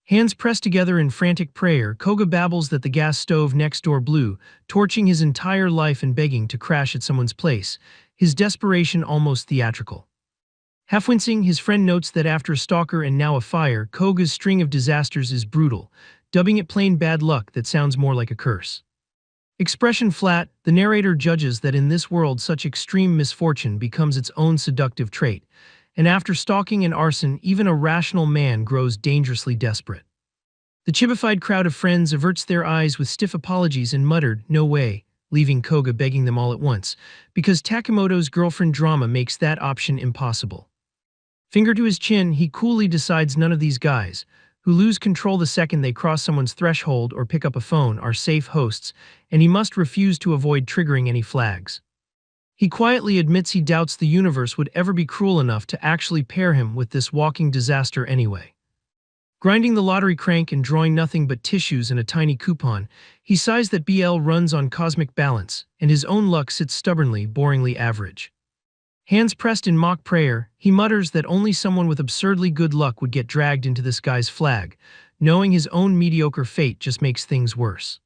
Hands pressed together in frantic prayer, Koga babbles that the gas stove next door blew, torching his entire life and begging to crash at someone's place, his desperation almost theatrical. Half-wincing, his friend notes that after a stalker and now a fire, Koga's string of disasters is brutal, dubbing it plain bad luck that sounds more like a curse. Expression flat, the narrator judges that in this world such extreme misfortune becomes its own seductive trait, and after stalking and arson, even a rational man grows dangerously desperate. The chibified crowd of friends averts their eyes with stiff apologies and muttered, "No way," leaving Koga begging them all at once, because Takimoto's girlfriend drama makes that option impossible. Finger to his chin, he coolly decides none of these guys, who lose control the second they cross someone's threshold or pick up a phone, are safe hosts, and he must refuse to avoid triggering any flags. He quietly admits he doubts the universe would ever be cruel enough to actually pair him with this walking disaster anyway. Grinding the lottery crank and drawing nothing but tissues and a tiny coupon, he sighs that BL runs on cosmic balance, and his own luck sits stubbornly, boringly average. Hands pressed in mock prayer, he mutters that only someone with absurdly good luck would get dragged into this guy's flag, knowing his own mediocre fate just makes things worse.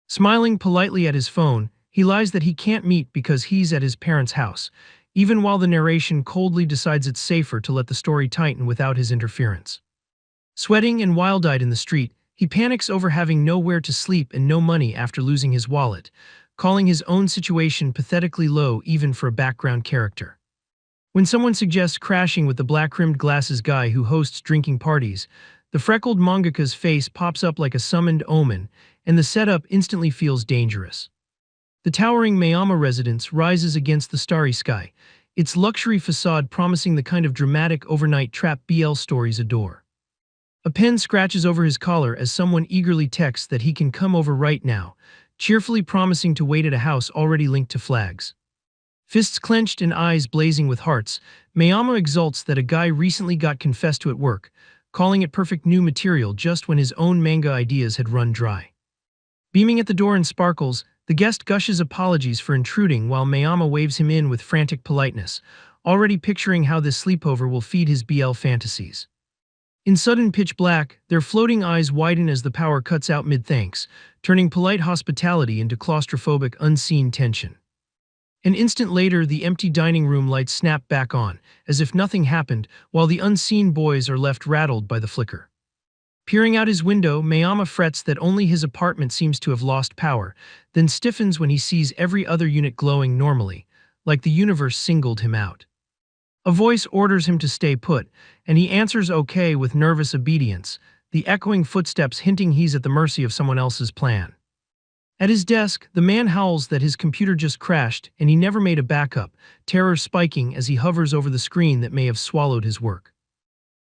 Smiling politely at his phone, he lies that he can't meet because he's at his parents' house, even while the narration coldly decides it's safer to let the story tighten without his interference. Sweating and wild-eyed in the street, he panics over having nowhere to sleep and no money after losing his wallet, calling his own situation pathetically low even for a background character. When someone suggests crashing with the black-rimmed glasses guy who hosts drinking parties, the freckled mangaka's face pops up like a summoned omen, and the setup instantly feels dangerous. The towering Mayama residence rises against the starry sky, its luxury facade promising the kind of dramatic overnight trap BL stories adore. A pen scratches over his collar as someone eagerly texts that he can come over right now, cheerfully promising to wait at a house already linked to flags. Fists clenched and eyes blazing with hearts, Mayama exults that a guy recently got confessed to at work, calling it perfect new material just when his own manga ideas had run dry. Beaming at the door in sparkles, the guest gushes apologies for intruding while Mayama waves him in with frantic politeness, already picturing how this sleepover will feed his BL fantasies. In sudden pitch black, their floating eyes widen as the power cuts out mid-thanks, turning polite hospitality into claustrophobic unseen tension. An instant later, the empty dining room lights snap back on, as if nothing happened, while the unseen boys are left rattled by the flicker. Peering out his window, Mayama frets that only his apartment seems to have lost power, then stiffens when he sees every other unit glowing normally, like the universe singled him out. A voice orders him to stay put, and he answers okay with nervous obedience, the echoing footsteps hinting he's at the mercy of someone else's plan. At his desk, the man howls that his computer just crashed and he never made a backup, terror spiking as he hovers over the screen that may have swallowed his work.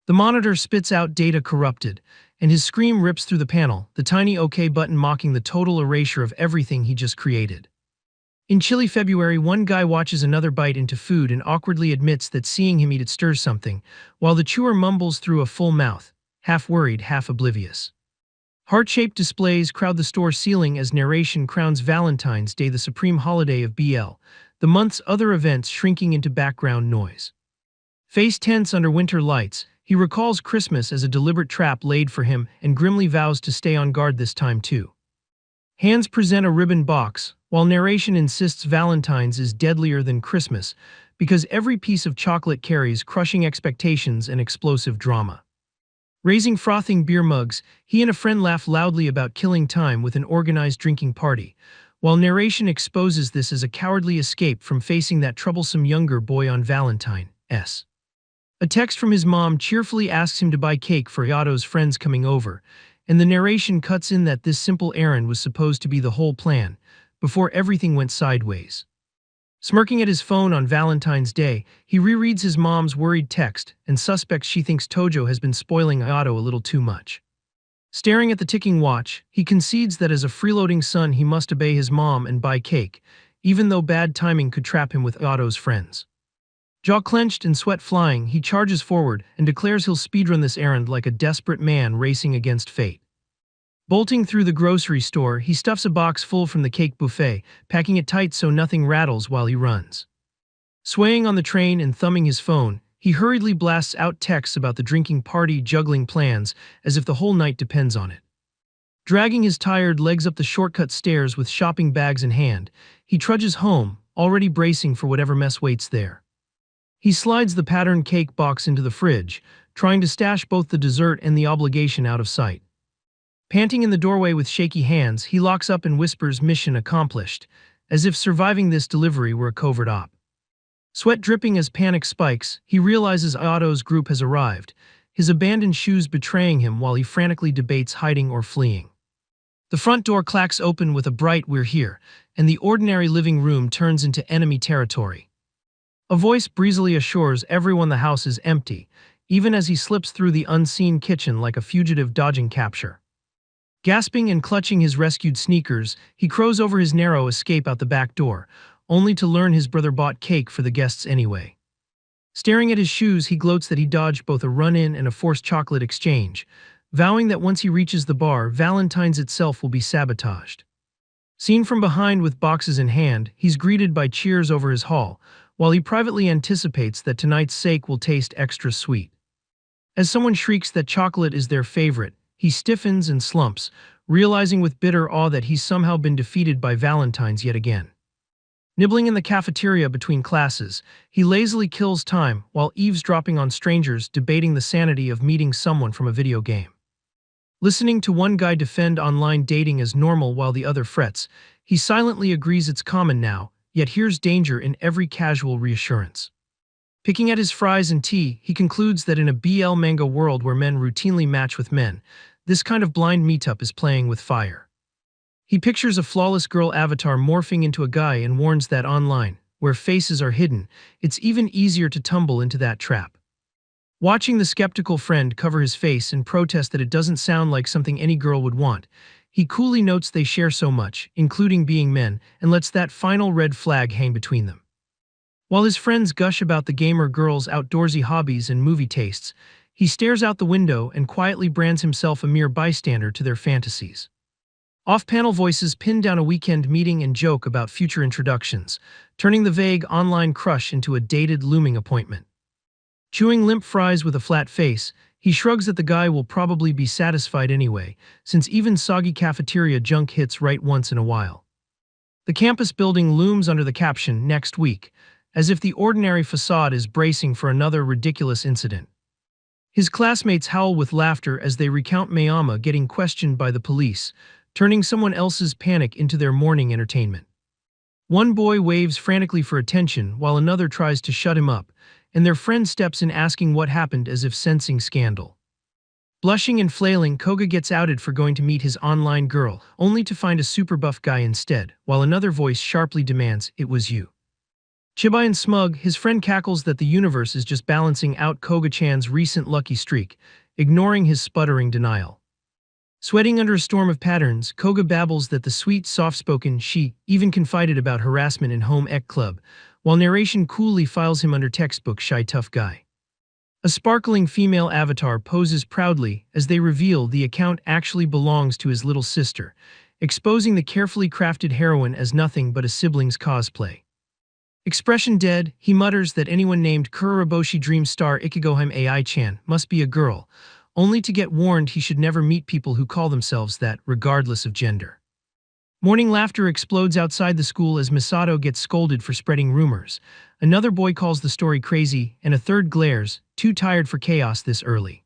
The monitor spits out data corrupted, and his scream rips through the panel, the tiny OK button mocking the total erasure of everything he just created. In chilly February, one guy watches another bite into food and awkwardly admits that seeing him eat it stirs something, while the chewer mumbles through a full mouth, half worried, half oblivious. Heart-shaped displays crowd the store ceiling as narration crowns Valentine's Day, the supreme holiday of BL, the month's other events shrinking into background noise. Face tense under winter lights, he recalls Christmas as a deliberate trap laid for him and grimly vows to stay on guard this time too. Hands present a ribbon box, while narration insists Valentine's is deadlier than Christmas because every piece of chocolate carries crushing expectations and explosive drama. Raising frothing beer mugs, he and a friend laugh loudly about killing time with an organized drinking party, while narration exposes this as a cowardly escape from facing that troublesome younger boy on Valentine's. A text from his mom cheerfully asks him to buy cake for Yato's friends coming over, and the narration cuts in that this simple errand was supposed to be the whole plan, before everything went sideways. Smirking at his phone on Valentine's Day, he rereads his mom's worried text and suspects she thinks Tojo has been spoiling Yato a little too much. Staring at the ticking watch, he concedes that as a freeloading son he must obey his mom and buy cake, even though bad timing could trap him with Yato's friends. Jaw clenched and sweat flying, he charges forward and declares he'll speedrun this errand like a desperate man racing against fate. Bolting through the grocery store, he stuffs a box full from the cake buffet, packing it tight so nothing rattles while he runs. Swaying on the train and thumbing his phone, he hurriedly blasts out texts about the drinking party juggling plans as if the whole night depends on it. Dragging his tired legs up the shortcut stairs with shopping bags in hand, he trudges home, already bracing for whatever mess waits there. He slides the patterned cake box into the fridge, trying to stash both the dessert and the obligation out of sight. Panting in the doorway with shaky hands, he locks up and whispers mission accomplished, as if surviving this delivery were a covert op. Sweat dripping as panic spikes, he realizes Yato's group has arrived, his abandoned shoes betraying him while he frantically debates hiding or fleeing. The front door clacks open with a bright "we're here," and the ordinary living room turns into enemy territory. A voice breezily assures everyone the house is empty, even as he slips through the unseen kitchen like a fugitive dodging capture. Gasping and clutching his rescued sneakers, he crows over his narrow escape out the back door, only to learn his brother bought cake for the guests anyway. Staring at his shoes, he gloats that he dodged both a run-in and a forced chocolate exchange, vowing that once he reaches the bar, Valentine's itself will be sabotaged. Seen from behind with boxes in hand, he's greeted by cheers over his haul, while he privately anticipates that tonight's steak will taste extra sweet. As someone shrieks that chocolate is their favorite, he stiffens and slumps, realizing with bitter awe that he's somehow been defeated by Valentine's yet again. Nibbling in the cafeteria between classes, he lazily kills time while eavesdropping on strangers debating the sanity of meeting someone from a video game. Listening to one guy defend online dating as normal while the other frets, he silently agrees it's common now, yet hears danger in every casual reassurance. Picking at his fries and tea, he concludes that in a BL manga world where men routinely match with men, this kind of blind meetup is playing with fire. He pictures a flawless girl avatar morphing into a guy and warns that online, where faces are hidden, it's even easier to tumble into that trap. Watching the skeptical friend cover his face and protest that it doesn't sound like something any girl would want, he coolly notes they share so much, including being men, and lets that final red flag hang between them. While his friends gush about the gamer girl's outdoorsy hobbies and movie tastes, he stares out the window and quietly brands himself a mere bystander to their fantasies. Off-panel voices pin down a weekend meeting and joke about future introductions, turning the vague online crush into a dated looming appointment. Chewing limp fries with a flat face, he shrugs that the guy will probably be satisfied anyway, since even soggy cafeteria junk hits right once in a while. The campus building looms under the caption "Next Week," as if the ordinary facade is bracing for another ridiculous incident. His classmates howl with laughter as they recount Mayama getting questioned by the police, turning someone else's panic into their morning entertainment. One boy waves frantically for attention while another tries to shut him up, and their friend steps in asking what happened as if sensing scandal. Blushing and flailing, Koga gets outed for going to meet his online girl, only to find a super buff guy instead, while another voice sharply demands, "It was you." Chibai and smug, his friend cackles that the universe is just balancing out Koga-chan's recent lucky streak, ignoring his sputtering denial. Sweating under a storm of patterns, Koga babbles that the sweet, soft-spoken she even confided about harassment in home ec club, while narration coolly files him under textbook shy tough guy. A sparkling female avatar poses proudly as they reveal the account actually belongs to his little sister, exposing the carefully crafted heroine as nothing but a sibling's cosplay. Expression dead, he mutters that anyone named Kuroroboshi Dream Star Ikigohime AI-chan must be a girl, only to get warned he should never meet people who call themselves that, regardless of gender. Morning laughter explodes outside the school as Misato gets scolded for spreading rumors. Another boy calls the story crazy, and a third glares, too tired for chaos this early.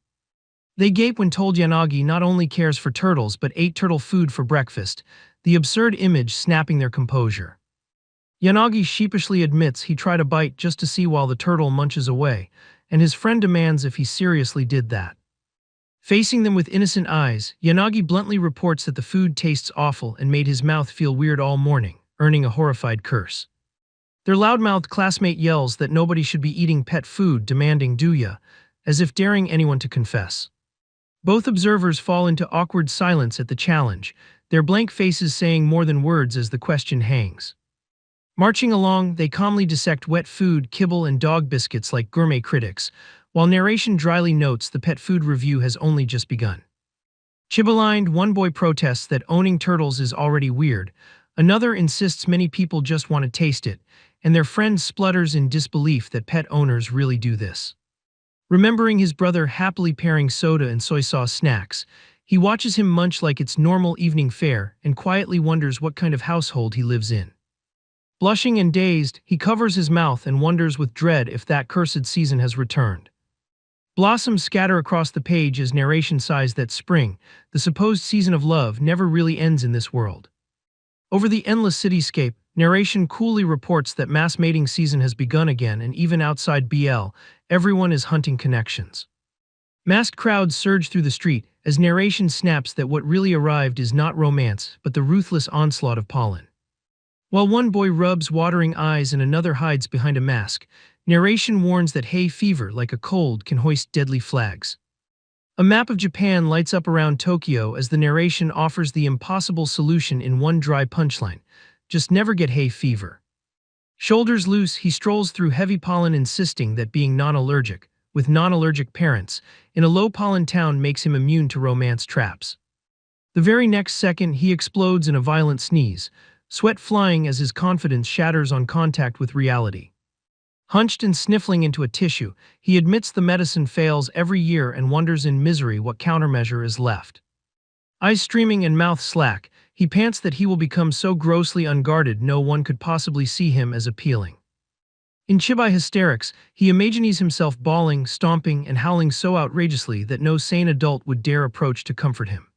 They gape when told Yanagi not only cares for turtles but ate turtle food for breakfast, the absurd image snapping their composure. Yanagi sheepishly admits he tried a bite just to see while the turtle munches away, and his friend demands if he seriously did that. Facing them with innocent eyes, Yanagi bluntly reports that the food tastes awful and made his mouth feel weird all morning, earning a horrified curse. Their loudmouthed classmate yells that nobody should be eating pet food, demanding "Do ya?" as if daring anyone to confess. Both observers fall into awkward silence at the challenge, their blank faces saying more than words as the question hangs. Marching along, they calmly dissect wet food, kibble, and dog biscuits like gourmet critics, while narration dryly notes the pet food review has only just begun. Chibilined, one boy protests that owning turtles is already weird, another insists many people just want to taste it, and their friend splutters in disbelief that pet owners really do this. Remembering his brother happily pairing soda and soy sauce snacks, he watches him munch like it's normal evening fare and quietly wonders what kind of household he lives in. Blushing and dazed, he covers his mouth and wonders with dread if that cursed season has returned. Blossoms scatter across the page as narration sighs that spring, the supposed season of love, never really ends in this world. Over the endless cityscape, narration coolly reports that mass mating season has begun again, and even outside BL, everyone is hunting connections. Masked crowds surge through the street as narration snaps that what really arrived is not romance but the ruthless onslaught of pollen. While one boy rubs watering eyes and another hides behind a mask, narration warns that hay fever, like a cold, can hoist deadly flags. A map of Japan lights up around Tokyo as the narration offers the impossible solution in one dry punchline: just never get hay fever. Shoulders loose, he strolls through heavy pollen, insisting that being non-allergic, with non-allergic parents, in a low-pollen town makes him immune to romance traps. The very next second, he explodes in a violent sneeze, sweat flying as his confidence shatters on contact with reality. Hunched and sniffling into a tissue, he admits the medicine fails every year and wonders in misery what countermeasure is left. Eyes streaming and mouth slack, he pants that he will become so grossly unguarded no one could possibly see him as appealing. In chibi hysterics, he imagines himself bawling, stomping, and howling so outrageously that no sane adult would dare approach to comfort him.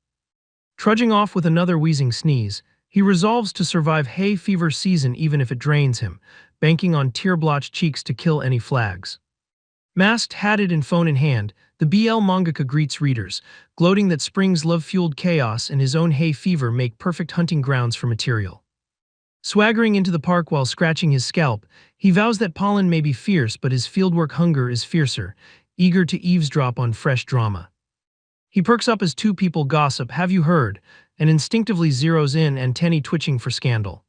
Trudging off with another wheezing sneeze, he resolves to survive hay fever season even if it drains him, banking on tear-blotched cheeks to kill any flags. Masked, hatted, and phone in hand, the BL mangaka greets readers, gloating that spring's love-fueled chaos and his own hay fever make perfect hunting grounds for material. Swaggering into the park while scratching his scalp, he vows that pollen may be fierce but his fieldwork hunger is fiercer, eager to eavesdrop on fresh drama. He perks up as two people gossip, "Have you heard?" and instinctively zeroes in, antennae twitching for scandal.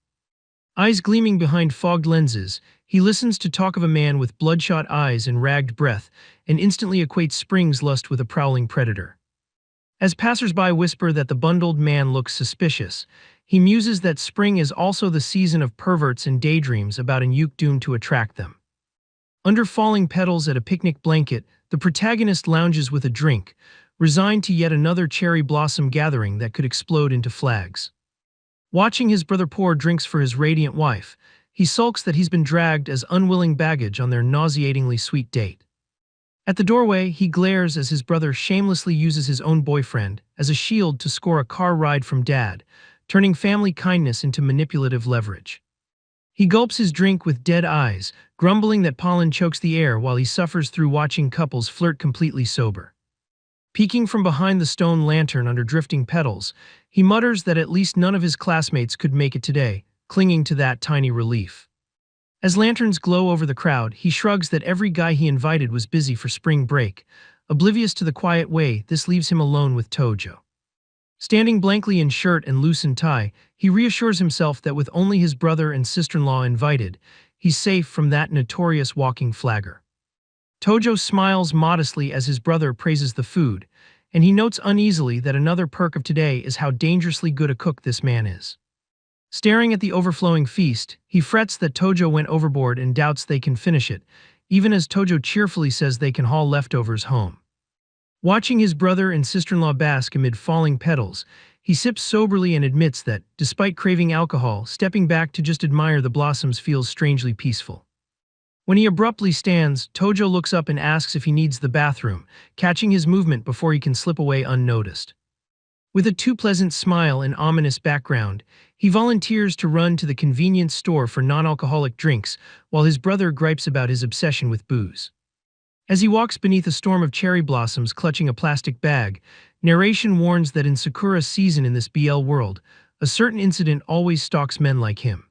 Eyes gleaming behind fogged lenses, he listens to talk of a man with bloodshot eyes and ragged breath, and instantly equates spring's lust with a prowling predator. As passers-by whisper that the bundled man looks suspicious, he muses that spring is also the season of perverts and daydreams about an uke doomed to attract them. Under falling petals at a picnic blanket, the protagonist lounges with a drink, resigned to yet another cherry blossom gathering that could explode into flags. Watching his brother pour drinks for his radiant wife, he sulks that he's been dragged as unwilling baggage on their nauseatingly sweet date. At the doorway, he glares as his brother shamelessly uses his own boyfriend as a shield to score a car ride from dad, turning family kindness into manipulative leverage. He gulps his drink with dead eyes, grumbling that pollen chokes the air while he suffers through watching couples flirt completely sober. Peeking from behind the stone lantern under drifting petals, he mutters that at least none of his classmates could make it today, clinging to that tiny relief. As lanterns glow over the crowd, he shrugs that every guy he invited was busy for spring break, oblivious to the quiet way this leaves him alone with Tojo. Standing blankly in shirt and loosened tie, he reassures himself that with only his brother and sister-in-law invited, he's safe from that notorious walking flagger. Tojo smiles modestly as his brother praises the food, and he notes uneasily that another perk of today is how dangerously good a cook this man is. Staring at the overflowing feast, he frets that Tojo went overboard and doubts they can finish it, even as Tojo cheerfully says they can haul leftovers home. Watching his brother and sister-in-law bask amid falling petals, he sips soberly and admits that, despite craving alcohol, stepping back to just admire the blossoms feels strangely peaceful. When he abruptly stands, Tojo looks up and asks if he needs the bathroom, catching his movement before he can slip away unnoticed. With a too pleasant smile and ominous background, he volunteers to run to the convenience store for non-alcoholic drinks while his brother gripes about his obsession with booze. As he walks beneath a storm of cherry blossoms clutching a plastic bag, narration warns that in Sakura season in this BL world, a certain incident always stalks men like him.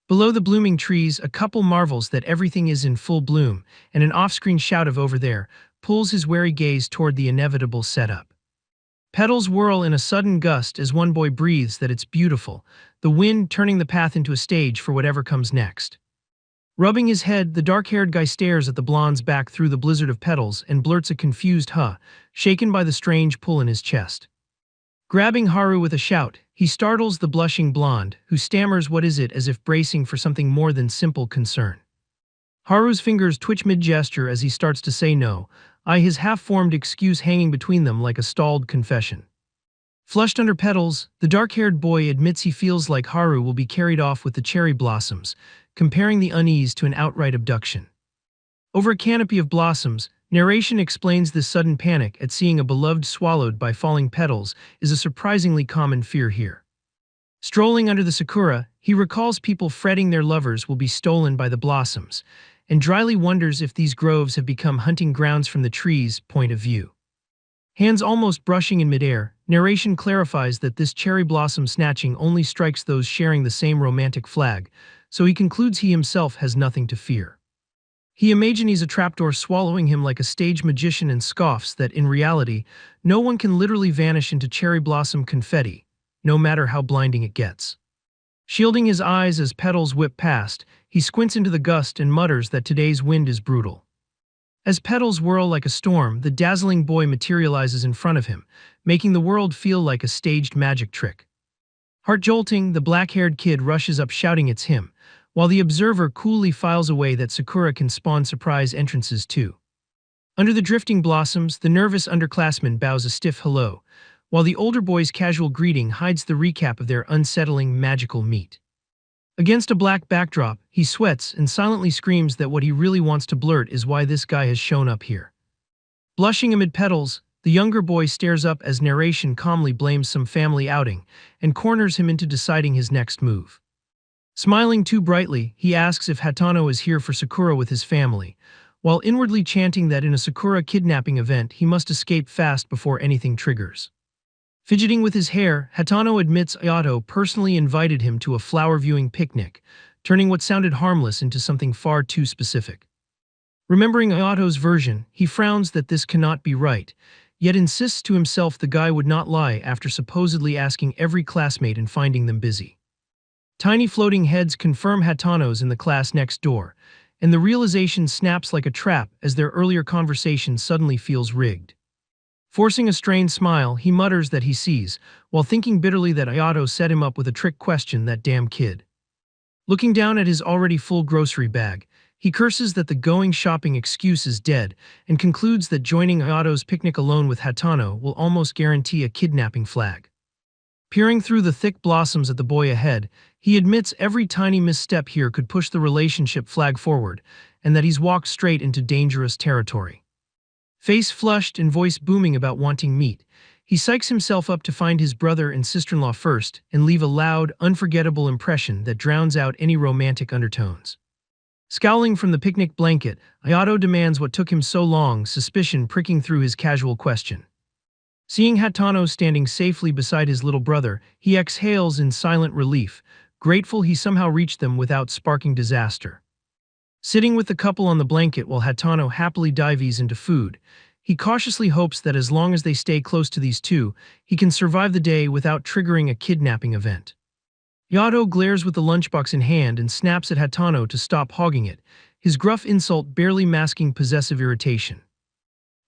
Below the blooming trees, a couple marvels that everything is in full bloom, and an off-screen shout of "over there" pulls his wary gaze toward the inevitable setup. Petals whirl in a sudden gust as one boy breathes that it's beautiful, the wind turning the path into a stage for whatever comes next. Rubbing his head, the dark-haired guy stares at the blonde's back through the blizzard of petals and blurts a confused "huh," shaken by the strange pull in his chest. Grabbing Haru with a shout, he startles the blushing blonde, who stammers "what is it?" as if bracing for something more than simple concern. Haru's fingers twitch mid-gesture as he starts to say no, his half-formed excuse hanging between them like a stalled confession. Flushed under petals, the dark-haired boy admits he feels like Haru will be carried off with the cherry blossoms, comparing the unease to an outright abduction. Over a canopy of blossoms, narration explains this sudden panic at seeing a beloved swallowed by falling petals is a surprisingly common fear here. Strolling under the sakura, he recalls people fretting their lovers will be stolen by the blossoms, and dryly wonders if these groves have become hunting grounds from the trees' point of view. Hands almost brushing in midair, narration clarifies that this cherry blossom snatching only strikes those sharing the same romantic flag, so he concludes he himself has nothing to fear. He imagines a trapdoor swallowing him like a stage magician and scoffs that, in reality, no one can literally vanish into cherry blossom confetti, no matter how blinding it gets. Shielding his eyes as petals whip past, he squints into the gust and mutters that today's wind is brutal. As petals whirl like a storm, the dazzling boy materializes in front of him, making the world feel like a staged magic trick. Heart-jolting, the black-haired kid rushes up shouting it's him, while the observer coolly files away that Sakura can spawn surprise entrances too. Under the drifting blossoms, the nervous underclassman bows a stiff hello, while the older boy's casual greeting hides the recap of their unsettling magical meet. Against a black backdrop, he sweats and silently screams that what he really wants to blurt is why this guy has shown up here. Blushing amid petals, the younger boy stares up as narration calmly blames some family outing and corners him into deciding his next move. Smiling too brightly, he asks if Hatano is here for Sakura with his family, while inwardly chanting that in a Sakura kidnapping event he must escape fast before anything triggers. Fidgeting with his hair, Hatano admits Ayato personally invited him to a flower-viewing picnic, turning what sounded harmless into something far too specific. Remembering Ayato's version, he frowns that this cannot be right, yet insists to himself the guy would not lie after supposedly asking every classmate and finding them busy. Tiny floating heads confirm Hatano's in the class next door, and the realization snaps like a trap as their earlier conversation suddenly feels rigged. Forcing a strained smile, he mutters that he sees, while thinking bitterly that Ayato set him up with a trick question, that damn kid. Looking down at his already full grocery bag, he curses that the going shopping excuse is dead and concludes that joining Ayato's picnic alone with Hatano will almost guarantee a kidnapping flag. Peering through the thick blossoms at the boy ahead, he admits every tiny misstep here could push the relationship flag forward, and that he's walked straight into dangerous territory. Face flushed and voice booming about wanting meat, he psychs himself up to find his brother and sister-in-law first and leave a loud, unforgettable impression that drowns out any romantic undertones. Scowling from the picnic blanket, Ayato demands what took him so long, suspicion pricking through his casual question. Seeing Hatano standing safely beside his little brother, he exhales in silent relief, grateful he somehow reached them without sparking disaster. Sitting with the couple on the blanket while Hatano happily dives into food, he cautiously hopes that as long as they stay close to these two, he can survive the day without triggering a kidnapping event. Yato glares with the lunchbox in hand and snaps at Hatano to stop hogging it, his gruff insult barely masking possessive irritation.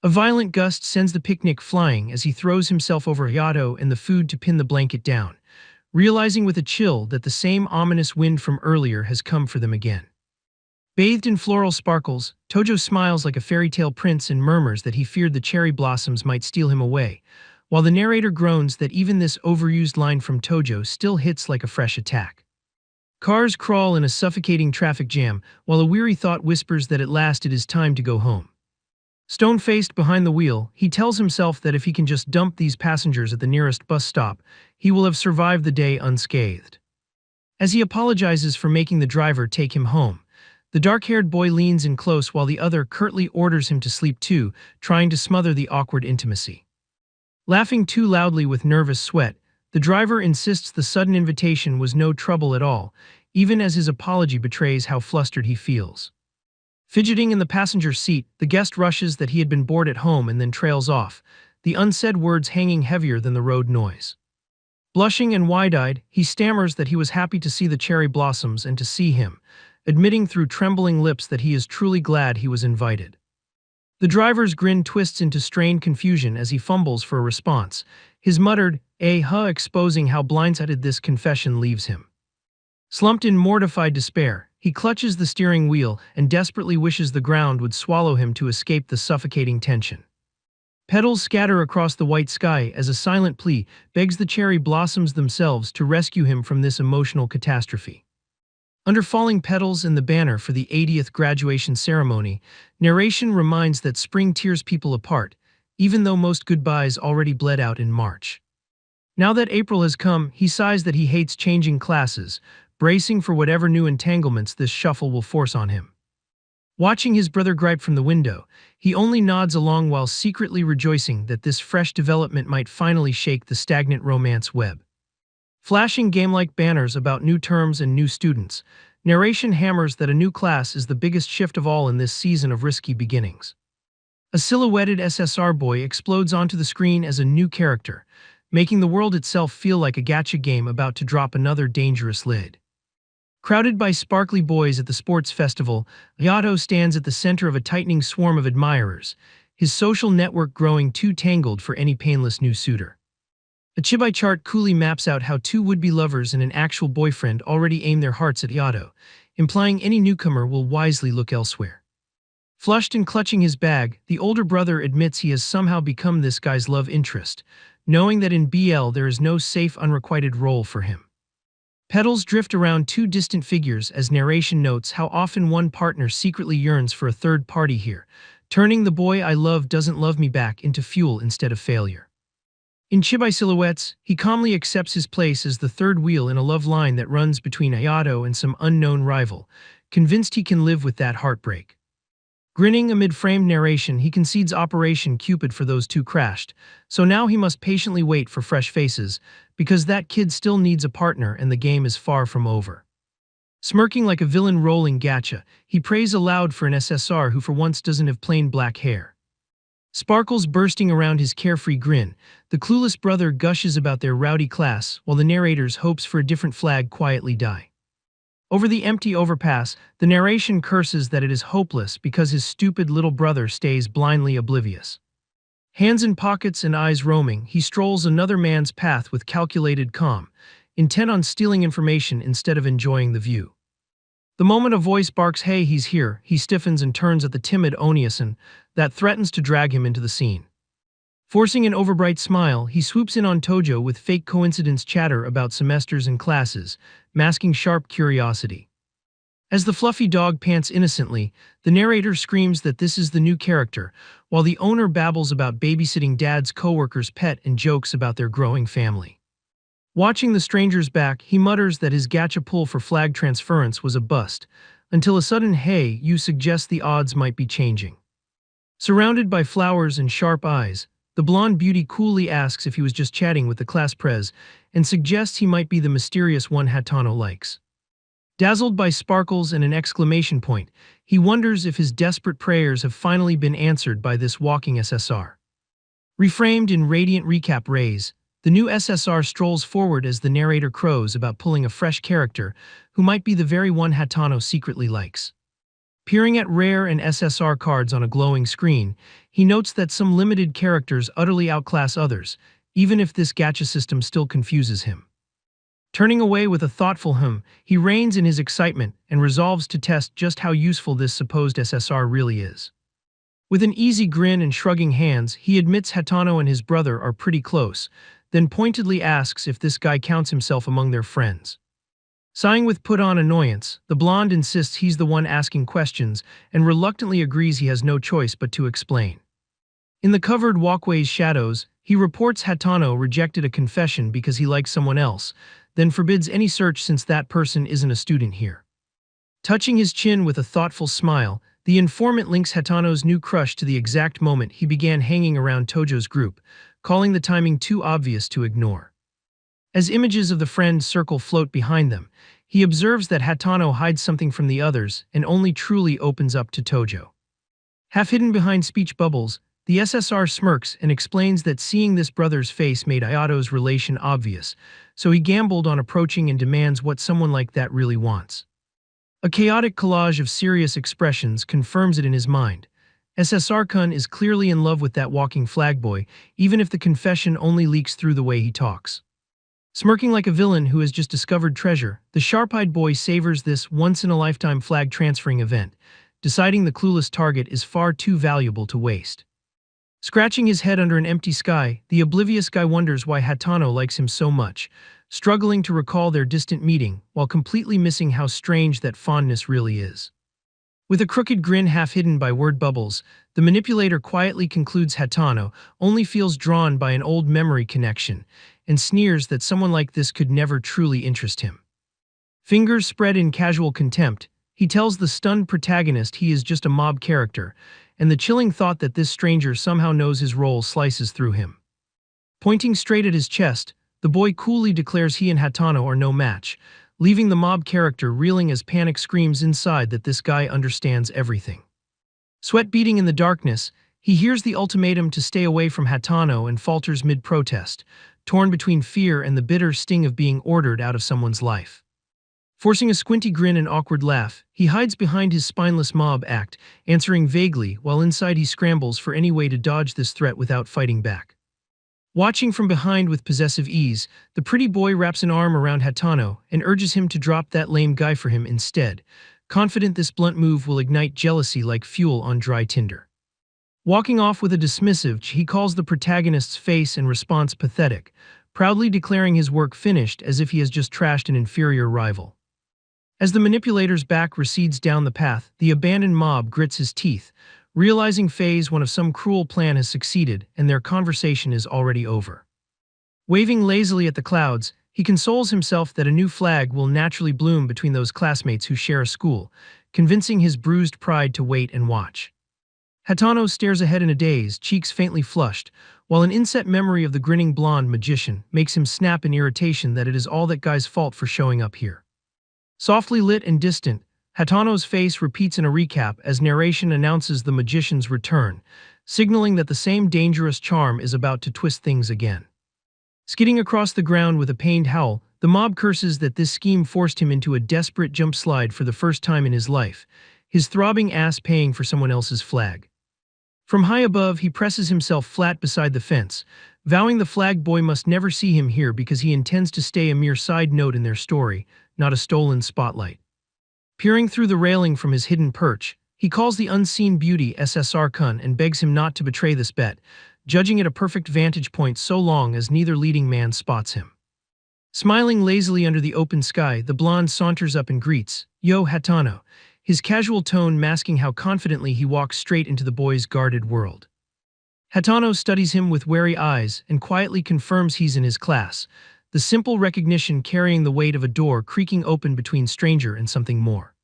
A violent gust sends the picnic flying as he throws himself over Yato and the food to pin the blanket down, realizing with a chill that the same ominous wind from earlier has come for them again. Bathed in floral sparkles, Tojo smiles like a fairy tale prince and murmurs that he feared the cherry blossoms might steal him away, while the narrator groans that even this overused line from Tojo still hits like a fresh attack. Cars crawl in a suffocating traffic jam, while a weary thought whispers that at last it is time to go home. Stone-faced behind the wheel, he tells himself that if he can just dump these passengers at the nearest bus stop, he will have survived the day unscathed. As he apologizes for making the driver take him home, the dark-haired boy leans in close while the other curtly orders him to sleep too, trying to smother the awkward intimacy. Laughing too loudly with nervous sweat, the driver insists the sudden invitation was no trouble at all, even as his apology betrays how flustered he feels. Fidgeting in the passenger seat, the guest rushes that he had been bored at home and then trails off, the unsaid words hanging heavier than the road noise. Blushing and wide-eyed, he stammers that he was happy to see the cherry blossoms and to see him, admitting through trembling lips that he is truly glad he was invited. The driver's grin twists into strained confusion as he fumbles for a response, his muttered, exposing how blindsided this confession leaves him. Slumped in mortified despair, he clutches the steering wheel and desperately wishes the ground would swallow him to escape the suffocating tension. Petals scatter across the white sky as a silent plea begs the cherry blossoms themselves to rescue him from this emotional catastrophe. Under falling petals and the banner for the 80th graduation ceremony, narration reminds that spring tears people apart, even though most goodbyes already bled out in March. Now that April has come, he sighs that he hates changing classes, bracing for whatever new entanglements this shuffle will force on him. Watching his brother gripe from the window, he only nods along while secretly rejoicing that this fresh development might finally shake the stagnant romance web. Flashing game-like banners about new terms and new students, narration hammers that a new class is the biggest shift of all in this season of risky beginnings. A silhouetted SSR boy explodes onto the screen as a new character, making the world itself feel like a gacha game about to drop another dangerous lid. Crowded by sparkly boys at the sports festival, Ryato stands at the center of a tightening swarm of admirers, his social network growing too tangled for any painless new suitor. A chibi chart coolly maps out how two would-be lovers and an actual boyfriend already aim their hearts at Ryato, implying any newcomer will wisely look elsewhere. Flushed and clutching his bag, the older brother admits he has somehow become this guy's love interest, knowing that in BL there is no safe unrequited role for him. Petals drift around two distant figures as narration notes how often one partner secretly yearns for a third party here, turning the boy I love doesn't love me back into fuel instead of failure. In chibi silhouettes, he calmly accepts his place as the third wheel in a love line that runs between Ayato and some unknown rival, convinced he can live with that heartbreak. Grinning amid framed narration, he concedes Operation Cupid for those two crashed, so now he must patiently wait for fresh faces, because that kid still needs a partner and the game is far from over. Smirking like a villain rolling gacha, he prays aloud for an SSR who for once doesn't have plain black hair. Sparkles bursting around his carefree grin, the clueless brother gushes about their rowdy class while the narrator's hopes for a different flag quietly die. Over the empty overpass, the narration curses that it is hopeless because his stupid little brother stays blindly oblivious. Hands in pockets and eyes roaming, he strolls another man's path with calculated calm, intent on stealing information instead of enjoying the view. The moment a voice barks, "Hey, he's here," he stiffens and turns at the timid Oniasan that threatens to drag him into the scene. Forcing an overbright smile, he swoops in on Tojo with fake coincidence chatter about semesters and classes, masking sharp curiosity. As the fluffy dog pants innocently, the narrator screams that this is the new character, while the owner babbles about babysitting dad's coworker's pet and jokes about their growing family. Watching the stranger's back, he mutters that his gacha pull for flag transference was a bust, until a sudden "hey, you" suggests the odds might be changing. Surrounded by flowers and sharp eyes, the blonde beauty coolly asks if he was just chatting with the class prez, and suggests he might be the mysterious one Hatano likes. Dazzled by sparkles and an exclamation point, he wonders if his desperate prayers have finally been answered by this walking SSR. Reframed in radiant recap rays, the new SSR strolls forward as the narrator crows about pulling a fresh character who might be the very one Hatano secretly likes. Peering at rare and SSR cards on a glowing screen, he notes that some limited characters utterly outclass others, even if this gacha system still confuses him. Turning away with a thoughtful hum, he reins in his excitement and resolves to test just how useful this supposed SSR really is. With an easy grin and shrugging hands, he admits Hatano and his brother are pretty close, then pointedly asks if this guy counts himself among their friends. Sighing with put-on annoyance, the blonde insists he's the one asking questions and reluctantly agrees he has no choice but to explain. In the covered walkway's shadows, he reports Hatano rejected a confession because he likes someone else, then forbids any search since that person isn't a student here. Touching his chin with a thoughtful smile, the informant links Hatano's new crush to the exact moment he began hanging around Tojo's group, calling the timing too obvious to ignore. As images of the friend circle float behind them, he observes that Hatano hides something from the others and only truly opens up to Tojo. Half hidden behind speech bubbles, the SSR smirks and explains that seeing this brother's face made Ayato's relation obvious, so he gambled on approaching and demands what someone like that really wants. A chaotic collage of serious expressions confirms it in his mind. SSR-kun is clearly in love with that walking flag boy, even if the confession only leaks through the way he talks. Smirking like a villain who has just discovered treasure, the sharp-eyed boy savors this once-in-a-lifetime flag transferring event, deciding the clueless target is far too valuable to waste. Scratching his head under an empty sky, the oblivious guy wonders why Hatano likes him so much, struggling to recall their distant meeting while completely missing how strange that fondness really is. With a crooked grin half hidden by word bubbles, the manipulator quietly concludes Hatano only feels drawn by an old memory connection and sneers that someone like this could never truly interest him. Fingers spread in casual contempt, he tells the stunned protagonist he is just a mob character, and the chilling thought that this stranger somehow knows his role slices through him. Pointing straight at his chest, the boy coolly declares he and Hatano are no match, leaving the mob character reeling as panic screams inside that this guy understands everything. Sweat beating in the darkness, he hears the ultimatum to stay away from Hatano and falters mid-protest, torn between fear and the bitter sting of being ordered out of someone's life. Forcing a squinty grin and awkward laugh, he hides behind his spineless mob act, answering vaguely while inside he scrambles for any way to dodge this threat without fighting back. Watching from behind with possessive ease, the pretty boy wraps an arm around Hatano and urges him to drop that lame guy for him instead, confident this blunt move will ignite jealousy like fuel on dry tinder. Walking off with a dismissive, he calls the protagonist's face and response pathetic, proudly declaring his work finished as if he has just trashed an inferior rival. As the manipulator's back recedes down the path, the abandoned mob grits his teeth, realizing phase one of some cruel plan has succeeded and their conversation is already over. Waving lazily at the clouds, he consoles himself that a new flag will naturally bloom between those classmates who share a school, convincing his bruised pride to wait and watch. Hatano stares ahead in a daze, cheeks faintly flushed, while an inset memory of the grinning blonde magician makes him snap in irritation that it is all that guy's fault for showing up here. Softly lit and distant, Hatano's face repeats in a recap as narration announces the magician's return, signaling that the same dangerous charm is about to twist things again. Skidding across the ground with a pained howl, the mob curses that this scheme forced him into a desperate jump slide for the first time in his life, his throbbing ass paying for someone else's flag. From high above, he presses himself flat beside the fence, vowing the flag boy must never see him here because he intends to stay a mere side note in their story, not a stolen spotlight. Peering through the railing from his hidden perch, he calls the unseen beauty SSR-kun and begs him not to betray this bet, judging it a perfect vantage point so long as neither leading man spots him. Smiling lazily under the open sky, the blonde saunters up and greets, "Yo, Hatano," his casual tone masking how confidently he walks straight into the boy's guarded world. Hatano studies him with wary eyes and quietly confirms he's in his class, the simple recognition carrying the weight of a door creaking open between stranger and something more.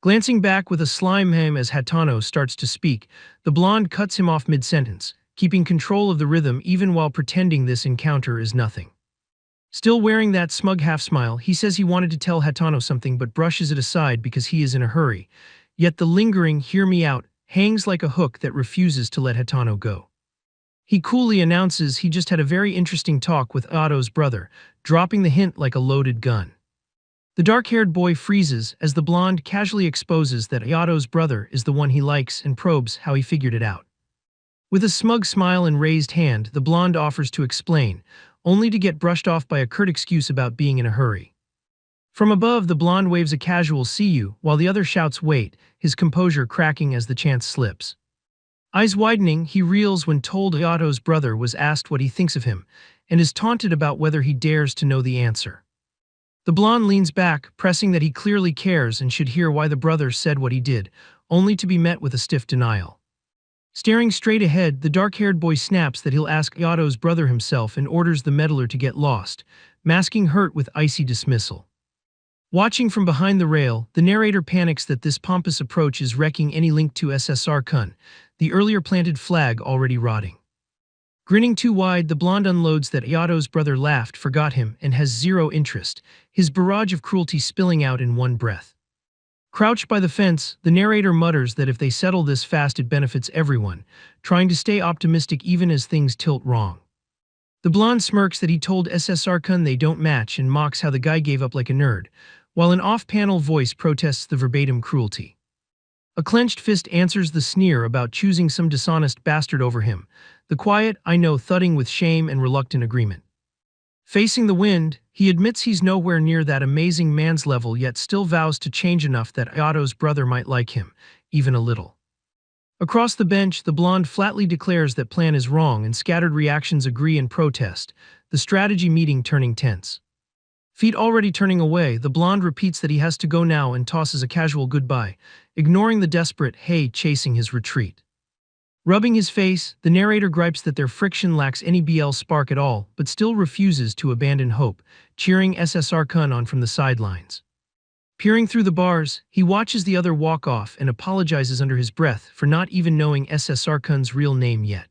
Glancing back with a slime hem as Hatano starts to speak, the blonde cuts him off mid-sentence, keeping control of the rhythm even while pretending this encounter is nothing. Still wearing that smug half-smile, he says he wanted to tell Hatano something but brushes it aside because he is in a hurry, yet the lingering "hear me out" hangs like a hook that refuses to let Hatano go. He coolly announces he just had a very interesting talk with Otto's brother, dropping the hint like a loaded gun. The dark-haired boy freezes as the blonde casually exposes that Otto's brother is the one he likes and probes how he figured it out. With a smug smile and raised hand, the blonde offers to explain, only to get brushed off by a curt excuse about being in a hurry. From above, the blonde waves a casual "see you," while the other shouts "wait," his composure cracking as the chance slips. Eyes widening, he reels when told Otto's brother was asked what he thinks of him, and is taunted about whether he dares to know the answer. The blonde leans back, pressing that he clearly cares and should hear why the brother said what he did, only to be met with a stiff denial. Staring straight ahead, the dark-haired boy snaps that he'll ask Yato's brother himself and orders the meddler to get lost, masking hurt with icy dismissal. Watching from behind the rail, the narrator panics that this pompous approach is wrecking any link to SSR Kun, the earlier planted flag already rotting. Grinning too wide, the blonde unloads that Yato's brother laughed, forgot him, and has zero interest, his barrage of cruelty spilling out in one breath. Crouched by the fence, the narrator mutters that if they settle this fast it benefits everyone, trying to stay optimistic even as things tilt wrong. The blonde smirks that he told SSR Kun they don't match and mocks how the guy gave up like a nerd, while an off-panel voice protests the verbatim cruelty. A clenched fist answers the sneer about choosing some dishonest bastard over him, the quiet, I know, thudding with shame and reluctant agreement. Facing the wind, he admits he's nowhere near that amazing man's level yet still vows to change enough that Ayato's brother might like him, even a little. Across the bench, the blonde flatly declares that plan is wrong and scattered reactions agree and protest, the strategy meeting turning tense. Feet already turning away, the blonde repeats that he has to go now and tosses a casual goodbye, ignoring the desperate hey chasing his retreat. Rubbing his face, the narrator gripes that their friction lacks any BL spark at all, but still refuses to abandon hope, cheering SSR Kun on from the sidelines. Peering through the bars, he watches the other walk off and apologizes under his breath for not even knowing SSR Kun's real name yet.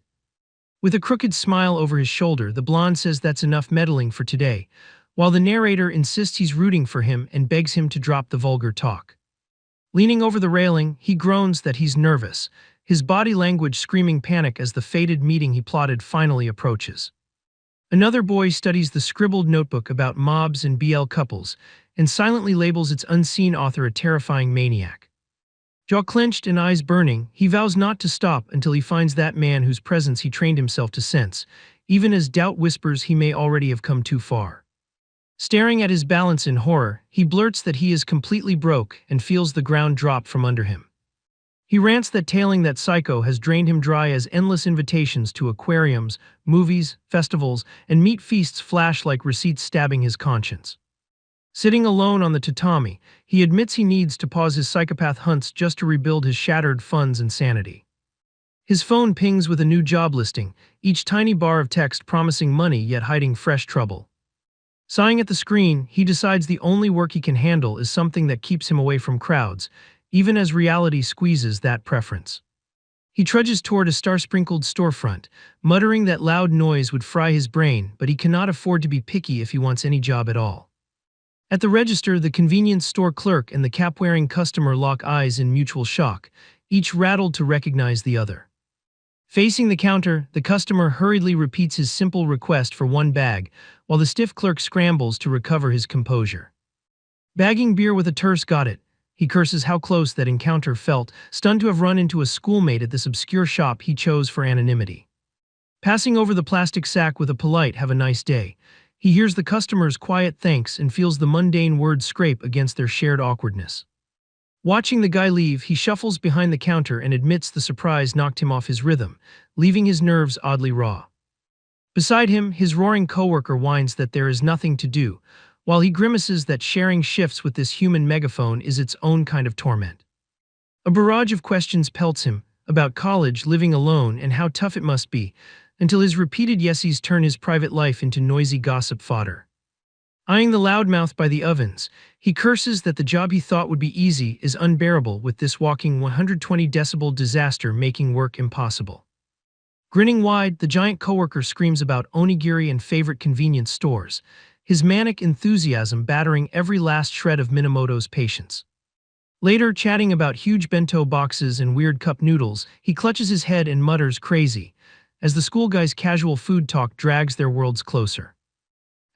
With a crooked smile over his shoulder, the blonde says that's enough meddling for today, while the narrator insists he's rooting for him and begs him to drop the vulgar talk. Leaning over the railing, he groans that he's nervous, his body language screaming panic as the fated meeting he plotted finally approaches. Another boy studies the scribbled notebook about mobs and BL couples, and silently labels its unseen author a terrifying maniac. Jaw clenched and eyes burning, he vows not to stop until he finds that man whose presence he trained himself to sense, even as doubt whispers he may already have come too far. Staring at his balance in horror, he blurts that he is completely broke and feels the ground drop from under him. He rants that tailing that psycho has drained him dry as endless invitations to aquariums, movies, festivals, and meat feasts flash like receipts stabbing his conscience. Sitting alone on the tatami, he admits he needs to pause his psychopath hunts just to rebuild his shattered funds and sanity. His phone pings with a new job listing, each tiny bar of text promising money yet hiding fresh trouble. Sighing at the screen, he decides the only work he can handle is something that keeps him away from crowds, even as reality squeezes that preference. He trudges toward a star-sprinkled storefront, muttering that loud noise would fry his brain, but he cannot afford to be picky if he wants any job at all. At the register, the convenience store clerk and the cap-wearing customer lock eyes in mutual shock, each rattled to recognize the other. Facing the counter, the customer hurriedly repeats his simple request for one bag, while the stiff clerk scrambles to recover his composure. Bagging beer with a terse got it, he curses how close that encounter felt, stunned to have run into a schoolmate at this obscure shop he chose for anonymity. Passing over the plastic sack with a polite "have a nice day," he hears the customer's quiet thanks and feels the mundane words scrape against their shared awkwardness. Watching the guy leave, he shuffles behind the counter and admits the surprise knocked him off his rhythm, leaving his nerves oddly raw. Beside him, his roaring coworker whines that there is nothing to do, while he grimaces that sharing shifts with this human megaphone is its own kind of torment. A barrage of questions pelts him, about college, living alone, and how tough it must be, until his repeated yesies turn his private life into noisy gossip fodder. Eyeing the loudmouth by the ovens, he curses that the job he thought would be easy is unbearable with this walking 120-decibel disaster making work impossible. Grinning wide, the giant coworker screams about onigiri and favorite convenience stores, his manic enthusiasm battering every last shred of Minamoto's patience. Later, chatting about huge bento boxes and weird cup noodles, he clutches his head and mutters crazy, as the school guy's casual food talk drags their worlds closer.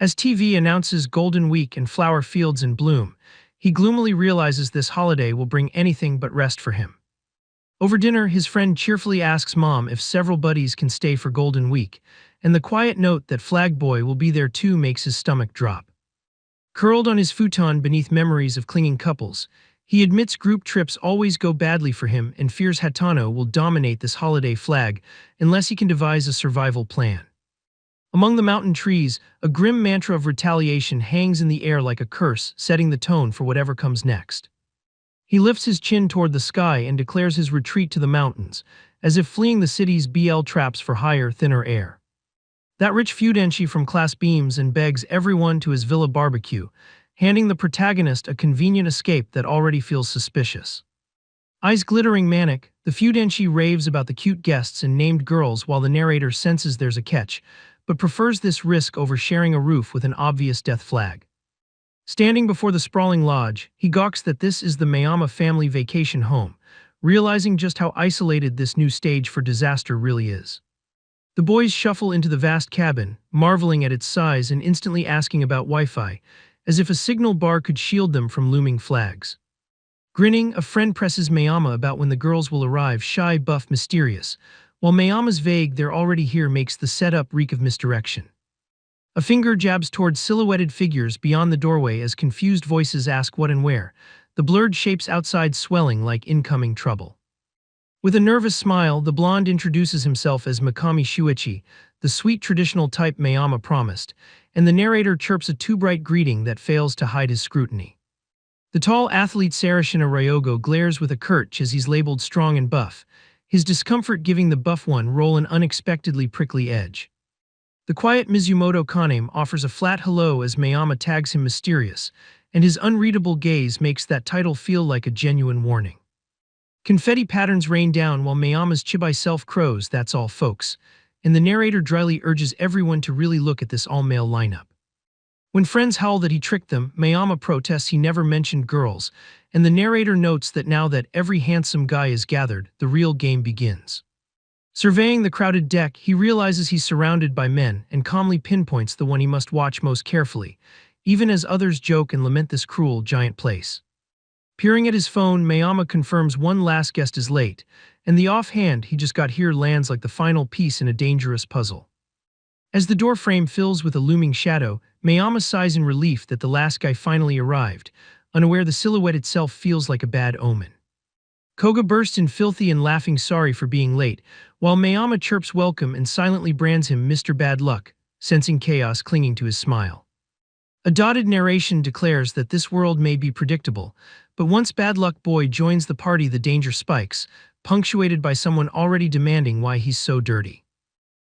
As TV announces Golden Week and flower fields in bloom, he gloomily realizes this holiday will bring anything but rest for him. Over dinner, his friend cheerfully asks Mom if several buddies can stay for Golden Week, and the quiet note that Flag Boy will be there too makes his stomach drop. Curled on his futon beneath memories of clinging couples, he admits group trips always go badly for him and fears Hatano will dominate this holiday flag unless he can devise a survival plan. Among the mountain trees, a grim mantra of retaliation hangs in the air like a curse, setting the tone for whatever comes next. He lifts his chin toward the sky and declares his retreat to the mountains, as if fleeing the city's BL traps for higher, thinner air. That rich Fudenshi from class beams and begs everyone to his villa barbecue, handing the protagonist a convenient escape that already feels suspicious. Eyes glittering manic, the Fudenshi raves about the cute guests and named girls while the narrator senses there's a catch, but prefers this risk over sharing a roof with an obvious death flag. Standing before the sprawling lodge, he gawks that this is the Mayama family vacation home, realizing just how isolated this new stage for disaster really is. The boys shuffle into the vast cabin, marveling at its size and instantly asking about Wi-Fi, as if a signal bar could shield them from looming flags. Grinning, a friend presses Mayama about when the girls will arrive, shy, buff, mysterious, while Mayama's vague "they're already here" makes the setup reek of misdirection. A finger jabs towards silhouetted figures beyond the doorway as confused voices ask what and where, the blurred shapes outside swelling like incoming trouble. With a nervous smile, the blonde introduces himself as Mikami Shuichi, the sweet traditional type Mayama promised, and the narrator chirps a too-bright greeting that fails to hide his scrutiny. The tall athlete Sarashina Ryogo glares with a curtch as he's labeled strong and buff, his discomfort giving the buff one roll an unexpectedly prickly edge. The quiet Mizumoto Kaname offers a flat hello as Mayama tags him mysterious, and his unreadable gaze makes that title feel like a genuine warning. Confetti patterns rain down while Mayama's chibai self crows, "That's all, folks," and the narrator dryly urges everyone to really look at this all-male lineup. When friends howl that he tricked them, Mayama protests he never mentioned girls, and the narrator notes that now that every handsome guy is gathered, the real game begins. Surveying the crowded deck, he realizes he's surrounded by men and calmly pinpoints the one he must watch most carefully, even as others joke and lament this cruel, giant place. Peering at his phone, Mayama confirms one last guest is late, and the offhand "he just got here" lands like the final piece in a dangerous puzzle. As the doorframe fills with a looming shadow, Mayama sighs in relief that the last guy finally arrived, unaware the silhouette itself feels like a bad omen. Koga bursts in filthy and laughing sorry for being late, while Mayama chirps welcome and silently brands him Mr. Bad Luck, sensing chaos clinging to his smile. A dotted narration declares that this world may be predictable, but once Bad Luck Boy joins the party the danger spikes, punctuated by someone already demanding why he's so dirty.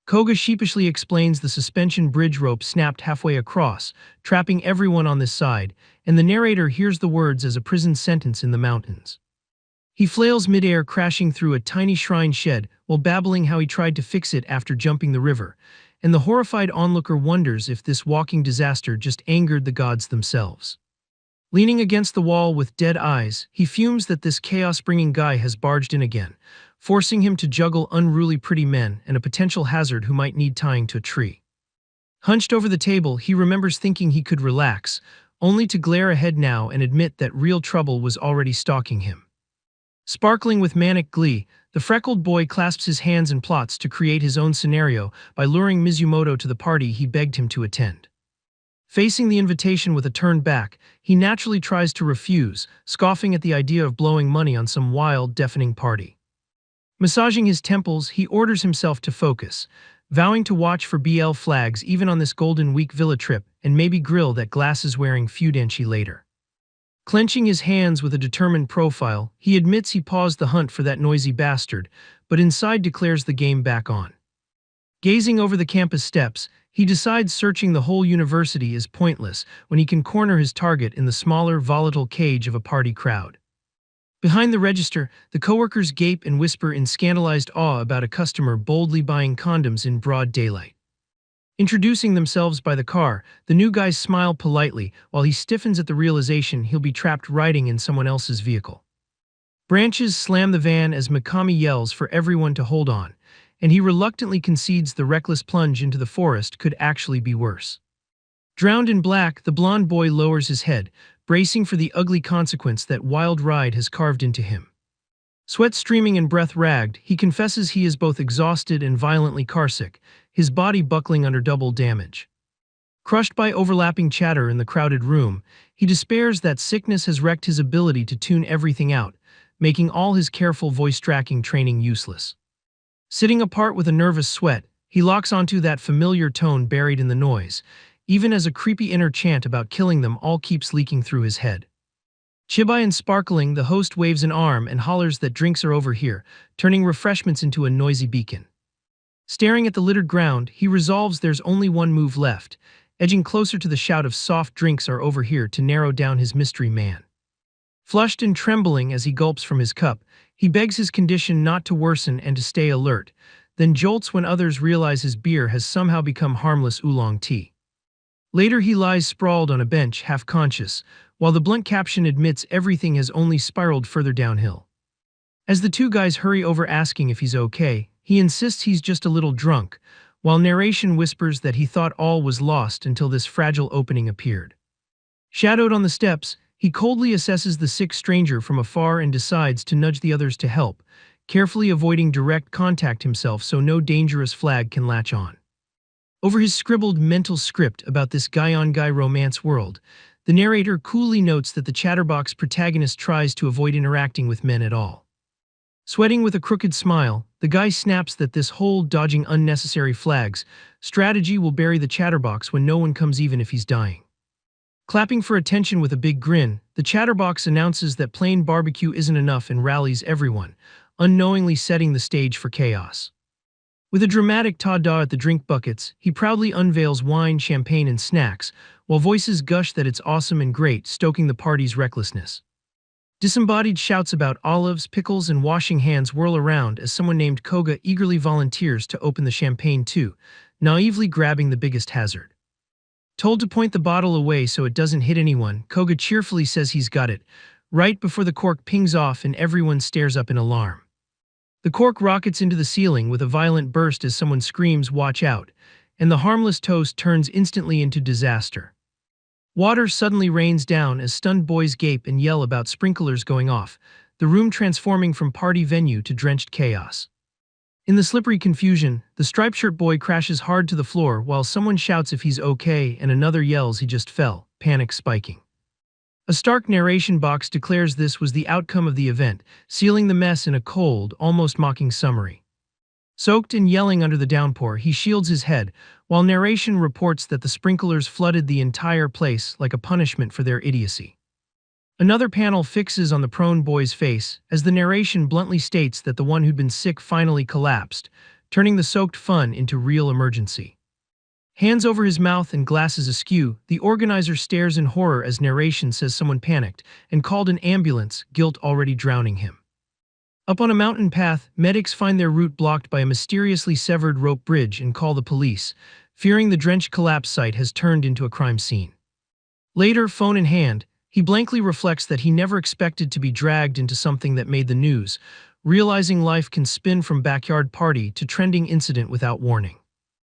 Koga sheepishly explains the suspension bridge rope snapped halfway across, trapping everyone on this side, and the narrator hears the words as a prison sentence in the mountains. He flails midair, crashing through a tiny shrine shed while babbling how he tried to fix it after jumping the river, and the horrified onlooker wonders if this walking disaster just angered the gods themselves. Leaning against the wall with dead eyes, he fumes that this chaos-bringing guy has barged in again, forcing him to juggle unruly pretty men and a potential hazard who might need tying to a tree. Hunched over the table, he remembers thinking he could relax, only to glare ahead now and admit that real trouble was already stalking him. Sparkling with manic glee, the freckled boy clasps his hands and plots to create his own scenario by luring Mizumoto to the party he begged him to attend. Facing the invitation with a turned back, he naturally tries to refuse, scoffing at the idea of blowing money on some wild, deafening party. Massaging his temples, he orders himself to focus, vowing to watch for BL flags even on this Golden Week villa trip and maybe grill that glasses-wearing Fudenshi later. Clenching his hands with a determined profile, he admits he paused the hunt for that noisy bastard, but inside declares the game back on. Gazing over the campus steps, he decides searching the whole university is pointless when he can corner his target in the smaller, volatile cage of a party crowd. Behind the register, the coworkers gape and whisper in scandalized awe about a customer boldly buying condoms in broad daylight. Introducing themselves by the car, the new guys smile politely while he stiffens at the realization he'll be trapped riding in someone else's vehicle. Branches slam the van as Mikami yells for everyone to hold on, and he reluctantly concedes the reckless plunge into the forest could actually be worse. Drowned in black, the blonde boy lowers his head, bracing for the ugly consequence that wild ride has carved into him. Sweat streaming and breath ragged, he confesses he is both exhausted and violently carsick, his body buckling under double damage. Crushed by overlapping chatter in the crowded room, he despairs that sickness has wrecked his ability to tune everything out, making all his careful voice-tracking training useless. Sitting apart with a nervous sweat, he locks onto that familiar tone buried in the noise, even as a creepy inner chant about killing them all keeps leaking through his head. Chibai and sparkling, the host waves an arm and hollers that drinks are over here, turning refreshments into a noisy beacon. Staring at the littered ground, he resolves there's only one move left, edging closer to the shout of soft drinks are over here to narrow down his mystery man. Flushed and trembling as he gulps from his cup, he begs his condition not to worsen and to stay alert, then jolts when others realize his beer has somehow become harmless oolong tea. Later he lies sprawled on a bench, half-conscious, while the blunt caption admits everything has only spiraled further downhill. As the two guys hurry over asking if he's okay, he insists he's just a little drunk, while narration whispers that he thought all was lost until this fragile opening appeared. Shadowed on the steps, he coldly assesses the sick stranger from afar and decides to nudge the others to help, carefully avoiding direct contact himself so no dangerous flag can latch on. Over his scribbled mental script about this guy-on-guy romance world, the narrator coolly notes that the chatterbox protagonist tries to avoid interacting with men at all. Sweating with a crooked smile, the guy snaps that this whole dodging unnecessary flags strategy will bury the chatterbox when no one comes even if he's dying. Clapping for attention with a big grin, the chatterbox announces that plain barbecue isn't enough and rallies everyone, unknowingly setting the stage for chaos. With a dramatic ta-da at the drink buckets, he proudly unveils wine, champagne, and snacks, while voices gush that it's awesome and great, stoking the party's recklessness. Disembodied shouts about olives, pickles, and washing hands whirl around as someone named Koga eagerly volunteers to open the champagne too, naively grabbing the biggest hazard. Told to point the bottle away so it doesn't hit anyone, Koga cheerfully says he's got it, right before the cork pings off and everyone stares up in alarm. The cork rockets into the ceiling with a violent burst as someone screams, "Watch out," and the harmless toast turns instantly into disaster. Water suddenly rains down as stunned boys gape and yell about sprinklers going off, the room transforming from party venue to drenched chaos. In the slippery confusion, the striped shirt boy crashes hard to the floor while someone shouts if he's okay and another yells he just fell, panic spiking. A stark narration box declares this was the outcome of the event, sealing the mess in a cold, almost mocking summary. Soaked and yelling under the downpour, he shields his head, while narration reports that the sprinklers flooded the entire place like a punishment for their idiocy. Another panel fixes on the prone boy's face as the narration bluntly states that the one who'd been sick finally collapsed, turning the soaked fun into real emergency. Hands over his mouth and glasses askew, the organizer stares in horror as narration says someone panicked and called an ambulance, guilt already drowning him. Up on a mountain path, medics find their route blocked by a mysteriously severed rope bridge and call the police, fearing the drenched collapse site has turned into a crime scene. Later, phone in hand, he blankly reflects that he never expected to be dragged into something that made the news, realizing life can spin from backyard party to trending incident without warning.